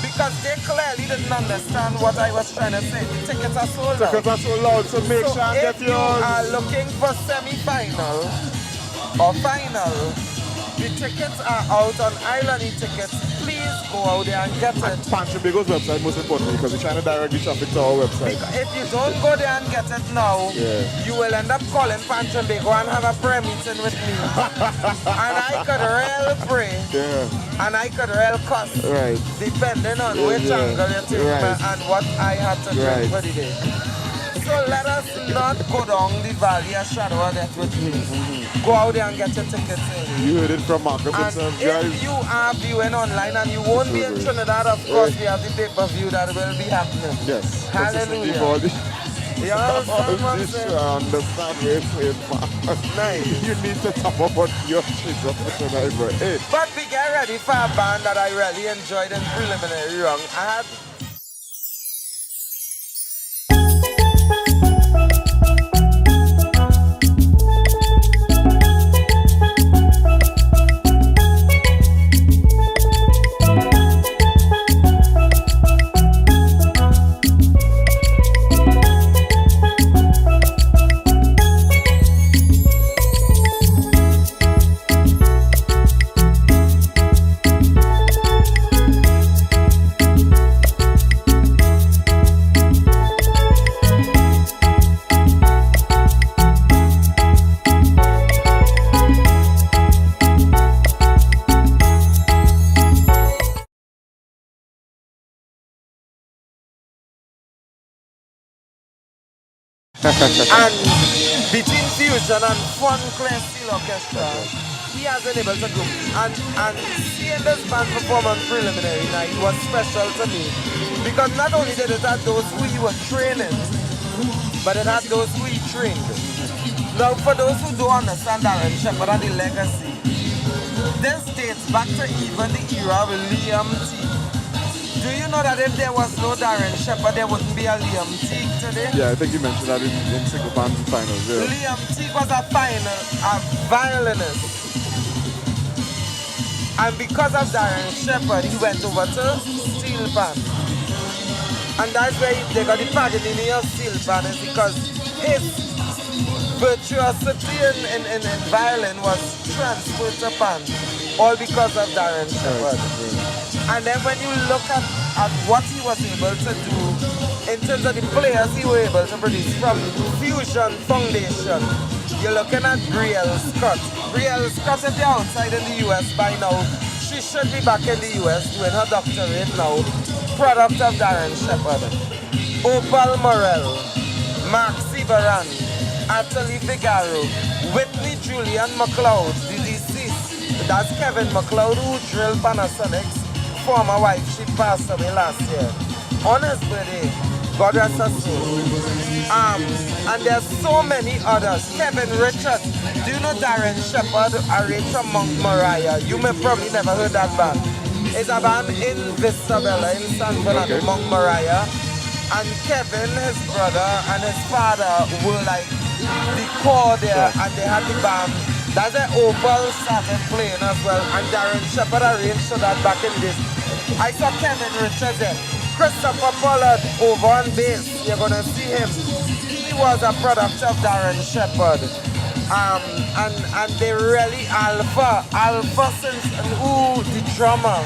Because they clearly didn't understand what I was trying to say. The tickets are sold out. Tickets are sold out, so make sure and get yours. If you are looking for semi-final or final, the tickets are out on Island E-Tickets. Please go out there and get it. Trinbago's website, most importantly, because we're trying to direct the traffic to our website. Because if you don't go there and get it now, you will end up calling Trinbago and have a prayer meeting with me. And I could real pray. And I could real cuss. Depending on which angle you take and what I had to drink for the day. So let us not go down the valley of shadow of death with me. Go out there and get your tickets in. You heard it from Marcus himself, guys. If you are viewing online and you won't be in Trinidad, of course, we have the pay-per-view that will be happening. Yes. Hallelujah. You understand where it's nice. You need to top up on your shit up for tonight, bro. Hey. But we get ready for a band that I really enjoyed in preliminary round. I had and between fusion and fun clear steel orchestra, he has been able to go. And seeing this band perform on preliminary night was special to me. Because not only did it have those who he was training, but it had those who he trained. Now for those who don't understand Darren Shepherd and the legacy, this dates back to even the era with Liam T. Do you know that if there was no Darren Shepherd, there wouldn't be a Liam Teague today? Yeah, I think you mentioned that in single band finals. Yeah. Liam Teague was a violinist. And because of Darren Shepherd, he went over to steel band. And that's where they got the Paganini of steel band, is because his virtuosity in violin was transferred to band, all because of Darren Shepherd. And then when you look at what he was able to do in terms of the players he was able to produce from Fusion Foundation, you're looking at Brielle Scott. Brielle Scott, if you're outside in the US by now, she should be back in the US doing her doctorate now. Product of Darren Shepherd. Opal Morel, Mark Severan, Atali Figaro, Whitney Julian McLeod, the deceased. That's Kevin McLeod who drilled Panasonic's former wife. She passed away last year. On his birthday, God rest her soul. And there's so many others. Kevin Richards. Do you know Darren Shepherd arranged from Mount Moriah? You may probably never heard that band. It's a band in Vistabella in San Bernardino, Mount Moriah. And Kevin, his brother, and his father were like the core there, and they had the band. That's where Opal started playing as well, and Darren Shepherd arranged so that back in this. I saw Kevin Richards there. Christopher Pollard over on bass. You're gonna see him. He was a product of Darren Shepherd. And they really Alpha since who the drummer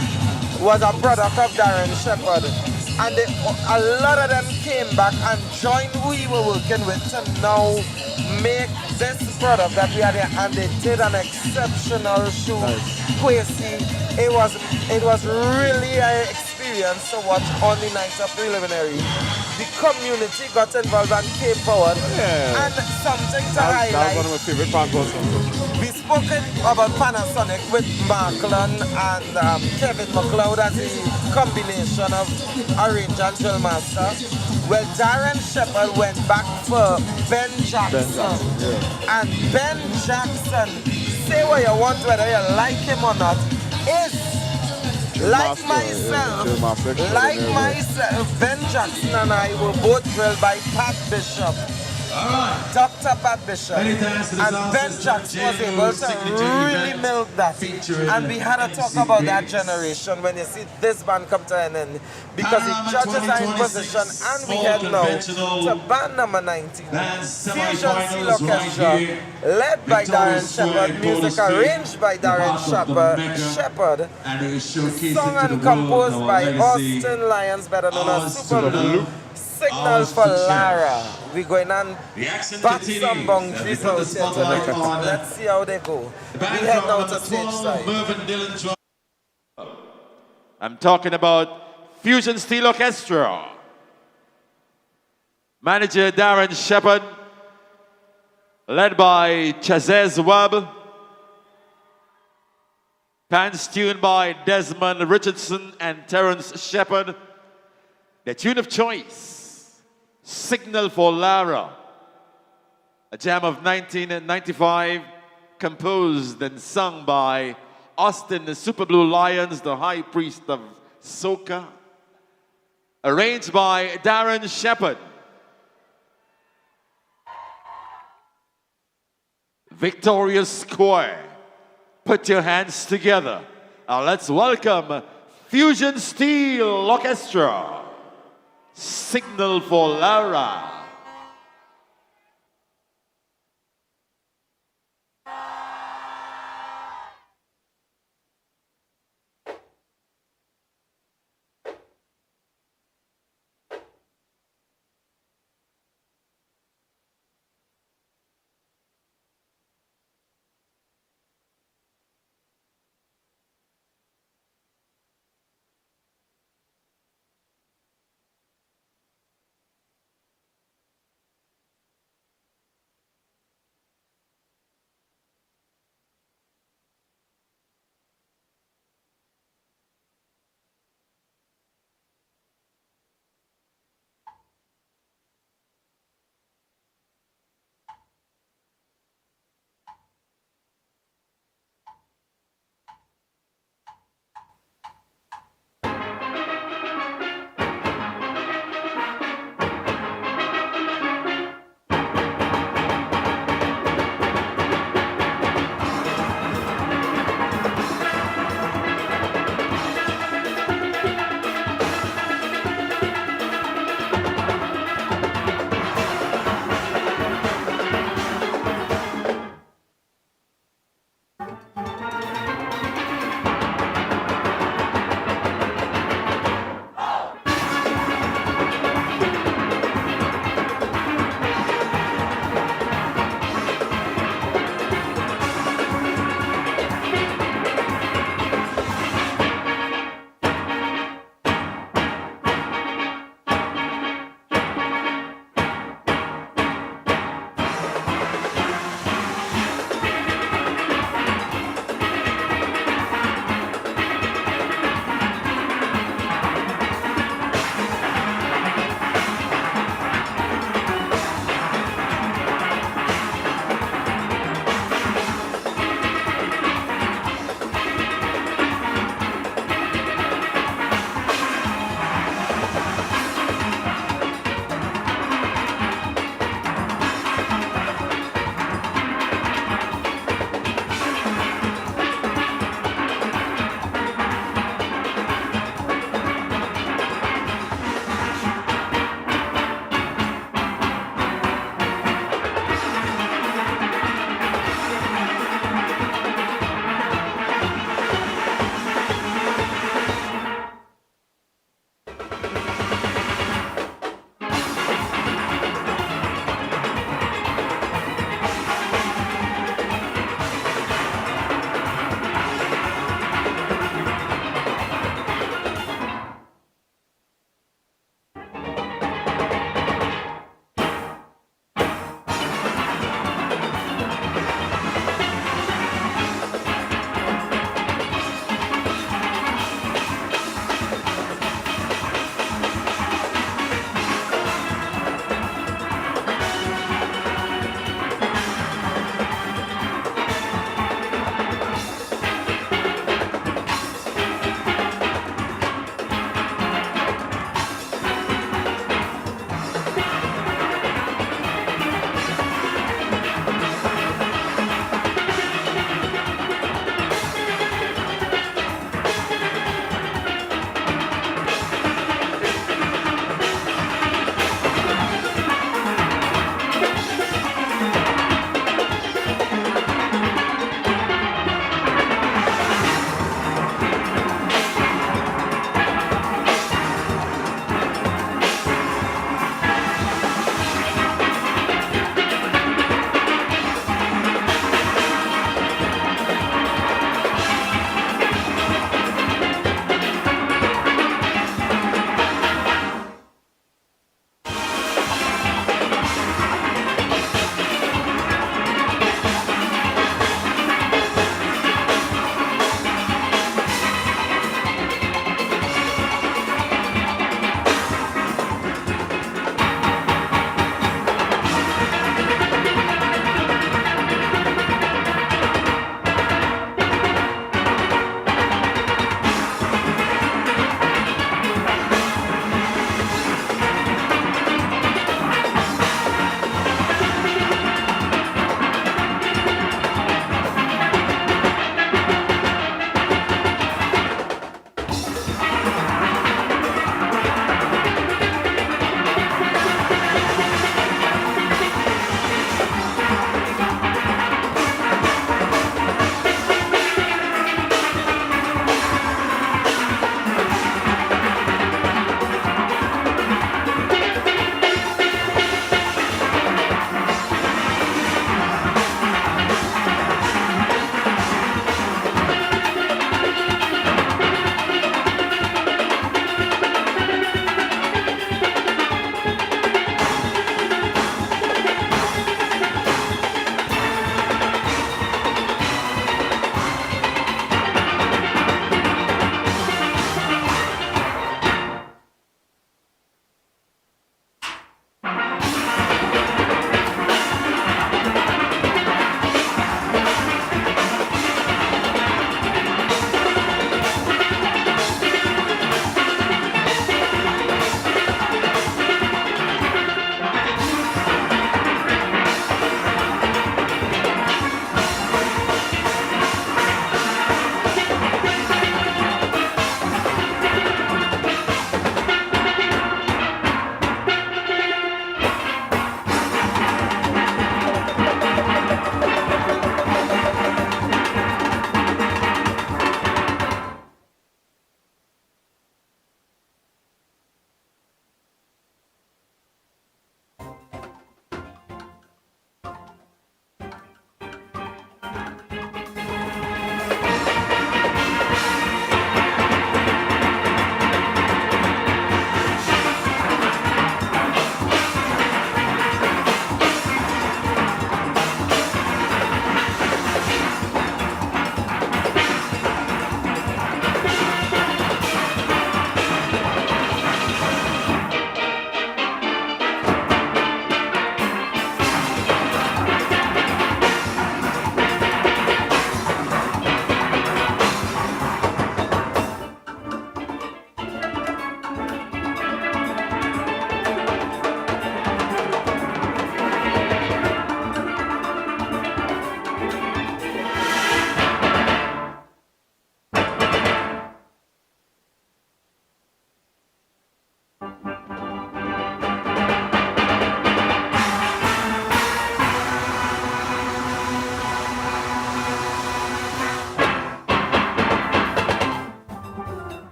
was a product of Darren Shepherd. And a lot of them came back and joined who we were working with to now make this product that we had here, and they did an exceptional show. Kwesi, it was really an experience to watch on the night of preliminary. The community got involved and came forward. And something to highlight. That was one of my favorite band songs. We spoke about Panasonic with Marklon and Kevin McLeod as a combination of arranger and drill master. Well, Darren Shepherd went back for Ben Jackson. And Ben Jackson, say what you want, whether you like him or not, is like myself, Ben Jackson and I were both drilled by Pat Bishop. Dr. Pat Bishop. And Ben Jackson was able to really milk that. And we had to talk about that generation when you see this band come to an end. Because the judges are in position and we head now to band number 19. Fusion Steel Orchestra, led by Darren Shepherd, music arranged by Darren Shepherd, sung and composed by Austin Lyons, better known as Super Blue. Signal for Lara. We're going on back some boundaries out here tonight. Let's see how they go. We head now to stage side. I'm talking about Fusion Steel Orchestra. Manager Darren Shepherd, led by Chazez Webb. Pants tuned by Desmond Richardson and Terence Shepherd. The tune of choice, Signal for Lara, a jam of 1995, composed and sung by Austin the Super Blue Lyons, the high priest of soca, arranged by Darren Shepherd. Victorious Square, put your hands together. Now let's welcome Fusion Steel Orchestra. Signal for Lara.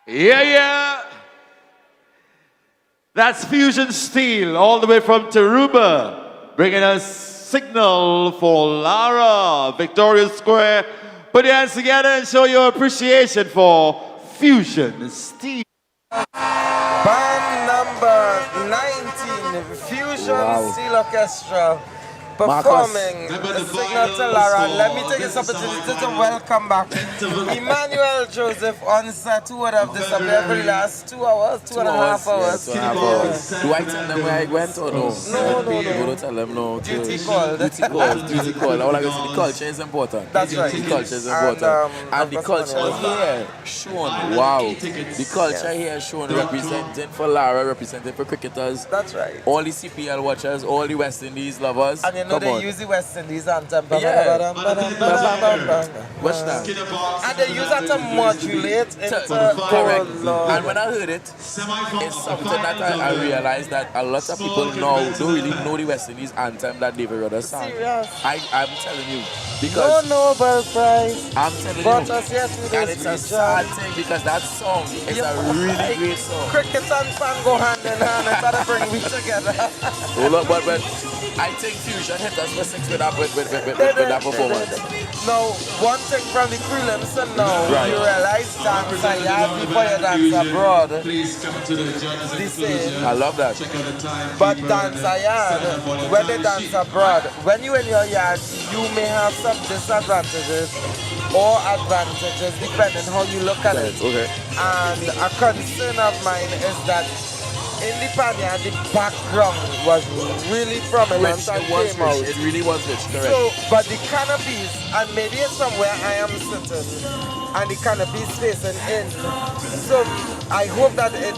Yeah, yeah. That's Fusion Steel, all the way from Taruba, bringing us Signal for Lara, Victoria Square. Put your hands together and show your appreciation for Fusion Steel. Band number 19, Fusion Steel Orchestra, performing Signal to Lara. Let me take this opportunity to welcome back Emmanuel Joseph on set, who would have disappeared for the last 2 hours, 2.5 hours. Yeah, 2.5 hours. Do I tell them where I went or no? No. You don't tell them no. Duty called. Duty called. All I can say, the culture is important. That's right. The culture is important. And the culture here shown. Wow. The culture here shown, representing for Lara, representing for cricketers. That's right. All the CPL watchers, all the West Indies lovers. And you know they use the West Indies anthem. Yeah. What's that? And they use that to modulate into correct. Lord. And when I heard it, it's something that I realized that a lot of people now don't really know the West Indies anthem that David Rudder sang. Serious? I'm telling you. Because no Nobel Prize. I'm telling brought you. us here to this and it's a sad thing because that song is a really great song. Cricket and fan go hand in hand. It's how to bring me together. Hold on, but I think Fusion hit us for 6 with that performance. Now, one thing from the prelims now, you realize dance I had before you dance abroad. Please come to the judges. I love that. But dance I had, when they dance abroad, when you in your yard, you may have some disadvantages or advantages depending how you look at it. Okay. And a concern of mine is that in the Panya, the background was really prominent Rich, and it was came rich. out. It really was rich, correct. So, but the canopies, and maybe it's somewhere I am sitting, and the canopies facing in. So I hope that it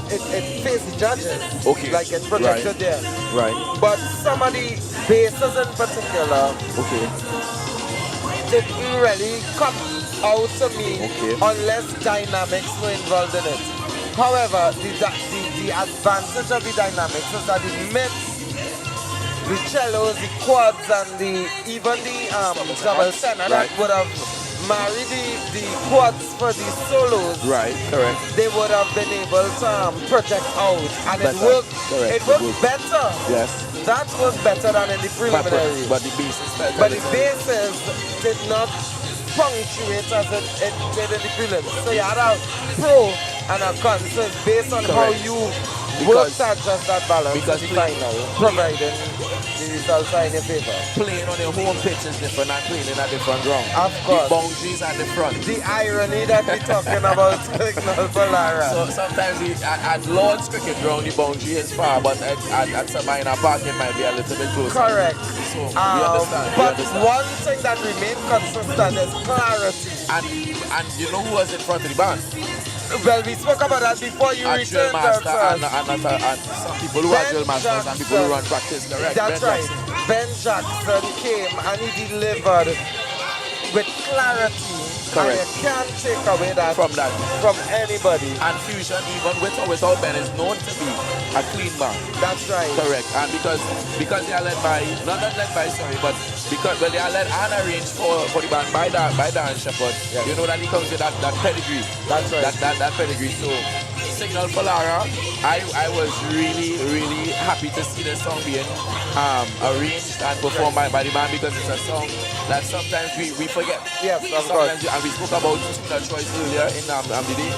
faces the judges. Okay. Like it's projected there. Right. But some of the bases in particular, didn't really come out to me unless dynamics were involved in it. However, the advantage of the dynamics is that it makes the cellos, the quads, and even the double tenor that would have married the quads for the solos. Right, correct. They would have been able to project out, and Better. it worked. Correct. It worked better. Yes. That was better than in the preliminary. But the bases felt But the bases did not punctuate as it did in the prelims. So you had a pro and a con. So it's based on how you work to adjust that balance because in the final, providing the results are in your favor. Playing on your home pitch is different than playing in a different ground. Of course. The boundaries are different. The irony that we're talking about Signal for Lara. So sometimes at Lord's cricket ground the boundary is far, but at Sabina Park it might be a little bit closer. Correct. So we understand. But one thing that remains consistent is clarity. And you know who was in front of the band? Well, we spoke about that before you returned master to us. and some people who are drill masters and people who run practice, correct? That's right. Ben Jackson came and he delivered with clarity. Correct. And you can't take away that from anybody. And Fusion, even with or without Ben, is known to be a clean band. That's right. Correct. And because they are led by, not led by, sorry, but because they are led and arranged for the band by Darren Shepherd. Yes. You know that he comes with that pedigree. That's right. That pedigree. So Signal for Lara, I was really happy to see this song being arranged and performed by the band because it's a song that sometimes we forget. Yes, of course. And we spoke about tune choice earlier in the day.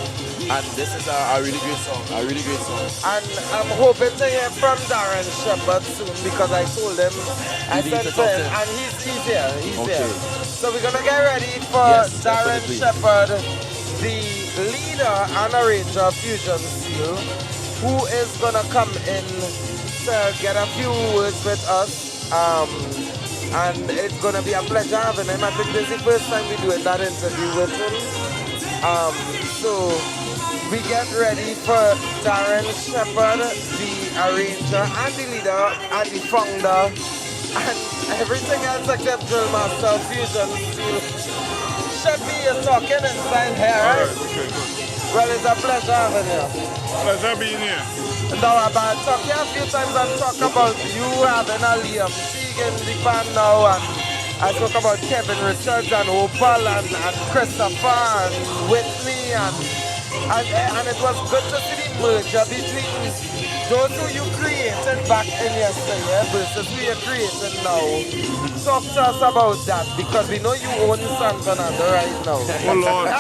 And this is a really great song, And I'm hoping to hear from Darren Shepherd soon because I told him, I said to him, and he's here, he's here. So we're gonna get ready for Darren Shepherd, the leader and arranger of Fusion Steel, who is gonna come in to get a few words with us. And it's gonna be a pleasure having him. I think this is the first time we're doing that interview with him. So we get ready for Darren Shepherd, the arranger and the leader and the founder and everything else except drill master of Fusion Steel. Sheppy is talking inside here, right? Well, it's a pleasure having you. Pleasure being here. Now, I've been talking a few times and talk about you having a Liam Teague in the band now, and I talk about Kevin Richards and Opal and Christopher and Whitney and And it was good to see the merger between those who you created back in yesterday versus who you're creating now. Talk to us about that because we know you own San Fernando right now. Oh Lord. I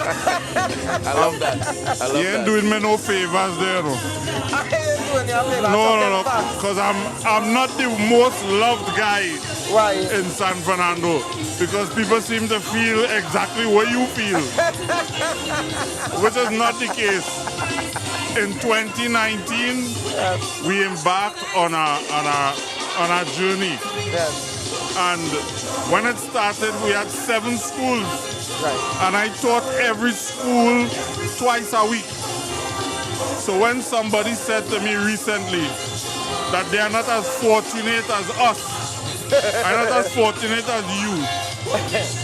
love that. I love You ain't that. doing me no favors there, no. I ain't doing your favors. No. Because I'm not the most loved guy in San Fernando. Because people seem to feel exactly what you feel. Which is not the case. In 2019, we embarked on a journey. Yes. And when it started, we had 7 schools. Right. And I taught every school twice a week. So when somebody said to me recently that they are not as fortunate as us, I'm not as fortunate as you,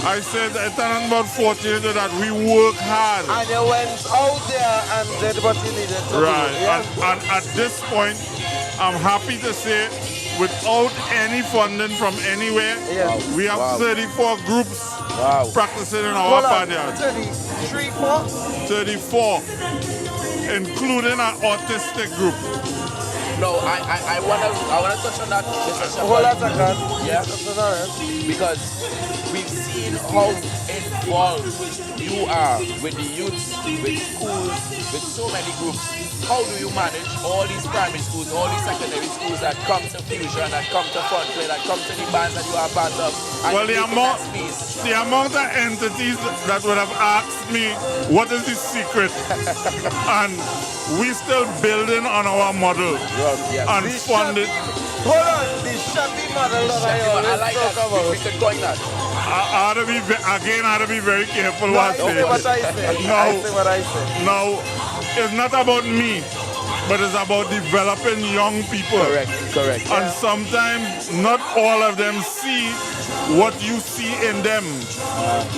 I said it's not about fortunate that we work hard. And you went out there and did what you needed to do. Right. Yes. And at this point, I'm happy to say, without any funding from anywhere, we have 34 groups practicing in our backyard. 33, 4? 34, including an autistic group. No, I wanna touch on that. Hold on a second. Yeah. Because we've seen how involved you are with the youth, with schools, with so many groups. How do you manage all these primary schools, all these secondary schools that come to Fusion, that come to Frontplay, that come to the bands that you are part of? Well, the amount of entities that would have asked me, what is the secret? And we still building on our model. And funded. Hold on, the Shabby model that I always talk about. We could coin that. I had to be very careful No, what I say. what I say. I say what I say. No, it's not about me, but it's about developing young people. Correct. And sometimes not all of them see what you see in them.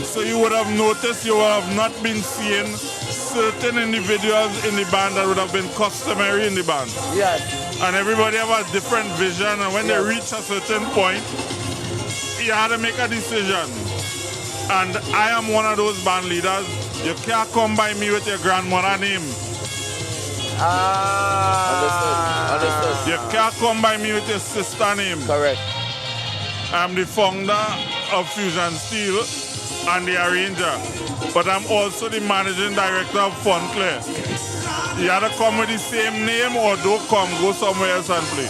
So you would have noticed you would have not been seeing certain individuals in the band that would have been customary in the band. Yes. And everybody have a different vision, and when they reach a certain point, you had to make a decision. And I am one of those band leaders. You can't come by me with your grandmother name. Understood. You can't come by me with your sister name. Correct. I'm the founder of Fusion Steel and the arranger. But I'm also the managing director of Funclair. You either come with the same name or don't come, go somewhere else and play.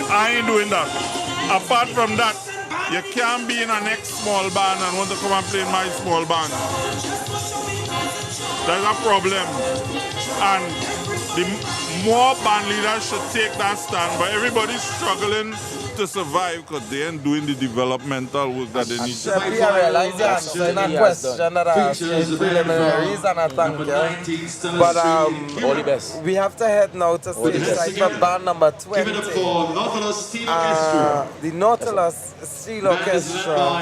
I ain't doing that. Apart from that, you can't be in a next small band and want to come and play in my small band. There's a problem. And the more band leaders should take that stand, but everybody's struggling to survive because they ain't doing the developmental work that they need to do. I realize the answer in that question that I asked in preliminaries, and I thank you. But all the best. We have to head now to stage side for band number 20. The Nautilus Steel Orchestra,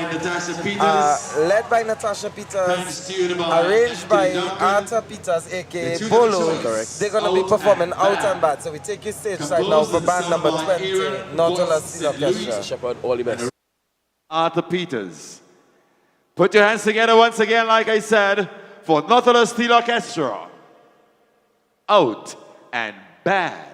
led by Natasha Peters, arranged by Arthur Peters, aka Bolo. They're going to be performing Out and Bad. So we take you stage side now for band number 20, Nautilus Steel Orchestra. Shepherd, all the best. Arthur Peters. Put your hands together once again, like I said, for Nautilus Steel Orchestra. Out and Bad.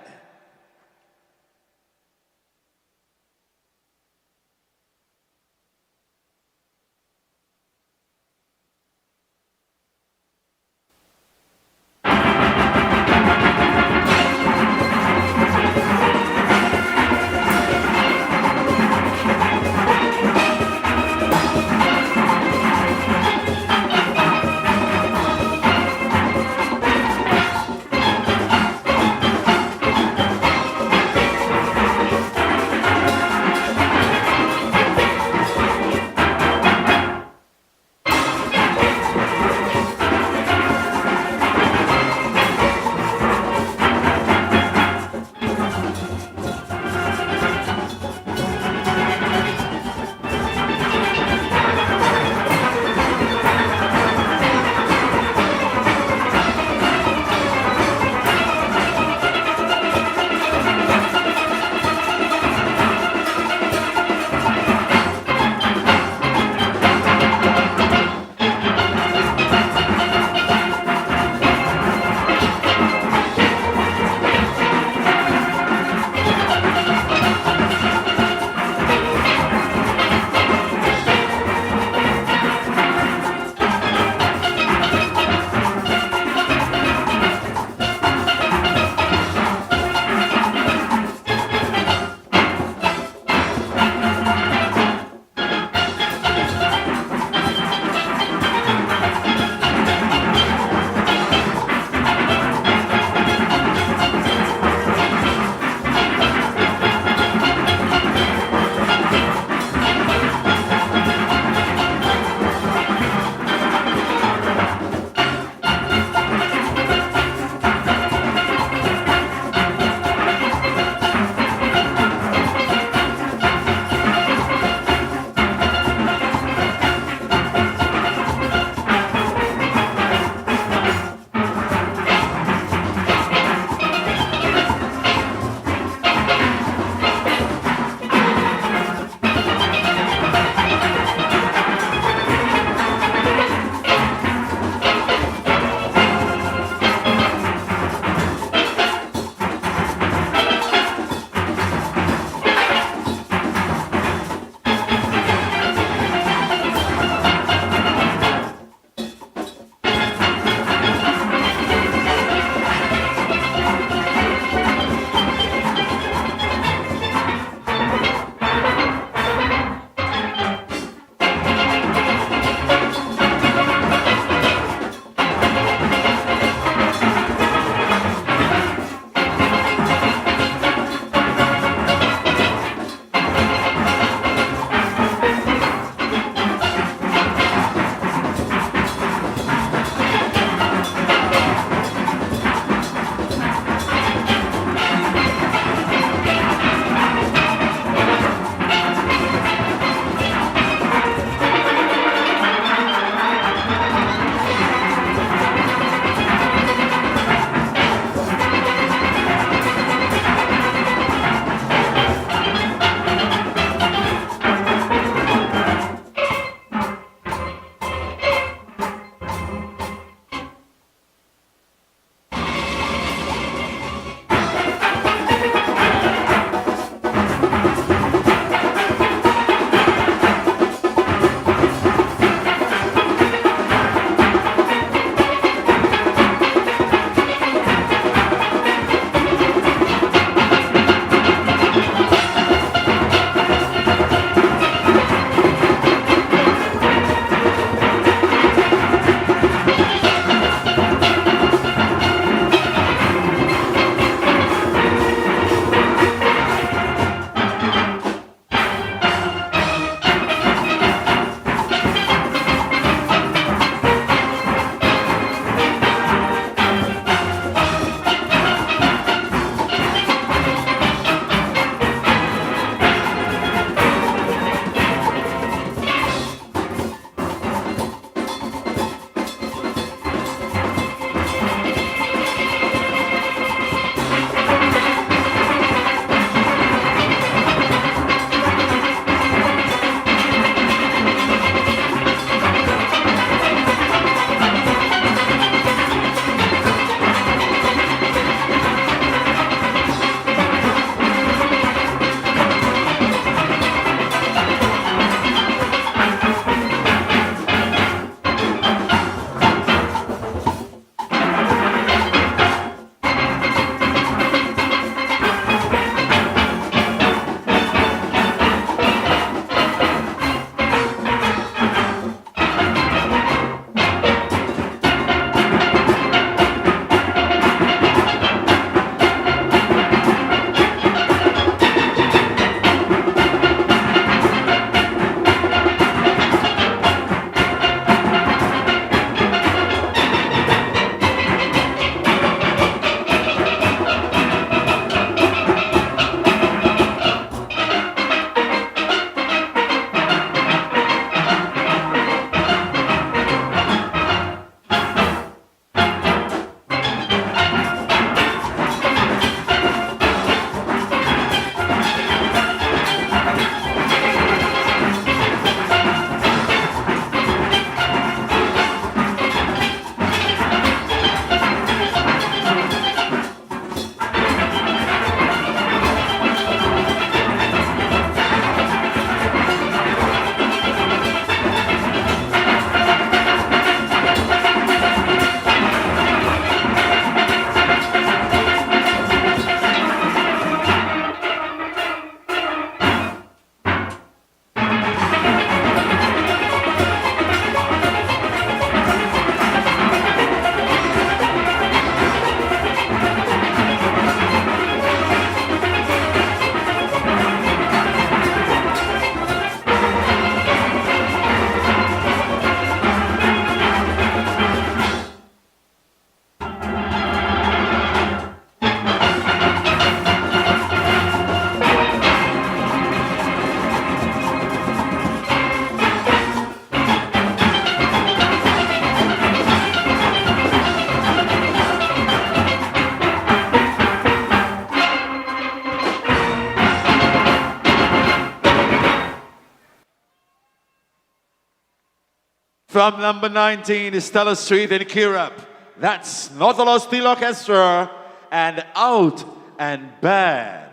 From number 19 is Stella Street in Kirap. That's Nautilus Steel Orchestra and Out and Bad.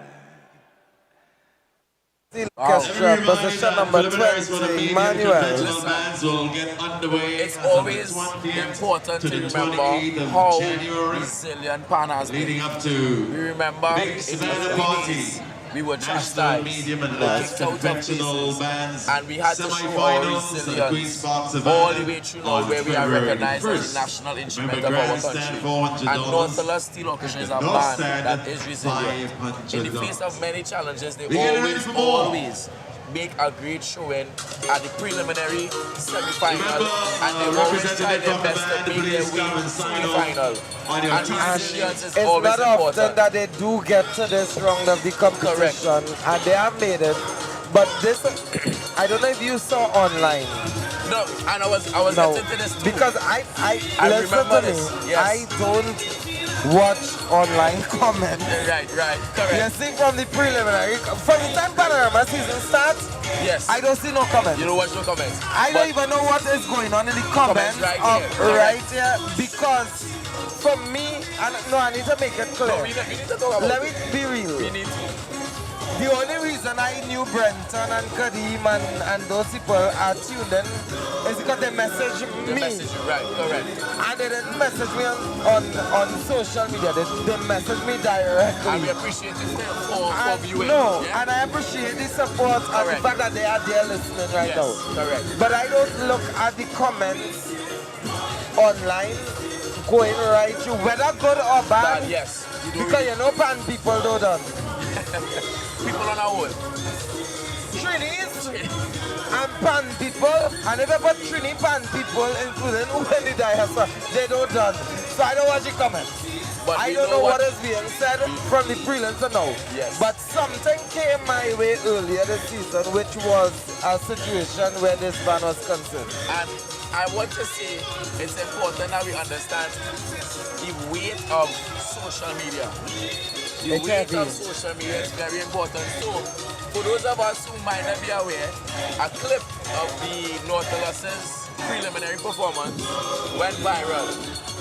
Steel Orchestra, position number 20, Emmanuel. It's always important to remember how resilient Pan has been. We remember in the early days, we were chastised, kicked out of places, and we had to show our resilience all the way through now where we are recognized as the national instrument of our country. And Nautilus Steel Orchestra is a band that is resilient. In the face of many challenges, they always make a great showing at the preliminary semi-final, and they always try their best to make their way to the final. And resilience is always it's not important. often that they do get to this round of the competition, and they have made it. But this, I don't know if you saw online. No, and I was getting to this too. Because I listen remember to me. this. Yes. I don't watch online comments. Right, correct. You see from the preliminary, from the time Panorama season starts, yes, I don't see no comments. You don't watch no comments. I don't even know what is going on in the comments right here, because for me, and no, I need to make it clear. No, we need to talk about Let me be real. We need to. The only reason I knew Brenton and Kadeem and those people are tuned in is because they messaged me. They messaged you, right, correct. And they didn't message me on social media. They messaged me directly. And we appreciate it for viewing. No, yeah? and I appreciate the support and the fact that they are there listening right now. Correct. But I don't look at the comments online going right through, whether good or bad. Yes. Because you know pan people do that. People on our own. Trinis and pan people, and if I put Trini pan people, including when the diaspora, they don't done. So I don't watch the comments. But I don't know what is being said from the prelims to now. Yes. But something came my way earlier this season, which was a situation where this band was concerned. And I want to say it's important that we understand the weight of social media. The weight of social media is very important. So, for those of us who might not be aware, a clip of the Nautilus's preliminary performance went viral.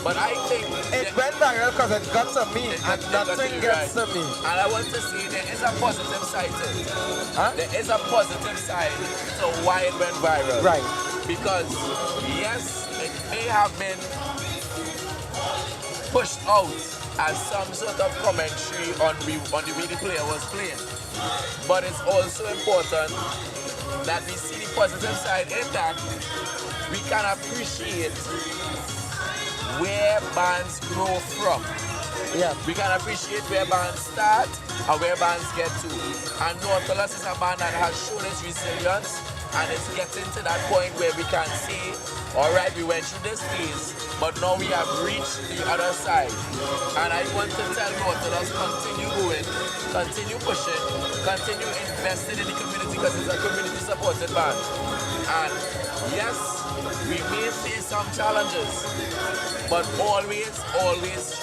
But I think it went viral because it got to me, and nothing gets to me. And I want to say there is a positive side to it. There is a positive side to why it went viral. Right. Because, yes, it may have been pushed out as some sort of commentary on the way the player was playing. But it's also important that we see the positive side in that we can appreciate where bands grow from. Yeah. We can appreciate where bands start and where bands get to. And Nautilus is a band that has shown its resilience, and it's getting to that point where we can say, all right, we went through this phase, but now we have reached the other side. And I want to tell Nautilus, continue going, continue pushing, continue investing in the community, because it's a community-supported band. And yes, we may face some challenges, but always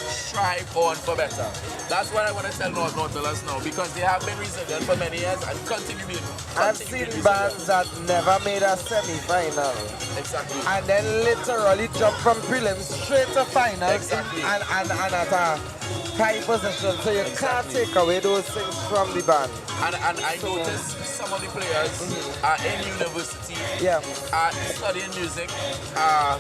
strive on for better. That's what I want to tell Nautilus now, because they have been resilient for many years and continue being. I've seen bands that never made a semi-final. Exactly. And then literally jump from prelims straight to finals. Exactly. And at a high position. So you can't take away those things from the band. And I noticed some of the players are in university, are studying music, are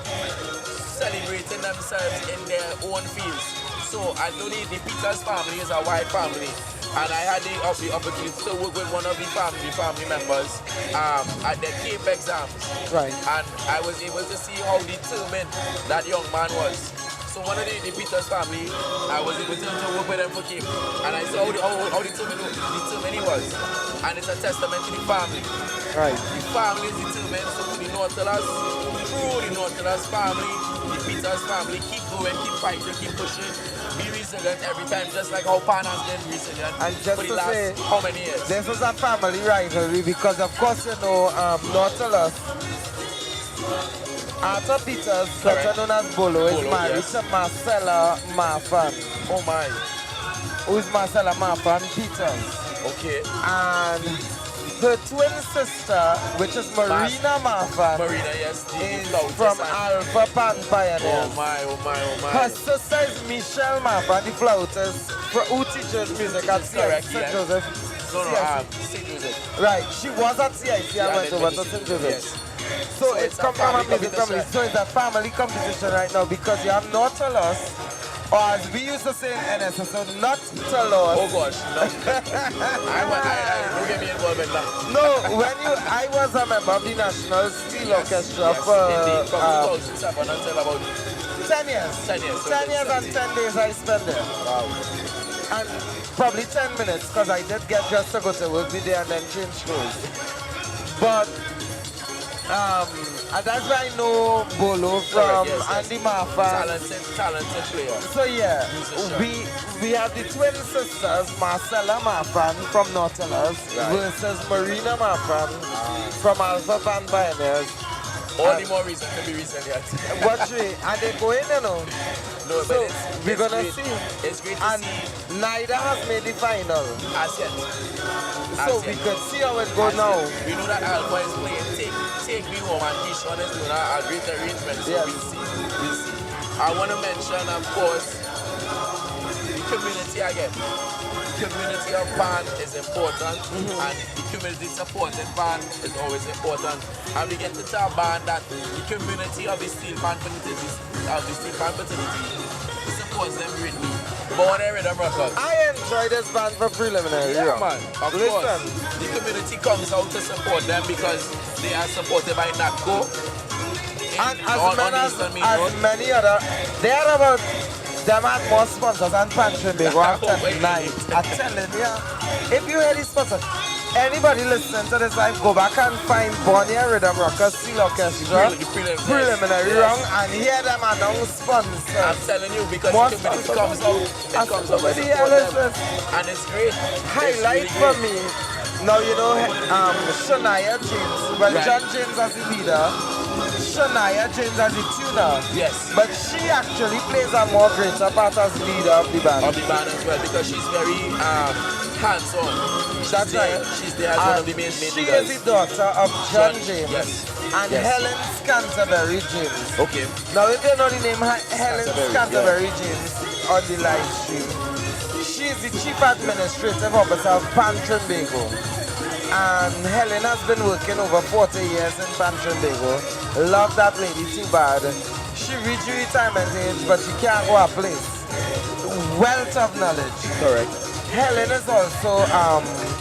celebrating themselves in their own fields. So I know the Peters family is a wide family, and I had the opportunity to work with one of the family members at their CAPE exams. Right. And I was able to see how determined that young man was. So one of the Peters family, I was able to work with them for CAPE, and I saw how determined he was. And it's a testament to the family. Right. The family is determined, so to the Nautilus, through the Nautilus family, the Peters family, keep going, keep fighting, keep pushing, be resilient every time, just like how Pan has been resilient and just for the to last say, how many years? This is a family rivalry because, of course, you know, Nautilus, Arthur Peters, better known as Bolo, is married to Marcella Marfan. Oh my. Who is Marcella Marfan Peters. Okay. And her twin sister, which is Marina Marfan, Marina, yes, is from Alpha Pan Pioneers. Oh my. Her sister is Michelle Marfan, the flautist, who teaches music at Correct, St. Joseph. St. Joseph. Right, she was at CIC and went over to St. Joseph. Yes. So it's come from a music family. So it's a family competition right now because you have Nautilus, or as we used to say in NSS, so not to loss. Oh gosh, no. Don't get me involved in that. No, I was a member of the National Steel Orchestra for indeed. From 2007 until about 10 years. 10 years. So 10 years and 10 days I spent there. Wow. And probably 10 minutes because I did get just to go to work the day and then change clothes. But and that's why I know Bolo from Andy Marfan. Talented player. So yeah, we have the twin sisters, Marcella Marfan from Nautilus versus Marina Marfan from Alpha Pan Pioneers. All the more reason to be recent yet. Watch it, and they go in, you know. No, so but we're gonna great. see. It's great to and see. Neither has made the final. As yet. So we could see how it goes now. We know that Alpha is playing Take Me Home, and Keyshawn is doing a great arrangement. So we'll see. I want to mention, of course, the community again. The community of Pan is important, and the community supported Pan is always important. And we get to tell Pan that the community of the Steel Pan fraternity supports them greatly. Born and Rhythm Records. I enjoy this band for preliminary. Yeah, man. Of course. The community comes out to support them because they are supported by NATCO. And as many other, they are about. Them had more sponsors than Trinbago after tonight. I'm telling you, if you hear these sponsors, anybody listening to this live, go back and find Bonnie and Rhythm Rockers Steel Orchestra preliminary round and hear them announce sponsors. I'm telling you, because the community comes out to support them. And it's great. Highlight for me. Now you know Shania James. Well, John James as the leader, Shania James as the tuner. Yes. But she actually plays a more greater part as leader of the band. Of the band as well, because she's very hands-on. That's right. She's there as one of the main She leaders. is the daughter of John James. Yes. And Helen Canterbury James. Okay. Now if you know the name Helen Canterbury James on the live stream, she is the Chief Administrative Officer of Trinbago. And Helen has been working over 40 years in Trinbago. Love that lady too bad. She reached retirement age, but she can't go a place. Wealth of knowledge. Correct. Helen is also,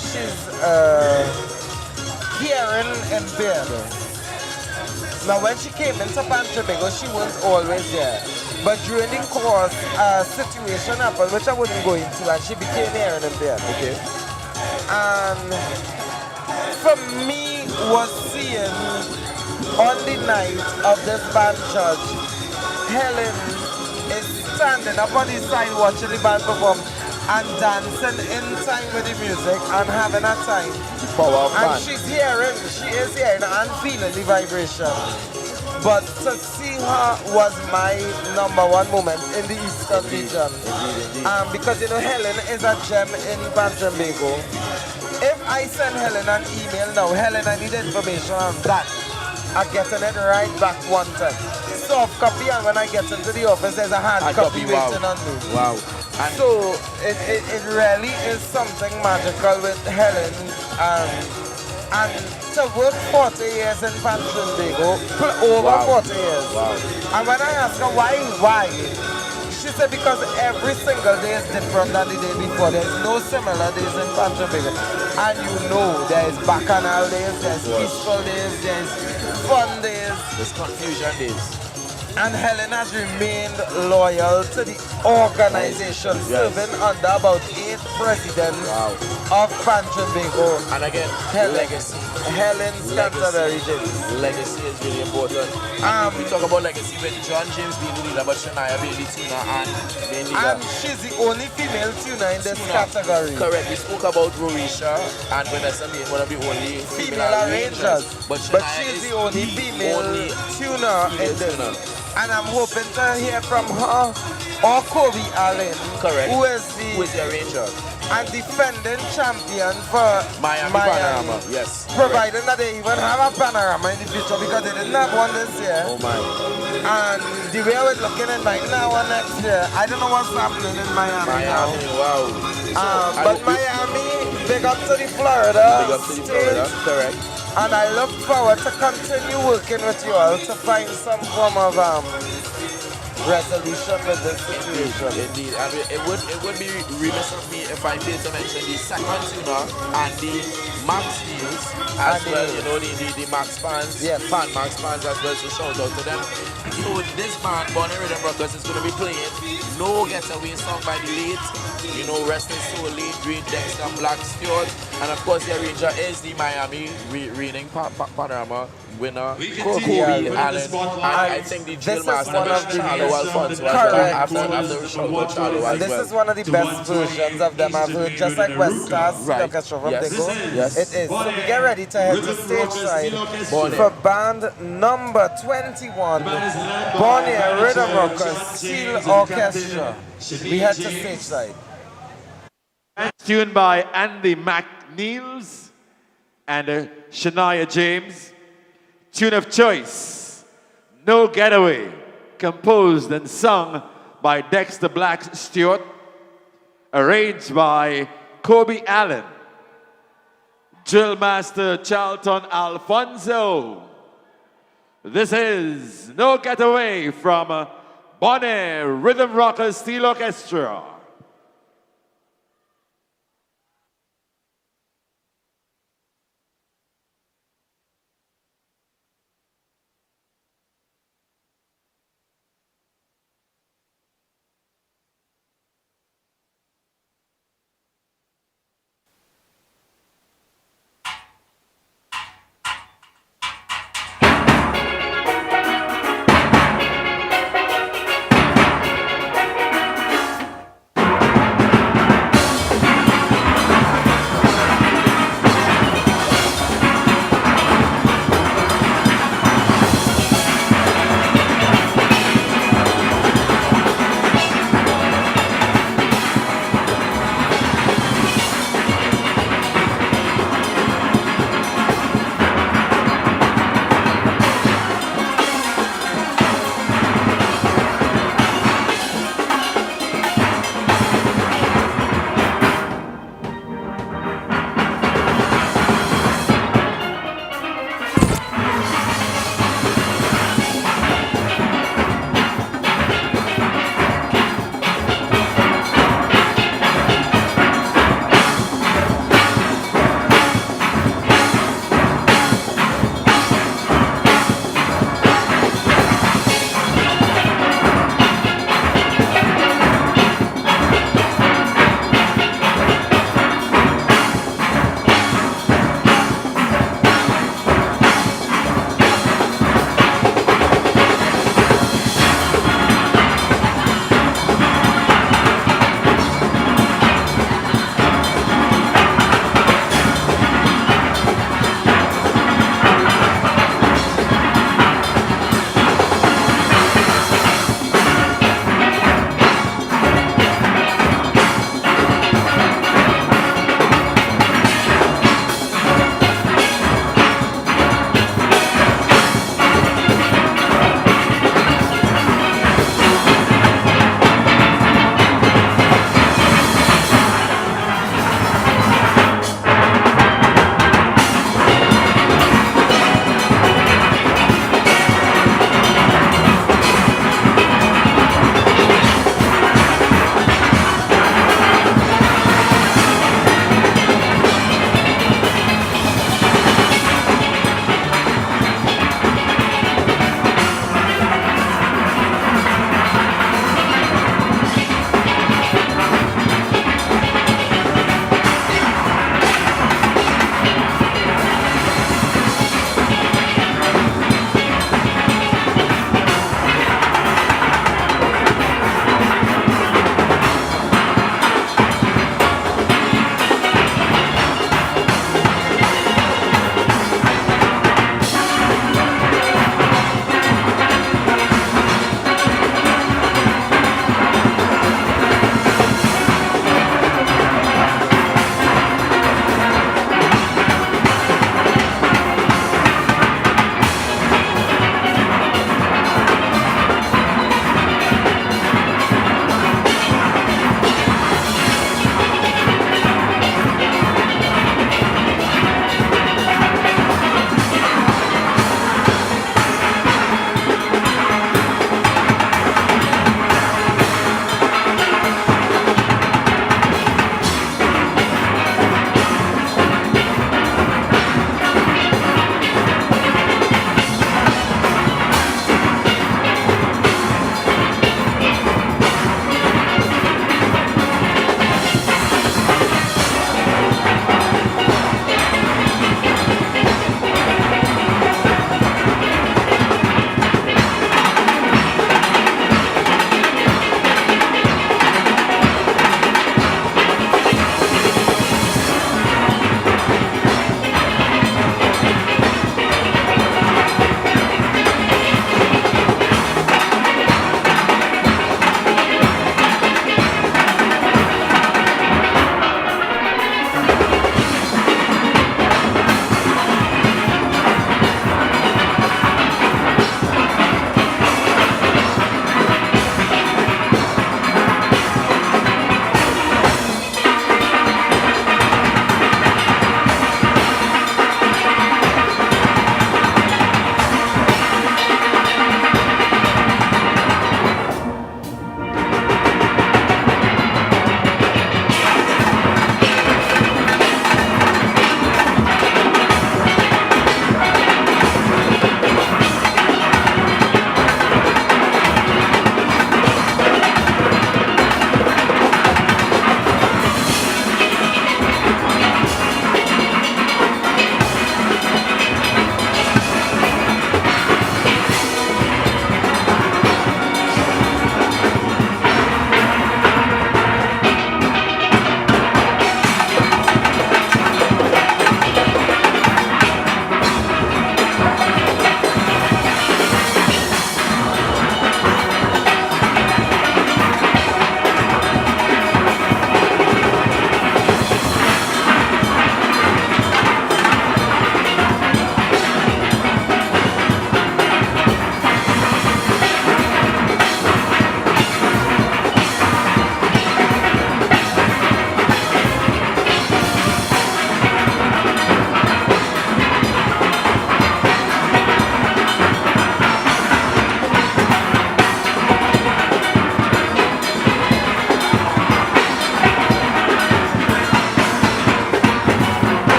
she's hearing impaired. Now when she came into Trinbago, she wasn't always there. But during the course, a situation happened which I wouldn't go into, and she became hearing impaired. Okay. And for me, was seeing on the night of this band judge, Helen is standing up on the side watching the band perform and dancing in time with the music and having a time. Power of and band. she is hearing and feeling the vibration. But to see her was my #1 moment in the Eastern region. Because you know Helen is a gem in Trinbago. If I send Helen an email now, Helen, I need information on that, I'm getting it right back one time. Soft copy, and when I get into the office, there's a hard copy waiting on me. Wow. So it really is something magical with Helen. And to work 40 years in Trinbago, over 40 years. Wow. And when I ask her why? She said because every single day is different than the day before. There's no similar days in Trinbago. And you know there's bacchanal days, there's peaceful days, there's fun days. There's confusion days. And Helen has remained loyal to the organization, serving under about 8 presidents of Trinbago. And again, legacy. Helen's Canterbury James. Legacy is really important. We talk about legacy with John James being the leader, but Shania being the tuner and being leader. And she's the only female tuner in this category. Correct. We spoke about Rorisha and Bethesda being one of the only female arrangers. But she's the only female tuner in this. And I'm hoping to hear from her or Kobe Allen, correct, who is the arranger. and defending champion for Miami Panorama, yes. Providing that they even have a Panorama in the future because they didn't have one this year. Oh my. And the way we're looking at right now and next year, I don't know what's happening in Miami now. Wow. But Miami, big up to the Florida. Big up to the Florida, correct. And I look forward to continue working with you all to find some form of resolution with this situation. Indeed, and it would be remiss of me if I failed to mention the second tuner and the Max News as And well, you know, the Max fans, Pan Max fans as well, so shout out to them. So this band, Bonnie Rhythm Rockers, is going to be playing No Getaway song by the late, you know, rest in soul, late Green Dexter, Black Stewart, and of course the arranger is the Miami reigning Panorama winner, Kobe Allen, and I think the Jill Master is Charlo Alfonso as well, after Charlo as well. This is one of the best versions of them I've heard, just like Westside Orchestra from Digo. Yes. It is. So we get ready to head to stage side for band number 21, Bonnie Rhythm Rockers Steel Orchestra. We head to stage side. Tuned by Andy McNeils and Shania James. Tune of choice, No Getaway, composed and sung by Dexter Black Stewart, arranged by Kobe Allen, drill master Charlton Alfonso. This is No Getaway from Bonnie Rhythm Rockers Steel Orchestra.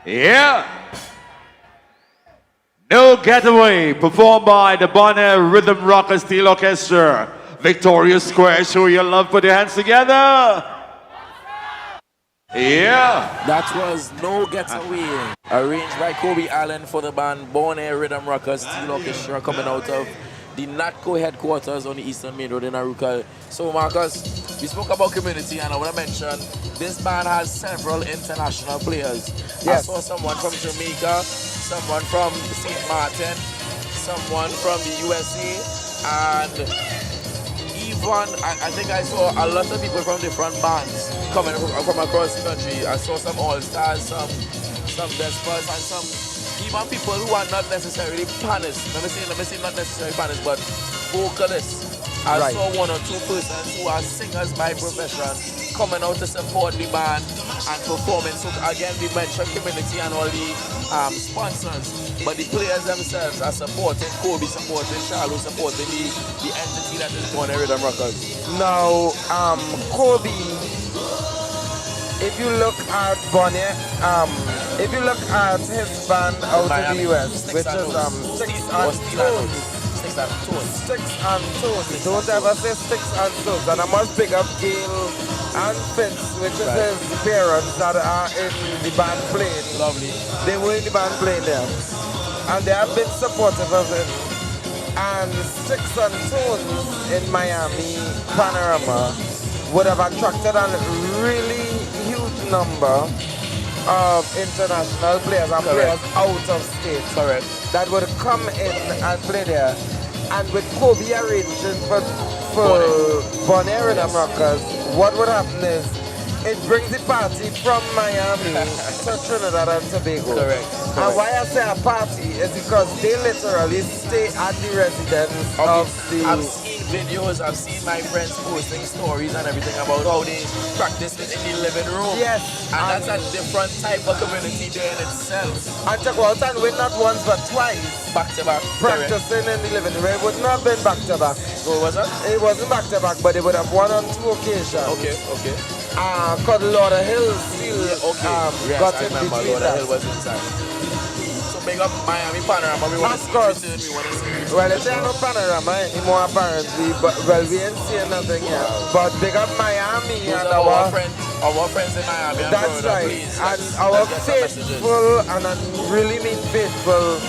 Yeah. No Getaway, performed by the Bonner Rhythm Rocker Steel Orchestra. Victoria Square, show your love, put your hands together. Yeah. That was No Getaway, arranged by Kobe Allen for the band Born Air Rhythm Rockers Steel Orchestra, coming out of the NATCO headquarters on the Eastern Main Road in Aruka. So Marcus, we spoke about community, and I want to mention this band has several international players. I saw someone from Jamaica, someone from St. Martin, someone from the USA, and even I think I saw a lot of people from different bands coming from across the country. I saw some All-Stars, some Vespers, and some even people who are not necessarily panists. Let me say not necessarily panists, but vocalists. I saw one or two persons who are singers by profession coming out to support the band and performing. So again, we mentioned community and all the sponsors, but the players themselves are supporting Kobe, supporting Charlo, supporting the entity that is Born Air Rhythm Rockers. Now, Kobe, if you look at Bonnie, if you look at his band out of the US, which is Sticks and Tones. Sticks and Tones. Don't ever say Sticks and Tones. And I must pick up Gail and Fitz, which is his parents that are in the band playing. Lovely. They were in the band playing there. And they have been supportive of him. And Sticks and Tones in Miami, Panorama, would have attracted a really huge number of international players and players out of state that would come in and play there. And with Kobe arranging for Born Air Rhythm Rockers, what would happen is it brings the party from Miami to Trinidad and Tobago. And why I say a party is because they literally stay at the residence of the... I've seen videos, I've seen my friends posting stories and everything about how they practice it in the living room. Yes. And that's a different type of community there in itself. And to go out and win not once but twice. Back to back. Practicing in the living room. It would not have been back to back. What was that? It wasn't back to back, but it would have won on 2 occasions. Okay. Because Lord of Hill still got in between Lord of Hill was inside. So big up Miami Panorama. We want to see. Well, it's not Panorama anymore apparently, but well, we ain't seeing nothing yet. But big up Miami and our friends in Miami. That's right. Please, and our faithful, and I really mean faithful,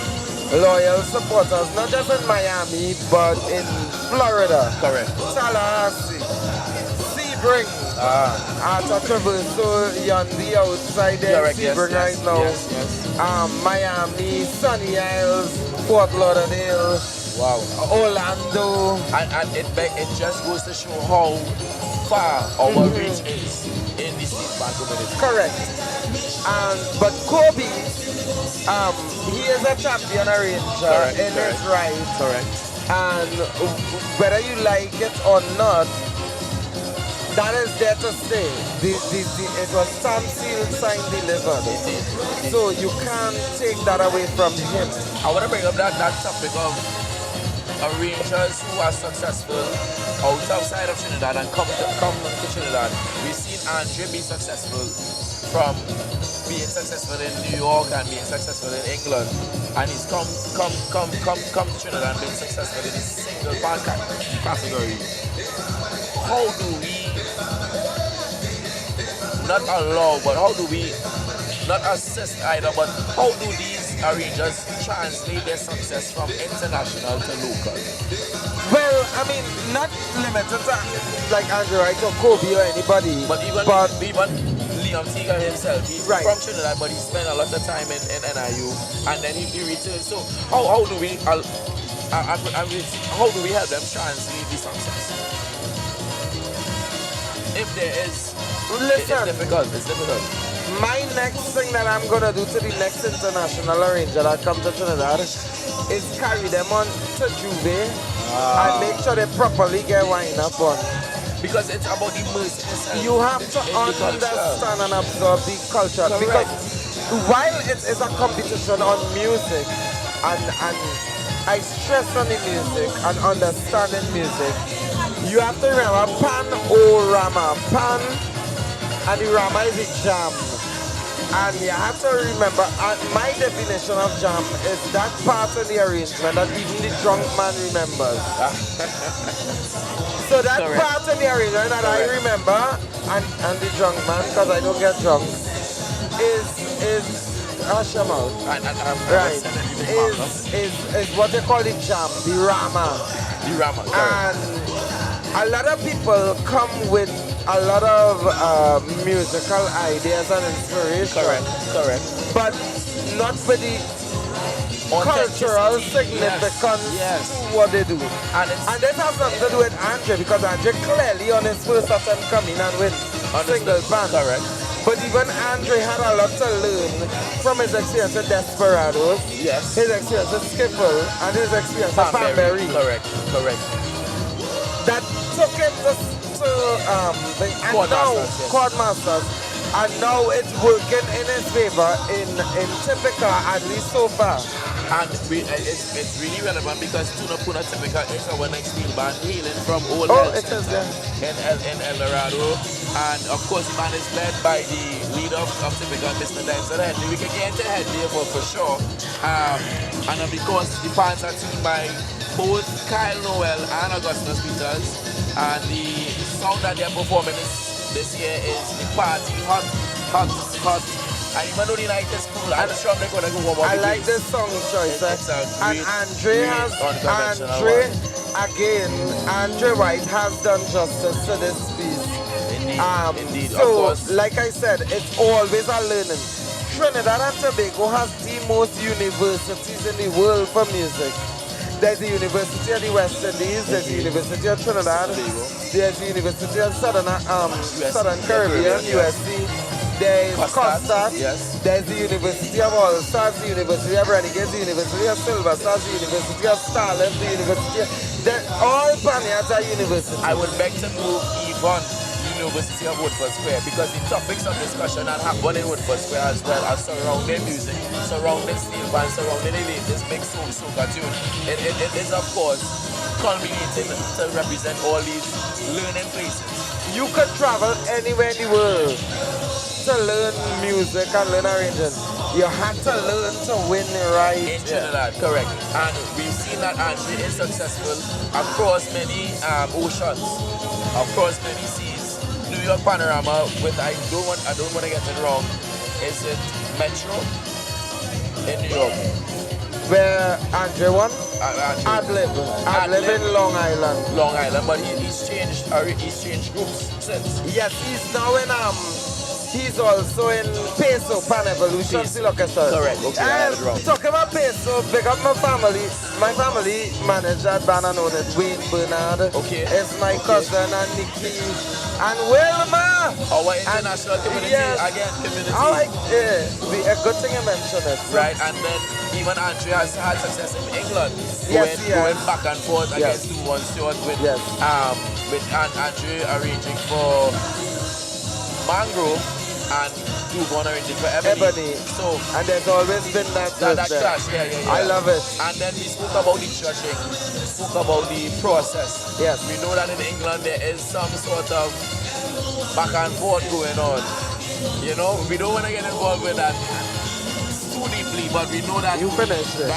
loyal supporters, not just in Miami, but in Florida. Correct. Tallahassee, Sebring, Traverso, on the outside there, Sebring right now. Miami, Sunny Isles, Fort Lauderdale, Orlando. And it just goes to show how far our reach is in the street band community. Correct. But Kobe, he is a champion arranger in his right. Correct. And whether you like it or not, that is there to stay. It was stamp, sealed, signed, delivered. So you can't take that away from him. I want to bring up that topic of arrangers who are successful outside of Trinidad and come to Trinidad. We've seen Andre be successful from being successful in New York and being successful in England, and he's come to Trinidad and been successful in his single band category. How do we not allow, but how do we not assist either, but how do these arrangers translate their success from international to local? Well, I mean, not limited to like Andrew Wright or Kobe or anybody. But even Liam Teague himself, he's from Trinidad, but he spent a lot of time in NIU, and then he returned. So how do we how do we help them translate the success? If there is, listen, it's difficult. It's difficult. My next thing that I'm gonna do to the next international arranger that come to Trinidad is carry them on to Juve and make sure they properly get wind up on. Because it's about immersing yourself. You have to understand and absorb the culture. Correct. Because while it is a competition on music, and I stress on the music and understanding music, you have to remember Panorama. Pan and the Rama is a jam. And you have to remember, my definition of jam is that part of the arrangement that even the drunk man remembers. So that part of the arrangement that I remember, and the drunk man, because I don't get drunk, is hush your mouth. Right. Is what they call the jam, the Rama. The Rama, and a lot of people come with a lot of musical ideas and inspiration. Correct. But not with the cultural significance to what they do. And this has something to do with Andre, because Andre clearly on his first attempt come in and win single band. Correct. But even Andre had a lot to learn from his experience with Desperados, yes, his experience with Skiffle, and his experience with Pamberry. Correct. That took him to Chord Masters, and now it's working in his favor in Typica, at least so far. And it's really relevant because Tuna Puna Typica is our next steel band hailing from Old it is, in El Dorado. And of course the band is led by the leader of Typica, Mr. Denzel Headley. We can get into Headley for sure. And because the bands are tuned by both Kyle Noel and Augustus Peters, and the song that they're performing this year is the party hot. And even though the night is cool, I'm sure they're gonna go warm up. I like this song choice. And Andre White has done justice to this piece. Indeed. So, like I said, it's always a learning. Trinidad and Tobago has the most universities in the world for music. There's the University of the West Indies, there's the University of Trinidad, there's the University of Southern Caribbean, USC, there's Costa, there's the University of All Stars, the University of Renegades, the University of Silver Stars, the University of Starlet, the University of... all Panhandles are universities. I would beg to move even University of Woodford Square, because the topics of discussion that happen in Woodford Square as well are surrounding music, surrounding steel band, surrounding the latest big soca tune. It is of course culminating to represent all these learning places. You could travel anywhere in the world to learn music and learn arranging. You have to learn to win right in Trinidad, correct. And we've seen that Andre is successful across many oceans, across many seas. New York Panorama with I don't want to get it wrong. Is it Metro in New York? Where Andre won? Adlib in Long Island. Long Island, but he's changed groups since. Yes, he's now in he's also in Peso Pan Evolution Steel Orchestra. Correct. Okay, I had it wrong. Talking about Peso, big up my family. My family managed that band and owned it. Wayne Bernard. Okay. It's my cousin and Nikki and Wilma. Our international community again. Community. A good thing you mentioned it. Right, and then even Andre has had success in England. Yes, going back and forth against 2-1 Stewart with Andre arranging for Mangrove and Dubon arranging for Ebony. So, and there's always been that clash. Yeah. I love it. And then we spoke about the judging. We spoke about the process. Yes. We know that in England there is some sort of back and forth going on. You know, we don't want to get involved with that too deeply, but we know that you finished it.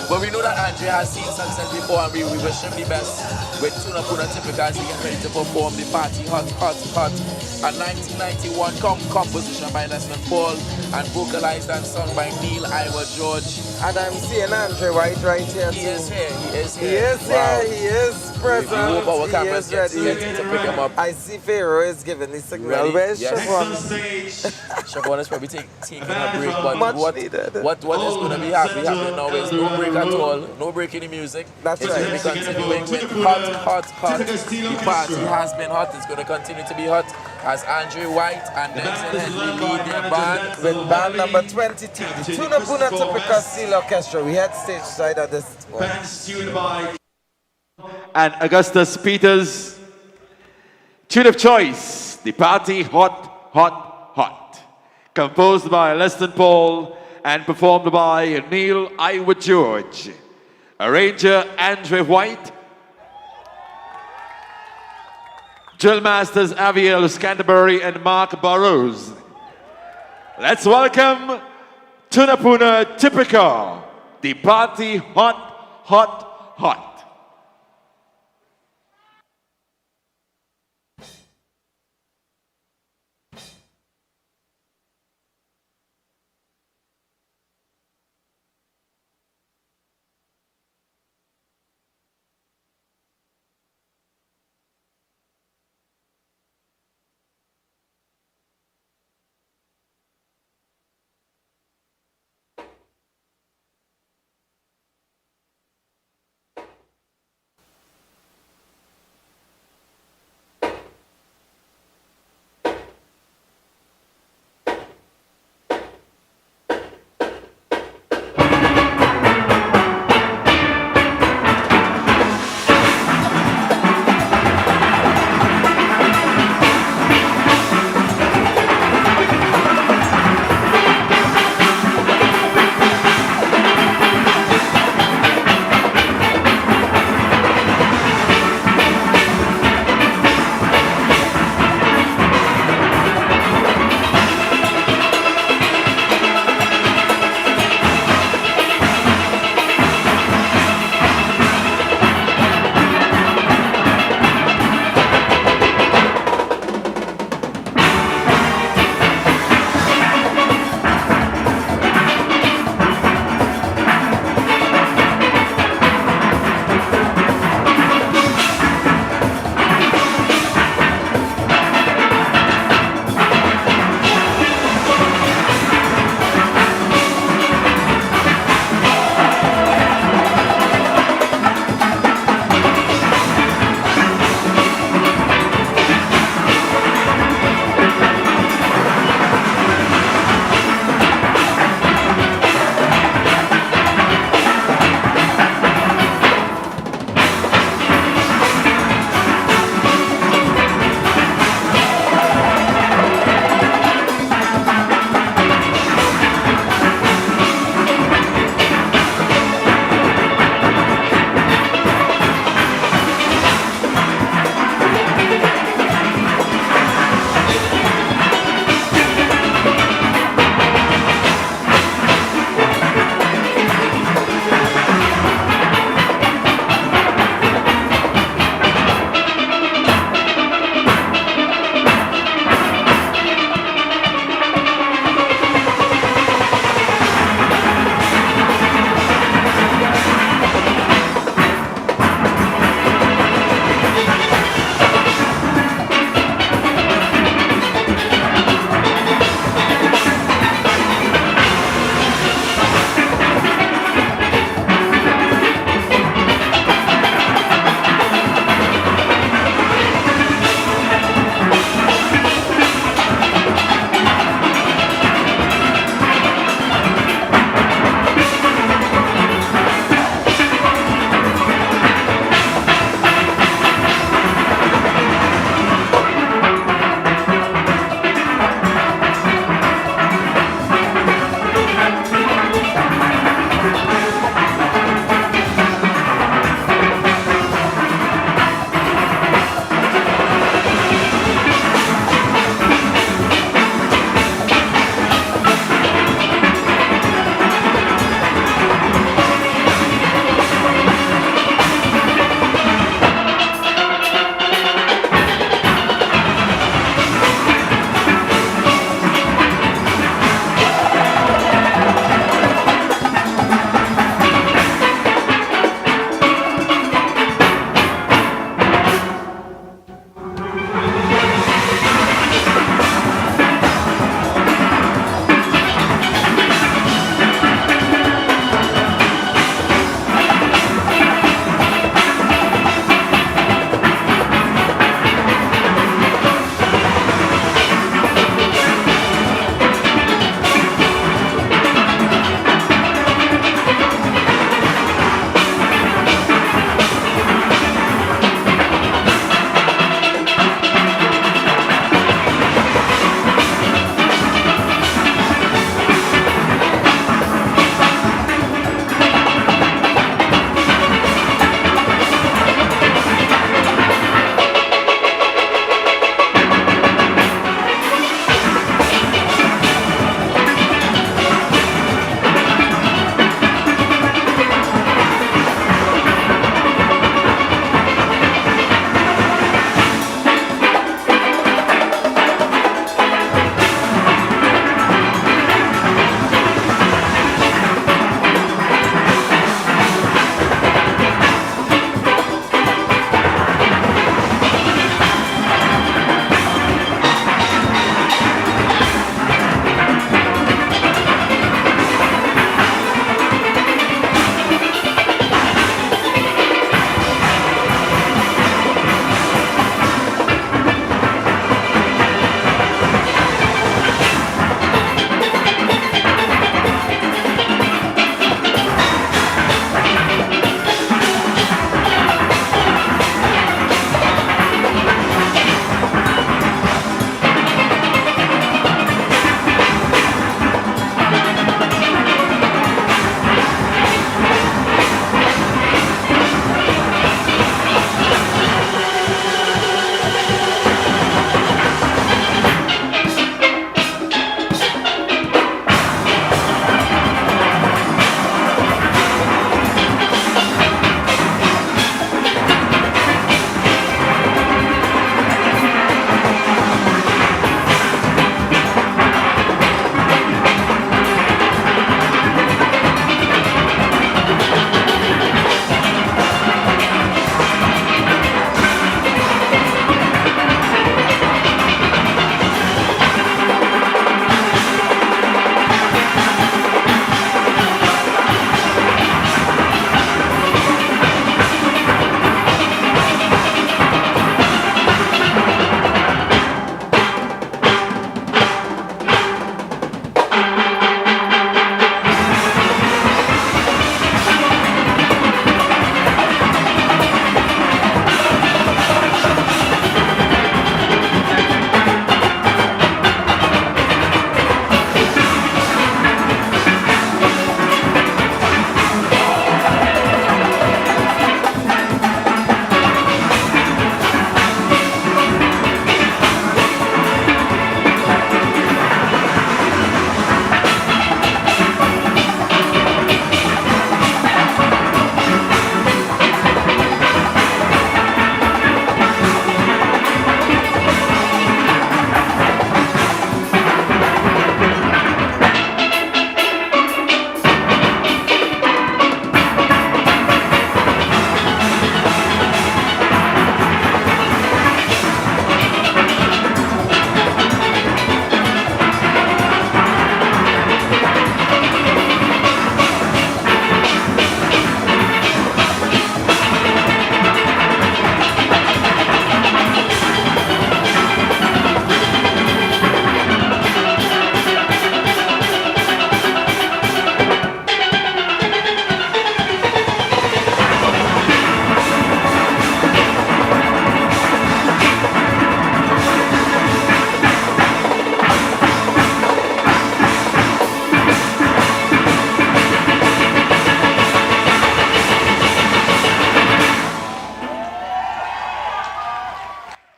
But we know that Andre has seen success before, and we wish him the best with Tuna Puna Typical as they get ready to perform the party Hot, Hot, Hot. A 1991 composition by Leslie Paul and vocalized and sung by Neil Iowa George. And I'm seeing Andre White right here. He is here. He is here. He is Wow. here. He is present. We hope our He cameras is get ready. to pick him up. I see Pharaoh is giving the signal. Ready? Where's Yes. Siobhan? Siobhan is probably taking a break, but Much what needed. is going to be happening now is no break at all, no break in the music. That's it's right. going to be continuing with hot, hot, hot. The party has been hot. It's going to continue to be hot as Andre White and Denzel Henry lead their band. With band number 22, the Tuna Puna Typical Steel Orchestra. We had stage side at this point. And Augustus Peters. Tune of choice, the party Hot, Hot, Hot. Composed by Leston Paul and performed by Neil Iowa George. Arranger Andre White. Drill Masters Aviel Scanterbury and Mark Burrows. Let's welcome Tuna Puna Typical, the party Hot, Hot, Hot.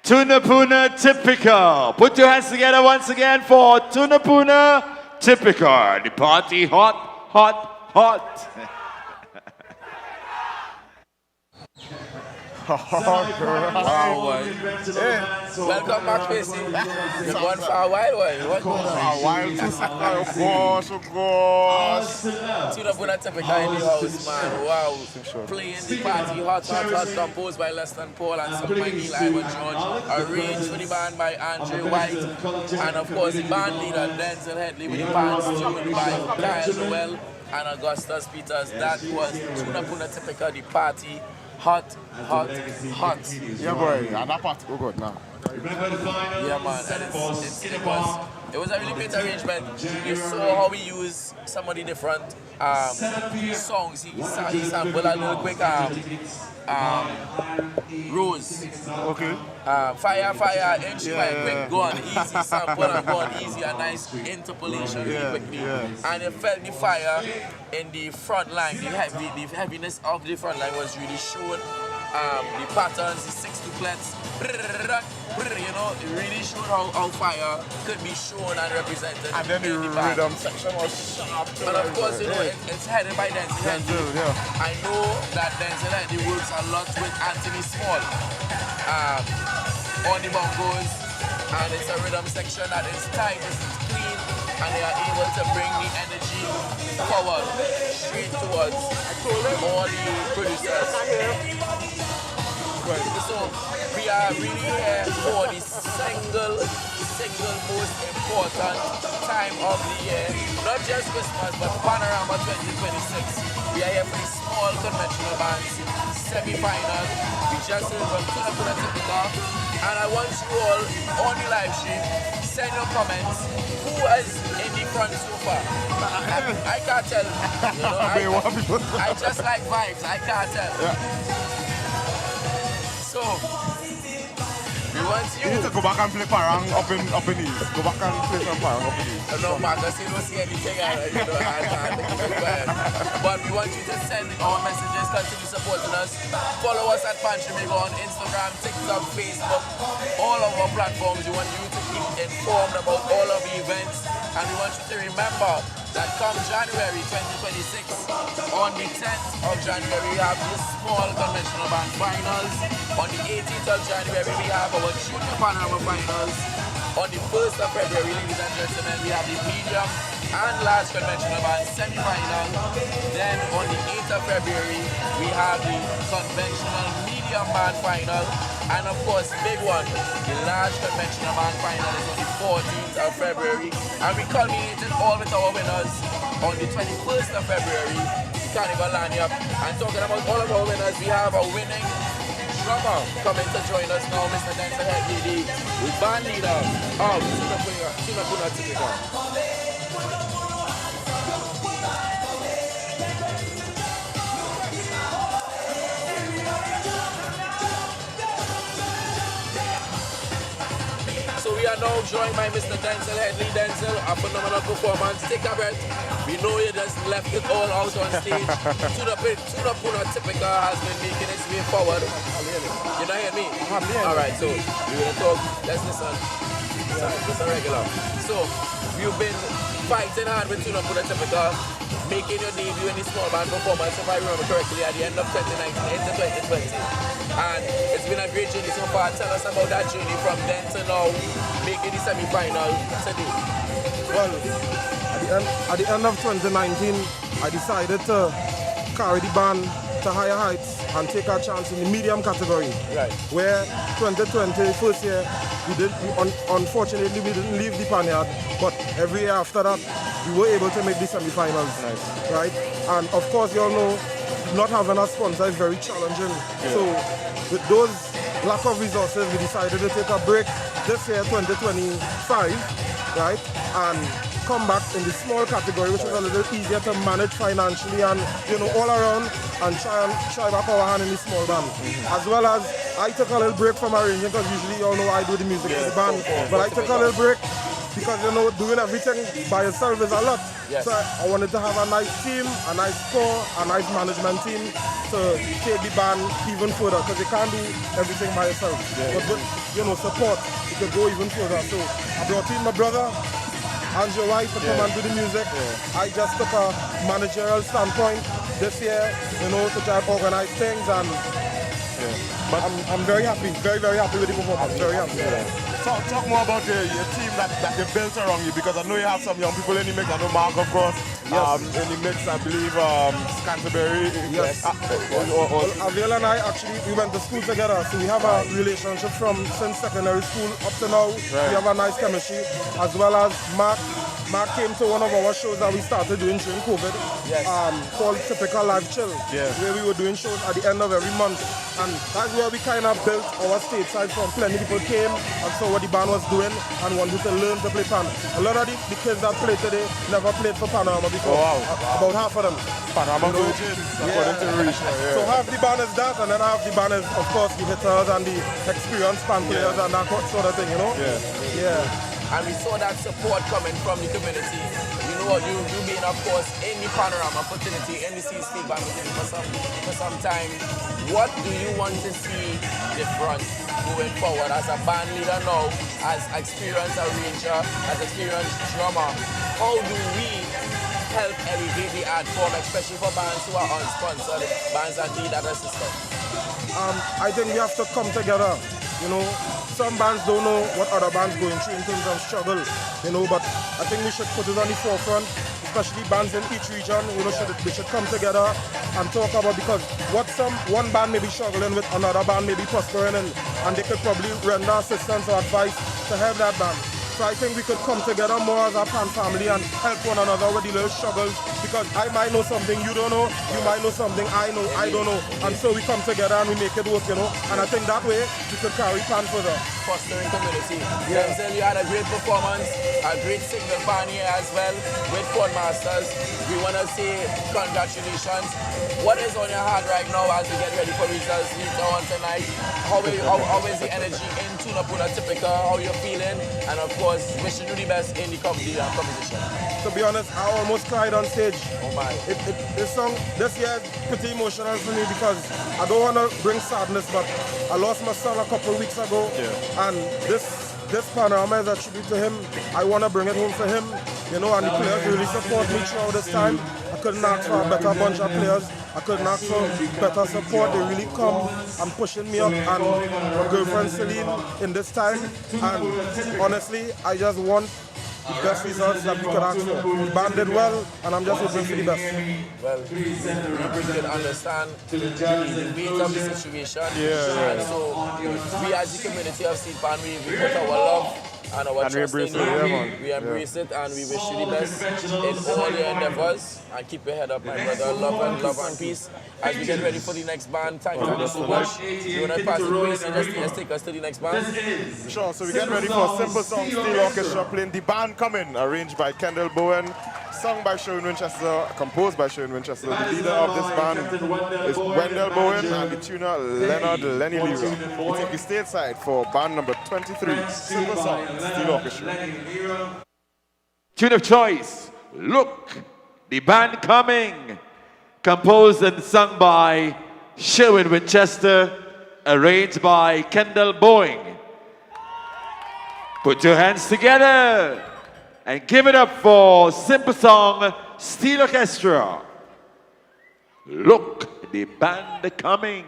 Tunapuna Typica. Put your hands together once again for Tunapuna Typica. The party hot, hot, hot. Wow, boy. Hey, welcome back, Pacey. You're going for a while, boy. What? A while to gosh. Tune up with a typical in the house, man. Wow. Playing the party hot, hot, hot, composed by Leston Paul and some by Neil Ivan George. Arranged for the band by Andre White. And of course, the band leader, Denzel Headley, with the bands tuned by Kyle Noel and Augustus Peters. That was Tune Up with a typical, the party. Hot, hot, hot. Yeah, boy, and that part go good now. Yeah, man, and it was a really great arrangement. You saw how we use some of the different songs. He sampled a little quick Rose. Okay. Fire, fire, instrument, quick, go on, easy sample and go on, easy, a nice interpolation really quickly. And you felt the fire in the front line, the heaviness of the front line was really shown. The patterns, the 6 duplets, you know, it really showed how fire could be shown and represented. And then the rhythm section was sharp. And of course, you know, it's headed by Denzel Headley. I know that Denzel Headley works a lot with Anthony Small on the bongos, and it's a rhythm section that is tight, it's clean, and they are able to bring the energy forward, straight towards all the producers. So we are really here for the single most important time of the year, not just Christmas, but Panorama 2026. We are here for the small conventional bands semi-final. We just heard from Tunapuna Typica, and I want you all on the live stream, send your comments. Who is in the front so far? I can't tell. You know, I just like vibes. I can't tell. So, we want you. You need to go back and play Parang up in East. Go back and play some Parang up in East. No, Marcus, you don't see anything. But we want you to send our messages, continue supporting us. Follow us at Trinbago on Instagram, TikTok, Facebook, all of our platforms. We want you to keep informed about all of the events. And we want you to remember that come January 2026, on the 10th of January, we have the small conventional band finals. On the 18th of January, we have our junior panorama finals. On the 1st of February, ladies and gentlemen, we have the medium and large conventional band semi-final. Then on the 8th of February, we have the conventional medium band final. And of course, big one, the large conventional band final is on the 14th of February. And we culminated all with our winners on the 21st of February, Carnival Lanyap. And talking about all of our winners, we have a winning drummer coming to join us now, Mr. Denzel Headley, the band leader of Tunapuna Typica. So we are now joined by Mr. Denzel Headley. Denzel, a phenomenal performance. Take a breath. We know you just left it all out on stage. Tunapuna Typica has been making its way forward. You not hear me? Alright, so we're going to talk. Let's listen. Just a regular. So, you've been fighting hard with Tunapuna Typica, making your debut in the small band performance, if I remember correctly, at the end of 2019 into 2020. And it's been a great journey so far. Tell us about that journey from then to now, making the semi-final today. Well, at the end of 2019, I decided to carry the band to higher heights and take our chance in the medium category. Right. Where 2020, first year, unfortunately we didn't leave the Panhandle, but every year after that, we were able to make the semi-finals. Nice. Right? And of course, you all know, not having a sponsor is very challenging. Yeah. So with those lack of resources, we decided to take a break this year, 2025, right? And come back in the small category, which is a little easier to manage financially and, you know, all around, and try back our hand in the small band. As well as I took a little break from arranging, because usually you all know I do the music for the band, but I took a little break because you know doing everything by yourself is a lot. Yes. So I wanted to have a nice team, a nice core, a nice management team to take the band even further, because you can't do everything by yourself. But with you know support, you could go even further. So I brought in my brother and your wife to come and do the music. I just took a managerial standpoint this year, you know, to try and organize things, and but I'm very happy, very, very happy with the performance. Very happy. Talk more about your team that you built around you, because I know you have some young people in the mix. I know Mark, of course, in the mix. I believe Canterbury. Yes. Aviel and I actually we went to school together, so we have a relationship since secondary school up to now. We have a nice chemistry, as well as Mark. Mark came to one of our shows that we started doing during COVID, called Typical Laventille, where we were doing shows at the end of every month. And that's where we kind of built our stage side from. Plenty people came and saw what the band was doing and wanted to learn to play pan. A lot of the kids that play today never played for Panorama before. Oh, wow. About half of them. Panorama virgins, according to Reach. So half the band is that, and then half the band is, of course, the hitters and the experienced pan players and that sort of thing, you know? Yeah. And we saw that support coming from the community. You know what, you being, of course, in the Panorama fraternity, in the C-Steel band for some time. What do you want to see different going forward as a band leader now, as experienced arranger, as experienced drummer? How do we help elevate the art form, especially for bands who are unsponsored, bands that need that assistance? I think we have to come together, you know. Some bands don't know what other bands going through in terms of struggle, you know, but I think we should put it on the forefront, especially bands in each region, you know, they should come together and talk about, because one band may be struggling with, another band may be prospering, and they could probably render assistance or advice to help that band. So I think we could come together more as a pan family and help one another with the little struggles, because I might know something you don't know, you might know something I don't know, and so we come together and we make it work, you know, and I think that way we could carry pan further. Fostering community. Denzel, you had a great performance, a great single pioneer as well with Ford Masters. We want to say congratulations. What is on your heart right now as we get ready for results later on tonight? How is the energy in Tunapuna Typical? How you feeling? And of course, wishing you the best in the competition. To be honest, I almost cried on stage. Oh my. This song this year is pretty emotional for me, because I don't want to bring sadness, but I lost my son a couple of weeks ago, and this Panorama is a tribute to him. I want to bring it home for him, you know, and the players really support me throughout this time. I couldn't ask for a better bunch of players. I couldn't ask for better support. They really come and pushing me up, and my girlfriend Celine in this time. And honestly, I just want the best results that we could ask for. The band did well, and I'm just hoping for the best. Well, we can understand the weight of the situation. And so we as the community of Steel Pan, we put our love and our trust in you. We embrace it, and we wish you the best in all your endeavors. And keep your head up, my brother. Love and peace. As we get ready for the next band, thank you so much. You want to pass the place and just take us to the next band? Sure, so we get ready for a simple song, Steel Orchestra playing The Band Coming, arranged by Kendall Bowen, sung by Sherwin Winchester, composed by Sherwin Winchester. The leader of this band is Wendell Bowen, and the tuner Leonard Lenny Leroy. We take the stage side for band number 23, simple song, Steel Orchestra. Tune of choice, Look, The Band Coming, composed and sung by Sherwin Winchester, arranged by Kendall Bowen. Put your hands together and give it up for simple song, Steel Orchestra. Look, the band coming.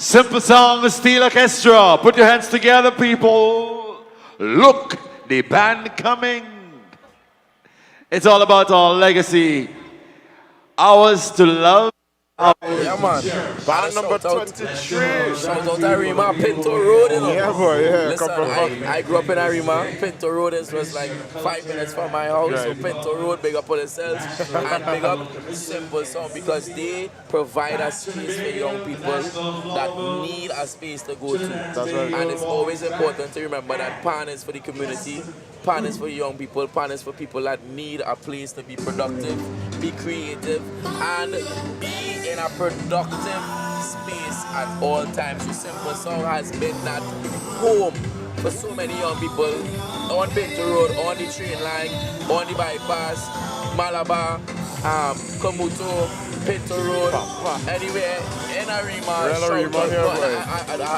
Simple song, Steel Orchestra. Put your hands together, people. Look, the band coming. It's all about our legacy. Ours to love. Yeah, man. Band number 23. Shout out Arima, Pinto Road, you know. Yeah, boy, yeah. Listen, I grew up in Arima. Pinto Road was like 5 minutes from my house. Right. So Pinto Road, big up on themselves. And big up Simple Song because they provide a space for young people that need a space to go to. That's right. And it's always important to remember that Pan is for the community, Pan is for young people, Pan is for people that need a place to be productive, be creative, and be in a productive space at all times. So Simple Song has been that home for so many young people on Pinto Road, on the train line, on the bypass, Malabar, Komuto, Pinto Road, anywhere in Arima. I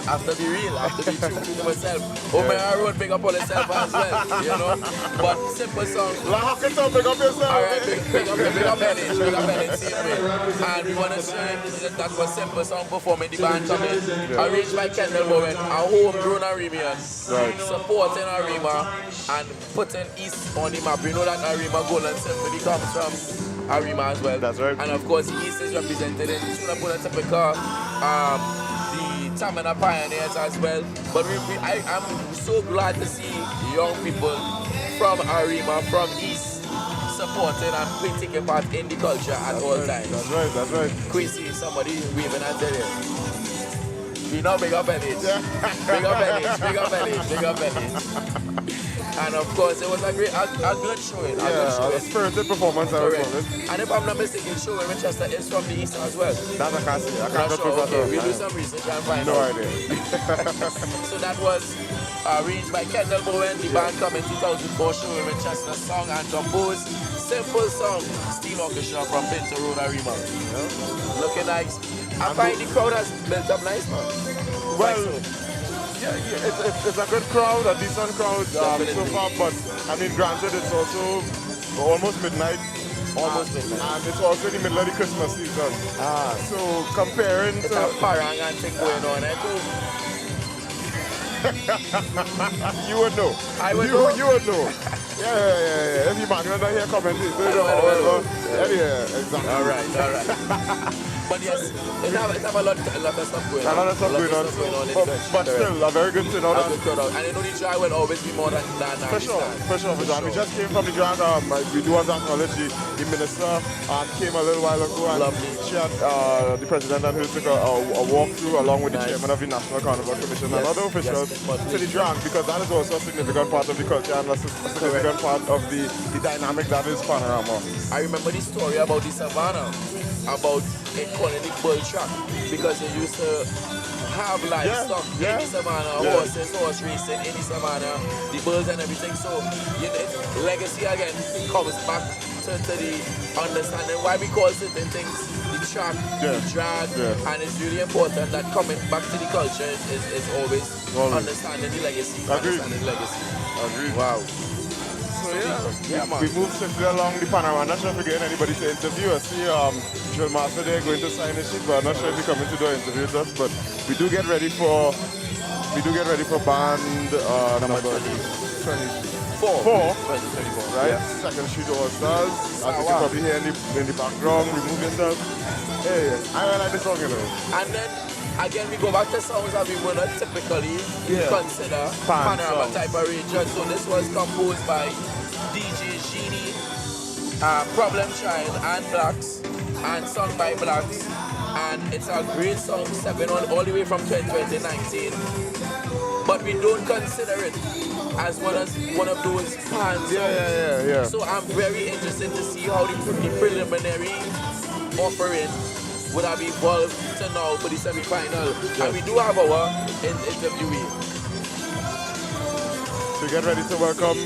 have to be real, I have to be true to myself. Omega Road, big up on yourself as well, you know. But Simple Song. La Hocketa, big up yourself. Alright, big up Bennett, same way. And we want to say that was Simple Song performing the band coming. Arranged by Kendall Bowen, a homegrown Arimian. Right. Supporting Arima and putting East on the map. We know that Arima Golden Symphony comes from Arima as well. That's right. And of course, East is represented in Trinidad, Tobago, the T&T Pioneers as well. But I'm so glad to see young people from Arima, from East, supporting and taking part in the culture at all times. That's right. Quincy, somebody waving at you. We know big up Ellis. Big up Ellis. And of course, it was a good showing. A spirited performance, I would call it. And if I'm not mistaken, show in Manchester is from the East as well. That I can't see. I can't okay. We'll do some research and find out. No idea. So that was arranged by Kendall Bowen, the band coming 2004 show in Manchester, song and composed. Simple Song, Steel Orchestra from Pinto Road, Arima. Looking nice. I find the crowd has built up nice, man. Well, it's a good crowd, a decent crowd so far, but I mean, granted, it's also almost midnight. And it's also in the middle of the Christmas season. So comparing it's to... a parang and thing going on there too. You would know. I would know. You would know. Yeah. If you man, you're not here commenting. Yeah, exactly. All right. But yes, it have a lot of stuff going on. A lot of stuff going on. But still, a very good turnout. And I know the drag will always be more than that. For sure. We just came from the drag. We do want to acknowledge the minister came a little while ago. And she had the president and who took a walk through along with the chairman of the National Carnival Commission and other officials to the drag, because that is also a significant part of the culture and a significant part of the dynamic that is Panorama. I remember the story about the savannah, about it calling it bull track, because they used to have livestock in the savannah, horse racing in the savannah, the bulls and everything. So legacy again comes back to the understanding why we call certain things the track, the drag, and it's really important that coming back to the culture is always understanding the legacy. Agreed. Wow. So we move swiftly along the Panorama. I'm not sure if we're getting anybody to interview. I see Drill Master there going to sign a sheet, but I'm not sure if he's coming to do an interview with us. But we do get ready for band number 24, right? Yeah. Second Street All Stars. As you can probably hear in the background, remove yourself. Hey, I like this song, you know. And then again, we go back to songs that we would not typically consider Panorama type of region. So this was composed by DJ Genie, Problem Child, and Blacks, and sung by Blacks. And it's a great song, stepping on all the way from 2019. But we don't consider it as one of those pan songs. So I'm very interested to see how the preliminary offering would have evolved to now for the semi-final. And we do have our interviewee. So get ready to welcome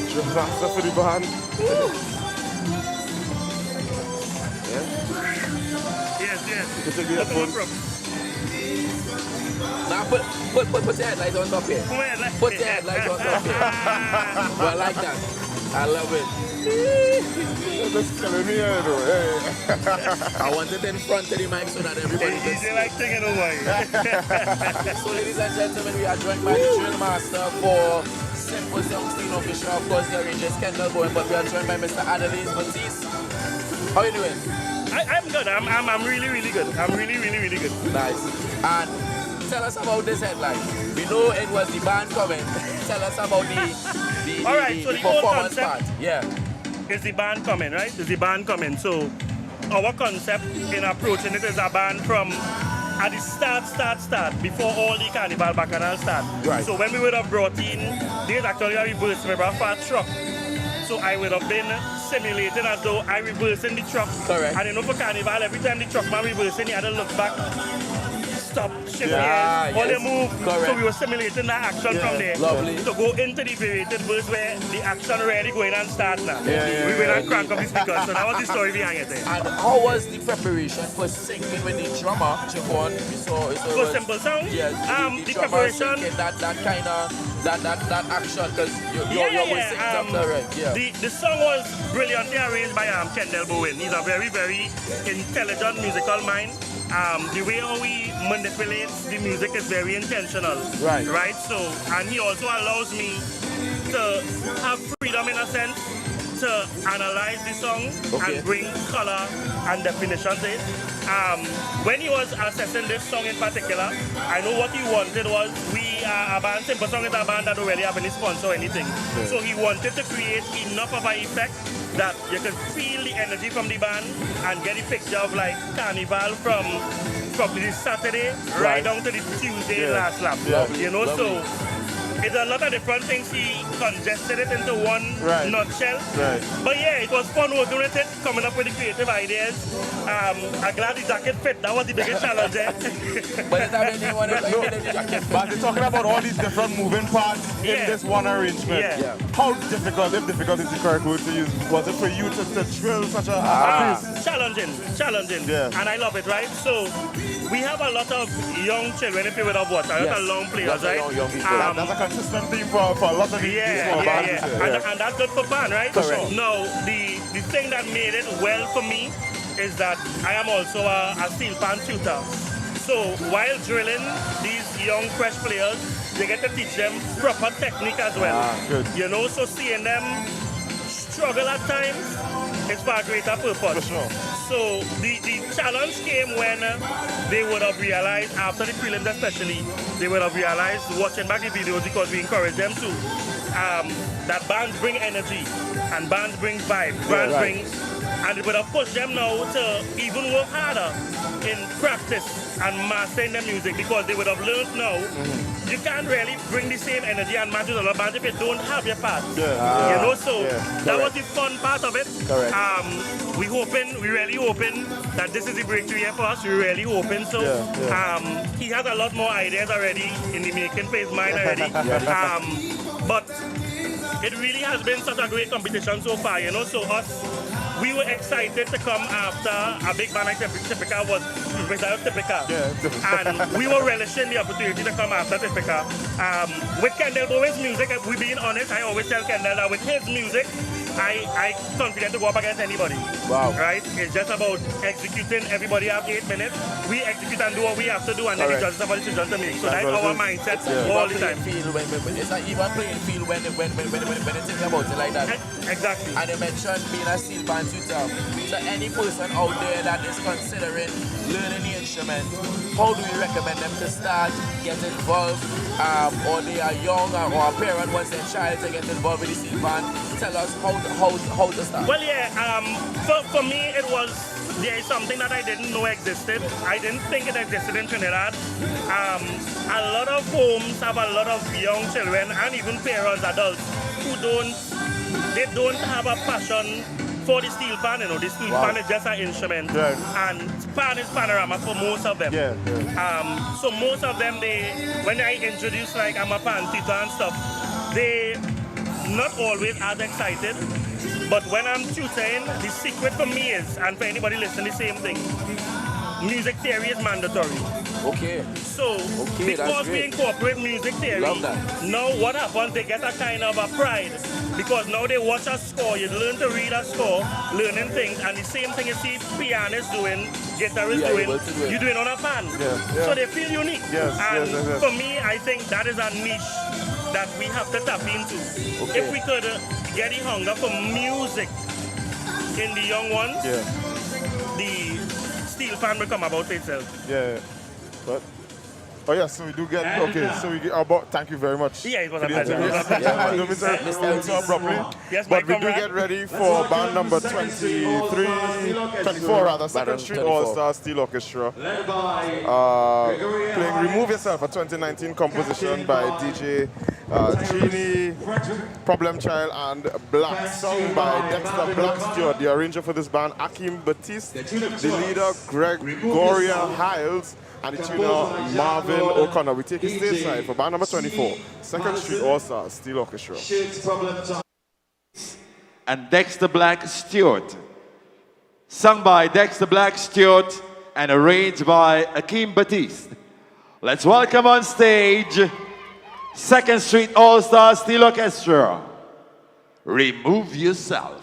Drill Master for the band. Yes. You can take the headphones. Now put your headlights on top here. Put your headlights on top here. Well, I like that. I love it. That's killing me, I want it in front of the mic so that everybody can see. like taking over. So, ladies and gentlemen, we are joined by the drill master for Simple Songstein Official, of course, the arrangers Kendall Bowen, but we are joined by Mr. Adelaide Batiste. How are you doing? I'm good. I'm really, really good. I'm really, really, really good. Nice. And tell us about this headline. We know it was the band coming. Tell us about the All right, so the whole performance concept part. Yeah. is the band coming, right? Is the band coming. So our concept in approaching it is a band from at the start, before all the carnival bacchanal start. Right. So when we would have brought in, there's actually a reverse with a fat truck. So I would have been simulating as though I reversing the truck. Correct. And you know for carnival, every time the truck man reversing, he had to look back, stop, shift Yeah, gears, all yes. they move. Correct. So we were simulating that action from there. Lovely. To go into the variated verse where the action really going and start now. We went and crank up the speakers. So that was the story behind it. And how was the preparation for singing with the drummer, Javon? For Simple Sound? Yes, the drummer preparation. singing that kind of that action, because you're always singing after it. Yeah. The song was brilliantly arranged by Kendall Bowen. He's a very, very intelligent musical mind. The way how he manipulates the music is very intentional. Right. Right? So, and he also allows me to have freedom in a sense to analyze the song and bring color and definition to it. When he was assessing this song in particular, I know what he wanted was, we are a band, Simple Song is a band that don't really have any sponsor or anything. So he wanted to create enough of an effect that you could feel the energy from the band and get a picture of like carnival from the Saturday right down to the Tuesday last lap. You know, so it's a lot of different things. He congested it into one nutshell. But yeah, it was fun working with it, coming up with the creative ideas. I'm glad the jacket fit. That was the biggest challenge there. But they're talking about all these different moving parts in this one arrangement. How difficult, if difficult is the correct word to use, was it for you to drill such a piece? Challenging. And I love it, right? So we have a lot of young children, if you would have watched, a lot of long players, right? That's a consistent theme for a lot of these small bands. And that's good for band, right? Correct. Now, the thing that made it well for me is that I am also a steel pan tutor. So while drilling these young, fresh players, they get to teach them proper technique as well. Good. You know, so seeing them struggle at times is for a greater purpose. For sure. So the challenge came when they would have realized, after the prelims especially, they would have realized watching back the videos, because we encourage them to, that bands bring energy and bands bring vibe. Bands bring, and it would have pushed them now to even work harder in practice and mastering their music, because they would have learned now you can't really bring the same energy and match with other bands if you don't have your parts. You know, so that was the fun part of it. We really hoping that this is a breakthrough year for us. We're really hoping so. He has a lot more ideas already in the making for his mind already. But it really has been such a great competition so far, you know, so we were excited to come after a big band like Typica was Typica. And we were relishing the opportunity to come after Typica. With Kendall Bowen's music, if we're being honest, I always tell Kendall that with his music, I confident to go up against anybody. Right? It's just about executing. Everybody have 8 minutes. We execute and do what we have to do, and then the judges have a decision to make. So that's our mindset all the time. It's an even playing field when you think about it like that. Exactly. And you mentioned being a steel band tutor. So any person out there that is considering learning the instrument, how do you recommend them to start, get involved, or they are young, or a parent wants their child to get involved with the steel band? Tell us how to start. Well, yeah, for me there is something that I didn't know existed. I didn't think it existed in Trinidad. A lot of homes have a lot of young children and even parents, adults, who don't have a passion for the steel pan. You know, the steel pan is just an instrument, and pan is Panorama for most of them. So most of them, when I introduce like I'm a pan tutor and stuff, they not always as excited. But when I'm tutoring, the secret for me is, and for anybody listening, the same thing. Music theory is mandatory. So, because we incorporate music theory, now what happens, they get a kind of a pride Because now they watch a score, you learn to read a score, learning things, and the same thing you see pianists doing, guitarists doing, you doing on a pan. So they feel unique. And for me, I think that is a niche that we have to tap into. If we could get the hunger for music in the young ones, the steel fan will come about itself. But oh yeah, so we do get so we get about. Thank you very much. Yeah, it was for a the pleasure. interview. I don't mean to interrupt so abruptly, Yes, but we do comrade. get ready for band number 24 rather, Second Street All Star Steel Orchestra, playing "Remove Yourself," a 2019 composition by DJ Genie, Problem Child, and Black, sung by Dexter Black Stewart. The arranger for this band, Akim Batiste, the leader, Gregoria Hiles, and the tuner, Marvin O'Connor. We take it stateside for band number 24, Second Street All-Star Steel Orchestra. And Dexter Black Stewart. Sung by Dexter Black Stewart and arranged by Akeem Batiste. Let's welcome on stage Second Street All-Star Steel Orchestra. Remove Yourself.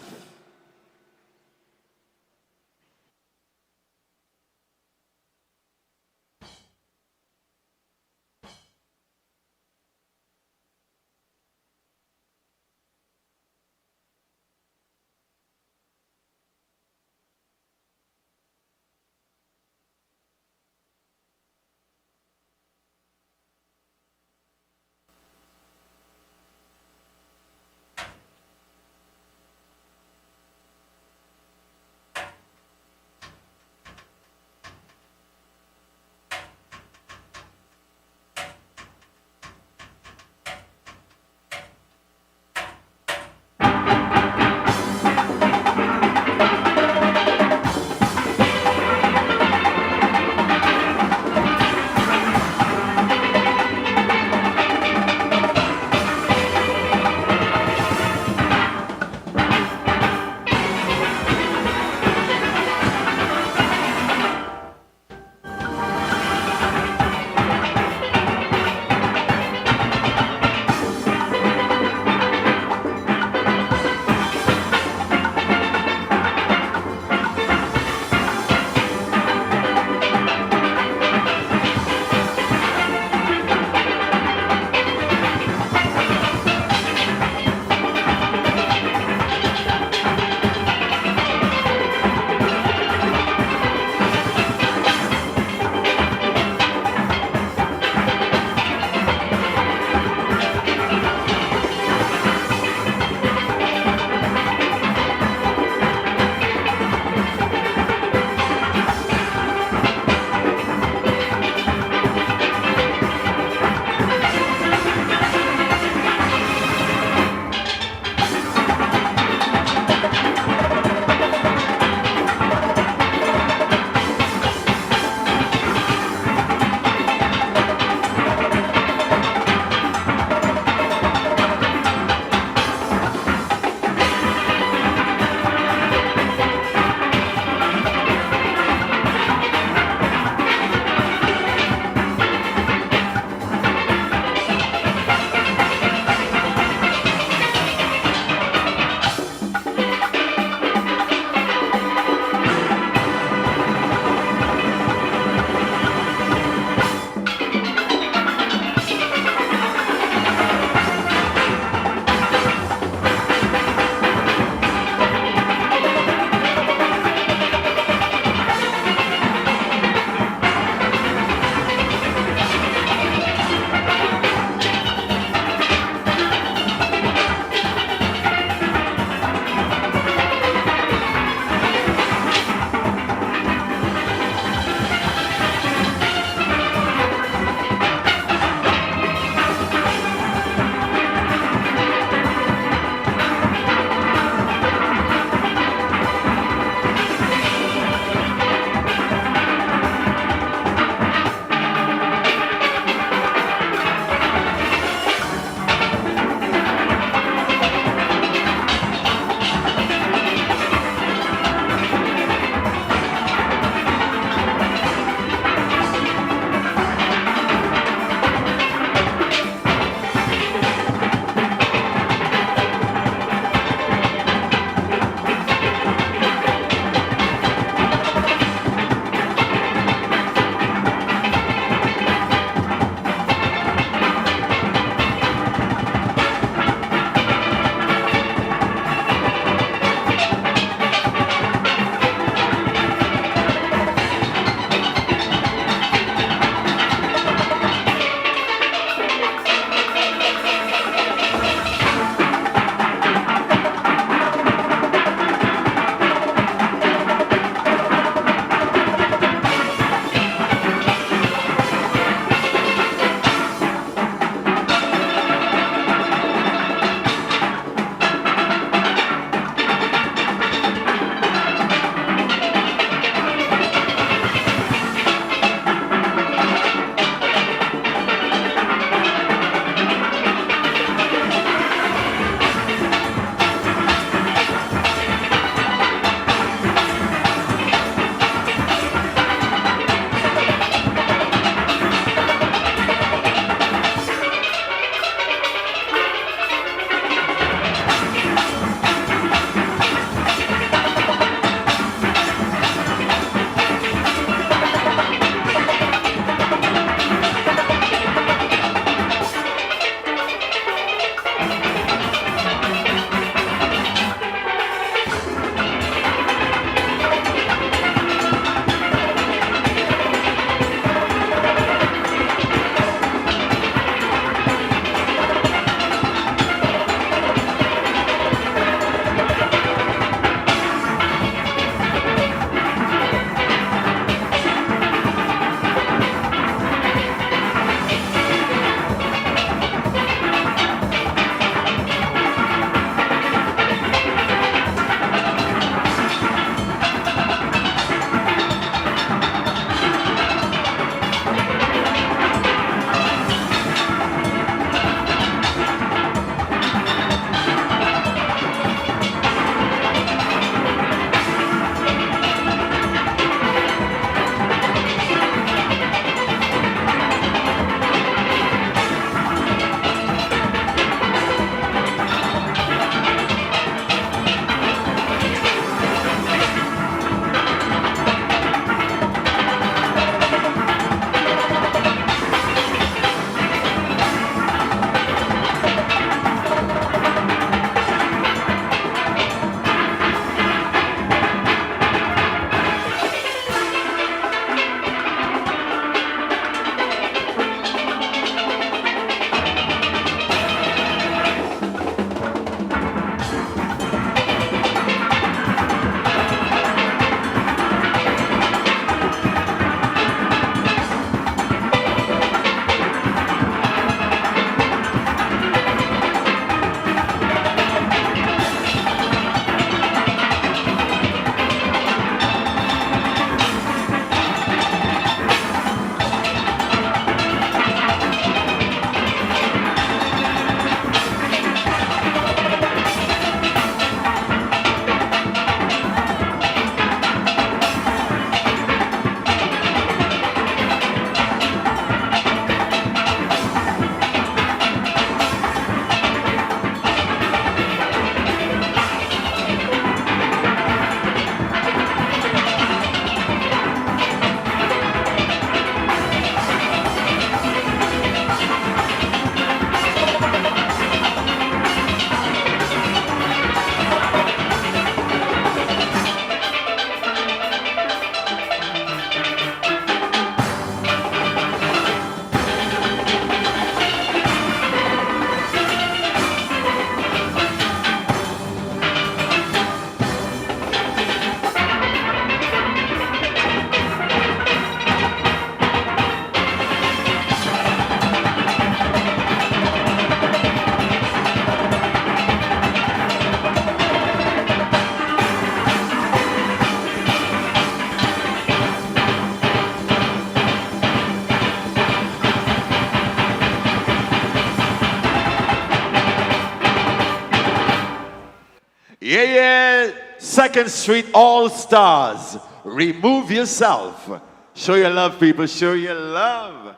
2nd Street All Stars. Remove yourself. Show your love, people. Show your love.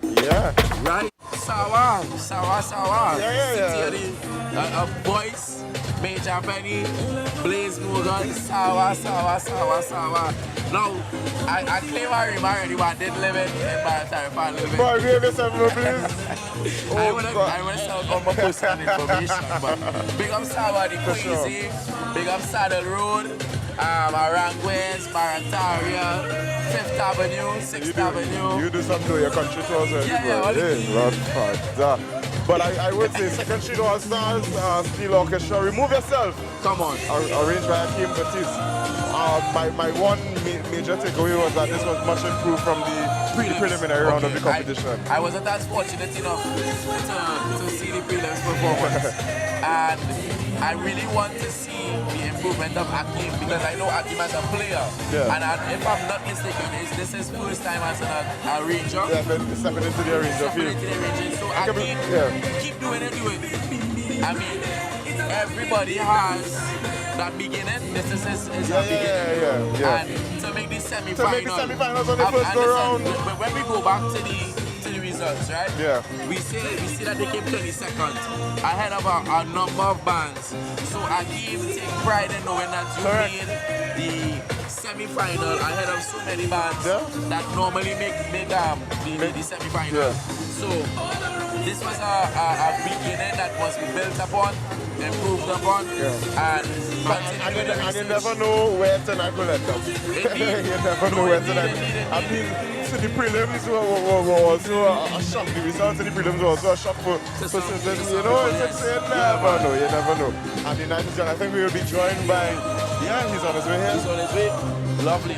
Yeah. Right? Sawa. Yeah. Voice, Major Penny, Blaze Morgan, Sawa. Now, I claim Arima already, but I did live in Panhandle a little bit. Boy, give me some more, please. I want to sound on my personal information, but big up Sawa, the Queasy, big up Saddle Road, Aranguez, Marantaria, 5th Avenue, 6th Avenue. You do something to your country tours, But I would say 2nd Street All Stars, Steel Orchestra, Remove Yourself. Come on. Arranged by Akeem Baptiste. My one major takeaway was that this was much improved from the preliminary round of the competition. I wasn't as fortunate enough to see the prelims performance. And I really want to see the improvement of Akeem because I know Akeem as a player. Yeah. And if I'm not mistaken, this is his first time as an arranger. Yeah, stepping into the arranger field. So Akeem, keep doing it. I mean, everybody has that beginning. This is his beginning. Yeah. And to make the semi-finals on the first go round. When we go back to the results, right? Yeah. We see that they came 22nd ahead of a number of bands. So Akeem take pride in knowing that you made the semi-final ahead of so many bands that normally make the semi-final. Yeah. So this was a beginning that was built upon, improved upon, and you never know where tonight will end up. You never know where tonight. I mean, so the prelims were also a shock. The results of the prelims were also a shock for citizens. You know, you never know. And the night is young. I think we will be joined by, he's on his way here. He's on his way. Lovely.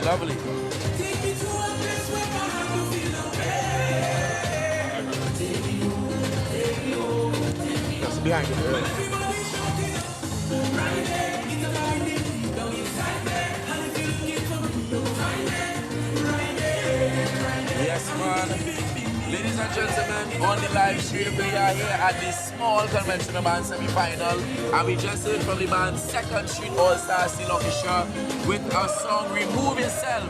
Behind it. Yes, man. Ladies and gentlemen, on the live stream, we are here at the small conventional band semi-final, and we just heard from the band 2nd Street All Stars Steel Orchestra with our song "Remove Yourself,"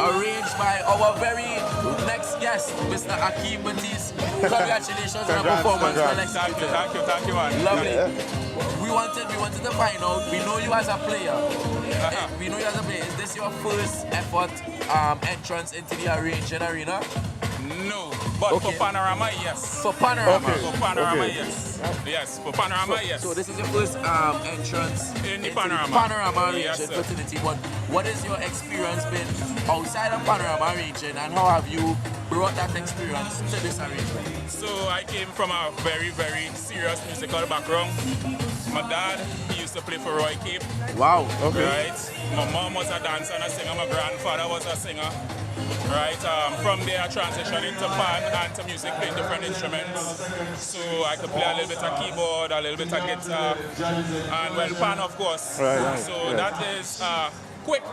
arranged by our very next guest, Mr. Akeem Baptiste. Congratulations on the performance. Thank you, man. Lovely. We wanted to find out. We know you as a player. Is this your first effort entrance into the arranging arena? No, but for Panorama, yes. For Panorama? For Panorama, yes. Yes, for Panorama, yes. So this is your first entrance in the Panorama. Panorama arranging facility. But what has your experience been outside of Panorama arranging, and how have you brought that experience to this arrangement? So I came from a very, very serious musical background. My dad, he used to play for Roy Cape. Wow. Okay. Right. My mom was a dancer and a singer. My grandfather was a singer. Right. From there, I transitioned into pan and to music, playing different instruments. So I could play a little bit of keyboard, a little bit of guitar, and pan, of course. Right. So that is quick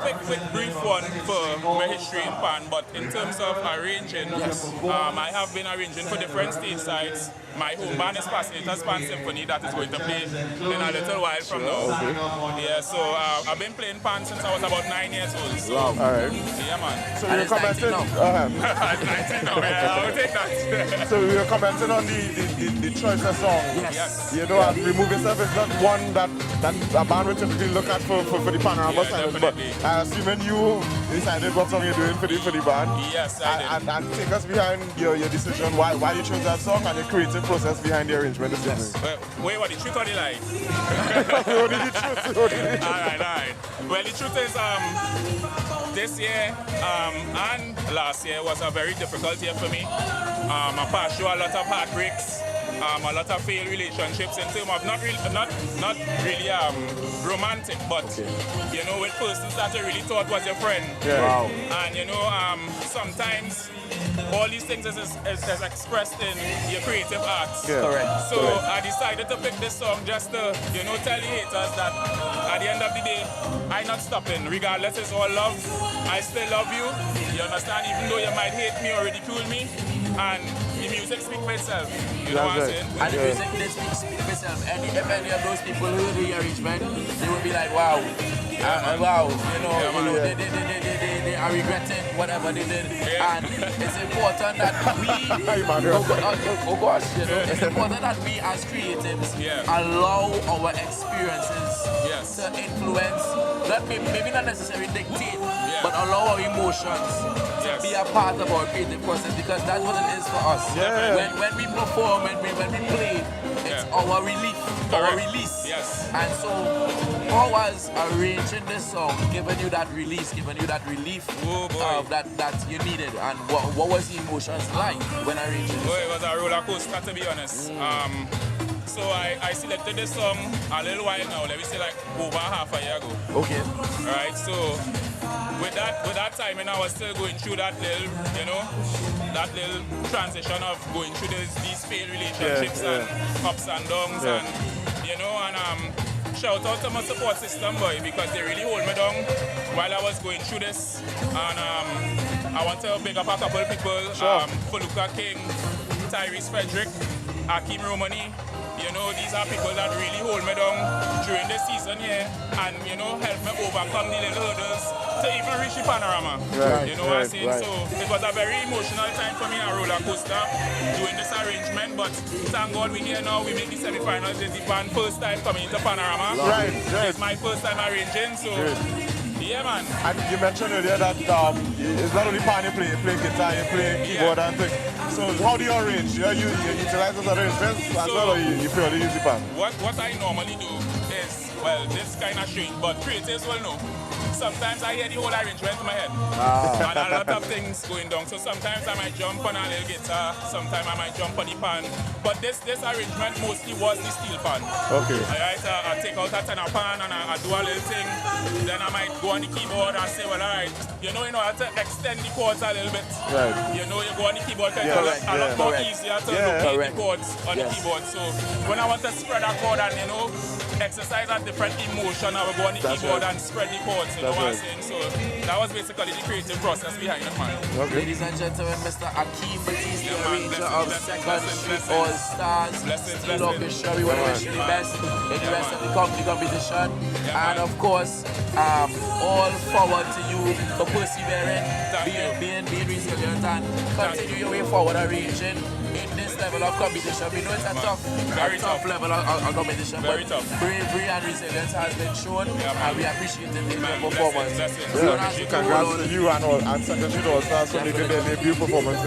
brief one for my history in pan. But in terms of arranging, I have been arranging for different stage sites. My home band is Fascinators Pan Symphony that is going to play in a little while from now. Yeah, so I've been playing pan since I was about 9 years old. So, all right. Yeah, man. So you're commenting? 19 now, I will take that. So you're commenting on the choice of song. Yes. You know, Remove Yourself is not one that a band would typically look at for the Panorama side. But assuming you decided what song you're doing for the band. Yes, I did. And take us behind your decision, why you chose that song and the creative process behind the arrangement. Yes. Wait, what, the truth or the lie? Only the truth. All right. Well, the truth is, this year and last year was a very difficult year for me. I passed through a lot of heartbreaks, a lot of failed relationships in terms of not really romantic, but you know, with persons that you really thought was your friend. Yeah. Wow. And you know, sometimes all these things is expressed in your creative arts. Yeah. Correct. So Correct. I decided to pick this song just to, tell the haters that at the end of the day, I'm not stopping. Regardless, it's all love. I still love you. You understand? Even though you might hate me or ridicule me, and the music speaks for itself. You know what I'm saying? And the music did speak for itself. And if any of those people who do the arrangement, they will be like, wow, wow, they are regretting whatever they did. And it's important that we, oh gosh, it's important that we as creatives allow our experiences to influence, maybe not necessarily dictate, but allow our emotions to be a part of our creative process, because that's what it is for us. When we perform, when we play, it's our relief, our release. And so, how was arranging this song giving you that release, giving you that relief that you needed, and what was the emotions like when arranging this? It was a roller coaster, to be honest. So I selected this song a little while now, let me say like over half a year ago. Okay. Right, so with that time, and I was still going through that little, that little transition of going through these failed relationships and ups and downs, and shout out to my support system, boy, because they really hold me down while I was going through this. And I want to big up a couple of people, Fuluka King, Tyrese Frederick, Akim Romani. These are people that really hold me down during this season here and, help me overcome the little hurdles to even reach the Panorama. You know what I'm saying? So it was a very emotional time for me, a roller coaster, doing this arrangement, but thank God we're here now. We make the semi-finals. It's the band first time coming into Panorama. It's my first time arranging, so yeah, man. And you mentioned earlier that it's not only pan you play guitar, you play keyboard and things. So how do you arrange? You utilize those arrangements as well, or you purely use the pan? What I normally do is, well, this kind of strange, but creatives will know. Sometimes I hear the whole arrangement in my head. And a lot of things going down. So sometimes I might jump on a little guitar, sometimes I might jump on the pan. But this arrangement mostly was the steel pan. Okay. I take out a tenor pan and I do a little thing. Then I might go on the keyboard and say, well, all right, in order to extend the chords a little bit. Right. You go on the keyboard, it's a lot more easier to locate the chords on the keyboard. So when I want to spread a chord and, exercise a different emotion, I will go on the keyboard and spread the chords. You know what I'm saying? So that was basically the creative process behind it, man. Ladies and gentlemen, Mr. Akeem Bethesda, arranger of Second Street All Stars, Steel Orchestra. We want to wish you the best in the rest of the competition. And of course, all forward to you for persevering, being resilient, and continue your way forward arranging in this level of competition. We know it's a tough level of competition, but bravery and resilience has been shown, and we appreciate the performance. Congrats to you and Second Street All Stars for making their debut performance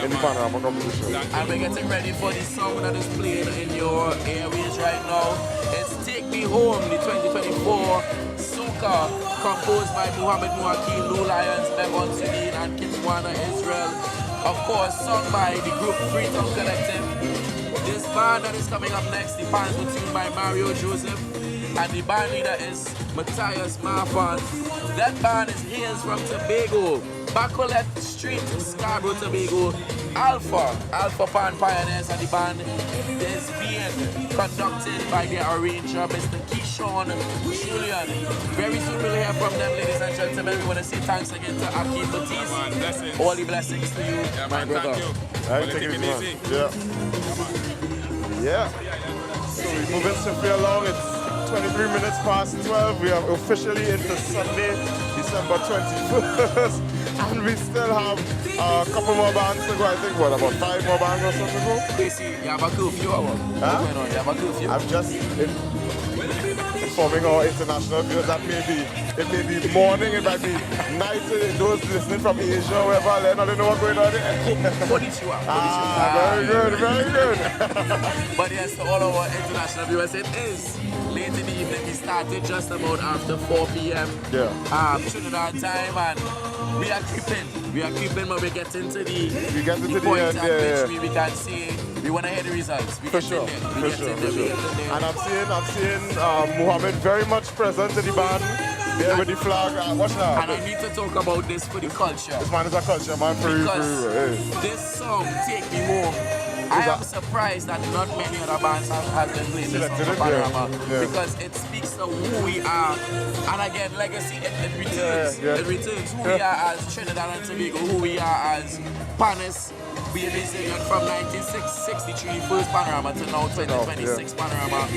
in the Panorama competition. And we're getting ready for the song that is playing in your airways right now. It's Take Me Home, the 2024 Soca, composed by Muhammad Muakim, Lou Lyons, Bevan Sudin, and Kitwana Israel. Of course, sung by the group Freedom Collective. This band that is coming up next, the bands were tuned by Mario Joseph, and the band leader is Matthias Marfan. That band hails from Tobago, Bacolet Street, Scarborough, Tobago. Alpha Pan Pioneers, and the band is being conducted by their arranger, Mr. Keyshawn Julian. Very soon we'll hear from them, ladies and gentlemen. We want to say thanks again to Akeem Baptiste. All the blessings to you, my brother. Thank you. Yeah. So we're moving swiftly along. It's 23 minutes past 12. We are officially into Sunday, December 21st. And we still have a couple more bands to go. I think, about 5 more bands or something to go? Casey, you have a curfew or what? Huh? What's going on? You have a curfew? I'm just informing our international viewers that it may be morning, it might be night, those listening from Asia or wherever, they don't know what's going on there. Very good. But yes, to all our international viewers, it is late in the evening. We started just about after 4 p.m. Trinidad time, and we are creeping, but we're getting to the point at which we can see. We want to hear the results. For sure. And I'm seeing Muhammad very much present in the band. Yeah, with the flag. Watch now. And I need to talk about this for the culture. This man is a culture man for you. Because this song, Take Me Home, I am surprised that not many other bands have been playing this song for Panorama because it speaks to who we are. And again, legacy, it returns. It returns who we are as Trinidad and Tobago, who we are as Panis. We are resilient from 1963 first Panorama to now 2026 Panorama.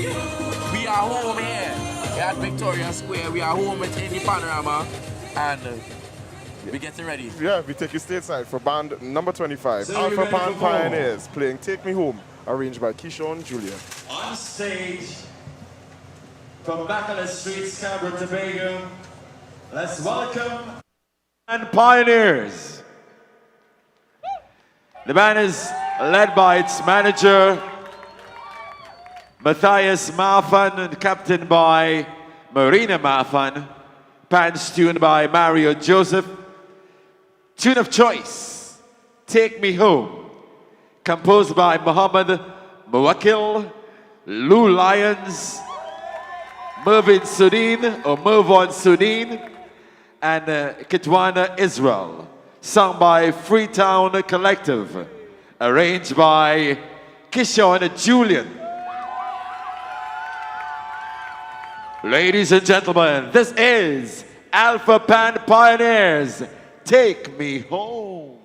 We are home here. We're at Victoria Square. We are home within the Panorama. And we're getting ready. Yeah, we take you stateside for band number 25. Alpha Pan Pioneers playing Take Me Home, arranged by Keyshawn Julia. On stage, from back on the streets, Scarborough, Tobago, let's welcome and Pioneers. The band is led by its manager, Matthias Marfan, and captained by Marina Marfan. Pants tuned by Mario Joseph. Tune of choice, Take Me Home, composed by Muhammad Muwakil, Lou Lyons, Mervyn Sudin, and Kitwana Israel. Sung by Freetown Collective, arranged by Kishon Julian. Ladies and gentlemen, this is Alpha Pan Pioneers, Take Me Home.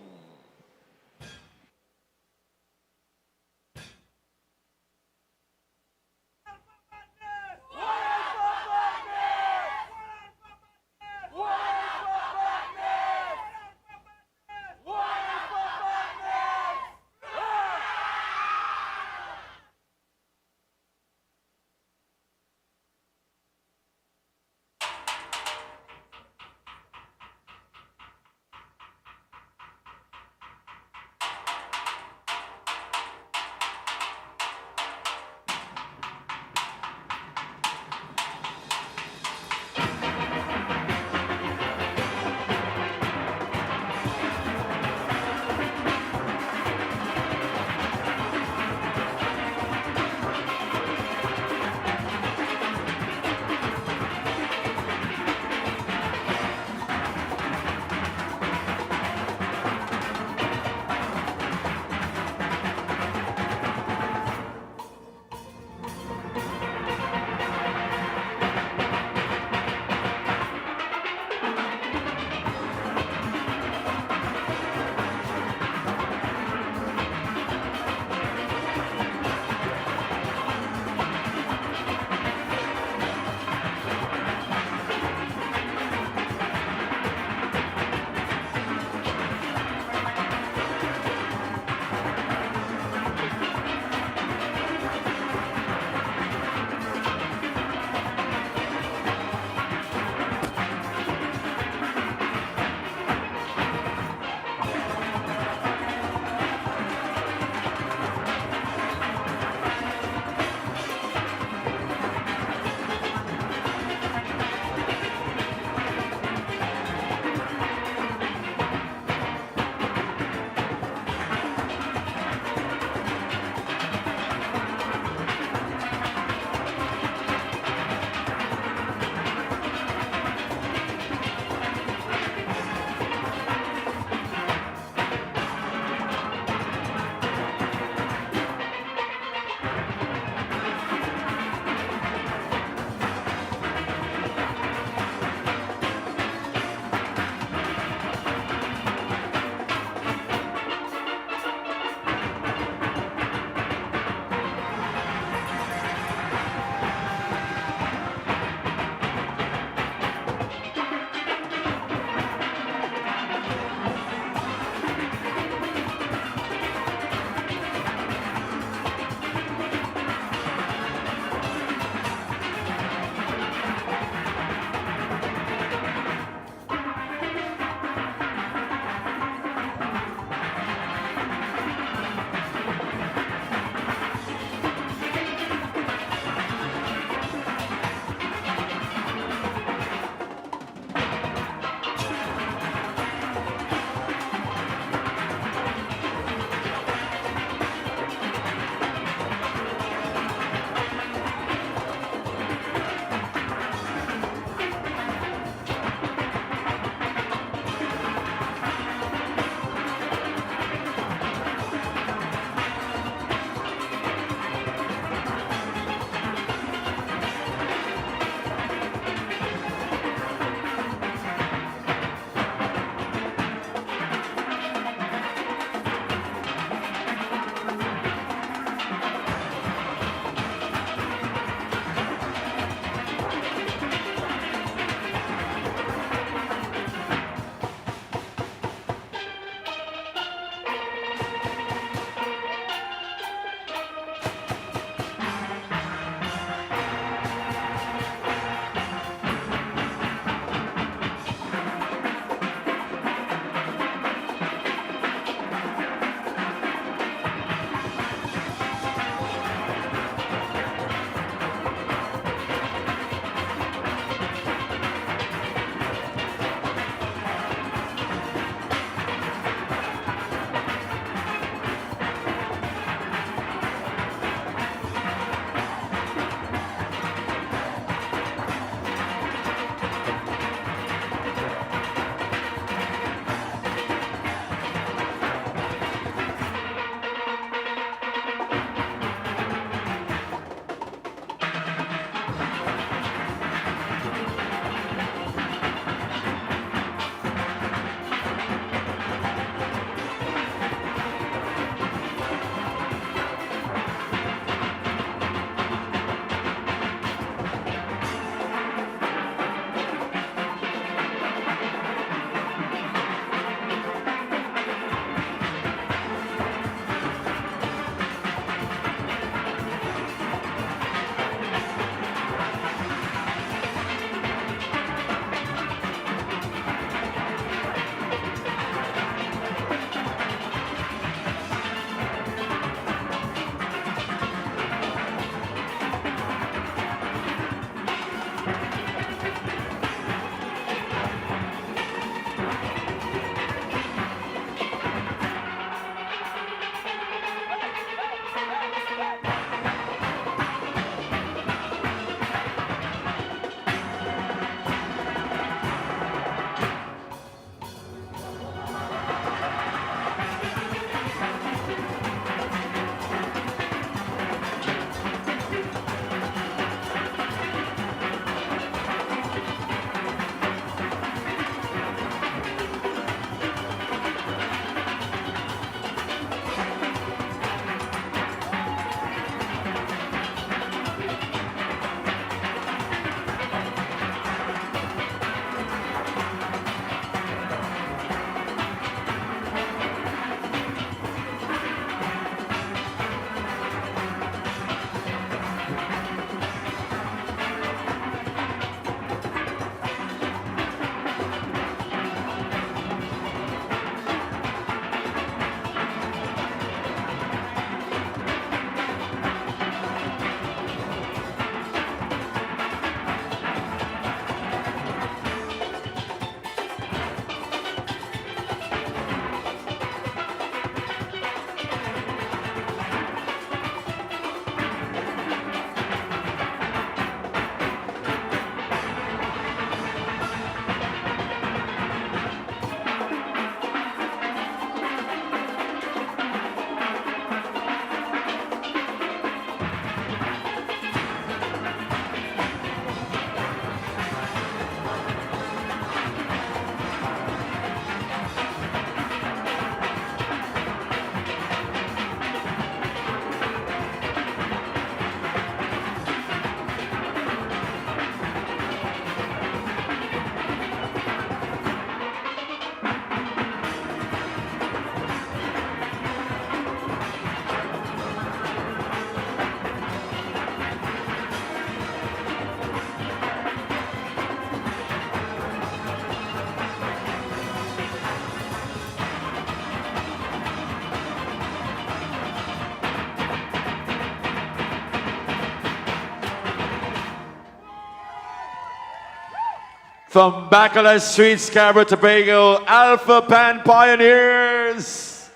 From Bacala Street, Scarborough, Tobago, Alpha Pan Pioneers,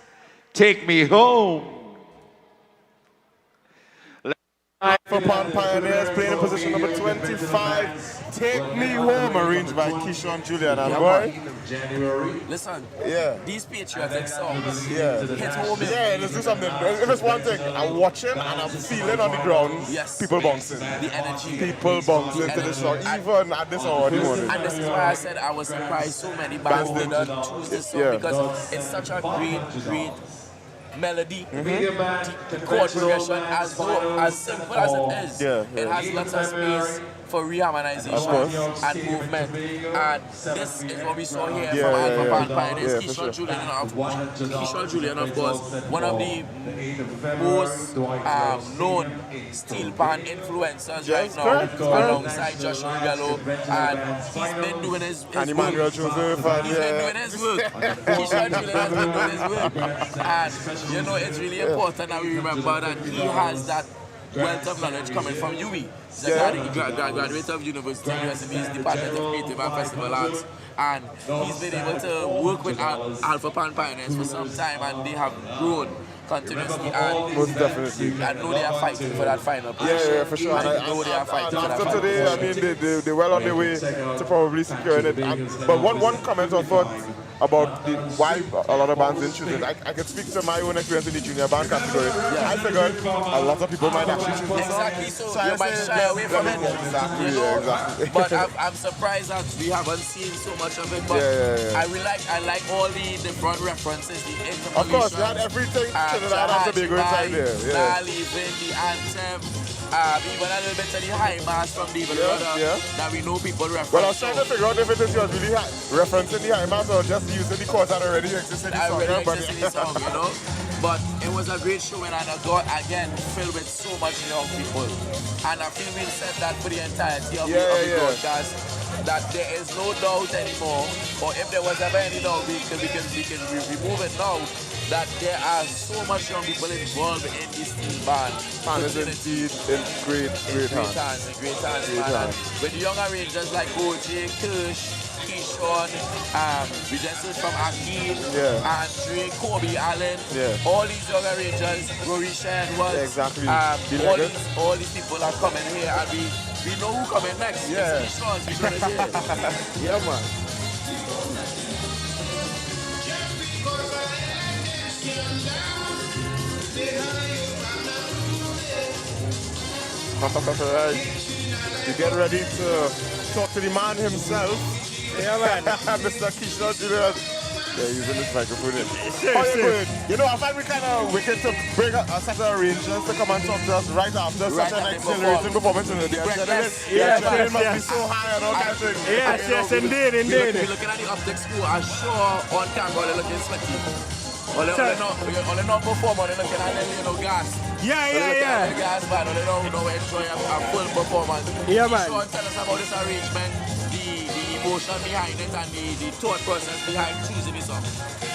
take me home. Alpha Pan Pioneers playing in position number 25. Take Me Home, arranged by Keyshawn Julian. And boy, listen, these patriotic songs hit home. Yeah, let's do something. If it's one thing, I'm watching and I'm feeling on the ground, people bouncing. The energy. People bouncing to the song, even at this hour of the morning. And this is why I said I was surprised so many bands did not choose this song because it's such a great melody, the chord progression, as simple as it is, it has lots of space for reharmonization and movement. And this is what we saw here from Alpha Pan Pioneers. Keyshawn Julian, of course, one of the most known steel pan influencers right now, alongside Joshua Bello, and he's been doing his work. He's been doing his work. Keyshawn Julian has been doing his work. And you know, it's really important that we remember that he has that wealth of knowledge coming from UWI. He's a graduate of University of USME's Department of Creative and Festival Arts. And he's been able to work with Alpha Pan Pioneers for some time, and they have grown continuously. And most definitely. I know they are fighting for that final position. Yeah, for sure. And I know they are fighting for that after final today, position. I mean, they're well on their way to probably securing it. But one comment I thought about why a lot of bands didn't choose it. I can speak to my own experience in the junior band category. I figured a lot of people might actually choose this song. Exactly, so you might shy away from it. Exactly, you know? exactly. But I'm surprised that we haven't seen so much of it. But I like all the different references, the interpolations. Of course, we had everything Trinidad and Tobago inside there. The anthem. Even a little bit of the high mass from the that we know people reference. Well, I was trying to figure out if it is you're really referencing the high mass or just using the chords that already exist in the song. You know? But it was a great show, and I got again filled with so much young people. And I feel we said that for the entirety of the broadcast, that there is no doubt anymore, or if there was ever any doubt, we can remove it now, that there are so much young people involved in this steel band. And it's indeed in great hands. Great hands, man. With young arrangers like OJ, Kirsch, Keyshawn, we just heard from Akeem, Yeah. Andre, Kobe Allen, Yeah. all these young arrangers, Rorisha and Wells, Exactly. all these people are coming here and we know who coming next. Yeah. It's Keyshawn here. Yeah, man. Alright. You get ready to talk to the man himself. Yeah, man. Mr. Keyshawn Jr. Yeah, using this microphone. Sure, How you sure. doing? You know, I find we kind of wicked to bring a set of arrangers to come and talk to us right after Right such an after exhilarating performance. The breakfast. adrenaline must yes. be so high and all kinds of things. Yes, yes, indeed, indeed. We're looking at the optics crew. I'm sure on camera they're looking sweaty. Only not perform, they're looking at them, gas. Yeah, They're looking yeah, at the gas, man. They don't enjoy a full performance. Yeah, man. Sean, tell us about this arrangement, the emotion behind it, and the thought process behind choosing the song.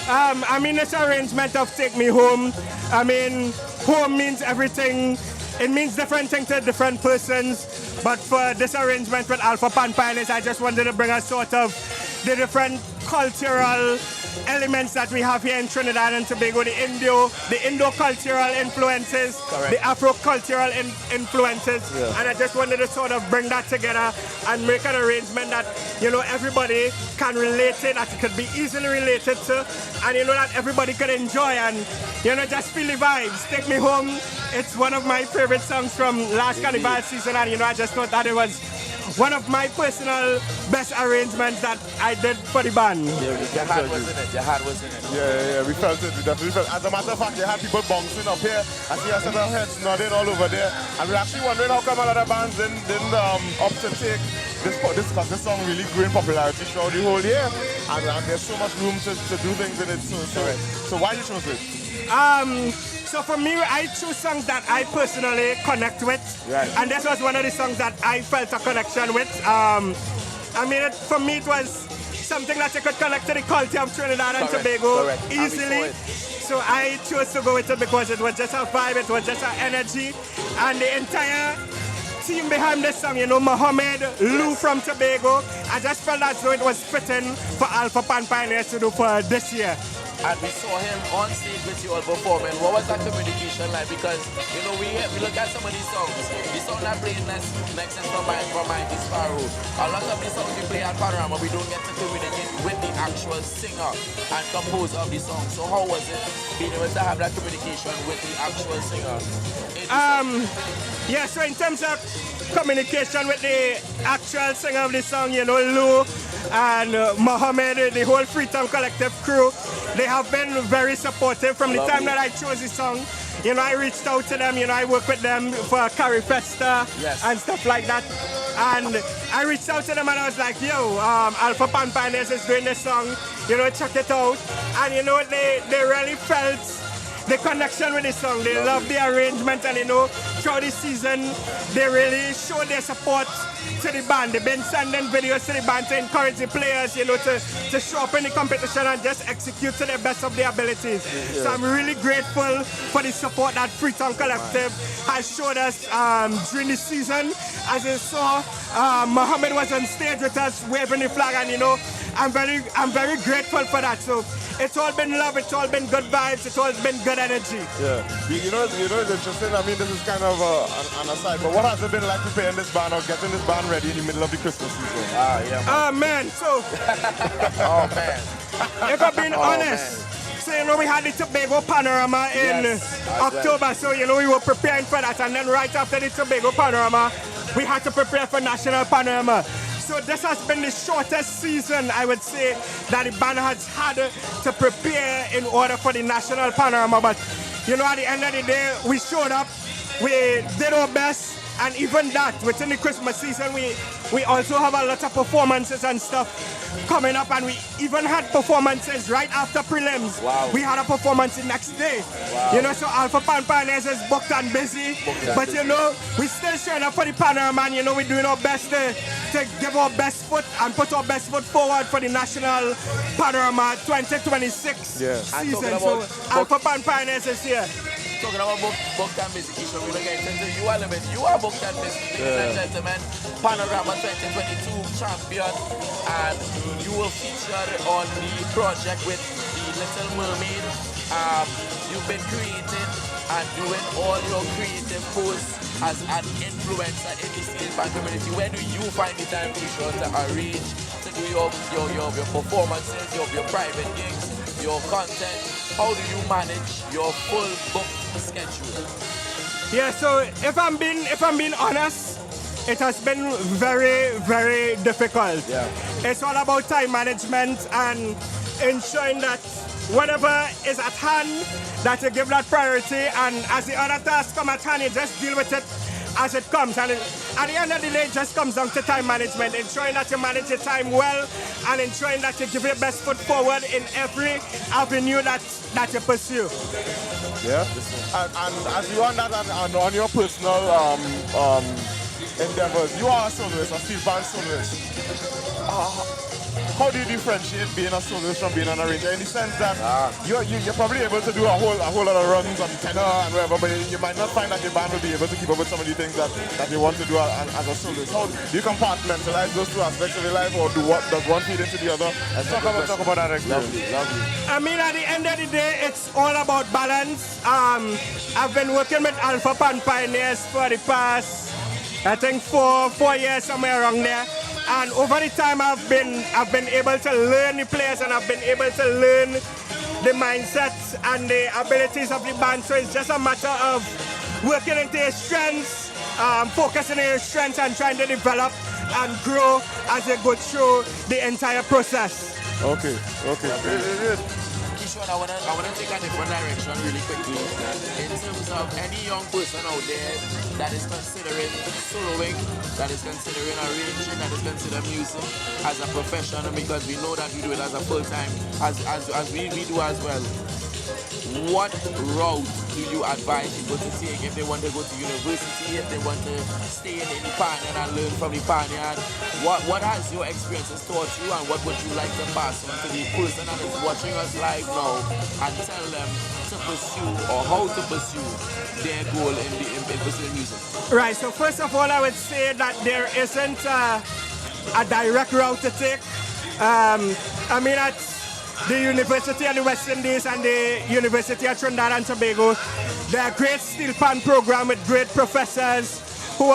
I mean, this arrangement of Take Me Home, I mean, home means everything. It means different things to different persons. But for this arrangement with Alpha Pan Pioneers, I just wanted to bring a sort of the different cultural elements that we have here in Trinidad and Tobago, the Indo-cultural influences, the Afro-cultural influences, and I just wanted to sort of bring that together and make an arrangement that, everybody can relate to, that it could be easily related to, and that everybody could enjoy and, just feel the vibes. Take Me Home, it's one of my favorite songs from last Carnival season, and, I just thought that it was one of my personal best arrangements that I did for the band. Yeah, your heart was in it. Your heart was in it. Yeah, we felt it. We definitely felt it. As a matter of fact, they had people bouncing up here. I see a set of heads nodding all over there. And we're actually wondering how come a lot of bands didn't opt to take this because this song really grew in popularity throughout the whole year. And there's so much room to do things in it. So why you chose it? So for me, I choose songs that I personally connect with. Right. And this was one of the songs that I felt a connection with. For me, it was something that you could connect to the culture of Trinidad and Tobago easily. So I chose to go with it because it was just a vibe, it was just an energy. And the entire team behind this song, Mohammed, Lou from Tobago, I just felt as though it was fitting for Alpha Pan Pioneers to do for this year. And we saw him on stage with you all performing. What was that communication like? Because, we look at some of these songs. The song that plays next is from Mikey Sparrow. A lot of the songs we play at Panorama, we don't get to communicate with the actual singer and composer of the song. So how was it being able to have that communication with the actual singer? So in terms of communication with the actual singer of the song, Lou and Mohammed, the whole Freetown Collective crew, they have been very supportive from the time that I chose the song. I reached out to them, I worked with them for Carrie Festa and stuff like that. And I reached out to them and I was like, Alpha Pan Pioneers is doing this song, check it out. And they really felt the connection with the song. They love the arrangement and throughout the season, they really showed their support to the band. They've been sending videos to the band to encourage the players, to show up in the competition and just execute to the best of their abilities. So I'm really grateful for the support that Freetown Collective has showed us during the season. As you saw, Mohammed was on stage with us waving the flag, and I'm very grateful for that. So it's all been love, it's all been good vibes, it's all been good energy. Yeah. You know, it's interesting. I mean, this is kind of an aside, but what has it been like preparing this band or getting this band ready in the middle of the Christmas season? Man, so oh man. If I'm being honest, so we had the Tobago Panorama in October, so we were preparing for that, and then right after the Tobago Panorama, we had to prepare for National Panorama. So this has been the shortest season, I would say, that the band has had to prepare in order for the National Panorama. But, at the end of the day, we showed up, we did our best, and even that, within the Christmas season, we also have a lot of performances and stuff coming up, and we even had performances right after prelims. Wow. We had a performance the next day. Wow. So Alpha Pan Pioneers is booked and busy. But we still showing up for the Panorama, and we're doing our best to give our best foot and put our best foot forward for the National Panorama 2026 season. So Alpha Pan Pioneers is here. talking about booked and busy, Keisha, we're going to get into you element. You are booked and busy, ladies and gentlemen. Panorama 2022 champion, and you will feature on the project with the Little Mermaid. You've been creating and doing all your creative posts as an influencer in the steel band community. Where do you find the time, Keisha, to arrange, to do your performances, your private gigs, your content? How do you manage your full book schedule? Yeah, so if I'm being honest, it has been very, very difficult. Yeah. It's all about time management and ensuring that whatever is at hand, that you give that priority, and as the other tasks come at hand, you just deal with it as it comes. And at the end of the day, it just comes down to time management, ensuring that you manage your time well and ensuring that you give your best foot forward in every avenue that you pursue. Yeah, and as you on that and on your personal endeavors, you are a soloist, a steel band soloist. How do you differentiate being a soloist from being an arranger? In the sense that you're probably able to do a whole lot of runs on the tenor and whatever, but you might not find that your band will be able to keep up with some of the things that you want to do as a soloist. How do you compartmentalize those two aspects of your life, or does one feed into the other? Talk about that experience. Lovely. I mean, at the end of the day, it's all about balance. I've been working with Alpha Pan Pioneers for the past, I think, four years, somewhere around there. And over the time, I've been able to learn the players, and I've been able to learn the mindsets and the abilities of the band. So it's just a matter of working into your strengths, focusing on your strengths, and trying to develop and grow as you go through the entire process. Okay. Good. Kishore, I wanna take a different direction really quickly. In terms of any young person out there that is considering soloing, that is considering arranging, that is considering music as a profession, because we know that we do it as a full-time, as we do as well. What route do you advise people to take if they want to go to university, if they want to stay in the Panhandle and learn from the Panhandle? What has your experiences taught you, and what would you like to pass on to the person that is watching us live now and tell them to pursue, or how to pursue their goal in pursuing music? Right, so first of all, I would say that there isn't a direct route to take. I mean, at the University of the West Indies and the University of Trinidad and Tobago, they're a great steel pan program with great professors who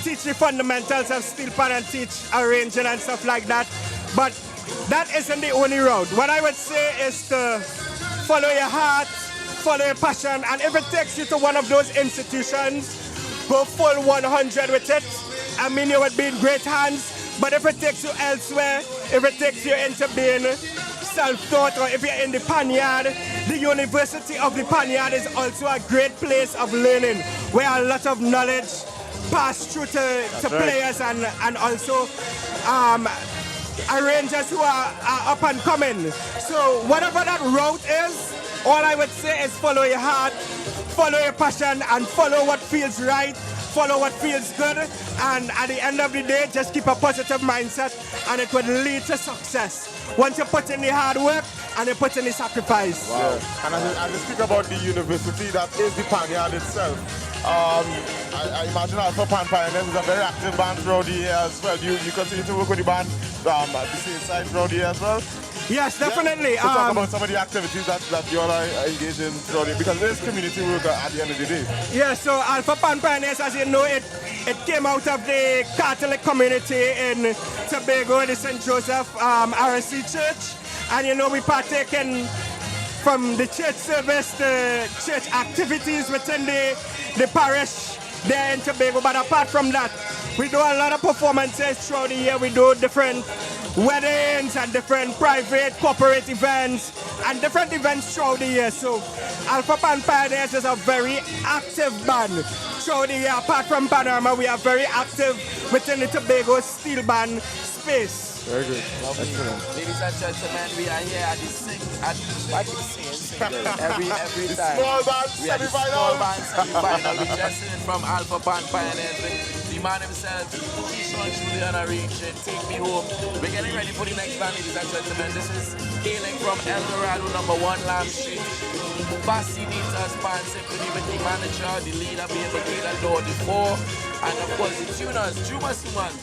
teach the fundamentals of steel pan and teach arranging and stuff like that. But that isn't the only route. What I would say is to follow your heart, follow your passion, and if it takes you to one of those institutions, go full 100 with it. I mean, you would be in great hands. But if it takes you elsewhere, if it takes you into being self-taught, or if you're in the Panhandle, the University of the Panhandle is also a great place of learning, where a lot of knowledge pass through to players and also arrangers who are up and coming. So whatever that route is, all I would say is follow your heart, follow your passion, and follow what feels right, follow what feels good, and at the end of the day, just keep a positive mindset, and it will lead to success. Once you put in the hard work and you put in the sacrifice. Wow. And as you speak about the university that is the Panhandle itself, I imagine Alpha Pan Pioneers is a very active band throughout the year as well. You continue to work with the band at the same side throughout the year as well? Yes, definitely. So talk about some of the activities that you all are engaged in throughout it, because it is community work at the end of the day. Yeah, so Alpha Pan Pioneers, as you know, it came out of the Catholic community in Tobago, the St. Joseph RSC Church. And you know, we partake in from the church service to church activities within the parish there in Tobago. But apart from that, we do a lot of performances throughout the year. We do different weddings and different private corporate events and different events throughout the year. So Alpha Pan Pioneers is a very active band throughout the year. Apart from Panorama, we are very active within the Tobago steel band space. Very good. Excellent. Ladies and gentlemen, we are here at the every the time. Small band We are the small band semi-final. We just in from Alpha Pan Pioneers. The man himself, Kishore Julian arranging Take Me Home. We're getting ready for the next band, ladies and gentlemen. This is hailing from El Dorado, number 1 Lamb Street. Fascinators Band Symphony with the manager, the leader being Michaela Lord the 4, and of course the tuners, Juma Simmons,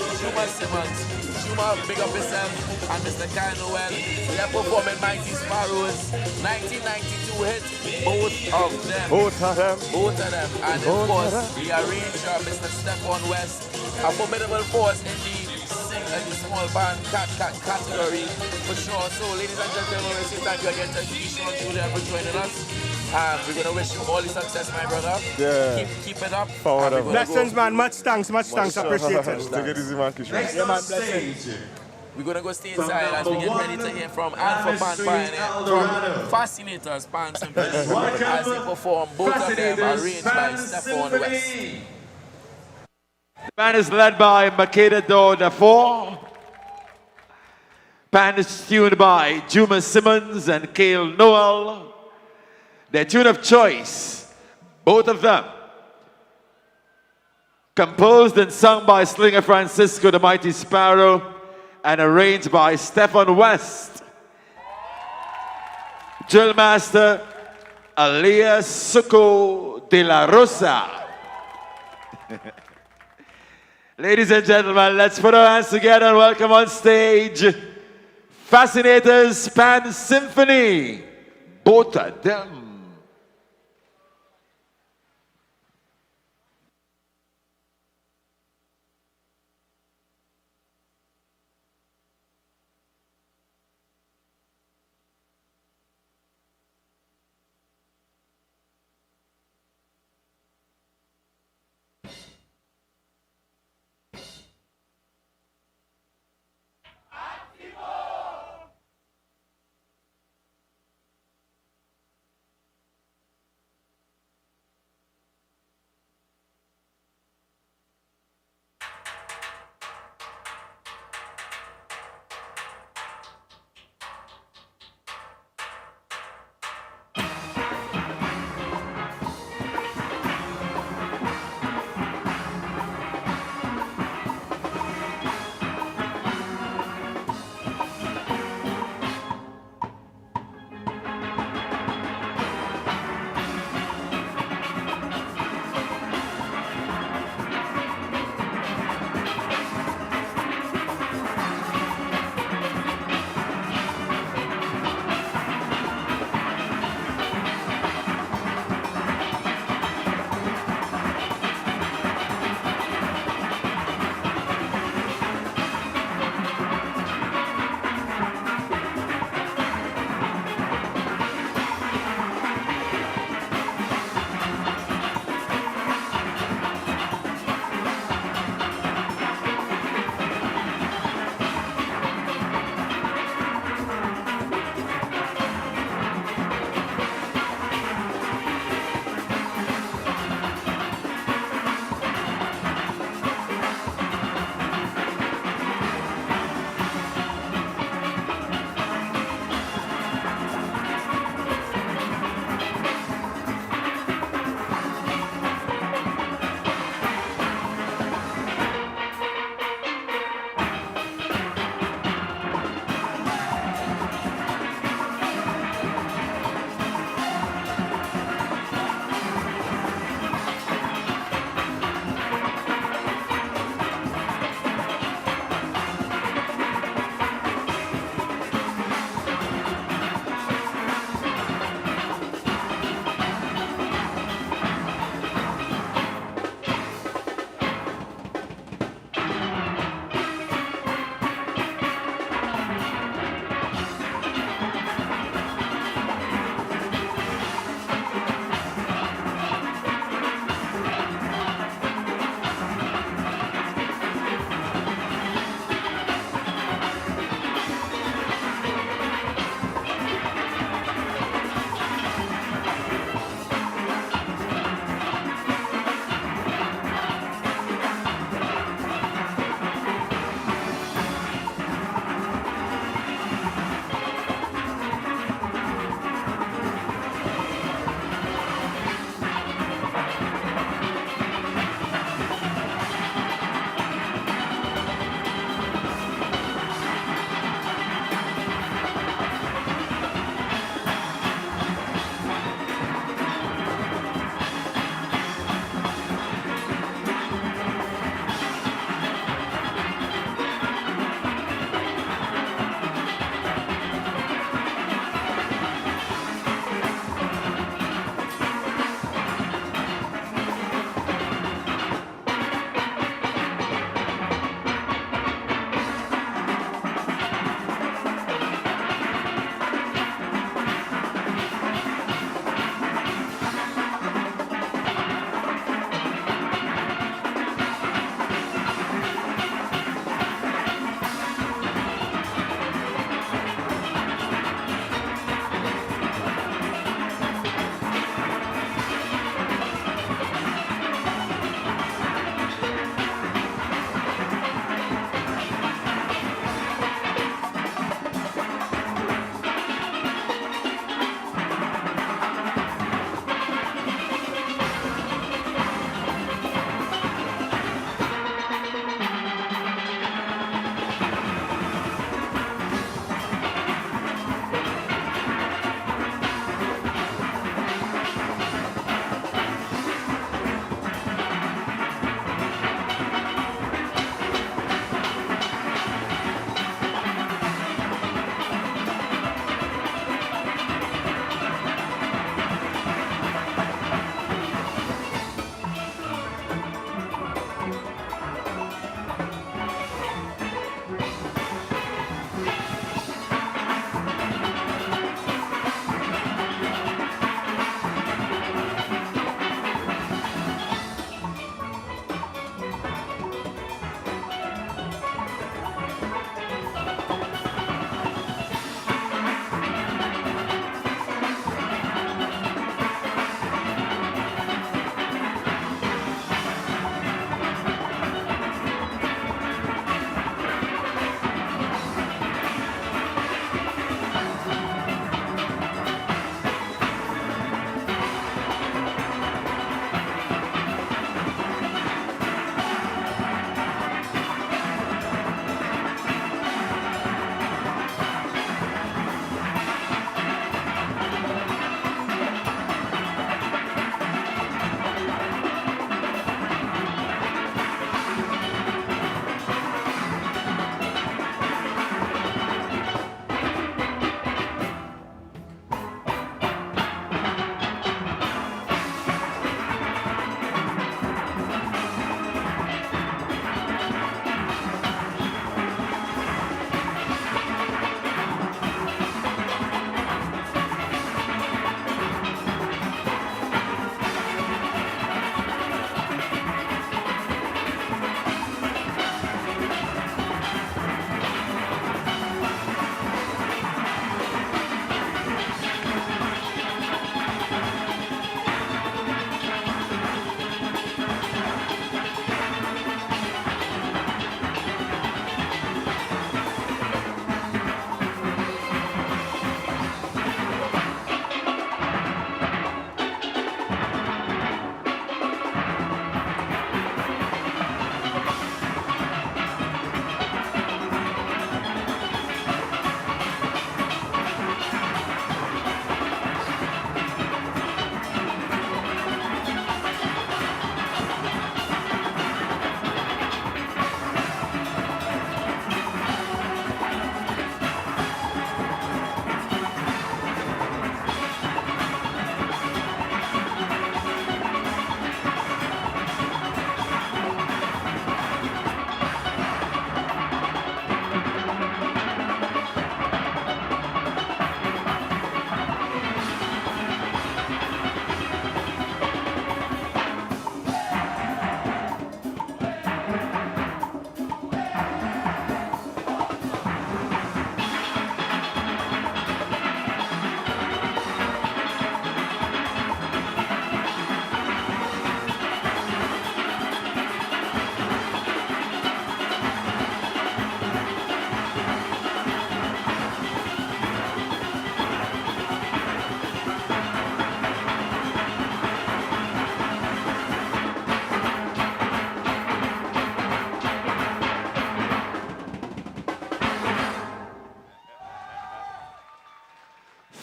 Juma, big up yourself, and Mr. Kai Noel. They are performing Mighty Sparrows, 1992 hit, both of them. And of course, the arranger, Mr. Stephon West, a formidable force in the small band category for sure. So, ladies and gentlemen, we say thank you again to Sean Julian for joining us. We're going to wish you all the success, my brother. Yeah. Keep it up. Blessings, man. Much thanks. Appreciate it. Take it easy, man. Yeah, man. Blessings. We're going to go stay inside as we get ready to hear from Alpha Band Pioneer, from Fascinators Band Symphony, as they perform, both of them arranged by Stephon West. The band is led by Makeda Doda 4. Band is tuned by Juma Simmons and Cale Noel. Their tune of choice, both of them, composed and sung by Slinger Francisco, the Mighty Sparrow, and arranged by Stephon West. Drill Master, Alia Suco de la Rosa. Ladies and gentlemen, let's put our hands together and welcome on stage Fascinators Pan Symphony, both of them.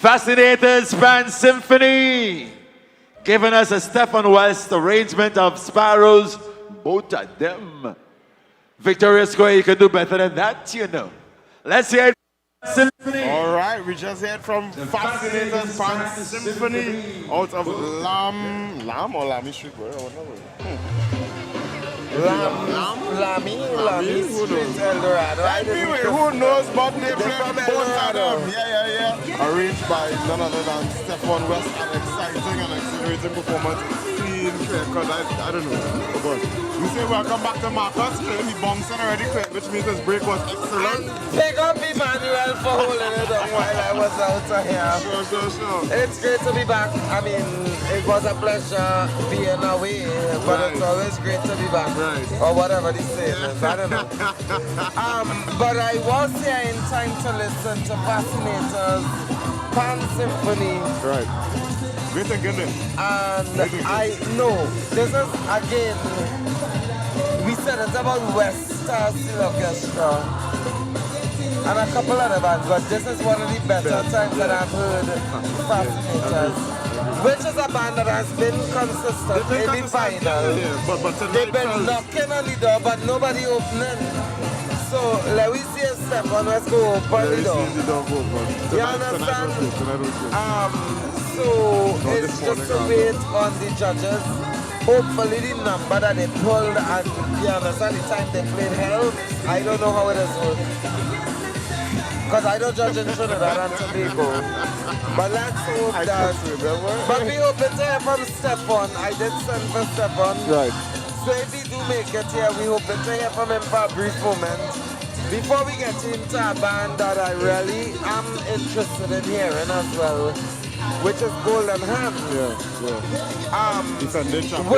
Fascinators Band Symphony, giving us a Stephen West arrangement of Sparrows, both of them. Victoria Square, you can do better than that, you know. Let's hear it. Symphony. All right, we just heard from Fascinators Band Symphony out of Lam or Lamy Street, Lamy Street, Eldorado. Anyway, who knows, but they play both of them. Yeah. Arranged by none other than Stephen West. An exciting and exhilarating performance. Clean, clear cut. I don't know. Oh God. We say welcome back to Marcus. He bouncing already clear, which means his break was excellent. Pick up Emmanuel for holding it up while I was out of here. Sure. It's great to be back. I mean, it was a pleasure being away, but it's always great to be back. Right. Or whatever they say is. I don't know. But I was here in time to listen to Fascinators Pan Symphony. Right. Great again. And I know this is again, we said it's about Westside Orchestra and a couple other bands, but this is one of the better times that I've heard Fascinators, which is a band that has been consistent in the final. They've been knocking on the door, but nobody opening. So let me see a step on, let's go open the door. You understand? So it's just a wait on the judges. Hopefully the number that they pulled and you understand the time they played helps. I don't know how it is work. Because I don't judge in Trinidad and Tobago. But let's hope that. But we hope to hear from Stefan. I did send for Stefan. Right. So if he do make it here, we hope to hear from him for a brief moment. Before we get into a band that I really am interested in hearing as well, which is Golden Hands. Defending champions.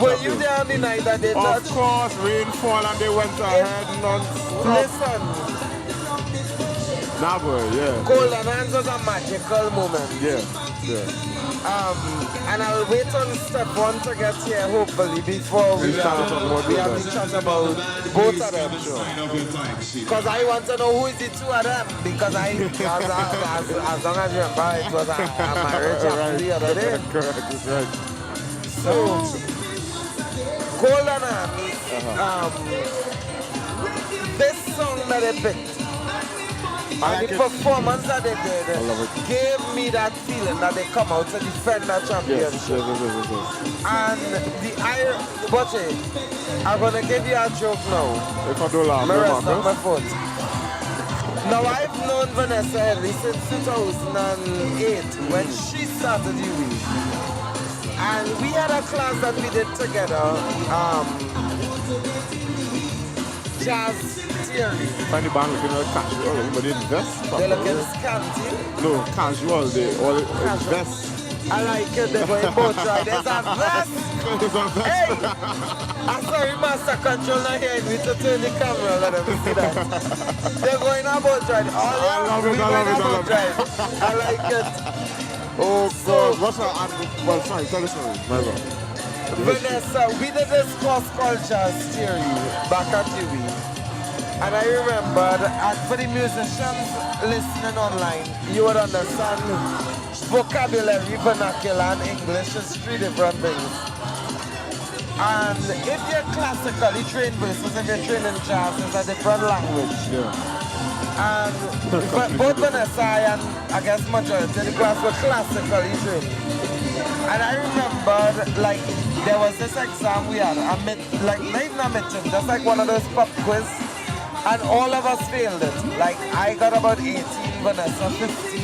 Were you there on the night that they touched? Of course, rainfall and they went ahead non-stop. Listen. Golden Hands was a magical moment. And I'll wait on step one to get here, hopefully, before we have to chat about both of them. Because I want to know who is the two of them. Because as long as you remember, it was a marriage after the other day. Correct, right. So, Golden Hands, this song that they picked, and the performance that they did gave me that feeling that they come out to defend that championship. And watch it, I'm going to give you a joke now. If I don't laugh, rest on my foot. Now I've known Vanessa Henry since 2008 when she started UE. And we had a class that we did together, jazz theory. Find the band looking casual, but they invest. They're looking scanty. No, casual, they all invest. I like it, they're going boat ride. There's a vest! Hey! I'm sorry, Master Control not here. We need to turn the camera, let them see that. They're going on boat ride. I love it. I like it. Oh, God. What's that? Well, sorry, tell us sorry. My bad. Vanessa, we did this cross culture theory back at UE. And I remember that for the musicians listening online, you would understand vocabulary, vernacular, and English is three different things. And if you're classically trained versus if you're trained in jazz, it's a different language. And both Vanessa and I guess majority of the class were classically trained. And I remembered, like, there was this exam we had, not even a midterm, just like one of those pop quiz. And all of us failed it. Like, I got about 18, Vanessa 15.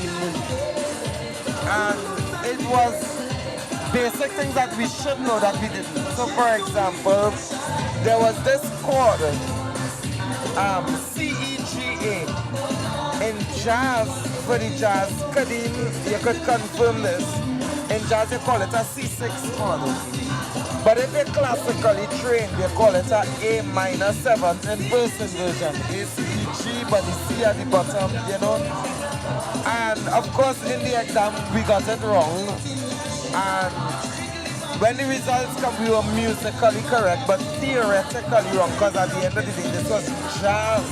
And it was basic things that we should know that we didn't. So, for example, there was this chord, C-E-G-A. In jazz, for the jazz, Kadim, you could confirm this. In jazz, you call it a C6 chord. But if you're classically trained, you call it a A minor 7th in first inversion. A, C, E, G, but the C at the bottom, you know. And of course, in the exam, we got it wrong. And when the results come, we were musically correct, but theoretically wrong. Because at the end of the day, this was jazz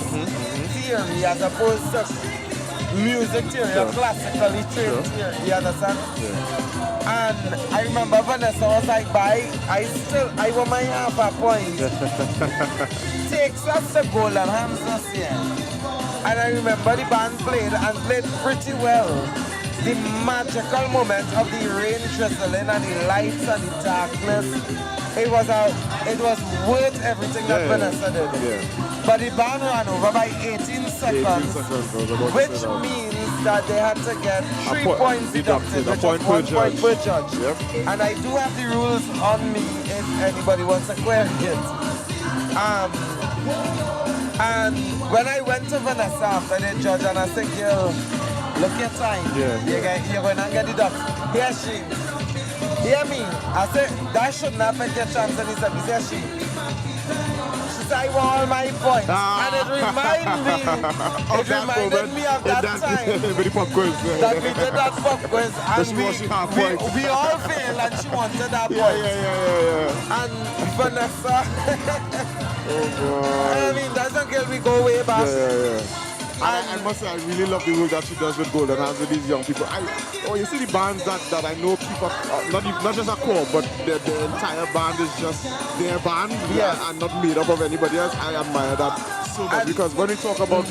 theory as opposed to music theory, or classically trained theory, you understand? And I remember Vanessa was like, I want my half a point. Takes us to Golden Hands this year. And I remember the band played pretty well. The magical moment of the rain drizzling and the lights and the darkness, it was worth everything that Vanessa did. But the band ran over by 18 seconds, which means that they had to get 3 points deducted, which was 1 point per judge. And I do have the rules on me if anybody wants to query it. And when I went to Vanessa after the judge and I said, girl, look your time. You're going to get the ducks. Here she. Hear me. I said, that shouldn't affect your chance. And he said, here she. She said, I want all my points. And it reminded me of that time that we did that pop quiz. And we all failed and she wanted that point. And Vanessa... I mean, that's a girl we go way back. I must say, I really love the work that she does with Golden Hands with these young people. You see the bands that I know keep up, not just a core, but the entire band is just their band and not made up of anybody else. I admire that so much because when we talk about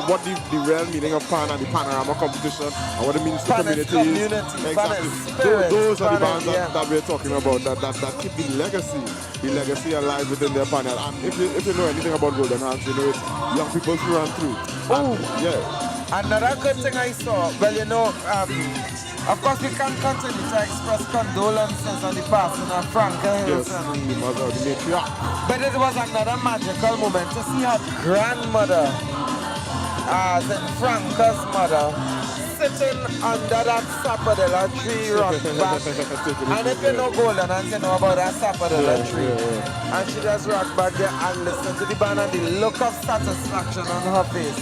what the real meaning of Pan and the Panorama competition and what it means to community, exactly. Those are the bands that we're talking about that keep the legacy alive within their panel. And if you know anything about Golden Hands, you know it's young people through and through. Another good thing I saw, well, you know, of course we can't continue to express condolences on the passing of Franca Hilson. But it was another magical moment to see her grandmother, as in Franca's mother, sitting under that sapodilla tree rock back. And if you know Golden Hands, you know about that sapodilla tree. And she just rock back there and listen to the band and the look of satisfaction on her face.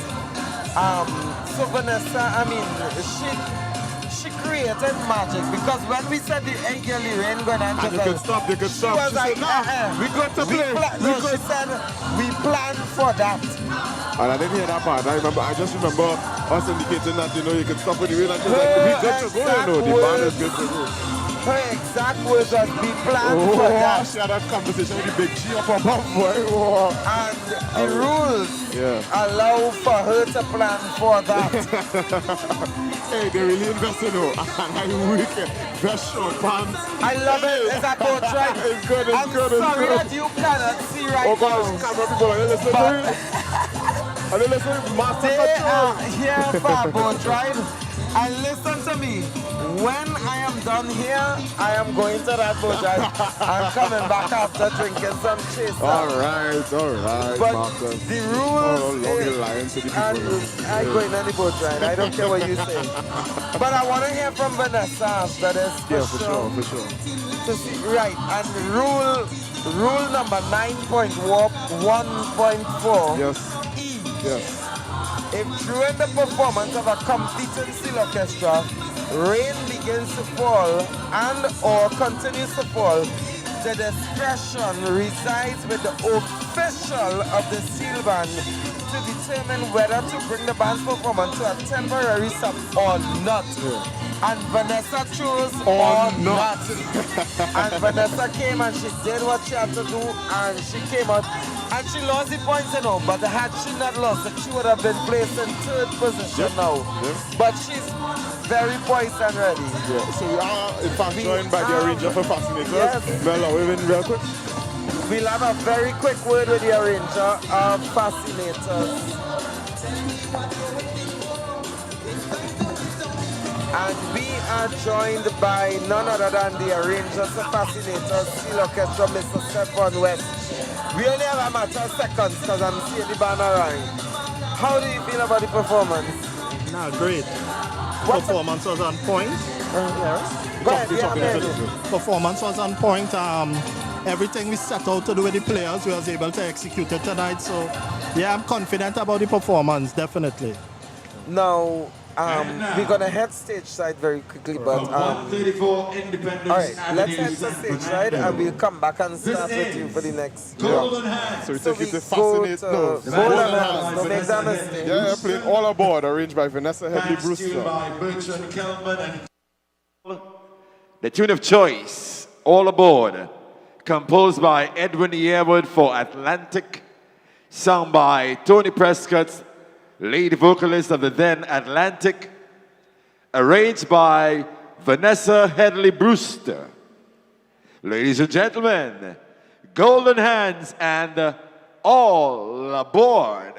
So Vanessa, I mean, she created magic because when we said the Eggerly rain going on, you could stop. She was like, we got to play. She said, we planned for that. And I didn't hear that part. I just remember us indicating that, you know, you could stop with the rain and just like, we got to go, you know, the band is good to go. Her exact words was be planned for that. She had that conversation with the big G up above, boy. And the rules allow for her to plan for that. Hey, they really invested though. And I wicked. Best short pants. I love it. It's a boat ride. It's good, I'm sorry that you cannot see right now. Oh gosh, camera people, are you listening to it? Are you listening to Master Control? Here for boat ride. And listen to me. When I am done here, I am going to that boat ride. I'm coming back after drinking some chaser. All right, but Marcus. the rules I'm going on the boat ride. I don't care what you say. But I want to hear from Vanessa after this. For sure. To see, right, and rule number 9.1.4. Yes. Yes. If during the performance of a competing steel orchestra, rain begins to fall and or continues to fall, the discretion resides with the official of the steel band to determine whether to bring the band's performance to a temporary stop or not. And Vanessa chose or not. And Vanessa came and she did what she had to do and she came out and she lost the points, you know, but had she not lost it, she would have been placed in 3rd position now. But she's very poised and ready. So we are in fact joined by the arranger for Fascinators. Well, we're in real quick. We'll have a very quick word with the arranger of Fascinators. And we are joined by none other than the arrangers of Fascinators, Steel Orchestra, Mr. Stephon West. We only have a matter of seconds because I'm seeing the band around. How do you feel about the performance? Great. Performance was on point. Performance was on point. Everything we set out to do with the players, we was able to execute it tonight. So, yeah, I'm confident about the performance, definitely. Now, We're gonna head stage side very quickly, but 134 Independence all right, let's head Avenues to and stage side, and we'll come back and start with you for the next. Golden Hands. So we So take we it to go Fascinate. to No, Golden Hands. Don't make that mistake. Yeah, playing All Aboard, arranged by Vanessa Headley Tune Brewster. by Bertrand Kelman and the tune of choice, All Aboard, composed by Edwin Yearwood for Atlantic, sung by Tony Prescott, lead vocalist of the then Atlantic, arranged by Vanessa Headley Brewster. Ladies and gentlemen, Golden Hands and All Aboard.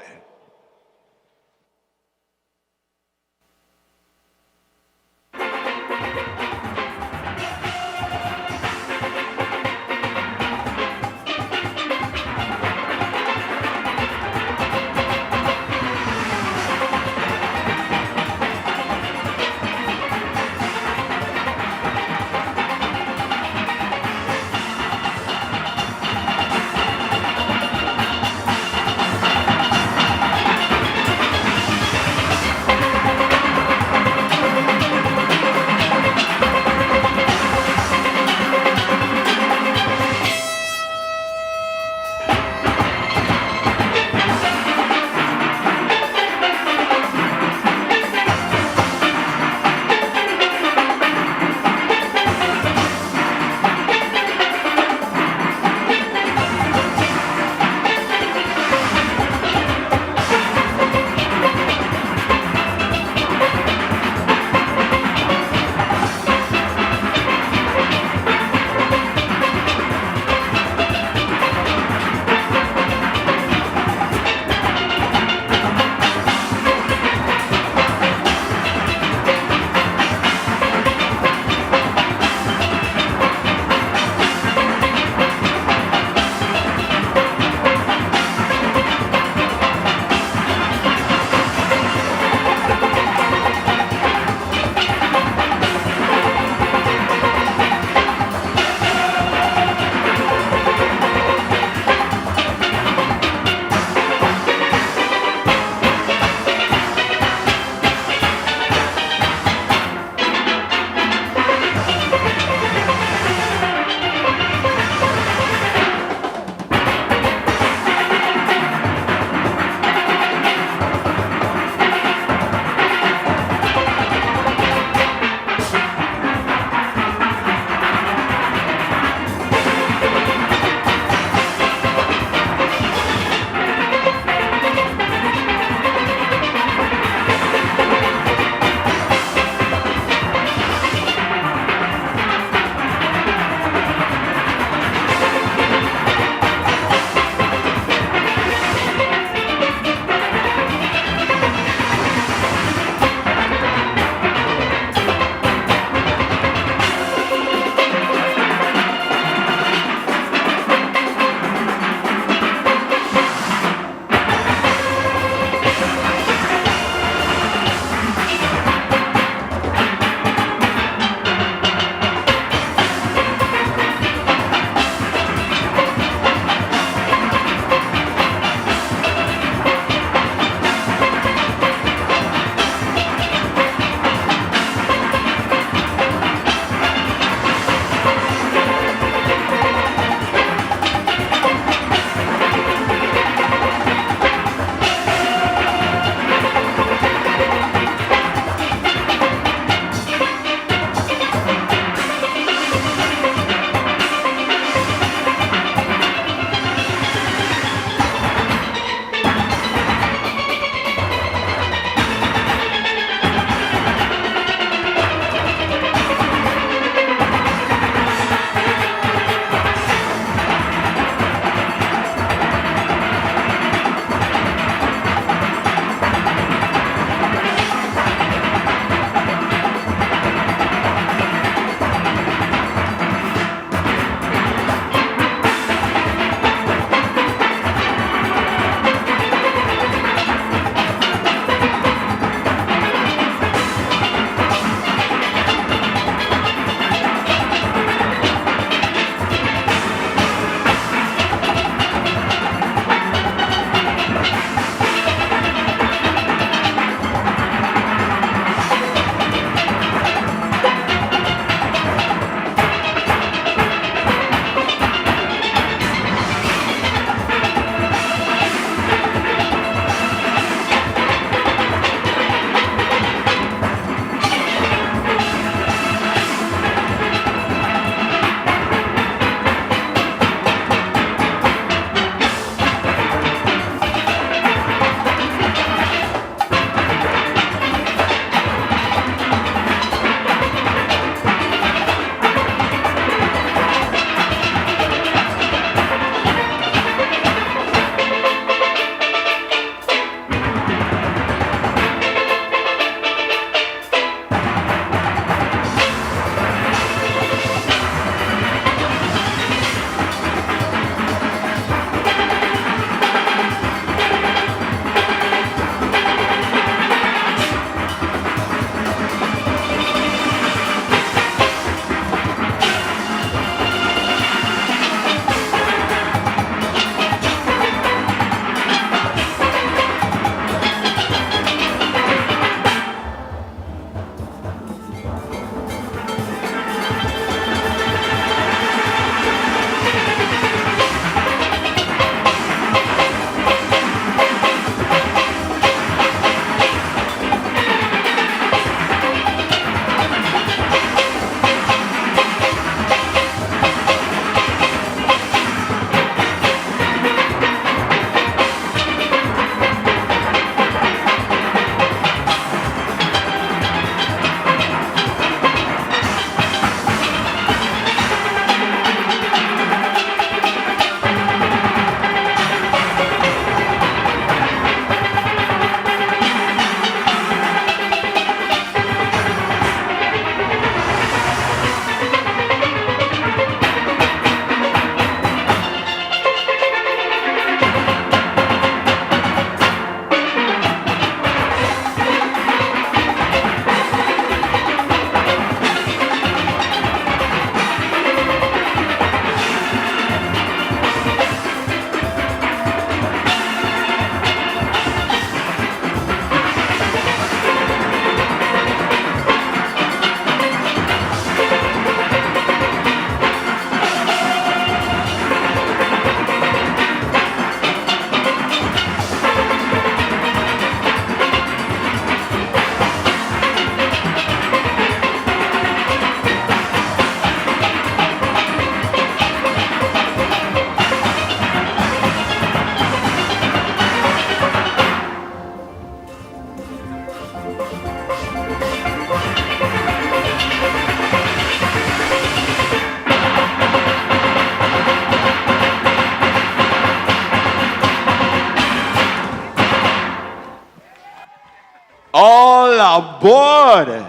all aboard.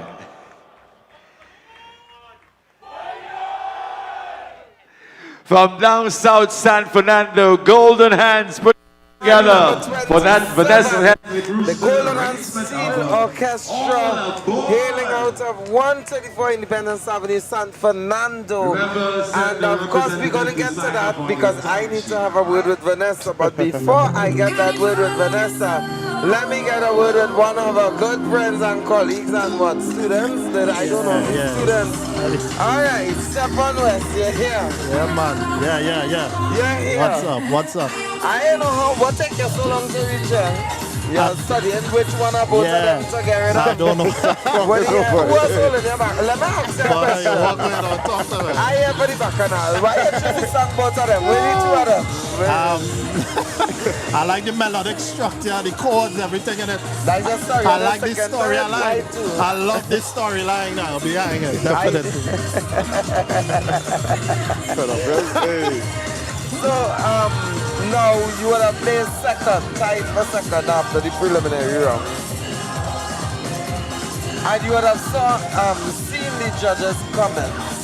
From down south San Fernando, Golden Hands put together for that Bethesda. The Golden Hands Steel Orchestra, hailing out of 134 Independence Avenue, San Fernando. And of course, we're going to get to that because I need to have a word with Vanessa. But before I get that word with Vanessa, let me get a word with one of our good friends and colleagues and what, students? I don't know, students. All right, Stefan West, you're here. Yeah, man. Yeah. You're here. What's up? I don't know what take you so long to reach here. You're studying which one of both of them to get rid of. I don't know. Who was holding your back? Let me ask you a question. I hear for the bacchanal. Why you choose the song both of them? Where did you of them? I like the melodic structure, the chords, everything in it. That's a story. I like the storyline. I love this storyline now behind it, definitely. So, now you would have played second, tied for second after the preliminary round. And you would have seen the judges' comments.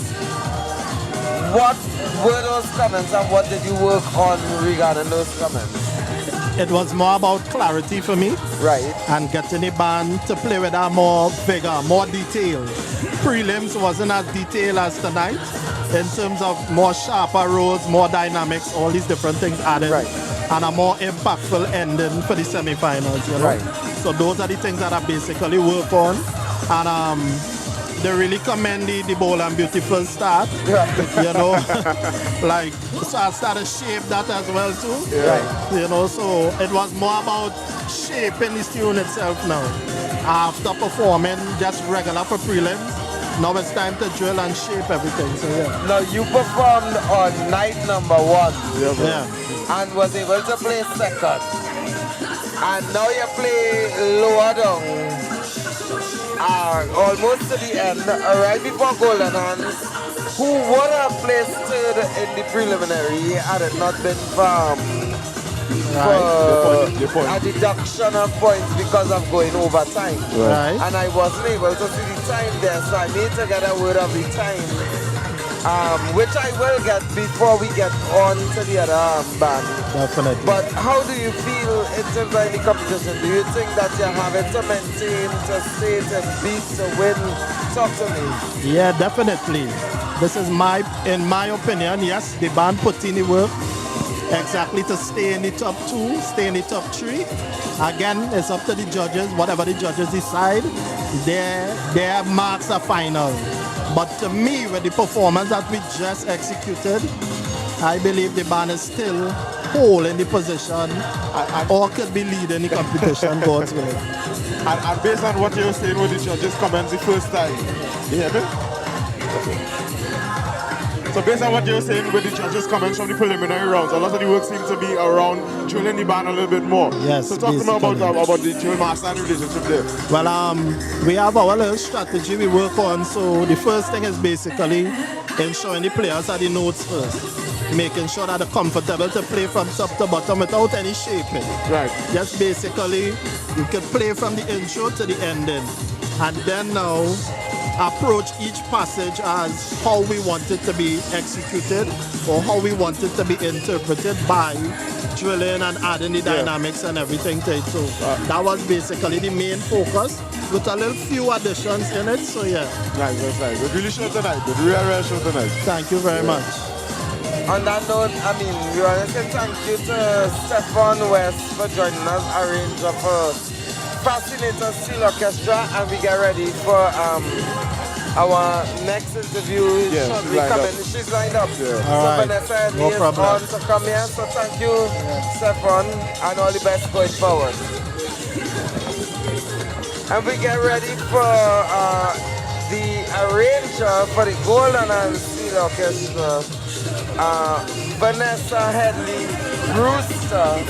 What were those comments and what did you work on regarding those comments? It was more about clarity for me. Right. And getting the band to play with a more vigor, more detail. Prelims wasn't as detailed as tonight in terms of more sharper roads, more dynamics, all these different things added. Right. And a more impactful ending for the semi-finals, you know. Right. So those are the things that I basically work on. And they really commend the Bold and Beautiful start. You know, like, so I started shape that as well too. Right. You know, so it was more about shaping the tune itself now. After performing just regular for prelims, now it's time to drill and shape everything. So yeah. Now you performed on night number 1. Yeah. And was able to play second. And now you play lower down. Almost to the end, right before Golden Hands, who would have placed third in the preliminary had it not been for a deduction of points because of going over time. Right. And I wasn't able to see the time there, so I need to get a word of the time, which I will get before we get on to the other band. Definitely. But how do you feel in terms of any competition? Do you think that you have it to maintain, to stay, to beat, to win? Talk to me. Yeah, definitely. This is in my opinion, yes, the band put in the work exactly to stay in the top 2, stay in the top 3. Again, it's up to the judges. Whatever the judges decide, their marks are final. But to me, with the performance that we just executed, I believe the band is still holding the position or could be leading the competition, God's will. And based on what you were saying with the judges' comments the first time, you hear me? So based on what you were saying with the judges' comments from the preliminary rounds, a lot of the work seems to be around drilling the band a little bit more. Yes. So talk to me about the drill master and relationship there. Well, we have our little strategy we work on. So the first thing is basically ensuring the players are the notes first. Making sure that they're comfortable to play from top to bottom without any shaping. Right. Just basically, you can play from the intro to the ending. And then now, approach each passage as how we want it to be executed or how we want it to be interpreted by drilling and adding the dynamics and everything to it. So that was basically the main focus with a little few additions in it. So yeah. Nice, that's nice. It really showed tonight. It really showed tonight. Thank you very much. On that note, I mean, we want to say thank you to Stefan West for joining us, arranger for Fascinator Steel Orchestra, and we get ready for our next interview. She's lined up. Yeah. So All right. Vanessa No is problem. on to come here. So thank you, Stefan, and all the best going forward. And we get ready for the arranger for the Golden and Steel Orchestra, Vanessa Headley Brewster,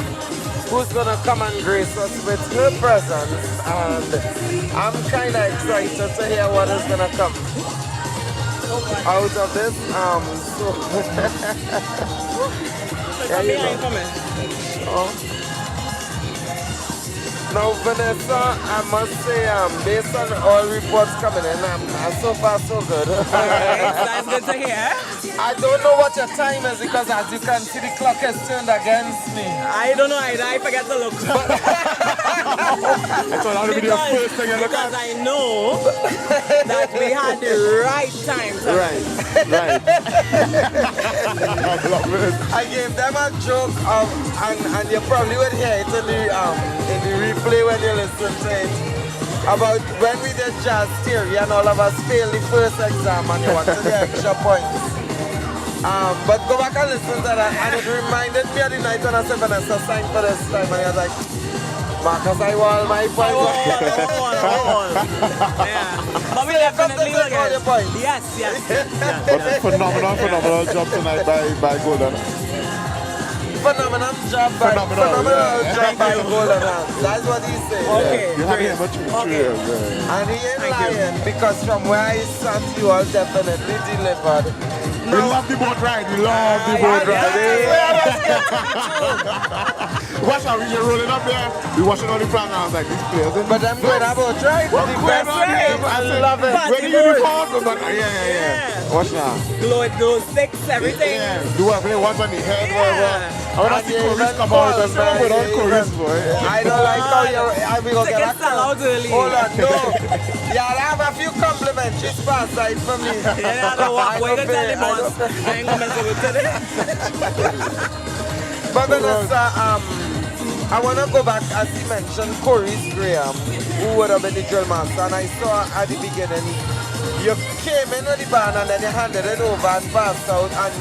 who's gonna come and grace us with her presence, and I'm kinda excited to hear what is gonna come out of this. There you go. Now, Vanessa, I must say, based on all reports coming in, so far so good. Alright, that's good to hear. I don't know what your time is because as you can see, the clock has turned against me. I don't know either. I forget to look. Because I know that we had the right time. Right. I gave them a joke and you probably would hear it in the replay when you listen to it. About when we did jazz theory and all of us failed the first exam and you wanted the extra points. But go back and listen to that and it reminded me of the night when I said Vanessa signed for this time and I was like, Marcus, I want my points. But we definitely will get your points. Yes. But phenomenal job tonight by Golden. Phenomenal job by Golden. That's what he said. Okay. You have him for 3 years. And he ain't lying because from where I sat, you all definitely delivered. We love the boat ride. We love the boat ride. Watch how we just rolling up there. We watching all the plans and I was like, these players. But I'm going about right. What's going on here? I love it. Where the uniforms? I'm like, yeah. Watch now. Glow sticks, everything. Yeah. Do I play once on the head? I want to see Corus come out and say, we don't Corus, boy. I don't like how you're going to get out early. Hold on, no. Yeah, I have a few complimentary spots side for me. Yeah, I don't walk away and tell the boss. I ain't coming to it today. But Vanessa, I want to go back, as you mentioned, Corey's Graham, who would have been the drill master, and I saw at the beginning, you came in with the band and then you handed it over and passed out, and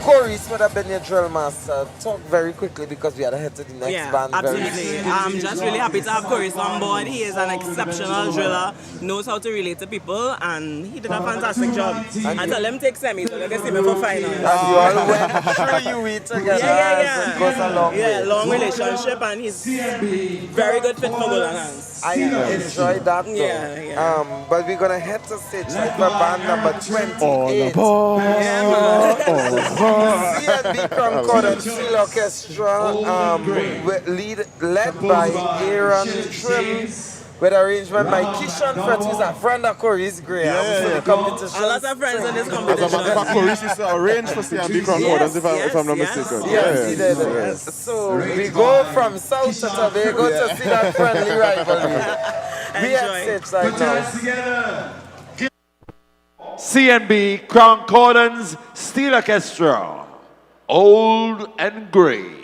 Corey's would have been your drill master. Talk very quickly because we had to head to the next band. Absolutely. I'm just really happy to have Corey on board. He is an exceptional driller, knows how to relate to people, and he did a fantastic job. I tell him take semi, so they can see me for final. And you all went through UWE together. Yeah. So it goes a long way. Long relationship, and he's very good fit for Golden Hands. I enjoyed that though. Yeah. But we're gonna head to stage right for band number 28. All aboard. C&B Cordons Steel Orchestra, led by Aaron Trim, with arrangement by Kishan Fret, who's a friend of Corey's Graham. So the competition. A lot of friends in this competition. As a matter of fact, Corey is arranged for C&B Cordons, if I'm not mistaken. Yes, he did. So we go from South to Tobago to see that friendly rivalry. We at stage right now. C&B Cordons Steel Orchestra, Old and Grey.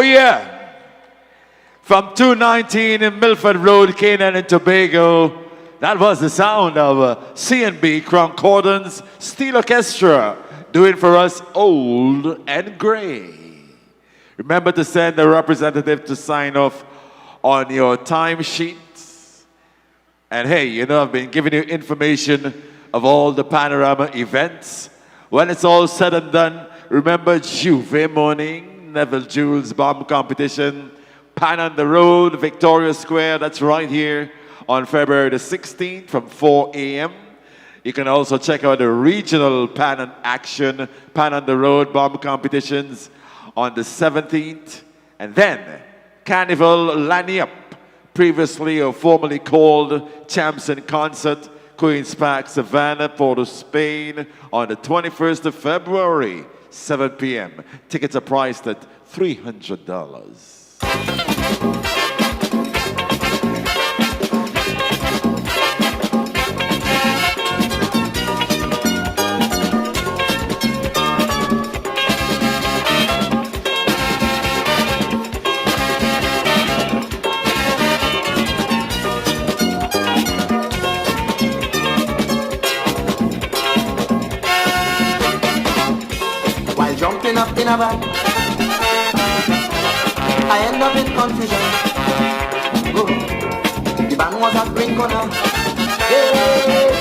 Oh yeah. From 219 in Milford Road, Canaan and Tobago, that was the sound of C&B Cordons Steel Orchestra doing for us Old and Gray. Remember to send a representative to sign off on your timesheets. And hey, you know, I've been giving you information of all the Panorama events. When it's all said and done, remember Juve Morning, Neville Jules Bomb Competition, Pan on the Road, Victoria Square, that's right here on February the 16th from 4 a.m. You can also check out the regional Pan on Action, Pan on the Road Bomb Competitions on the 17th. And then Carnival Lanyap, previously or formerly called Champs in Concert, Queen's Park, Savannah, Port of Spain on the 21st of February, 7 p.m. Tickets are priced at $300. Jumping up in a van, I end up in confusion. Oh, the band was at Green Corner. Hey,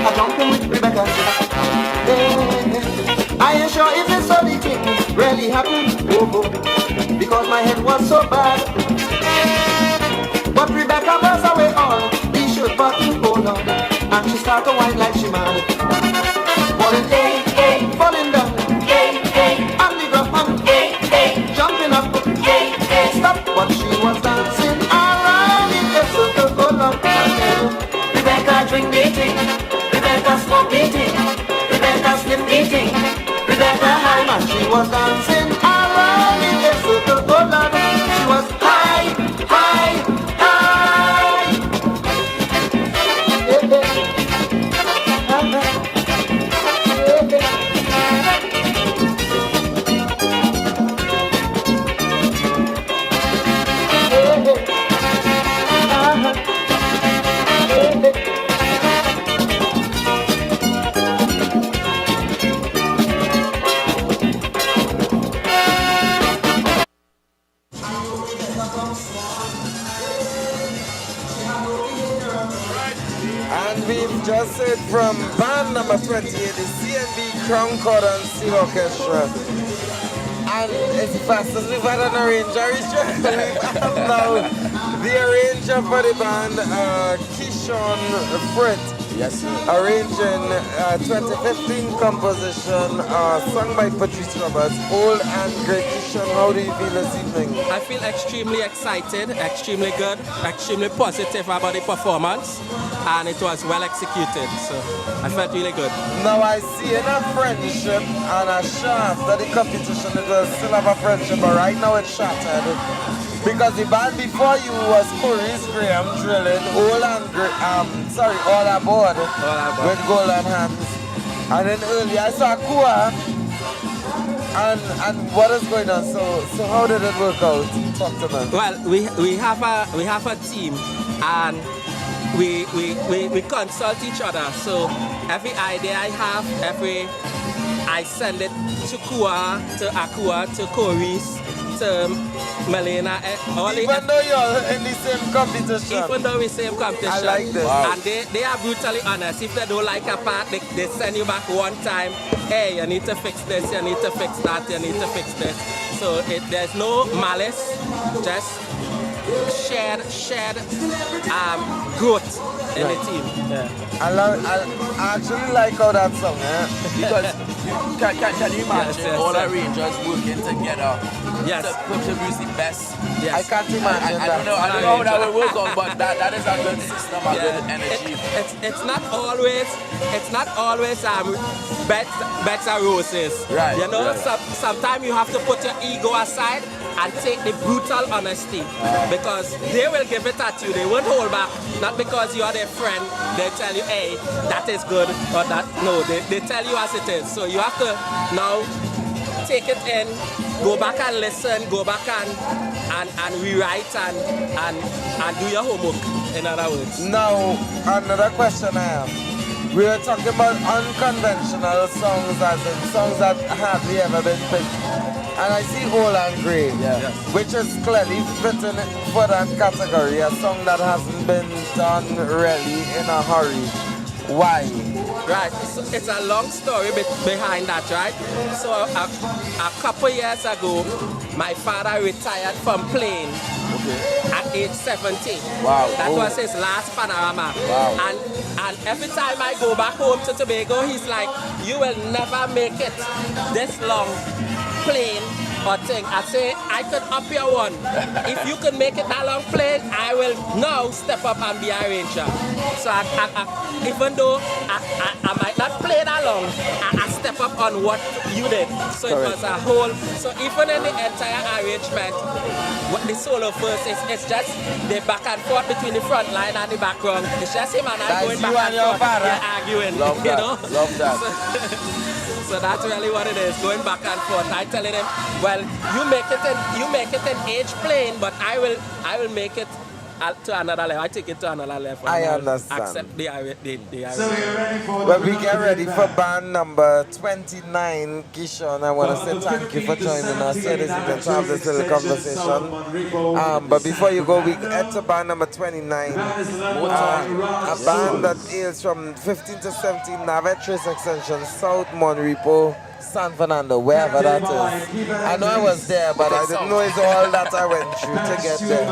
I jumping with Rebecca. Hey, I ain't sure if this funny thing really happened. Oh, because my head was so bad. But Rebecca was away all the shirt button hold on, and she started to whine like she mad. Falling, hey, hey, falling down. On the ground, jumping up, stop. But she was dancing around in a circle, go long. Rebecca drink meeting, Rebecca smoke meeting, Rebecca slip meeting, Rebecca high man. She was dancing around in a circle, go long. She was high, high, high. Just heard from band number 28, the C&B Cordons Steel Orchestra. And it's the fastest we've had an arranger. We've had now the arranger for the band, Keishon Frit. Yes, sir. Arranging 2015 composition sung by Patrice Roberts, Old and Great. Keishon, how do you feel this evening? I feel extremely excited, extremely good, extremely positive about the performance, and it was well executed, so I felt really good. Now I see in a friendship and a shaft that the competition, it will still have a friendship, but right now it's shattered. Because the band before you was Maurice Graham drilling, All Aboard with Golden Hands. And then earlier I saw Kua. And what is going on? So how did it work out? Talk to me. Well, we have a team, and we consult each other. So every idea I have, I send it to Kua, to Akua, to Coris, to Melena. Even though you're in the same competition. Even though we're same competition. I like this. Wow. And they are brutally honest. If they don't like a part, they send you back one time. Hey, you need to fix this, you need to fix that, you need to fix this. So there's no malice, just shared growth in the team. Yeah. I actually like how that song, because can you imagine all arrangers working together to produce the best? Yes. I can't imagine I don't know how that will work on, but that is a good system, a good energy. It's not always bets and roses. Right. You know, sometimes you have to put your ego aside and take the brutal honesty, because they will give it at you. They won't hold back. Not because you are their friend, they tell you, hey, that is good, or that, no, they tell you as it is. So you have to now take it in go back and listen, go back and rewrite and do your homework, in other words. Now, another question I have. We are talking about unconventional songs, as in songs that hardly ever been picked. And I see Old and Grey, which is clearly fitting for that category, a song that hasn't been done really in a hurry. Why? Right, so it's a long story behind that, right? So a couple years ago, my father retired from playing at age 70. Wow. That was his last Panorama. Wow. And every time I go back home to Tobago, he's like, you will never make it this long playing or thing. I say, I could up your one. If you could make it that long playing, I will now step up and be a arranger. So even though I might not play that long, I step up on what you did. So it was a whole, so even in the entire arrangement, what the solo first is, it's just the back and forth between the front line and the background. It's just him and I going back and forth, arguing. Love that. You know? Love that. So that's really what it is, going back and forth. I telling him, well, you make it in age playing, but I will make it to another level. I take it to another level. I understand. Accept the So we're ready for well, we get ready for band number 29. Kishon, I want to say thank you for joining us. So this we can have this little conversation. But before you go, we get to band number 29. A band that hails from 15 to 17 Navetres Extension, South Monrepo, San Fernando, wherever that is. I know I was there, but I didn't know it's all that I went through to get there.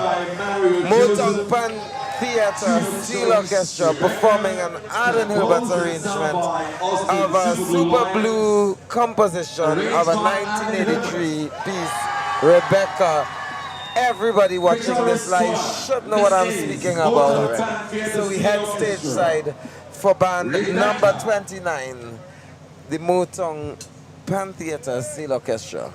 Motown Pan Theatre Steel Orchestra performing an Arden Hilbert's arrangement of a Super Blue composition of a 1983 piece, Rebecca. Everybody watching this live should know what I'm speaking about. So we head stage side for band number 29, the Motown Pan Theatre Steel Orchestra.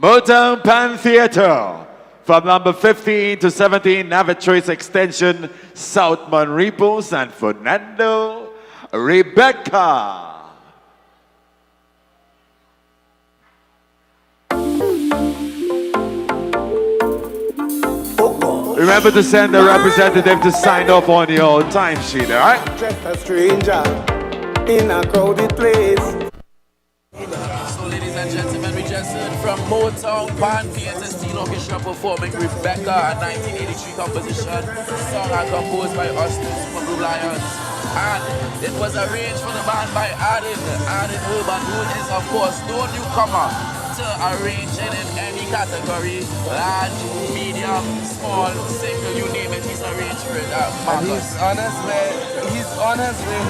Motown Pan Theatre. From number 15 to 17, Navachoice Extension, South Monrepo, San Fernando, Rebecca. Remember to send a representative to sign off on your timesheet, all right? Just a stranger in a crowded place. So, ladies and gentlemen, we just heard from Motown Pan Theatre Steel Orchestra performing Rebecca, a 1983 composition, sung and composed by Austin Supergroup Lions. And it was arranged for the band by Adin Urban, who is, of course, no newcomer to arranging in any category, large, medium, small, single, you name it, he's arranged for it. And he's on his way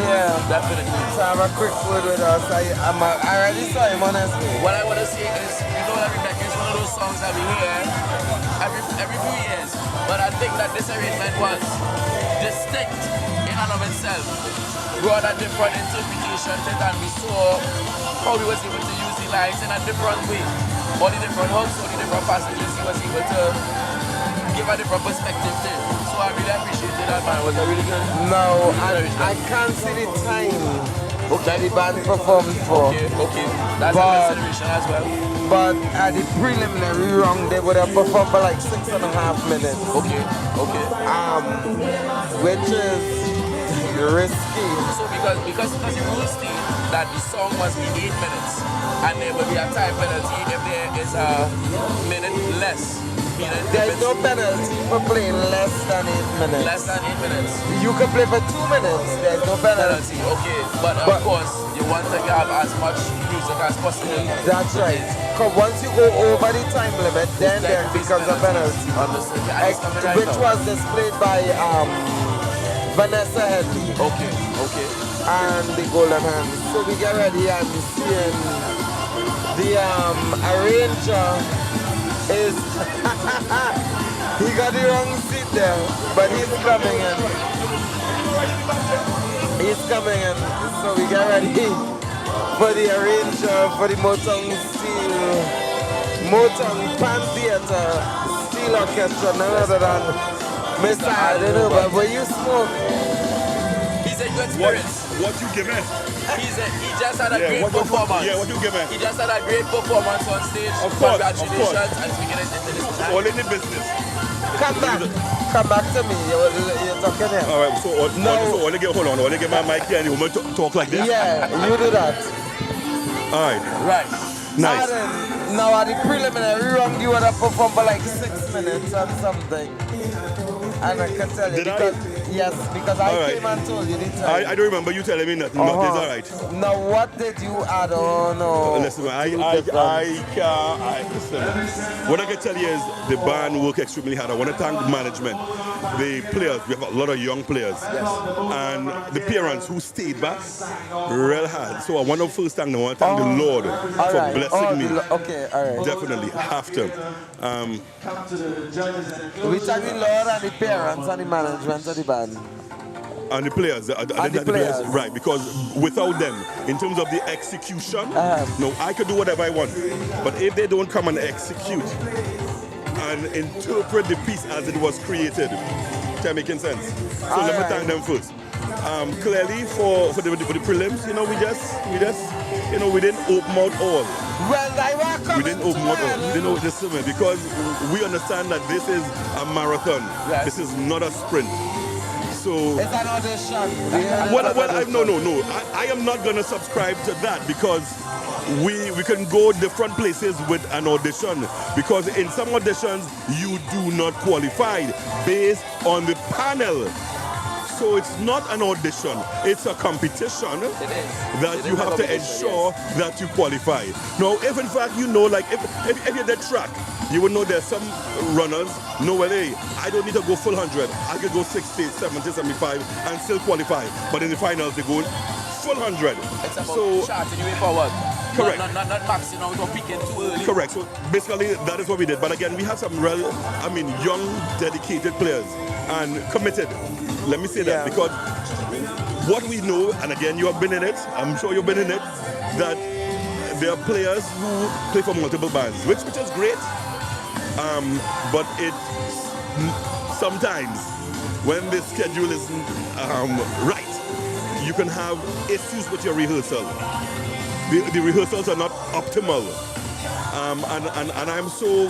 here. Definitely. To have a quick word with us. I already saw him on his way. What I want to say is, you know that Rebecca is one of those songs that we hear every few years, but I think that this arrangement was distinct in and of itself. Brought a different interpretation to it, and we saw how he was able to use the lines in a different way. All the different hooks, all the different passages, he was able to give a different perspective to it. So I really appreciated that, man. Was that really good? No, I can't see the time that the band performed for. Okay. That's a consideration as well. But at the preliminary round, they would have performed for like 6.5 minutes. Okay. Which is risky. So because the rules state that the song must be 8 minutes, and there will be a time penalty if there is a minute less. There's no penalty for playing less than 8 minutes. Less than 8 minutes. You can play for 2 minutes. There's no penalty. Okay, but of course you want to have as much music as possible. That's right. Because once you go over the time limit, then there becomes a penalty. Understood. Which was displayed by Vanessa Henry. Okay. And the Golden Hands. So we get ready and seeing the arranger is he got the wrong seat there, but he's coming in. So we get ready for the arranger for the Motown Pan Theatre Steel Orchestra, none other than Mr. Adin, but when you smoke, he's a good spirit. What you give me? He just had a great performance. What you give me? He just had a great performance on stage. Of course. Congratulations and speaking into this. All in the business. Come back to me. You're talking here. All right. So hold on. I want to get my mic here and you want to talk like this. Yeah, you do that. All right. Right. Nice. Now at the preliminary round, you would have performed for like 6 minutes or something. And I can tell you because I came and told you the time. I don't remember you telling me nothing, but it's all right. Now what did you add on? No. Listen, listen. What I can tell you is the band work extremely hard. I want to thank the management, the players. We have a lot of young players, and the parents who stayed back real hard. So I want to first thank them. I want to thank the Lord for blessing me. Okay, all right. Definitely have to. We thank the Lord and the parents and the management of the band. And the players, right? Because without them, in terms of the execution, no, I could do whatever I want. But if they don't come and execute and interpret the piece as it was created, that making sense. So let me thank them first. Clearly for the prelims, we didn't open out all. Well, we didn't open out all. We didn't know this because we understand that this is a marathon. Yes. This is not a sprint. So it's an audition. No. I am not gonna subscribe to that because we can go different places with an audition because in some auditions you do not qualify based on the panel. So it's not an audition, it's a competition that you have to ensure that you qualify. Now, if in fact you know, like if you're the track, you would know there's some runners, no way, I don't need to go full 100. I could go 60, 70, 75 and still qualify. But in the finals, they go full 100. It's about charting your way forward. Correct. Not maxing out or peaking too early. Correct. So basically, that is what we did. But again, we have some young, dedicated players and committed. Let me say that because what we know, and again, you have been in it, I'm sure you've been in it, that there are players who play for multiple bands, which is great. But it sometimes when the schedule isn't right, you can have issues with your rehearsal. The rehearsals are not optimal, and I'm so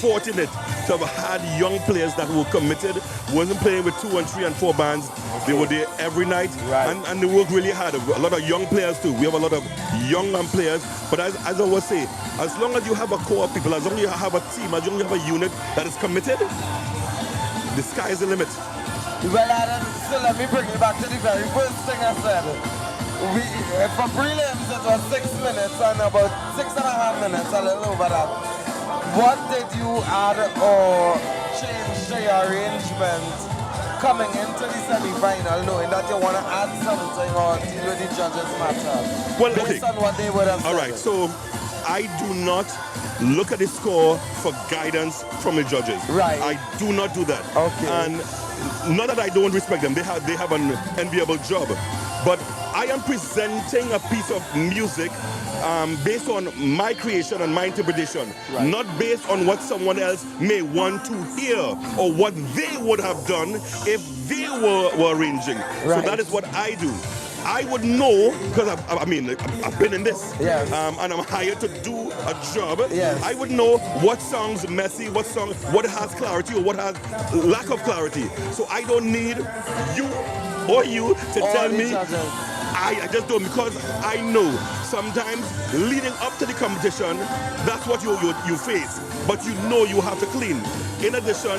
fortunate to have had young players that were committed, wasn't playing with 2 and 3 and 4 bands. They were there every night, and they worked really hard. A lot of young players too. We have a lot of young players, but as I always say, as long as you have a core of people, as long as you have a team, as long as you have a unit that is committed, the sky is the limit. Well, Adam, so let me bring you back to the very first thing I said. For prelims, it was 6 minutes, and about 6.5 minutes, a little over that. What did you add or change to your arrangement coming into the semi-final, knowing that you want to add something or deal with the judges' matter? Well, based on what they would have said. All right, so I do not look at the score for guidance from the judges. Right. I do not do that. Okay. And not that I don't respect them. They have an enviable job. But I am presenting a piece of music based on my creation and my interpretation, not based on what someone else may want to hear or what they would have done if they were arranging. So that is what I do. I would know, because I've been in this, and I'm hired to do a job. I would know what song's messy, what has clarity or what has lack of clarity. So I don't need you or you to tell me. I just don't, because I know sometimes leading up to the competition, that's what you face. But you know you have to clean. In addition,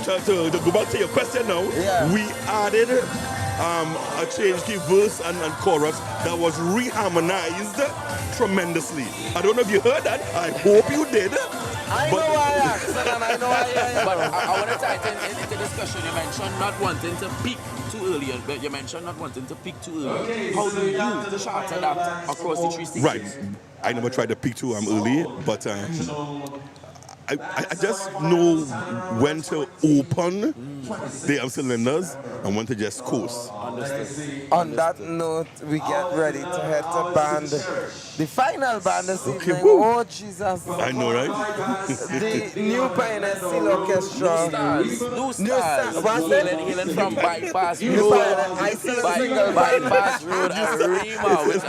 to go back to your question now, we added a change key verse and chorus that was reharmonized tremendously. I don't know if you heard that. I hope you did. I know I asked, and I know I But I want to tighten into discussion. You mentioned not wanting to peak too early, but you mentioned not wanting to peak too early. How do you charter that across the 3 stations? Right. I never tried to peak too early, but I just know when to open the cylinders and when to just coast. On that note, we get ready to head to band. The final band this evening. woo. Oh, Jesus. I know, right? The new Pioneers Steel Orchestra. New stars. What's it? Healing from Bypass New Road. Pioneers. I still single Bypass Road, Arima. With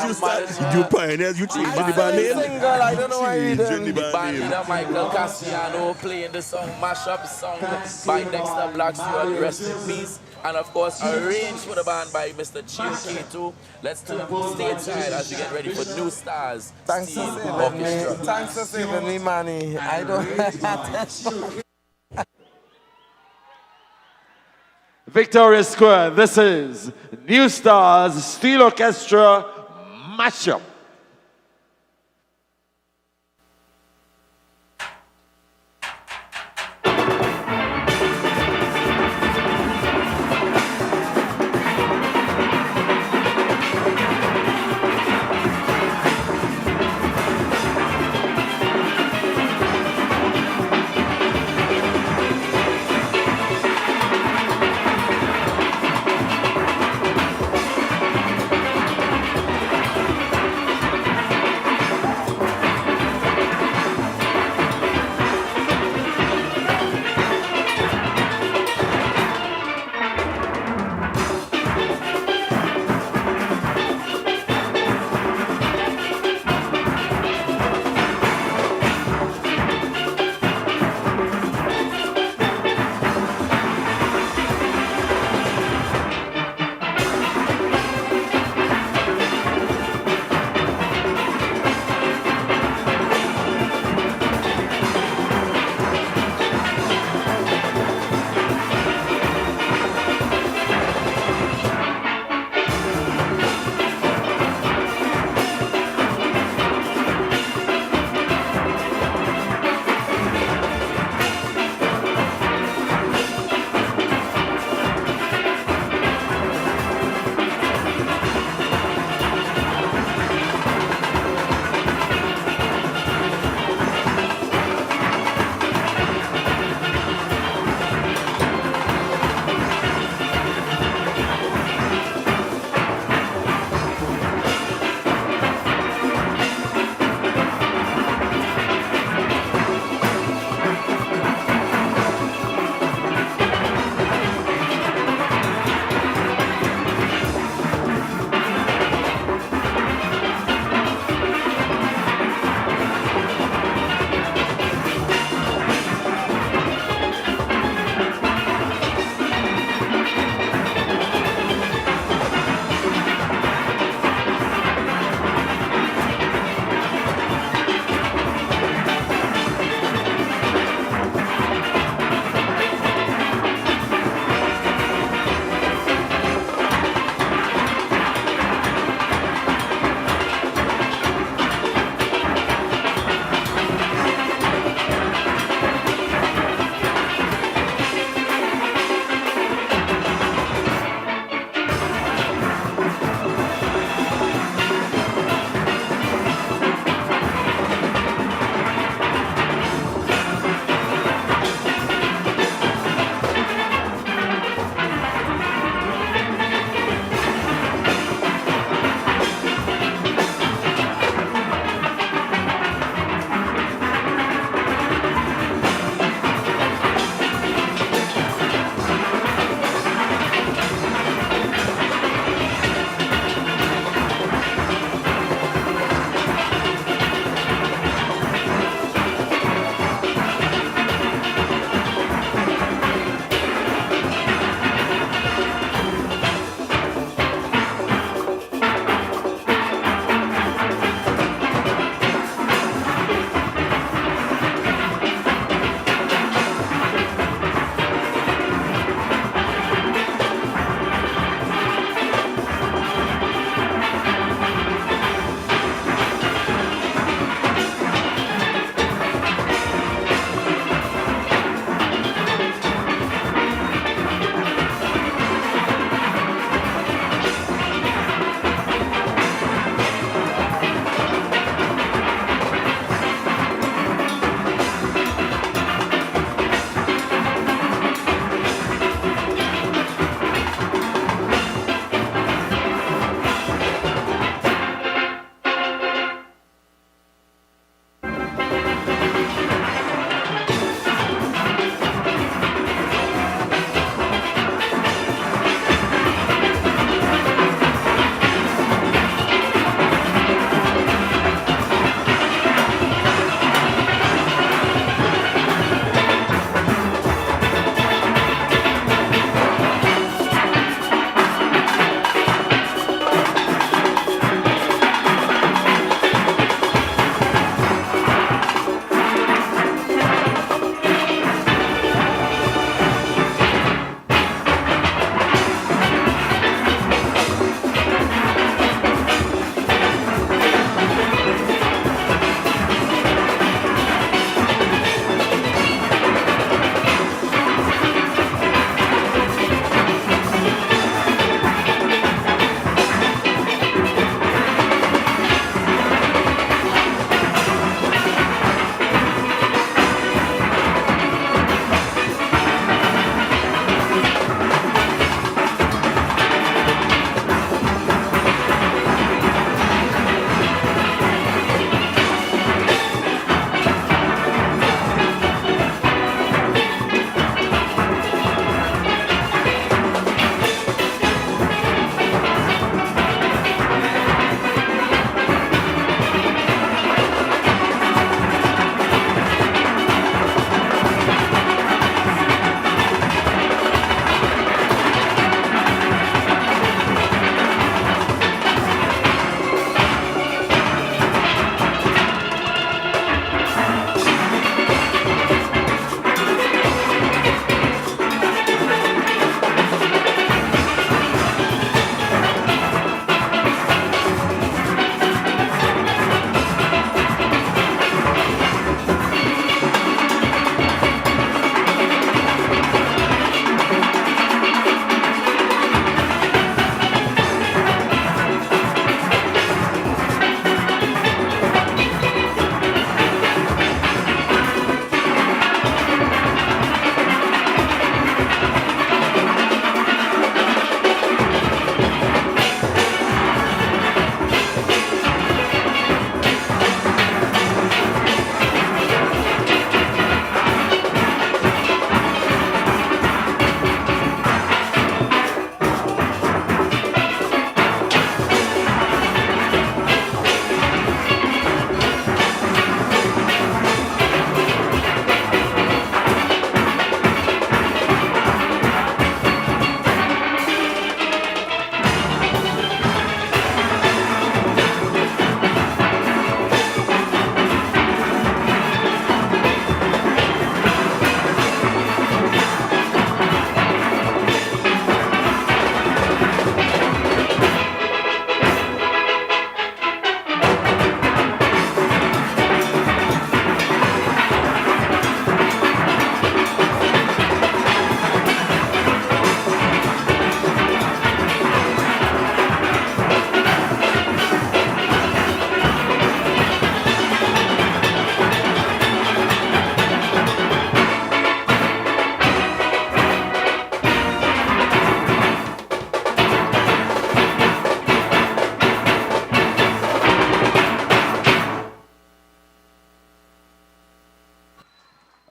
You Pioneers, you changed the band name? single, I don't know why you Changing didn't. the the band name. band Michael Cassiano playing the song Mashup song by Dexter Blackstone, rest in peace. And of course, arranged for the band by Mr. Chio K2. Let's turn stateside as we get ready for New Stars. Thanks for saving me. Thanks for saving me, Manny. I don't. Victoria Square, this is New Stars Steel Orchestra Mashup.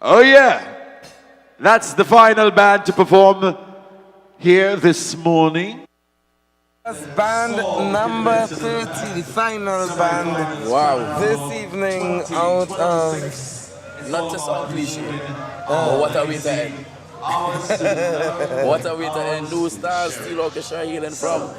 Oh yeah, that's the final band to perform here this morning. Band number 30, the final band. Wow. This evening out of... Not to sound cliche, but what a way to end. What a way to end. New Stars, Steel Orchestra hailing from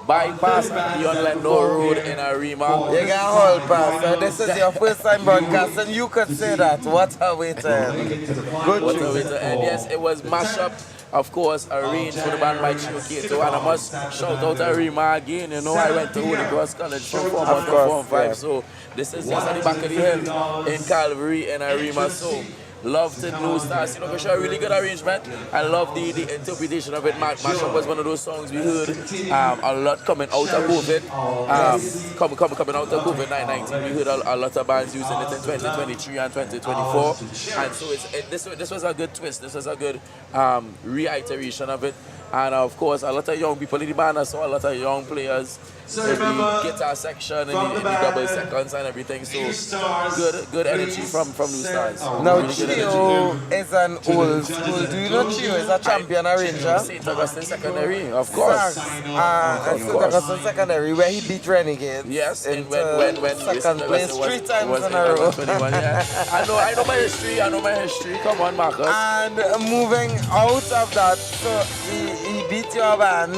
bypass the Orlando Road in Arima. You got hold pass. So this is your first time broadcasting. You could say that. What a way to end. Good What a way to end. Yes, it was mashup. Of course, arranged for the band by Chio Kato, and I must shout out Arima again. You know, I went to Holy Cross College from Form 1 to Form 5, so this is just at the back of the hill in Calvary in Arima. So, love to New Stars. You know, for sure, really good arrangement. I love the interpretation of it. Mashup was one of those songs we heard a lot coming out of COVID. Coming out of COVID-19. We heard a lot of bands using it in 2023 and 2024. And so this was a good twist. This was a good reiteration of it. And of course, a lot of young people in the band. I saw a lot of young players in the guitar section, in the double seconds and everything. So good energy from New Stars. Now Chio is an old school. Do you know Chio is a champion arranger? St. Augustine Secondary, of course. St. Augustine Secondary, where he beat Renegades. Yes, and when second place 3 times in a row. 21, yeah. I know my history. Come on, Marcus. And moving out of that, so he beat your band.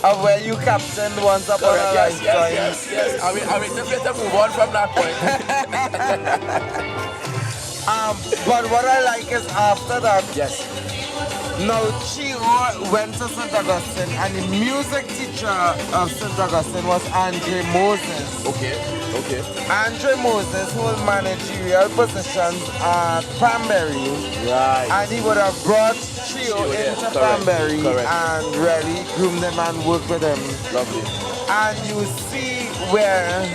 Of where you captained once upon a lifetime. Yes. I mean, to move on from that point. But what I like is after that. Yes. Now Chio went to St. Augustine, and the music teacher of St. Augustine was Andre Moses. Okay. Andre Moses hold managerial positions at Panbury. Right. And he would have brought Chio into Panbury and really groom them and work with them. Lovely. And you see where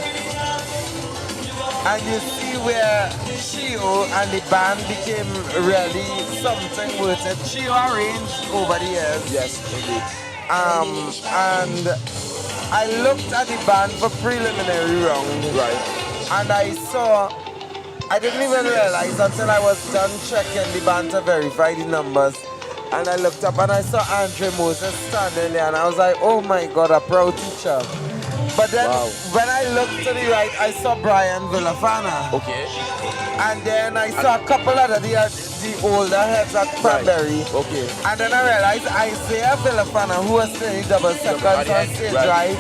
Chio and the band became really something worth it. Chio arranged over the years. Yes, indeed. And I looked at the band for preliminary round. Right. And I didn't even realize until I was done checking the band to verify the numbers. And I looked up and I saw Andre Moses standing there, and I was like, oh my God, a proud teacher. But then when I looked to the right, I saw Brian Villafana. Okay. And then I saw a couple of the older heads at Panbury. Okay. And then I realized Isaiah Villafana, who was playing double seconds on stage right,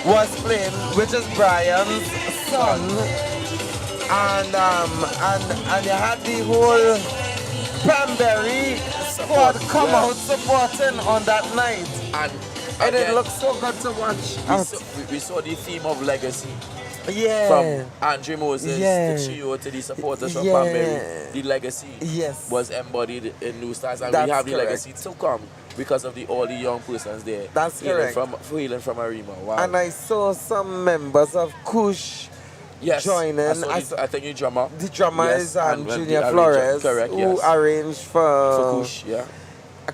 was playing, which is Brian's son. And you had the whole Panbury squad come out supporting on that night. And it looked so good to watch. We saw the theme of legacy. Yeah. From Andre Moses to Chio to the supporters from Panbury. The legacy was embodied in New Stars, and we have the legacy to come because of all the young persons there. That's correct. Hailing from Arima. Wow. And I saw some members of Kush joining. I think the drummer. The drummer is Junior Flores, who arranged for Kush. Yeah.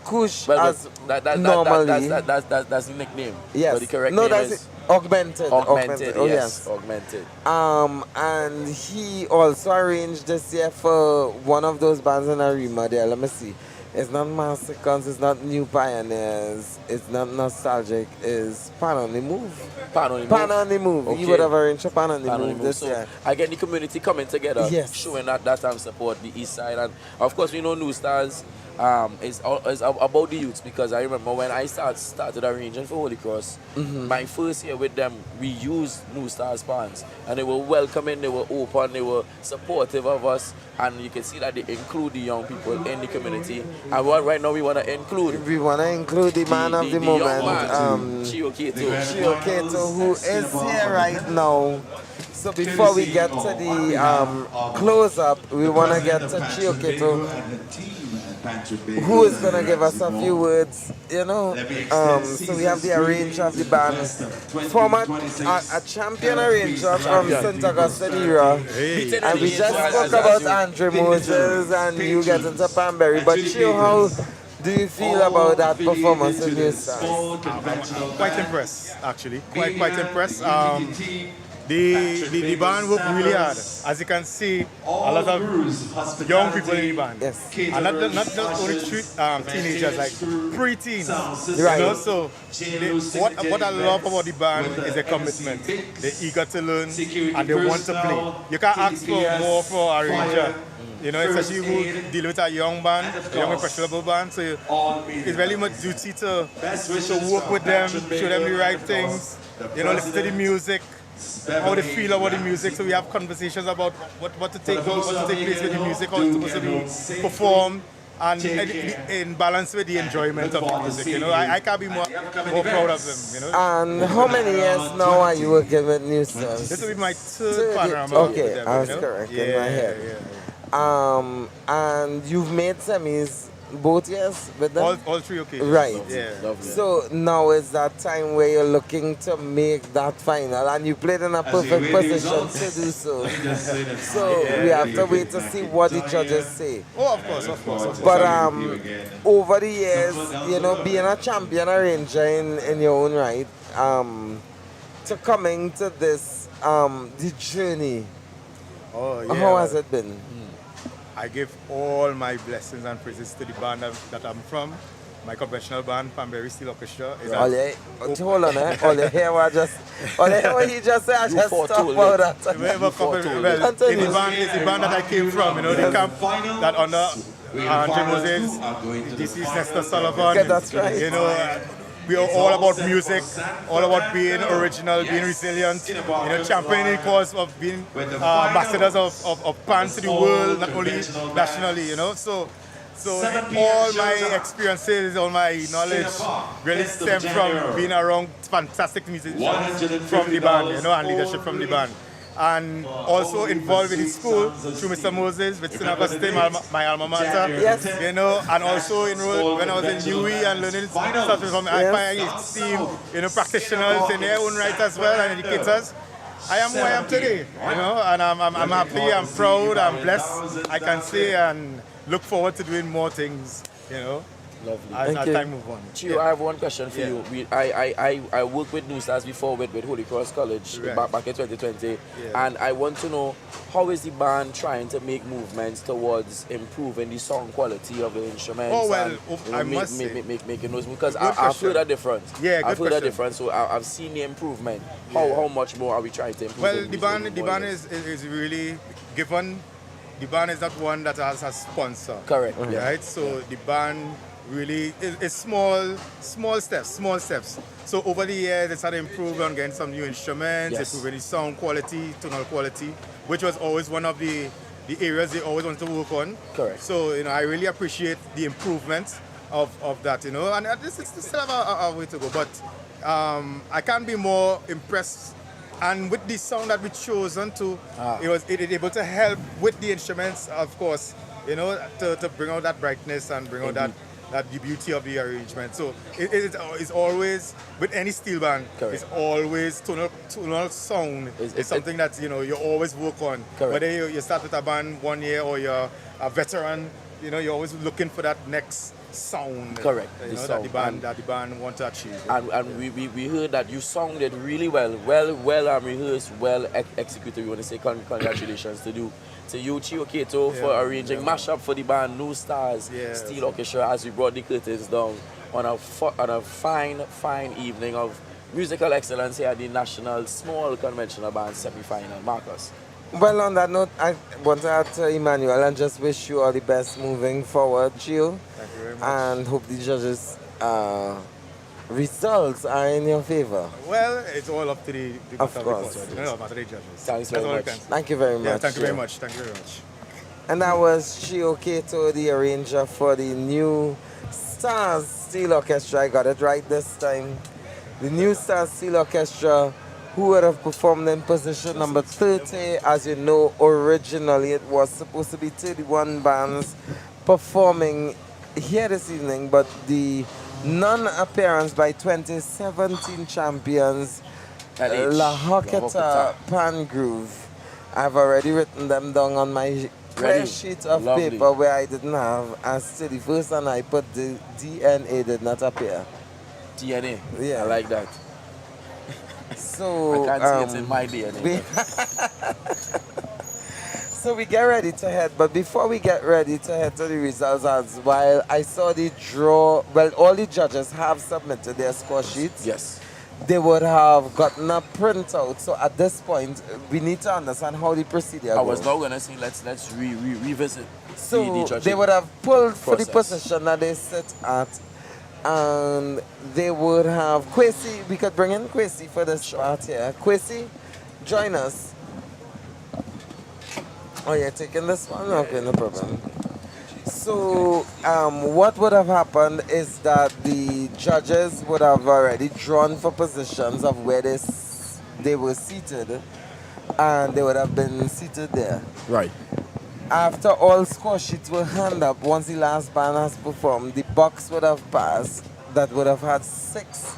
Kush well, as normally. That's the nickname. Yes. But the correct no, name that's is Augmented. Augmented. Oh, yes. Augmented. And he also arranged this year for one of those bands in Arima there. Let me see. It's not Massacres, it's not New Pioneers, it's not Nostalgic, it's Pan on the Move. Pan on the Move. Okay. He would have arranged a Pan on the Move this year. I get the community coming together, showing that support the East Side. And of course, we know New Stars is about the youths, because I remember when I started arranging for Holy Cross, my first year with them, we used New Stars bands, and they were welcoming, they were open, they were supportive of us, and you can see that they include the young people in the community. And right now we want to include. We want to include the man of the moment, Chio Kato, who is here right now. So before we get to the close-up, we want to get to Chio Kato, who is going to give us a few words, you know. So we have the arranger of the band, former a champion arranger from St. Augustine era. And we just spoke about Andre Moses and you get into Panbury. But Chio, how do you feel about that performance in New Stars? I'm quite impressed, actually. Quite impressed. The band worked really hard. As you can see, a lot of young people in the band. Yes. And not just only teenagers, like pre-teens. Right. You know, so what I love about the band is the commitment. They're eager to learn and they want to play. You can't ask for more for a ranger. You know, especially who deal with a young band, a young impressionable band. So it's very much duty to work with them, show them the right things, you know, listen to the music, how they feel about the music. So we have conversations about what to take place with the music, how it's supposed to be performed, and in balance with the enjoyment of the music. You know, I can't be more proud of them. You know. And how many years now are you working with New Stars? This will be my third Panorama. Okay, with them, I was you know? correct in my head. And you've made semis both years with them? All three occasions. Right. Yeah. Lovely. So now is that time where you're looking to make that final, and you played in a perfect position to do so. So we have to wait to see what the judges say. Oh, of course. But over the years, you know, being a champion arranger in your own right, to coming to this, the journey, how has it been? I give all my blessings and praises to the band that I'm from, my conventional band, Panberry Steel Orchestra. Hold on, all you hear what he just said, I just stop about that. In the band that I came from, you know, the camp that under Andre Moses, deceased Nestor Sullivan. Okay, that's right. You know, we are all about music, all about being original, being resilient, you know, championing the cause of being ambassadors of Pan to the world, not only nationally, you know. So all my experiences, all my knowledge really stem from being around fantastic musicians from the band, you know, and leadership from the band. And also involved with the school through Mr. Moses with St. Augustine, my alma mater. Yes. You know, and also enrolled when I was in UE and learning stuff from IPI's team, you know, practitioners in their own right as well, and educators. I am who I am today, you know, and I'm happy, I'm proud, I'm blessed, I can say, and look forward to doing more things, you know. Lovely. As time move on. Chio, I have one question for you. I worked with New Stars before with Holy Cross College back in 2020, and I want to know, how is the band trying to make movements towards improving the song quality of the instruments? Oh well, and, you know, I must say, making those, because I've heard a difference. Yeah, I've heard a difference, so I've seen the improvement. How much more are we trying to improve? Well, the band is really given. The band is not one that has a sponsor. Correct. Right. So the band really is small steps. So over the years, they started improving on getting some new instruments, improving the sound quality, tonal quality, which was always one of the areas they always wanted to work on. Correct. So, you know, I really appreciate the improvements of that, you know, and this still have a way to go, but I can't be more impressed. And with the sound that we chosen to, it was able to help with the instruments, of course, you know, to bring out that brightness and bring out that the beauty of the arrangement. So it's always, with any steel band, it's always tonal sound. It's something that, you know, you always work on. Correct. Whether you start with a band 1 year or you're a veteran, you know, you're always looking for that next sound. Correct. You know, that the band want to achieve. And we heard that you sounded really well rehearsed, well executed. We want to say congratulations to you, Chio Keto, for arranging mashup for the band New Stars Steel Orchestra as we brought the curtains down on a fine evening of musical excellence here at the National Small Conventional Band semi-final. Marcus. Well, on that note, I want to add to Emmanuel and just wish you all the best moving forward, Gio. Thank you very much. And hope the judges' results are in your favor. Well, it's all up to the of course. judges. Thanks very much. Thank you very much. Yeah, thank you very Gio. much. Thank you very much. And that was Gio Keto, the arranger for the New Stars Steel Orchestra. I got it right this time. The New Stars Steel Orchestra, who would have performed in position number 30. As you know, originally it was supposed to be 31 bands performing here this evening, but the non-appearance by 2017 champions La Hocketa Pan Groove. I've already written them down on my clear sheet of paper where I didn't have, as to the first one I put the DNA did not appear. DNA? Yeah. I like that. So I can't see it in my DNA. So we get ready to head, but before we get ready to head to the results, as while I saw the draw, well, all the judges have submitted their score sheets. Yes. They would have gotten a printout. So at this point, we need to understand how the procedure I was goes. now gonna say let's revisit So the judging they would have pulled for the process. position that they sit at, and they would have Kwesi. We could bring in Kwesi for this part here. Kwesi, join us. Oh, you're taking this one? Okay, no problem. So what would have happened is that the judges would have already drawn for positions of where they were seated, and they would have been seated there. Right. After all score sheets were handed up, once the last band has performed, the box would have passed that would have had 6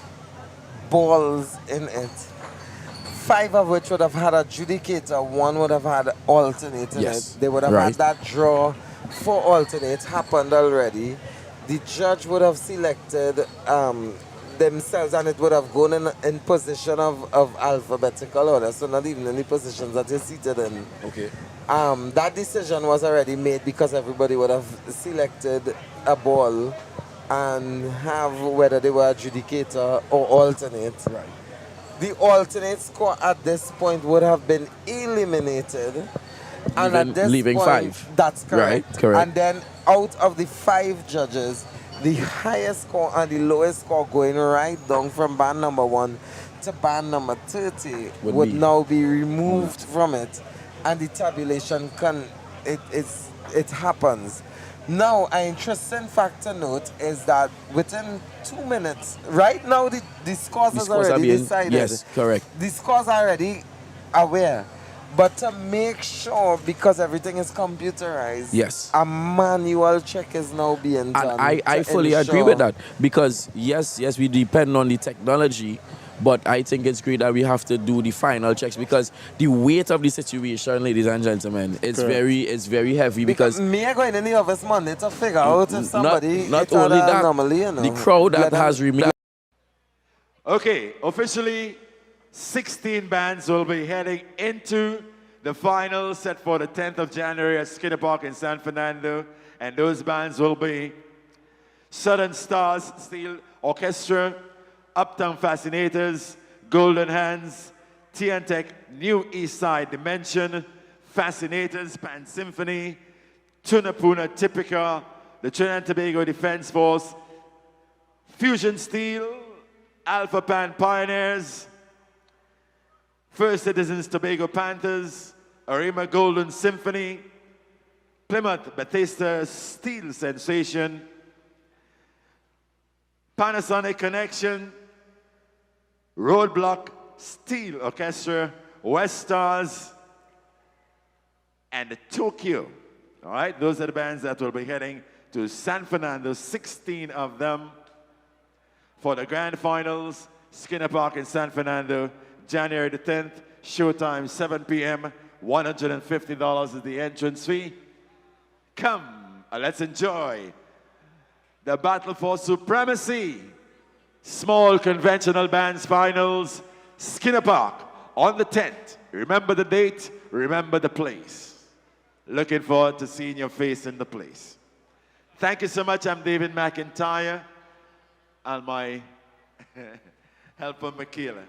balls in it. 5 of which would have had adjudicator, 1 would have had alternate in Yes. it. They would have had that draw for alternate happened already. The judge would have selected themselves, and it would have gone in position of alphabetical order, so not even in the positions that you're seated in. Okay. That decision was already made because everybody would have selected a ball and have whether they were adjudicator or alternate. Right. The alternate score at this point would have been eliminated. And at this leaving point, 5. that's correct. Right, correct. And then out of the 5 judges, the highest score and the lowest score going right down from band number 1 to band number 30 would now be removed from it, and the tabulation it happens. Now, an interesting fact to note is that within 2 minutes, right now the scores is already decided. Yes, correct. The scores are already aware. But to make sure, because everything is computerized, yes, a manual check is now being done. And I fully agree with that, because yes, we depend on the technology, but I think it's great that we have to do the final checks, because the weight of the situation, ladies and gentlemen, is very heavy, because me going in the office Monday to figure out if somebody not only that, anomaly, you know, the crowd that has remained. Okay, officially 16 bands will be heading into the final set for the 10th of January at Skinner Park in San Fernando. And those bands will be Southern Stars Steel Orchestra, Uptown Fascinators, Golden Hands, T&T New East Side Dimension, Fascinators, Pan Symphony, Tunapuna Typica, the Trinidad and Tobago Defense Force, Fusion Steel, Alpha Pan Pioneers, First Citizens Tobago Panthers, Arima Golden Symphony, Plymouth Bethesda Steel Sensation, Panasonic Connection, Roadblock Steel Orchestra, West Stars, and Tokyo. All right, those are the bands that will be heading to San Fernando, 16 of them, for the grand finals, Skinner Park in San Fernando, January the 10th, showtime 7 p.m., $150 is the entrance fee. Come, let's enjoy the battle for supremacy. Small conventional bands finals, Skinner Park on the 10th. Remember the date, remember the place. Looking forward to seeing your face in the place. Thank you so much. I'm David McIntyre and my helper, Michaela.